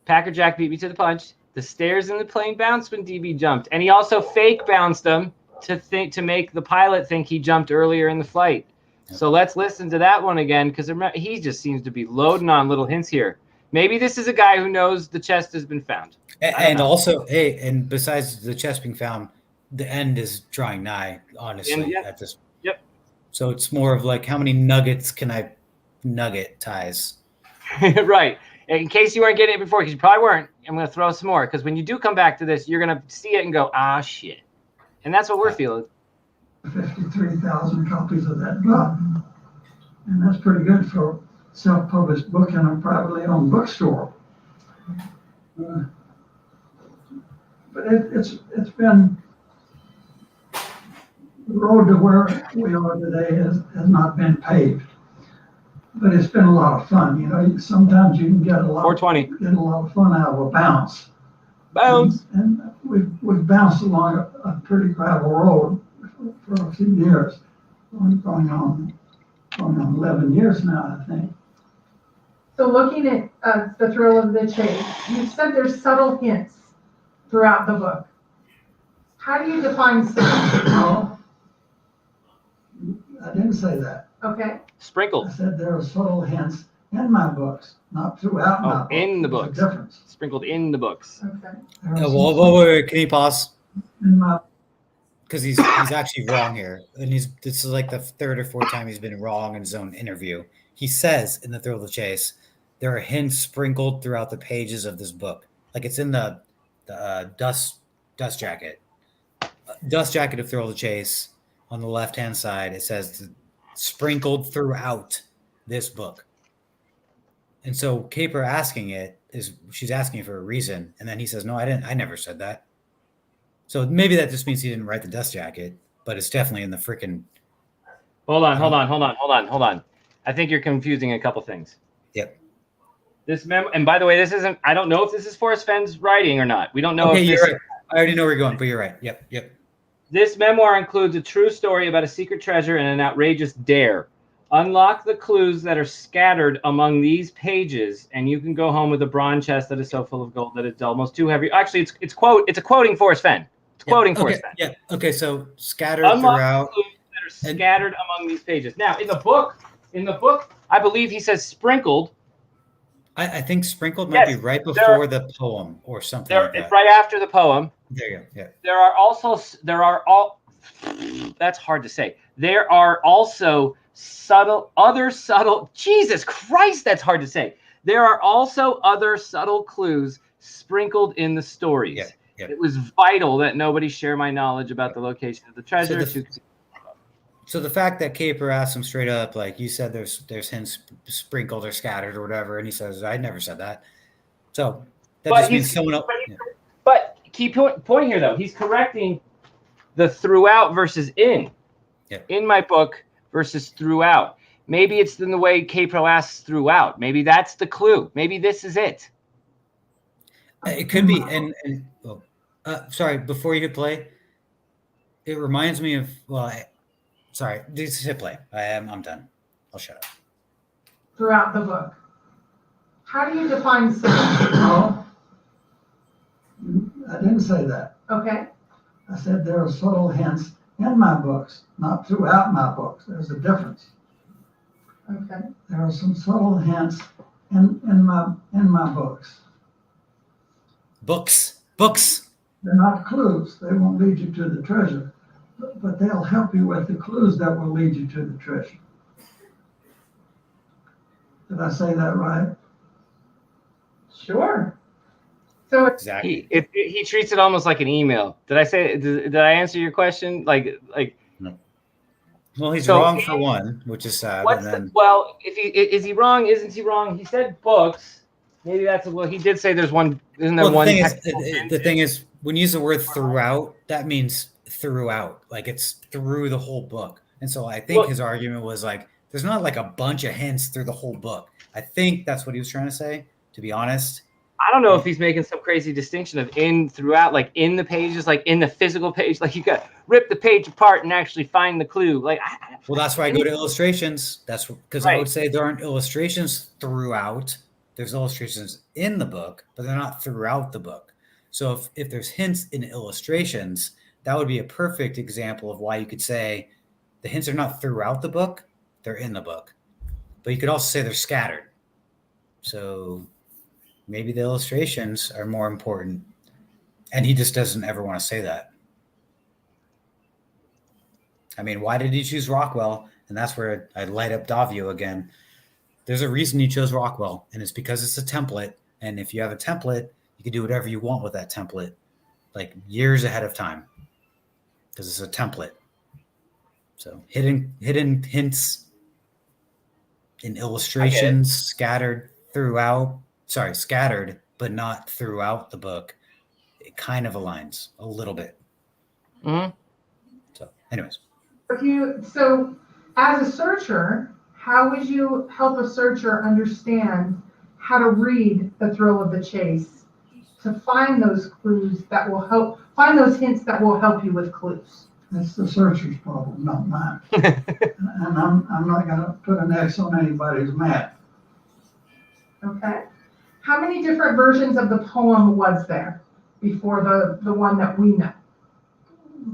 C: Packer Jack beat me to the punch. The stairs in the plane bounced when DB jumped, and he also fake bounced them to make the pilot think he jumped earlier in the flight. So let's listen to that one again, because he just seems to be loading on little hints here. Maybe this is a guy who knows the chest has been found.
E: And also, hey, and besides the chest being found, the end is drawing nigh, honestly, at this.
C: Yep.
E: So it's more of like, how many nuggets can I nuggetize?
C: Right. In case you weren't getting it before, because you probably weren't, I'm going to throw some more. Because when you do come back to this, you're going to see it and go, ah, shit. And that's what we're feeling.
K: 53,000 copies of that book. And that's pretty good for a self-published book in a privately owned bookstore. But it's been, the road to where we are today has not been paved. But it's been a lot of fun. You know, sometimes you can get a lot of fun out of a bounce.
C: Bounce.
K: And we've bounced along a pretty gravel road for a few years, going on 11 years now, I think.
L: So looking at the thrill of the chase, you said there's subtle hints throughout the book. How do you define subtle?
K: No, I didn't say that.
L: Okay.
C: Sprinkled.
K: I said there are subtle hints in my books, not throughout my books.
C: In the
K: There's a
C: books.
K: difference.
C: Sprinkled in the books.
L: Okay.
E: Wait, can you pause?
K: In my
E: Because he's actually wrong here, and this is like the third or fourth time he's been wrong in his own interview. He says in the Thrill of the Chase, there are hints sprinkled throughout the pages of this book, like it's in the dust jacket, dust jacket of Thrill of the Chase. On the left hand side, it says sprinkled throughout this book. And so Caper asking it she's asking for a reason, and then he says, "No, I didn't. I never said that." So maybe that just means he didn't write the dust jacket, but it's definitely in the freaking.
C: Hold on. I think you're confusing a couple things.
E: Yep.
C: This and by the way, this isn't. I don't know if this is Forrest Fenn's writing or not. We don't know.
E: Okay,
C: if
E: you're right. I already know where you're going, but you're right. Yep.
C: This memoir includes a true story about a secret treasure and an outrageous dare. Unlock the clues that are scattered among these pages, and you can go home with a bronze chest that is so full of gold that it's almost too heavy. Actually, it's a quoting Forrest Fenn. It's quoting Forrest Fenn.
E: Yeah. Okay. So scattered
C: Unlock
E: throughout.
C: the clues that are scattered among these pages. Now, in the book, I believe he says sprinkled.
E: I think sprinkled might be right before the poem or something like that.
C: It's right after the poem.
E: There you go. Yeah.
C: That's hard to say. There are also other subtle, Jesus Christ, that's hard to say. There are also other subtle clues sprinkled in the stories.
E: Yeah.
C: It was vital that nobody share my knowledge about the location of the treasure.
E: So the fact that Caper asked him straight up, like you said, there's hints sprinkled or scattered or whatever, and he says, "I never said that." So that just means someone else.
C: But key point here, though, he's correcting the throughout versus in.
E: Yeah.
C: In my book versus throughout. Maybe it's in the way Caper asks throughout. Maybe that's the clue. Maybe this is it.
E: It could be. And sorry, before you hit play, it reminds me of sorry, just hit play. I'm done. I'll shut up.
L: Throughout the book. How do you define subtle?
K: No, I didn't say that.
L: Okay.
K: I said there are subtle hints in my books, not throughout my books. There's a difference.
L: Okay.
K: There are some subtle hints in my books.
E: Books.
K: They're not clues. They won't lead you to the treasure, but they'll help you with the clues that will lead you to the treasure. Did I say that right?
L: Sure. So
E: Exactly.
C: He treats it almost like an email. Did I answer your question? Like
E: No. Well, he's
C: So
E: wrong for one, which is sad.
C: what's
E: And then
C: well, is he wrong? Isn't he wrong? He said books. Maybe that's he did say there's one. Isn't there
E: well,
C: one?
E: the thing is, when you use the word throughout, that means throughout, like it's through the whole book. And so I think his argument was like, there's not like a bunch of hints through the whole book. I think that's what he was trying to say, to be honest.
C: I don't know if he's making some crazy distinction of in throughout, like in the pages, like in the physical page, like you got rip the page apart and actually find the clue. Like,
E: well, that's why I go to illustrations. That's because I would say there aren't illustrations throughout. There's illustrations in the book, but they're not throughout the book. So if there's hints in illustrations, that would be a perfect example of why you could say the hints are not throughout the book, they're in the book. But you could also say they're scattered. So maybe the illustrations are more important. And he just doesn't ever want to say that. I mean, why did he choose Rockwell? And that's where I light up Davio again. There's a reason he chose Rockwell, and it's because it's a template. And if you have a template, you can do whatever you want with that template, like years ahead of time, because it's a template. So hidden hints in illustrations, scattered, but not throughout the book. It kind of aligns a little bit.
C: Mm-hmm.
E: So, anyways.
L: So as a searcher, how would you help a searcher understand how to read The Thrill of the Chase to find those clues that will find those hints that will help you with clues?
K: That's the searcher's problem, not mine. And I'm not going to put an X on anybody's map.
L: Okay. How many different versions of the poem was there before the one that we know?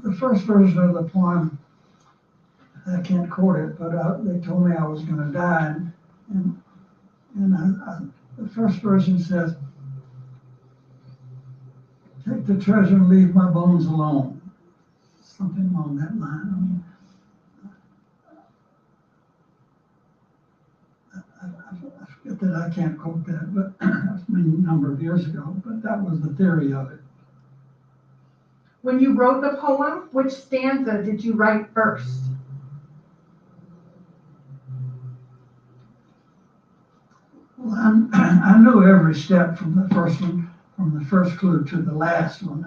K: The first version of the poem, I can't quote it, but they told me I was going to die. And the first version says, "Take the treasure and leave my bones alone." Something along that line. I forget that I can't quote that, but that's a number of years ago, but that was the theory of it.
L: When you wrote the poem, which stanza did you write first?
K: Well, I knew every step from the first one, from the first clue to the last one.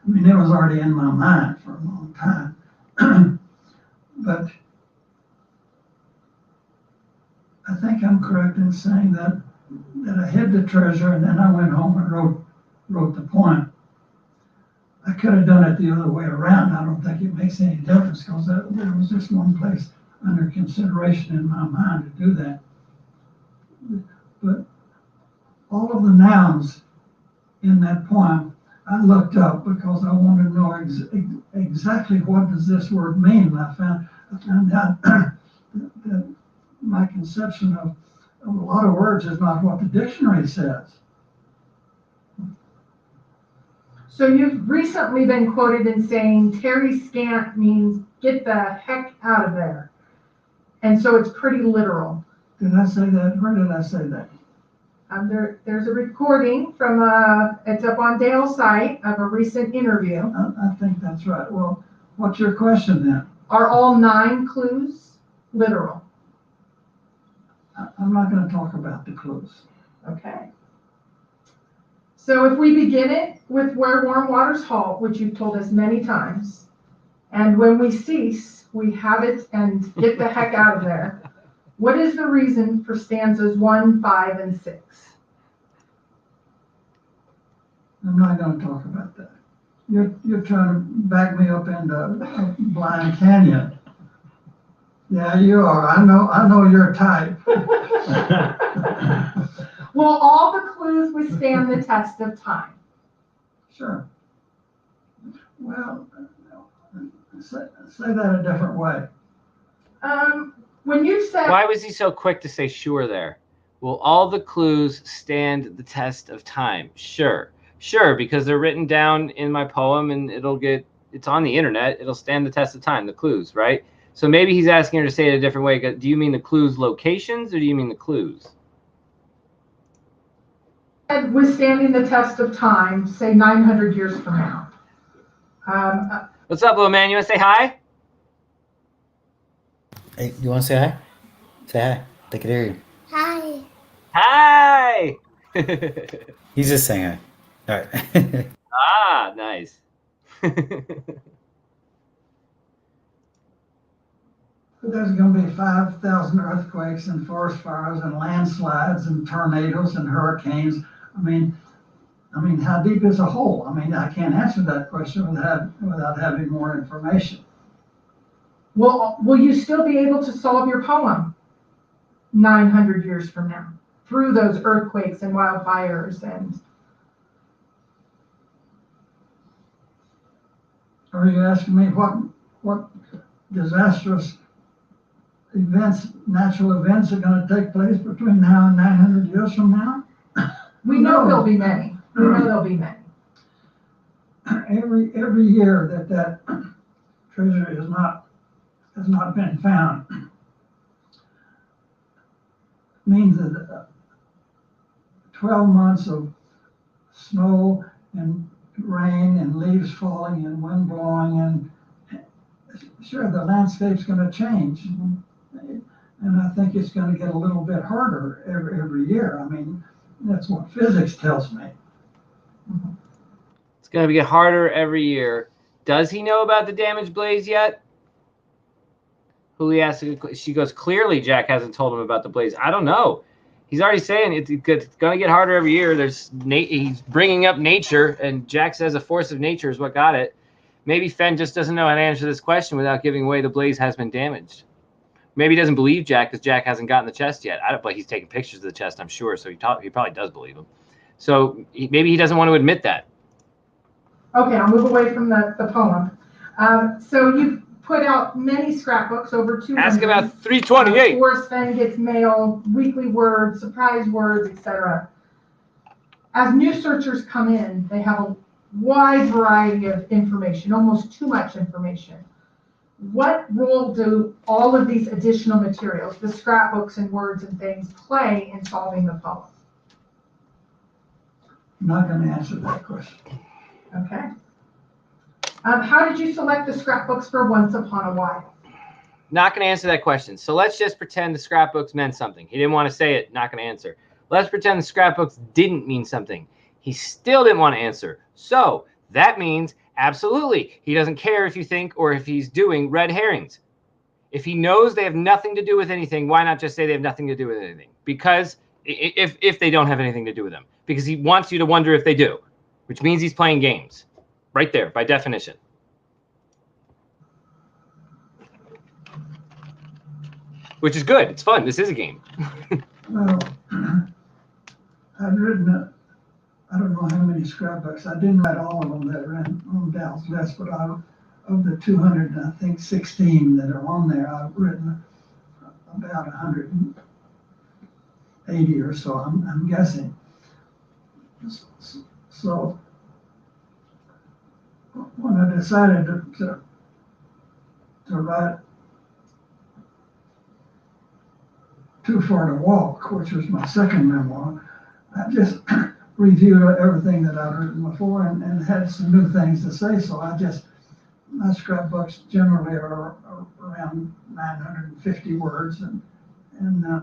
K: It was already in my mind for a long time. But I think I'm correct in saying that I hid the treasure and then I went home and wrote the poem. I could have done it the other way around. I don't think it makes any difference because there was just one place under consideration in my mind to do that. But all of the nouns in that poem, I looked up because I wanted to know exactly what does this word mean. I found out that my conception of a lot of words is not what the dictionary says.
L: So you've recently been quoted in saying Terry Scant means get the heck out of there. And so it's pretty literal.
K: Did I say that? Where did I say that?
L: There's a recording from it's up on Dale's site of a recent interview.
K: I think that's right. Well, what's your question then?
L: Are all 9 clues literal?
K: I'm not going to talk about the clues.
L: Okay. So if we begin it with where warm waters halt, which you've told us many times, and when we cease, we have it and get the heck out of there. What is the reason for stanzas 1, 5, and 6?
K: I'm not going to talk about that. You're trying to back me up into a blind canyon. Yeah, you are. I know your type.
L: Will all the clues withstand the test of time?
K: Sure. Well, say that a different way.
L: When you said...
C: Why was he so quick to say sure there? Will all the clues stand the test of time? Sure. Sure, because they're written down in my poem and it's on the internet. It'll stand the test of time, the clues, right? So maybe he's asking her to say it a different way. Do you mean the clues locations or do you mean the clues?
L: withstanding the test of time, say 900 years from now.
C: What's up, little man? You want to say hi?
E: Hey, you want to say hi? Say hi. They can hear you.
I: Hi.
C: Hi!
E: He's just saying hi. All right.
C: Ah, nice.
K: There's going to be 5,000 earthquakes and forest fires and landslides and tornadoes and hurricanes. I mean, how deep is a hole? I mean, I can't answer that question without having more information.
L: Will you still be able to solve your poem 900 years from now through those earthquakes and wildfires and?
K: Are you asking me what disastrous events, natural events are going to take place between now and 900 years from now?
L: We know there'll be many. We know there'll be many.
K: Every year that treasure has not been found means that 12 months of snow and rain and leaves falling and wind blowing, and sure, the landscape's going to change. And I think it's going to get a little bit harder every year. I mean, that's what physics tells me.
C: It's going to get harder every year. Does he know about the damaged blaze yet? Julie asks, she goes, clearly Jack hasn't told him about the blaze. I don't know. He's already saying it's going to get harder every year. He's bringing up nature, and Jack says a force of nature is what got it. Maybe Fenn just doesn't know how to answer this question without giving away the blaze has been damaged. Maybe he doesn't believe Jack because Jack hasn't gotten the chest yet. But he's taking pictures of the chest, I'm sure, so he probably does believe him. So maybe he doesn't want to admit that.
L: Okay, I'll move away from the poem. So you've put out many scrapbooks, over 200.
C: Ask about 328.
L: Forrest Fenn gets mail, weekly words, surprise words, etc. As new searchers come in, they have a wide variety of information, almost too much information. What role do all of these additional materials, the scrapbooks and words and things, play in solving the poem?
K: I'm not going to answer that question.
L: Okay. How did you select the scrapbooks for Once Upon a While?
C: Not going to answer that question. So let's just pretend the scrapbooks meant something. He didn't want to say it, not going to answer. Let's pretend the scrapbooks didn't mean something. He still didn't want to answer. So that means absolutely he doesn't care if you think or if he's doing red herrings. If he knows they have nothing to do with anything, why not just say they have nothing to do with anything? Because if they don't have anything to do with them, because he wants you to wonder if they do, which means he's playing games right there by definition. Which is good. It's fun. This is a game.
K: Well, I've written I don't know how many scrapbooks. I didn't write all of them that are on Dal's list, but of the 200, I think 16 that are on there, I've written about 180 or so, I'm guessing. So when I decided to write Too Far to Walk, which was my second memoir, I just reviewed everything that I'd written before and had some new things to say. So my scrapbooks generally are around 950 words, and I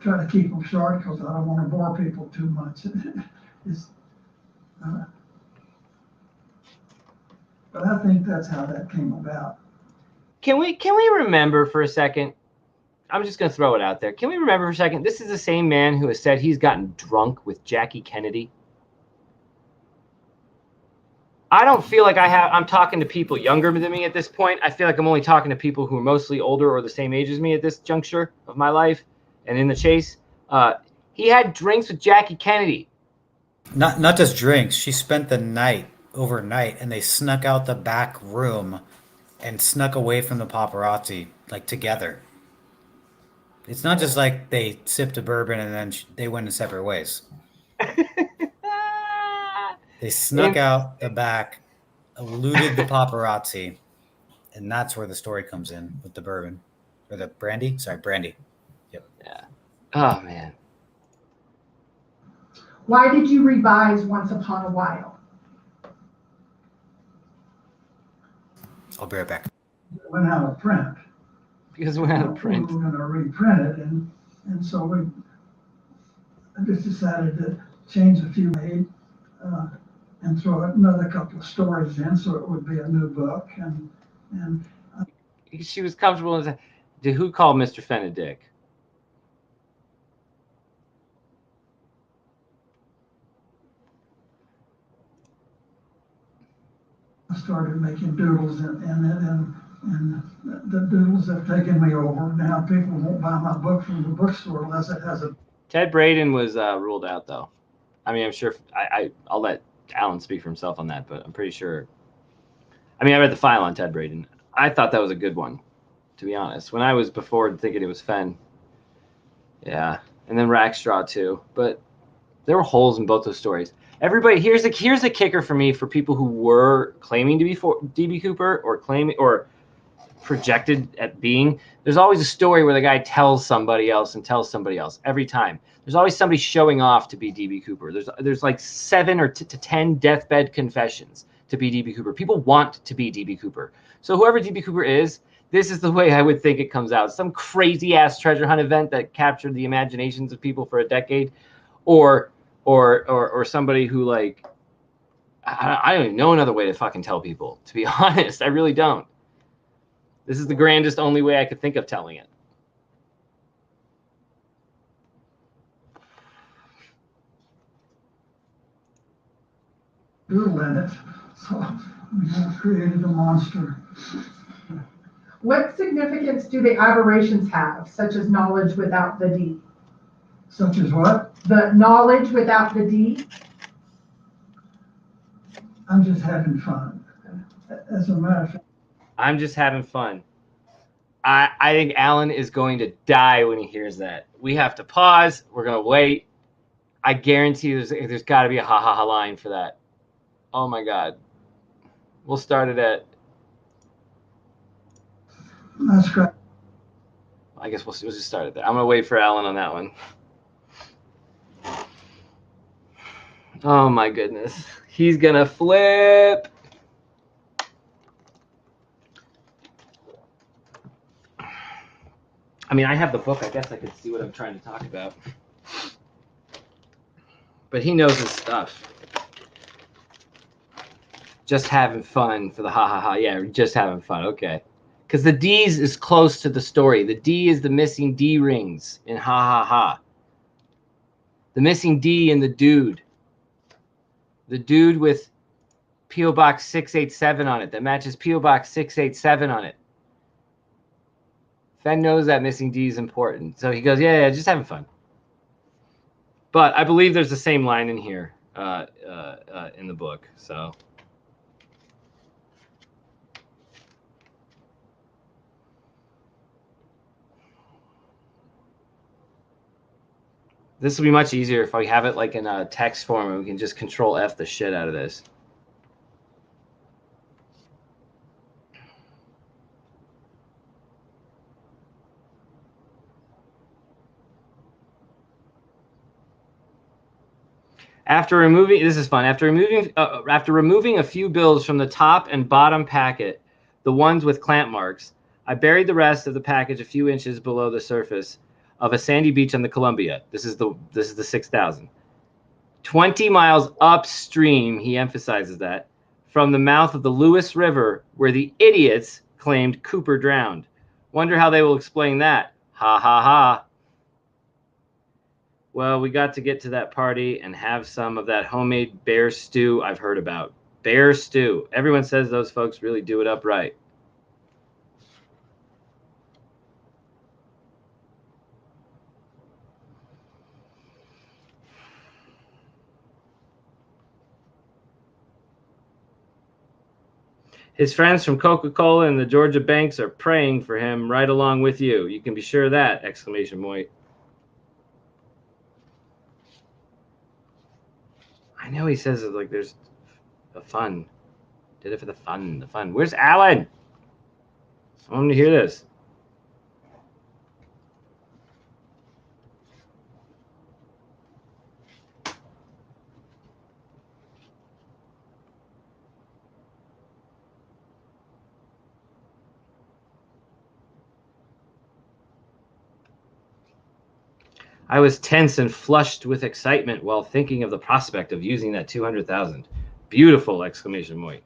K: try to keep them short because I don't want to bore people too much. But I think that's how that came about.
C: Can we remember for a second? I'm just going to throw it out there. Can we remember for a second? This is the same man who has said he's gotten drunk with Jackie Kennedy. I don't feel like I'm talking to people younger than me at this point. I feel like I'm only talking to people who are mostly older or the same age as me at this juncture of my life and in the chase. He had drinks with Jackie Kennedy.
E: Not just drinks. She spent the night overnight, and they snuck out the back room and snuck away from the paparazzi, like together. It's not just like they sipped a bourbon and then they went in separate ways. They snuck out the back, eluded the paparazzi, and that's where the story comes in with the bourbon. Or the brandy? Sorry, brandy. Yep.
C: Yeah. Oh, man.
L: Why did you revise Once Upon a While?
E: I'll be right back.
K: It went out of print.
C: Because it went out of print.
K: We were going to reprint it, and so I just decided to change a few made and throw another couple of stories in, so it would be a new book. And
C: she was comfortable in who called Mr. Fenn a dick?
K: I started making doodles, and the doodles have taken me over. Now people won't buy my book from the bookstore unless it has a.
C: Ted Braden was ruled out, though. I mean, I'm sure I'll let Alan speak for himself on that, but I'm pretty sure. I mean, I read the file on Ted Braden. I thought that was a good one, to be honest. When I was before thinking it was Fenn. Yeah, and then Rackstraw too. But there were holes in both those stories. Everybody, here's the kicker for me for people who were claiming to be for DB Cooper or projected at being. There's always a story where the guy tells somebody else every time. There's always somebody showing off to be DB Cooper. There's like 7 to 10 deathbed confessions to be DB Cooper. People want to be DB Cooper. So whoever DB Cooper is, this is the way I would think it comes out. Some crazy ass treasure hunt event that captured the imaginations of people for a decade, or somebody who, like, I don't even know another way to fucking tell people, to be honest. I really don't. This is the grandest, only way I could think of telling it.
K: Doodle in it, so we have created a monster.
L: What significance do the aberrations have, such as knowledge without the D?
K: Such as what?
L: The knowledge without the D?
K: I'm just having fun. As a matter of fact.
C: I'm just having fun. I think Alan is going to die when he hears that. We have to pause. We're going to wait. I guarantee there's got to be a ha line for that. Oh, my God. We'll start it at...
K: That's great.
C: I guess we'll just start it there. I'm going to wait for Alan on that one. Oh, my goodness. He's going to flip. I mean, I have the book. I guess I could see what I'm trying to talk about. But he knows his stuff. Just having fun for the ha. Yeah, just having fun. Okay. Because the D's is close to the story. The D is the missing D rings in ha. The missing D in the dude. The dude with P.O. Box 687 on it that matches P.O. Box 687 on it. Fenn knows that missing D is important. So he goes, yeah, just having fun. But I believe there's the same line in here in the book. So this will be much easier if I have it like in a text form and we can just Control F the shit out of this. After removing a few bills from the top and bottom packet, the ones with clamp marks, I buried the rest of the package a few inches below the surface of a sandy beach on the Columbia. This is the 6,000. 20 miles upstream, he emphasizes that, from the mouth of the Lewis River, where the idiots claimed Cooper drowned. Wonder how they will explain that. Ha. Well, we got to get to that party and have some of that homemade bear stew I've heard about. Bear stew. Everyone says those folks really do it up right. His friends from Coca-Cola and the Georgia banks are praying for him right along with you. You can be sure of that! Exclamation point. I know he says it like there's the fun. Did it for the fun. Where's Alan? I want him to hear this. I was tense and flushed with excitement while thinking of the prospect of using that 200,000. Beautiful! Exclamation point.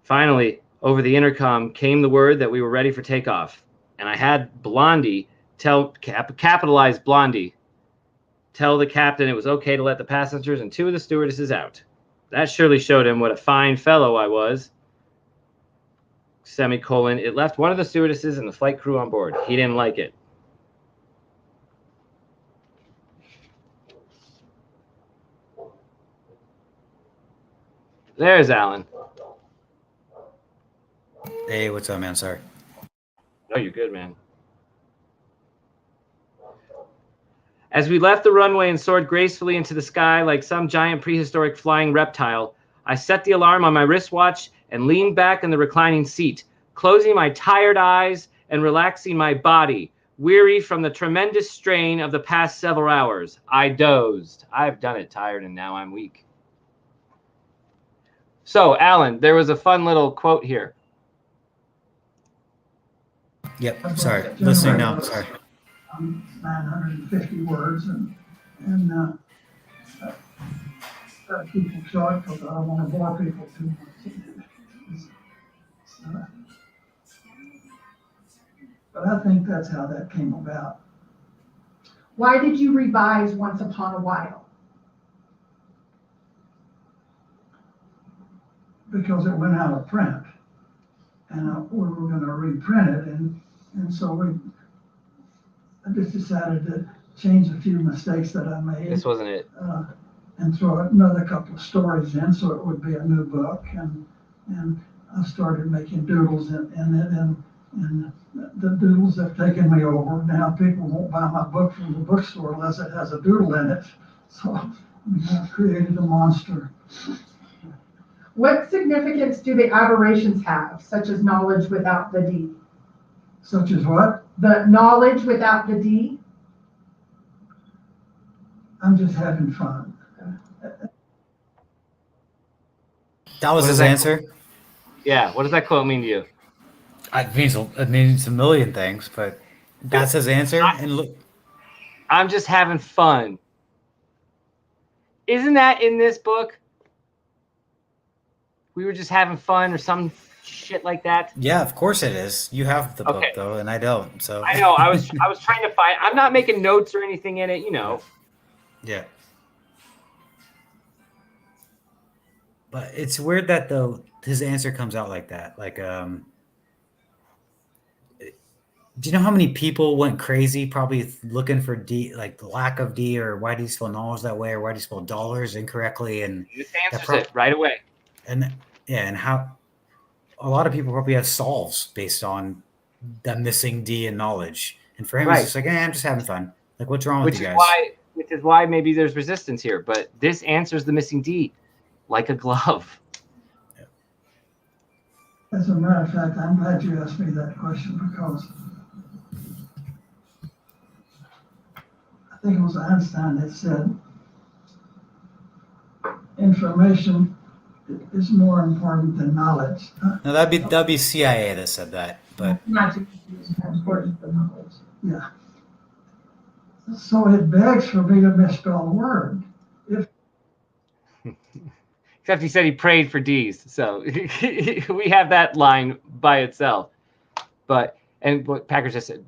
C: Finally, over the intercom came the word that we were ready for takeoff, and I had Blondie capitalize Blondie, tell the captain it was okay to let the passengers and 2 of the stewardesses out. That surely showed him what a fine fellow I was. Semicolon. It left one of the stewardesses and the flight crew on board. He didn't like it. There's Alan.
E: Hey, what's up, man? Sorry.
C: Oh, you're good, man. As we left the runway and soared gracefully into the sky like some giant prehistoric flying reptile, I set the alarm on my wristwatch and leaned back in the reclining seat, closing my tired eyes and relaxing my body, weary from the tremendous strain of the past several hours. I dozed. I've done it tired and now I'm weak. So, Alan, there was a fun little quote here.
E: Yep, sorry. Listening now, sorry.
K: 950 words, and keep it short because I don't want to bore people too much. But I think that's how that came about.
L: Why did you revise Once Upon a While?
K: Because it went out of print, and we were going to reprint it, and so I just decided to change a few mistakes that I made.
C: This wasn't it.
K: And throw another couple of stories in, so it would be a new book. And I started making doodles in it, and the doodles have taken me over. Now people won't buy my book from the bookstore unless it has a doodle in it. So I've created a monster.
L: What significance do the aberrations have, such as knowledge without the D?
K: Such as what?
L: The knowledge without the D?
K: I'm just having fun.
E: That was his answer?
C: Yeah, what does that quote mean to you?
E: It means a million things, but that's his answer. And look,
C: I'm just having fun. Isn't that in this book? We were just having fun or some shit like that.
E: Yeah, of course it is. You have the book though, and I don't. So
C: I know. I was trying to find. I'm not making notes or anything in it, you know.
E: Yeah. But it's weird that though his answer comes out like that. Like, do you know how many people went crazy probably looking for D, like the lack of D, or why do you spell knowledge that way, or why do you spell dollars incorrectly? And
C: this answers it right away.
E: And yeah, and how a lot of people probably have solves based on the missing D in knowledge. And for him, it's just like, I'm just having fun. Like, what's wrong with you guys?
C: Which is why maybe there's resistance here. But this answers the missing D like a glove.
K: As a matter of fact, I'm glad you asked me that question because I think it was Einstein that said information is more important than knowledge.
E: No, that'd be CIA that said that, but
L: not to is more important than knowledge.
K: Yeah. So it begs for me to misspell a word.
C: Except he said he prayed for D's, so we have that line by itself. But and what Packer just said,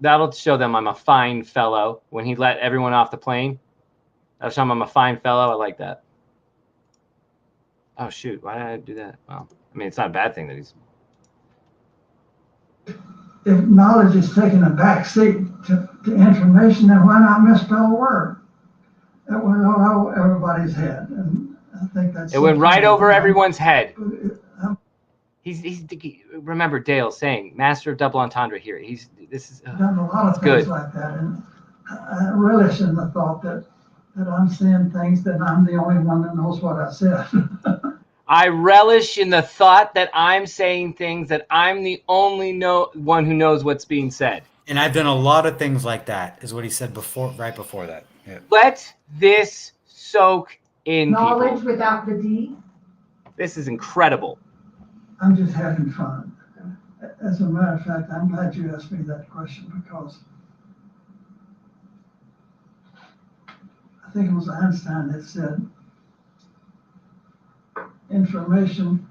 C: that'll show them I'm a fine fellow when he let everyone off the plane. That'll show them I'm a fine fellow. I like that. Oh shoot! Why did I do that? Well, I mean, it's not a bad thing that he's.
K: If knowledge is taking a back seat to information, then why not misspell a word? That went over everybody's head, and I think that's.
C: It went right over everyone's head. He's remember Dale saying, "Master of double entendre." Here, this is
K: done a lot of things like that, and I relish in the thought that I'm saying things that I'm the only one that knows what I said.
C: I relish in the thought that I'm saying things that I'm the only one who knows what's being said.
E: And I've done a lot of things like that, is what he said before, right before that. Yeah.
C: Let this soak in.
L: Knowledge
C: people.
L: without the D.
C: This is incredible.
K: I'm just having fun. As a matter of fact, I'm glad you asked me that question because I think it was Einstein that said, information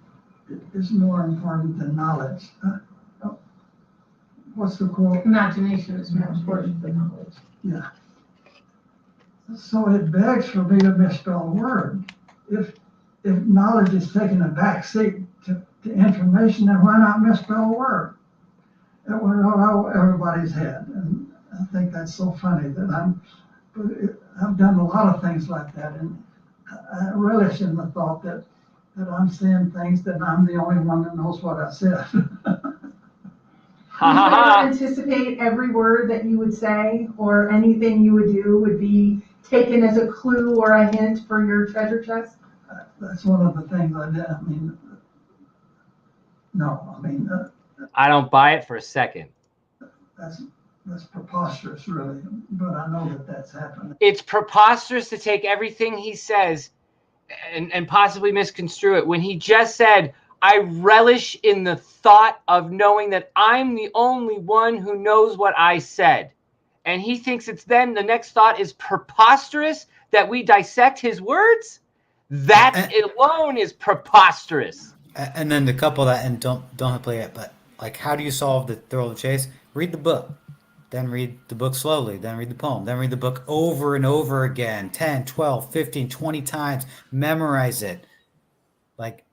K: is more important than knowledge. What's the quote?
L: Imagination is more important than knowledge.
K: Yeah. So it begs for me to misspell a word. If knowledge is taking a back seat to information, then why not misspell a word? It went over everybody's head. And I think that's so funny that I've done a lot of things like that. And I really shouldn't have thought that I'm saying things that I'm the only one that knows what I said.
L: Do you ever anticipate every word that you would say or anything you would do would be taken as a clue or a hint for your treasure chest?
K: That's one of the things I did. I mean, no, I mean.
C: I don't buy it for a second.
K: That's preposterous, really, but I know that that's happened.
C: It's preposterous to take everything he says and possibly misconstrue it when he just said, I relish in the thought of knowing that I'm the only one who knows what I said. And he thinks it's then the next thought is preposterous that we dissect his words? That alone is preposterous.
E: And then the couple that, and don't play it, but like, how do you solve the thrill of the chase? Read the book. Then read the book slowly. Then read the poem. Then read the book over and over again, 10, 12, 15, 20 times. Memorize it. Like,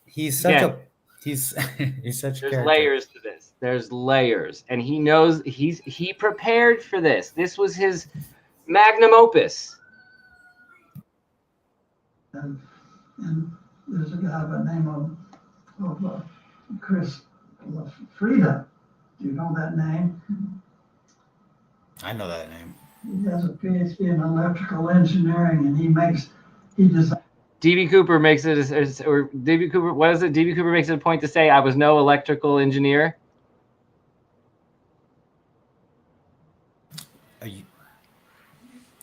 E: he's such a he's such a character.
C: There's layers to this. There's layers. And he knows he prepared for this. This was his magnum opus.
K: And there's a guy by the name of Chris Frieda. Do you know that name?
E: I know that name.
K: He has a PhD in electrical engineering, and he designs.
C: D.B. Cooper makes it, or D.B. Cooper, what is it? D.B. Cooper makes it a point to say, I was no electrical engineer.
E: Are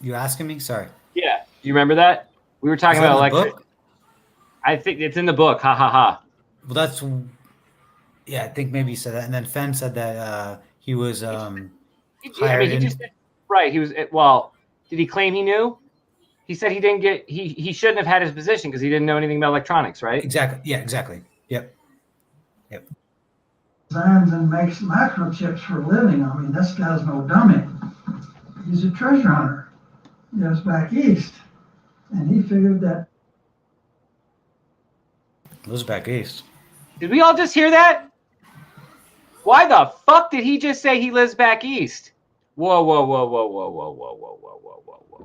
E: you asking me? Sorry.
C: Yeah. Do you remember that? We were talking about electric.
E: Book?
C: I think it's in the book. Ha ha ha.
E: Well, that's, yeah, I think maybe you said that. And then Fenn said that he was hired.
C: He just said, right. He was, well, did he claim he knew? He said he didn't get, he shouldn't have had his position because he didn't know anything about electronics, right?
E: Exactly. Yeah, exactly. Yep.
K: Designs and makes microchips for a living. I mean, this guy's no dummy. He's a treasure hunter. He lives back east. And he figured that.
E: Lives back east.
C: Did we all just hear that? Why the fuck did he just say he lives back east? Whoa, whoa, whoa, whoa, whoa, whoa, whoa, whoa, whoa, whoa, whoa,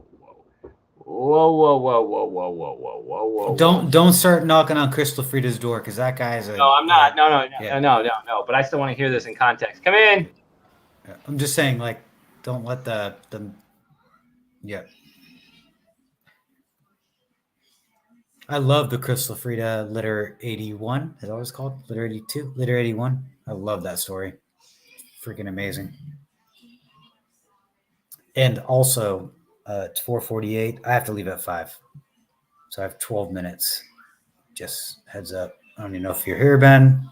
C: whoa, whoa, whoa, whoa, whoa, whoa, whoa, whoa, whoa.
E: Don't start knocking on Crystal Frida's door because that guy is a.
C: No, I'm not. No. But I still want to hear this in context. Come in.
E: I'm just saying, like, don't let the. Yeah. I love the Crystal Frida Litter 81. Is that what it's called? Litter 82? Litter 81. I love that story. Freaking amazing. And also, it's 4:48. I have to leave at 5. So I have 12 minutes. Just heads up. I don't even know if you're here, Ben.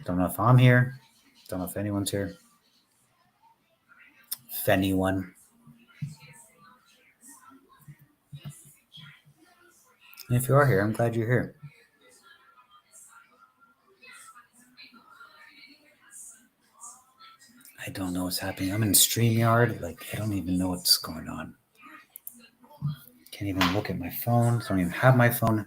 E: Don't know if I'm here. Don't know if anyone's here. If anyone. And if you are here, I'm glad you're here. I don't know what's happening. I'm in StreamYard. Like, I don't even know what's going on. Can't even look at my phone. Don't even have my phone.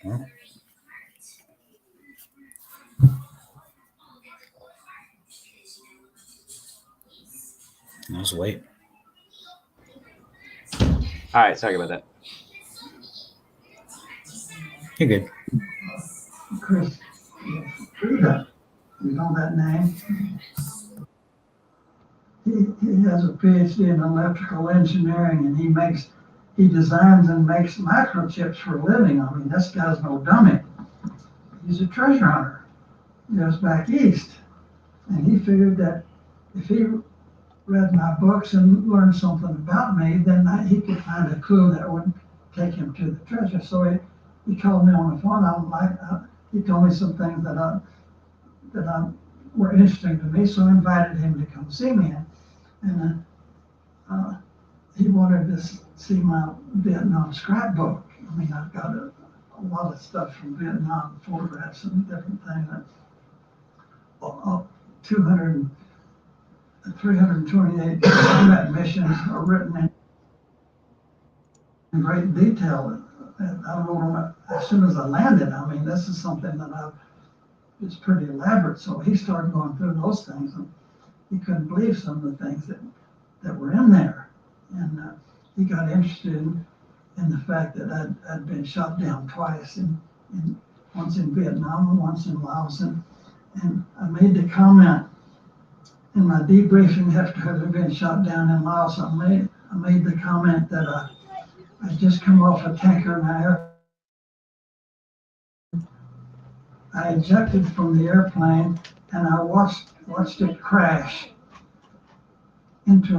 E: Well. Let's wait.
C: All right, sorry about that.
E: You're good.
K: Chris Frieda, you know that name? He has a PhD in electrical engineering, and he designs and makes microchips for a living. I mean, this guy's no dummy. He's a treasure hunter. He lives back east, and he figured that if he read my books and learned something about me, then he could find a clue that would take him to the treasure. So he called me on the phone. He told me some things that were interesting to me, so I invited him to come see me. And he wanted to see my Vietnam scrapbook. I mean, I've got a lot of stuff from Vietnam, photographs and different things. 328 combat missions are written in great detail. And I wrote them as soon as I landed. I mean, this is something that it's pretty elaborate. So he started going through those things, and he couldn't believe some of the things that were in there. And he got interested in the fact that I'd been shot down twice, once in Vietnam and once in Laos. And I made the comment in my debriefing after having been shot down in Laos. I made the comment that I just come off a tanker and I ejected from the airplane, and I watched it crash into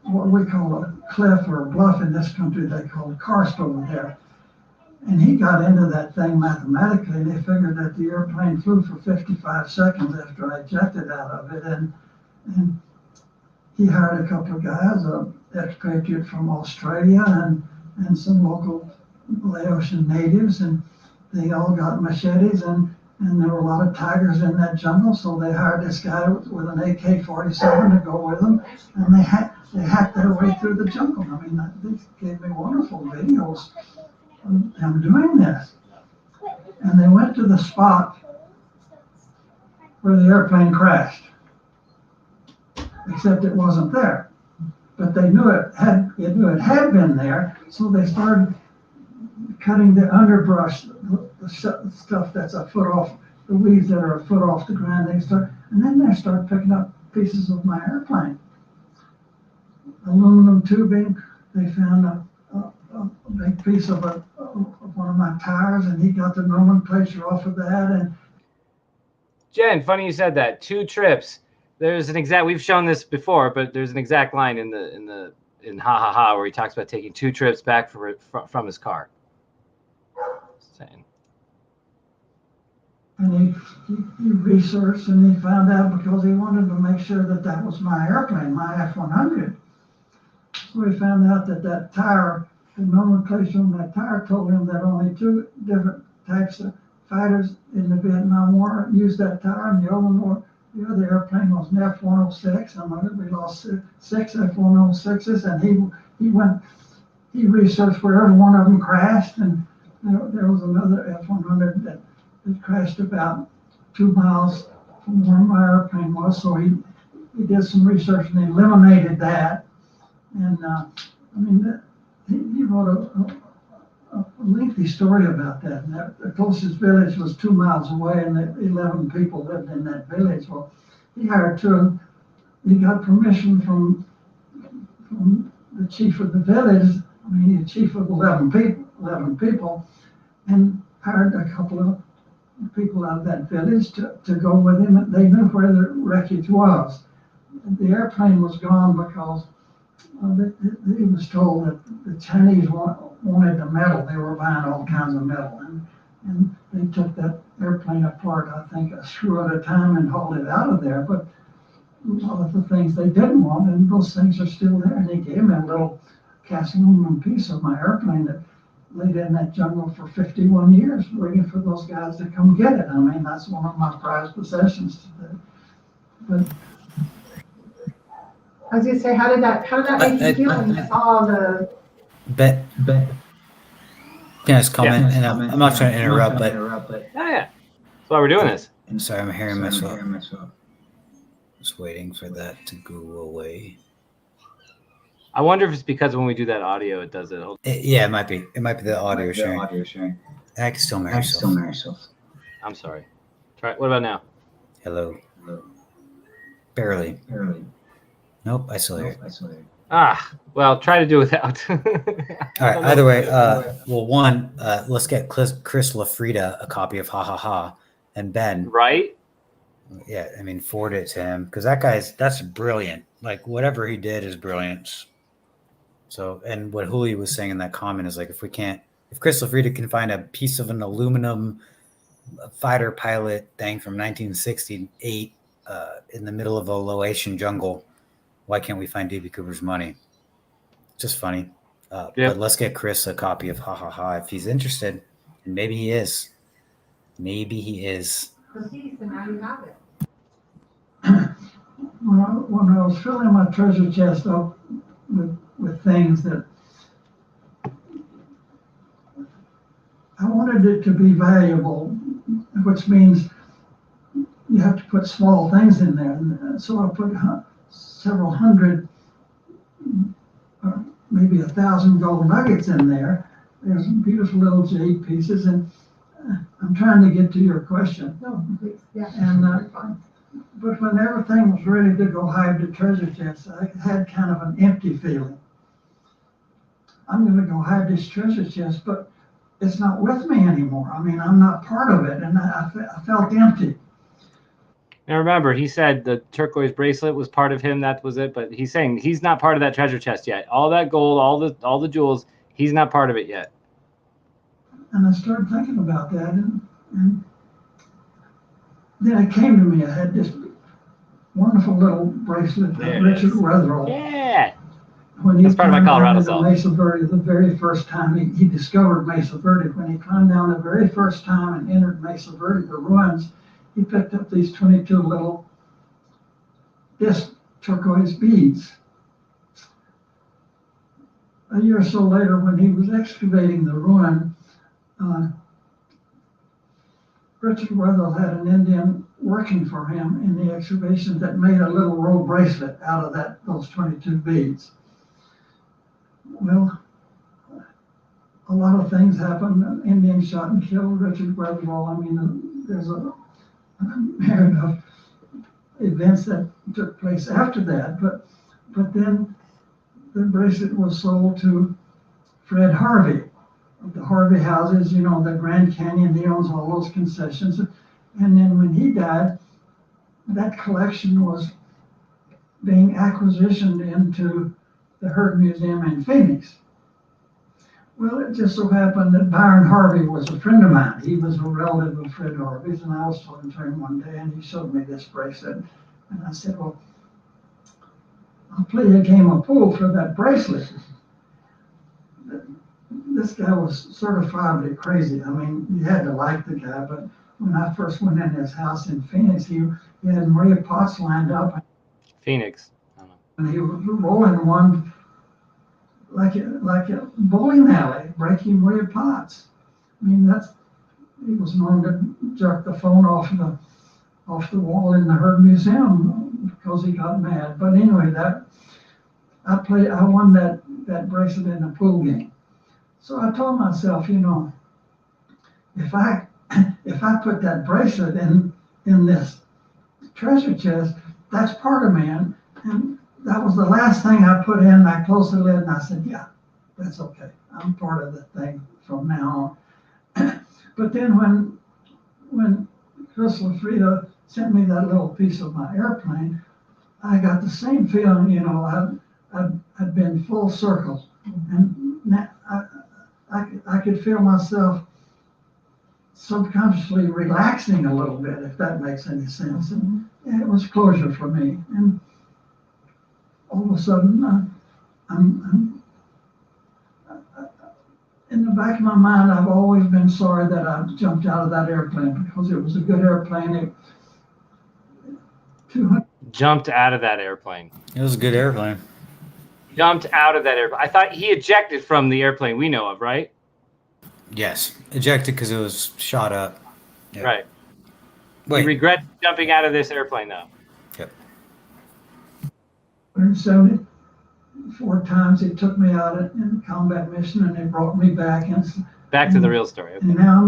K: what we call a cliff or a bluff in this country. They call a karst over there. And he got into that thing mathematically, and they figured that the airplane flew for 55 seconds after I ejected out of it. And he hired a couple of guys, an expatriate from Australia and some local Laotian natives, and they all got machetes, and there were a lot of tigers in that jungle, so they hired this guy with an AK-47 to go with them, and they hacked their way through the jungle. I mean, they gave me wonderful videos of them doing this. And they went to the spot where the airplane crashed, except it wasn't there. But they knew it had been there, so they started cutting the underbrush, the stuff that's a foot off, the weeds that are a foot off the ground. And then they started picking up pieces of my airplane. Aluminum tubing. They found a big piece of one of my tires, and he got the nomenclature off of that. And
C: Jen, funny you said that. 2 trips. There's an exact. We've shown this before, but there's an exact line in Ha Ha Ha where he talks about taking 2 trips back from his car. Saying.
K: And he researched, and he found out because he wanted to make sure that was my airplane, my F-100. So he found out that tire, the nomenclature on that tire told him that only 2 different types of fighters in the Vietnam War used that tire, and the other airplane was an F-106. We lost 6 F-106s, and he researched where every one of them crashed, and there was another F-100 that crashed about 2 miles from where my airplane was. So he did some research and eliminated that. And he wrote a lengthy story about that. And the closest village was 2 miles away, and 11 people lived in that village. Well, he hired 2. He got permission from the chief of the village. The chief of 11 people, and hired a couple of people out of that village to go with him. They knew where the wreckage was. The airplane was gone because he was told that the Chinese wanted the metal. They were buying all kinds of metal, and they took that airplane apart, I think, a screw at a time, and hauled it out of there. But a lot of the things they didn't want, and those things are still there. And they gave me a little cast aluminum piece of my airplane that laid in that jungle for 51 years, waiting for those guys to come get it. That's one of my prized possessions today. But
L: I was gonna say, how did that make you feel when you saw the?
E: Bet. Can I just comment? Yeah, I'm not trying to interrupt, but
C: yeah. That's why we're doing this.
E: I'm sorry, I'm hearing myself. Just waiting for that to go away.
C: I wonder if it's because when we do that audio, it does it.
E: Yeah, it might be. It might be the audio sharing. I can still hear myself.
C: I'm sorry. Try. What about now?
E: Hello. Barely. Nope, I still hear.
C: Well, try to do without.
E: All right. Either way, well, let's get Chris LaFrida a copy of Ha Ha Ha, and Ben.
C: Right.
E: Yeah, forward it to him, because that's brilliant. Like, whatever he did is brilliant. So, and what Huli was saying in that comment is, like, if Chris LaFrida can find a piece of an aluminum fighter pilot thing from 1968 in the middle of a Laotian jungle. Why can't we find D.B. Cooper's money? Just funny. But let's get Chris a copy of Ha Ha Ha if he's interested. And maybe he is. Maybe he is.
L: Proceed, so now you have it.
K: When I was filling my treasure chest up with things that I wanted it to be valuable, which means you have to put small things in there. And so I put several hundred, maybe 1,000 gold nuggets in there. There's some beautiful little jade pieces, and I'm trying to get to your question.
L: No, please. Yeah.
K: And but when everything was ready to go hide the treasure chest, I had kind of an empty feeling. I'm going to go hide this treasure chest, but it's not with me anymore. I mean, I'm not part of it, and I felt empty.
C: Now remember, he said the turquoise bracelet was part of him. That was it. But he's saying he's not part of that treasure chest yet. All that gold, all the jewels, he's not part of it yet.
K: And I started thinking about that, and then it came to me. I had this wonderful little bracelet that Richard Wetherell.
C: Yeah.
K: When he
C: That's part of my Colorado song.
K: Mesa Verde the very first time he discovered Mesa Verde, when he climbed down the very first time and entered Mesa Verde, the ruins, he picked up these 22 little turquoise beads. A year or so later, when he was excavating the ruin, Richard Wetherell had an Indian working for him in the excavation that made a little rope bracelet out of those 22 beads. Well, a lot of things happened. An Indian shot and killed Richard Wetherell. I mean, there's a myriad of events that took place after that. But then the bracelet was sold to Fred Harvey of the Harvey houses, the Grand Canyon. He owns all those concessions. And then when he died, that collection was being acquisitioned into the Herd Museum in Phoenix. Well, it just so happened that Byron Harvey was a friend of mine. He was a relative of Fred Harvey's, and I was talking to him one day, and he showed me this bracelet. And I said, well, I'll play you a game of pool for that bracelet. This guy was certifiably crazy. I mean, you had to like the guy, but when I first went in his house in Phoenix, he had Maria Potts lined up.
C: Phoenix.
K: And he was rolling one like a bowling alley, breaking Maria Potts. I mean, he was known to jerk the phone off the wall in the Herd Museum because he got mad. But anyway, I won that bracelet in a pool game. So I told myself, if I put that bracelet in this treasure chest, that's part of me. And that was the last thing I put in. I closed the lid and I said, yeah, that's okay. I'm part of the thing from now on. But then when Chris Lafrida sent me that little piece of my airplane, I got the same feeling, I'd been full circle. And I could feel myself subconsciously relaxing a little bit, if that makes any sense. And it was closure for me. And all of a sudden, I'm in the back of my mind, I've always been sorry that I jumped out of that airplane, because it was a good airplane.
C: Jumped out of that airplane.
E: It was a good airplane.
C: Jumped out of that airplane. I thought he ejected from the airplane we know of, right?
E: Yes, ejected because it was shot up.
C: Yeah. Right.
E: Wait.
C: He regrets jumping out of this airplane, though.
E: Yep.
K: 174 times it took me out in a combat mission, and they brought me back.
C: Back to the real story. Okay.
K: And now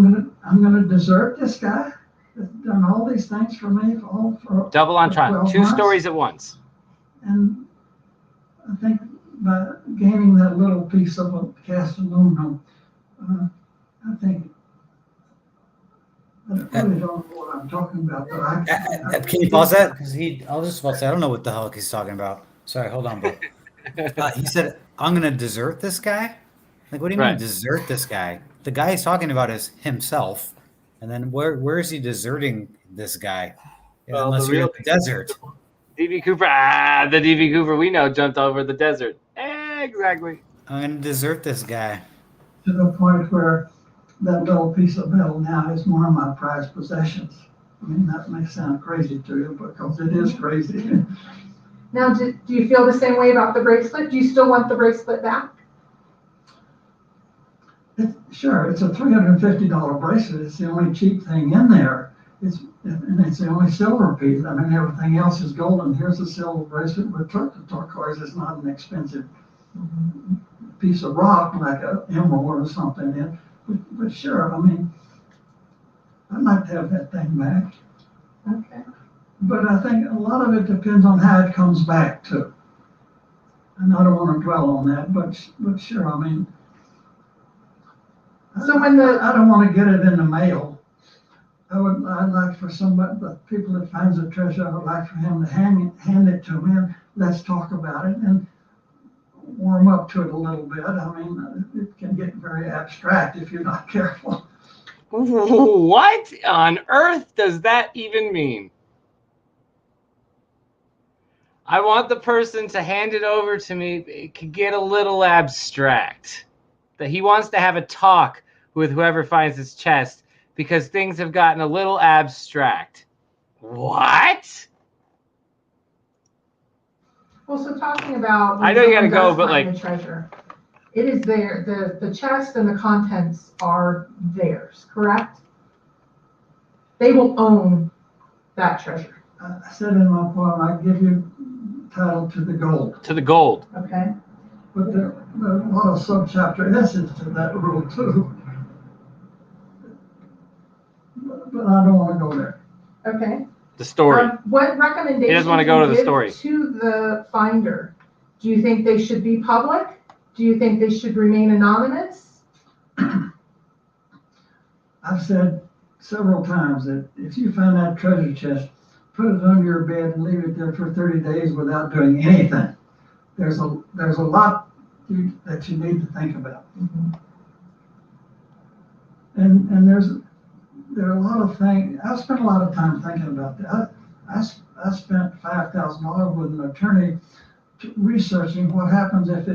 K: I'm gonna desert this guy that's done all these things for me for
C: double entendre. 2
K: months.
C: Stories at once.
K: And I think by gaining that little piece of a cast aluminum, I think I really don't know what I'm talking about. But
E: can you pause that? Because I was just about to say, I don't know what the hell he's talking about. Sorry, hold on, bro. He said, I'm going to desert this guy? Like, what do you mean desert this guy? The guy he's talking about is himself. And then where is he deserting this guy? Yeah, unless you're in the desert.
C: DB Cooper, the DB Cooper we know jumped over the desert. Exactly.
E: I'm going to desert this guy.
K: To the point where that little piece of metal now is one of my prized possessions. I mean, that may sound crazy to you, because it is crazy.
L: Now, do you feel the same way about the bracelet? Do you still want the bracelet back?
K: Sure, it's a $350 bracelet. It's the only cheap thing in there. It's the only silver piece. I mean, everything else is gold, and here's a silver bracelet with turquoise. It's not an expensive piece of rock like an emerald or something. But sure, I mean, I'd like to have that thing back.
L: Okay.
K: But I think a lot of it depends on how it comes back too. And I don't want to dwell on that, but sure, I mean,
L: so when
K: I don't want to get it in the mail. I'd like for somebody, the people that finds the treasure, I would like for him to hand it to me, and let's talk about it and warm up to it a little bit. I mean, it can get very abstract if you're not careful.
C: What on earth does that even mean? I want the person to hand it over to me. It could get a little abstract. That he wants to have a talk with whoever finds his chest because things have gotten a little abstract. What?
L: Well, so talking about,
C: I know you gotta go, but
L: the treasure, it is there. The chest and the contents are theirs, correct? They will own that treasure.
K: I said in my poem, I give you title to the gold.
C: To the gold.
L: Okay.
K: But there are a lot of subchapter S's to that rule too. But I don't want to go there.
L: Okay.
C: The story.
L: What recommendation
C: He doesn't want to go to the
L: give
C: story.
L: To the finder? Do you think they should be public? Do you think they should remain anonymous?
K: I've said several times that if you find that treasure chest, put it under your bed and leave it there for 30 days without doing anything. There's a lot that you need to think about.
L: Mm-hmm.
K: And there are a lot of things. I spent a lot of time thinking about that. I spent $5,000 with an attorney researching what happens if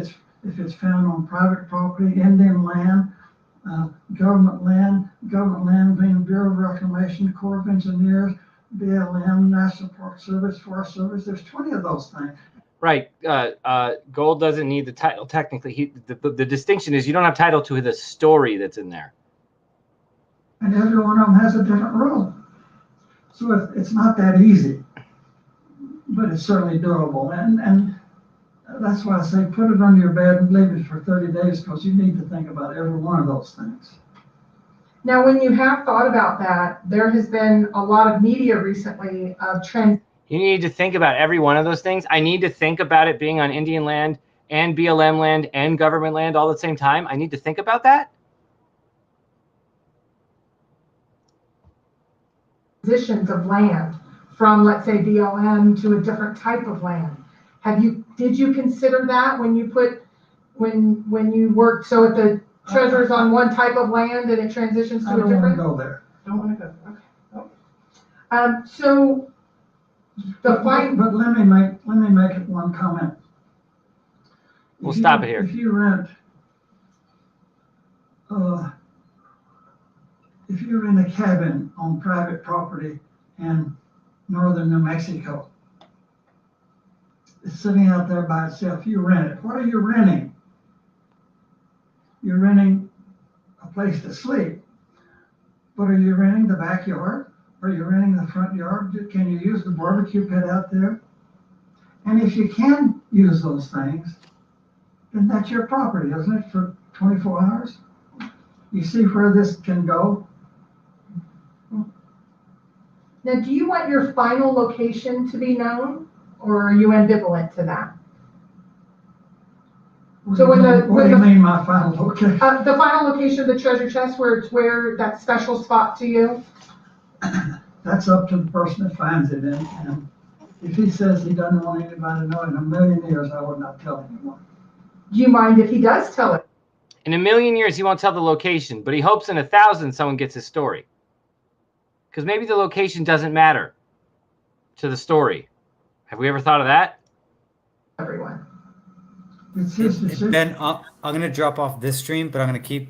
K: it's found on private property, Indian land, government land being Bureau of Reclamation, Corps of Engineers, BLM, National Park Service, Forest Service. There's 20 of those things.
C: Right. Gold doesn't need the title technically. The distinction is you don't have title to the story that's in there.
K: And every one of them has a different rule. So it's not that easy, but it's certainly doable. And that's why I say put it under your bed and leave it for 30 days because you need to think about every one of those things.
L: Now, when you have thought about that, there has been a lot of media recently of trends.
C: You need to think about every one of those things. I need to think about it being on Indian land and BLM land and government land all at the same time. I need to think about that.
L: Positions of land from, let's say, BLM to a different type of land. Did you consider that when you when you worked, so if the treasure's on one type of land and it transitions to a different?
K: I don't want to go there.
L: Don't want to go, okay. So the fight.
K: But let me make it one comment.
C: We'll stop it here.
K: If you rent a cabin on private property in northern New Mexico, it's sitting out there by itself, you rent it. What are you renting? You're renting a place to sleep. But are you renting the backyard? Are you renting the front yard? Can you use the barbecue pit out there? And if you can use those things, then that's your property, isn't it, for 24 hours? You see where this can go?
L: Now, do you want your final location to be known, or are you ambivalent to that? So
K: what do you mean my final location?
L: The final location of the treasure chest, where that special spot to you?
K: That's up to the person that finds it. And if he says he doesn't want anybody to know, in a million years, I would not tell anyone.
L: Do you mind if he does tell it?
C: In a million years, he won't tell the location, but he hopes in 1,000 someone gets his story. Because maybe the location doesn't matter. to the story. Have we ever thought of that?
L: Everyone.
E: Ben, I'm gonna drop off this stream, but I'm gonna keep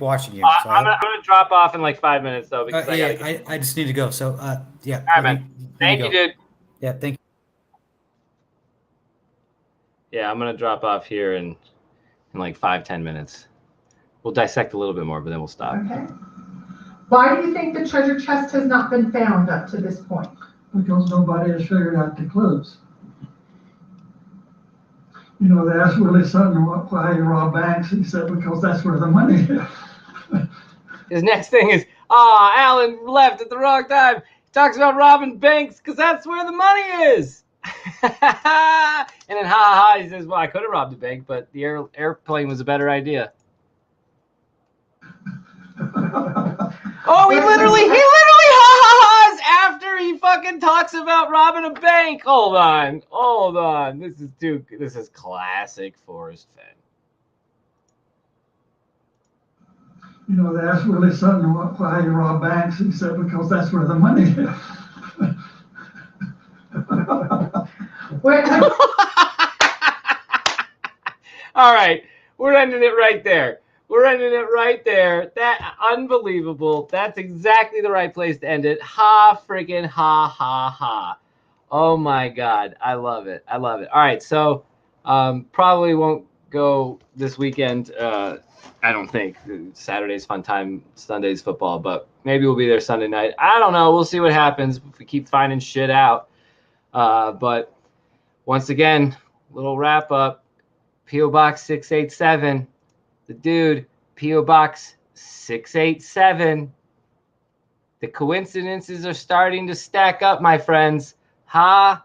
E: watching you. So
C: I'm gonna drop off in like 5 minutes though because
E: I just need to go. So yeah.
C: All right, man. Thank you, dude.
E: Yeah, thank you.
C: Yeah, I'm gonna drop off here in like 5-10 minutes. We'll dissect a little bit more, but then we'll stop.
L: Okay. Why do you think the treasure chest has not been found up to this point?
K: Because nobody has figured out the clues. You know, they asked Willie Sutton why he robbed banks. He said, because that's where the money is.
C: His next thing is, Alan left at the wrong time. He talks about robbing banks because that's where the money is. And then, he says, well, I could have robbed a bank, but the airplane was a better idea. Oh, he literally ha-has after he fucking talks about robbing a bank. Hold on. This is classic Forrest Fenn.
K: You know, they asked Willie Sutton why he robbed banks. He said, because that's where the money is.
C: All right, we're ending it right there. That unbelievable. That's exactly the right place to end it. Freaking ha. Oh my God. I love it. All right. So probably won't go this weekend. I don't think. Saturday's fun time. Sunday's football, but maybe we'll be there Sunday night. I don't know. We'll see what happens if we keep finding shit out. But once again, little wrap up. P.O. Box 687. The dude, P.O. Box 687. The coincidences are starting to stack up, my friends. Ha.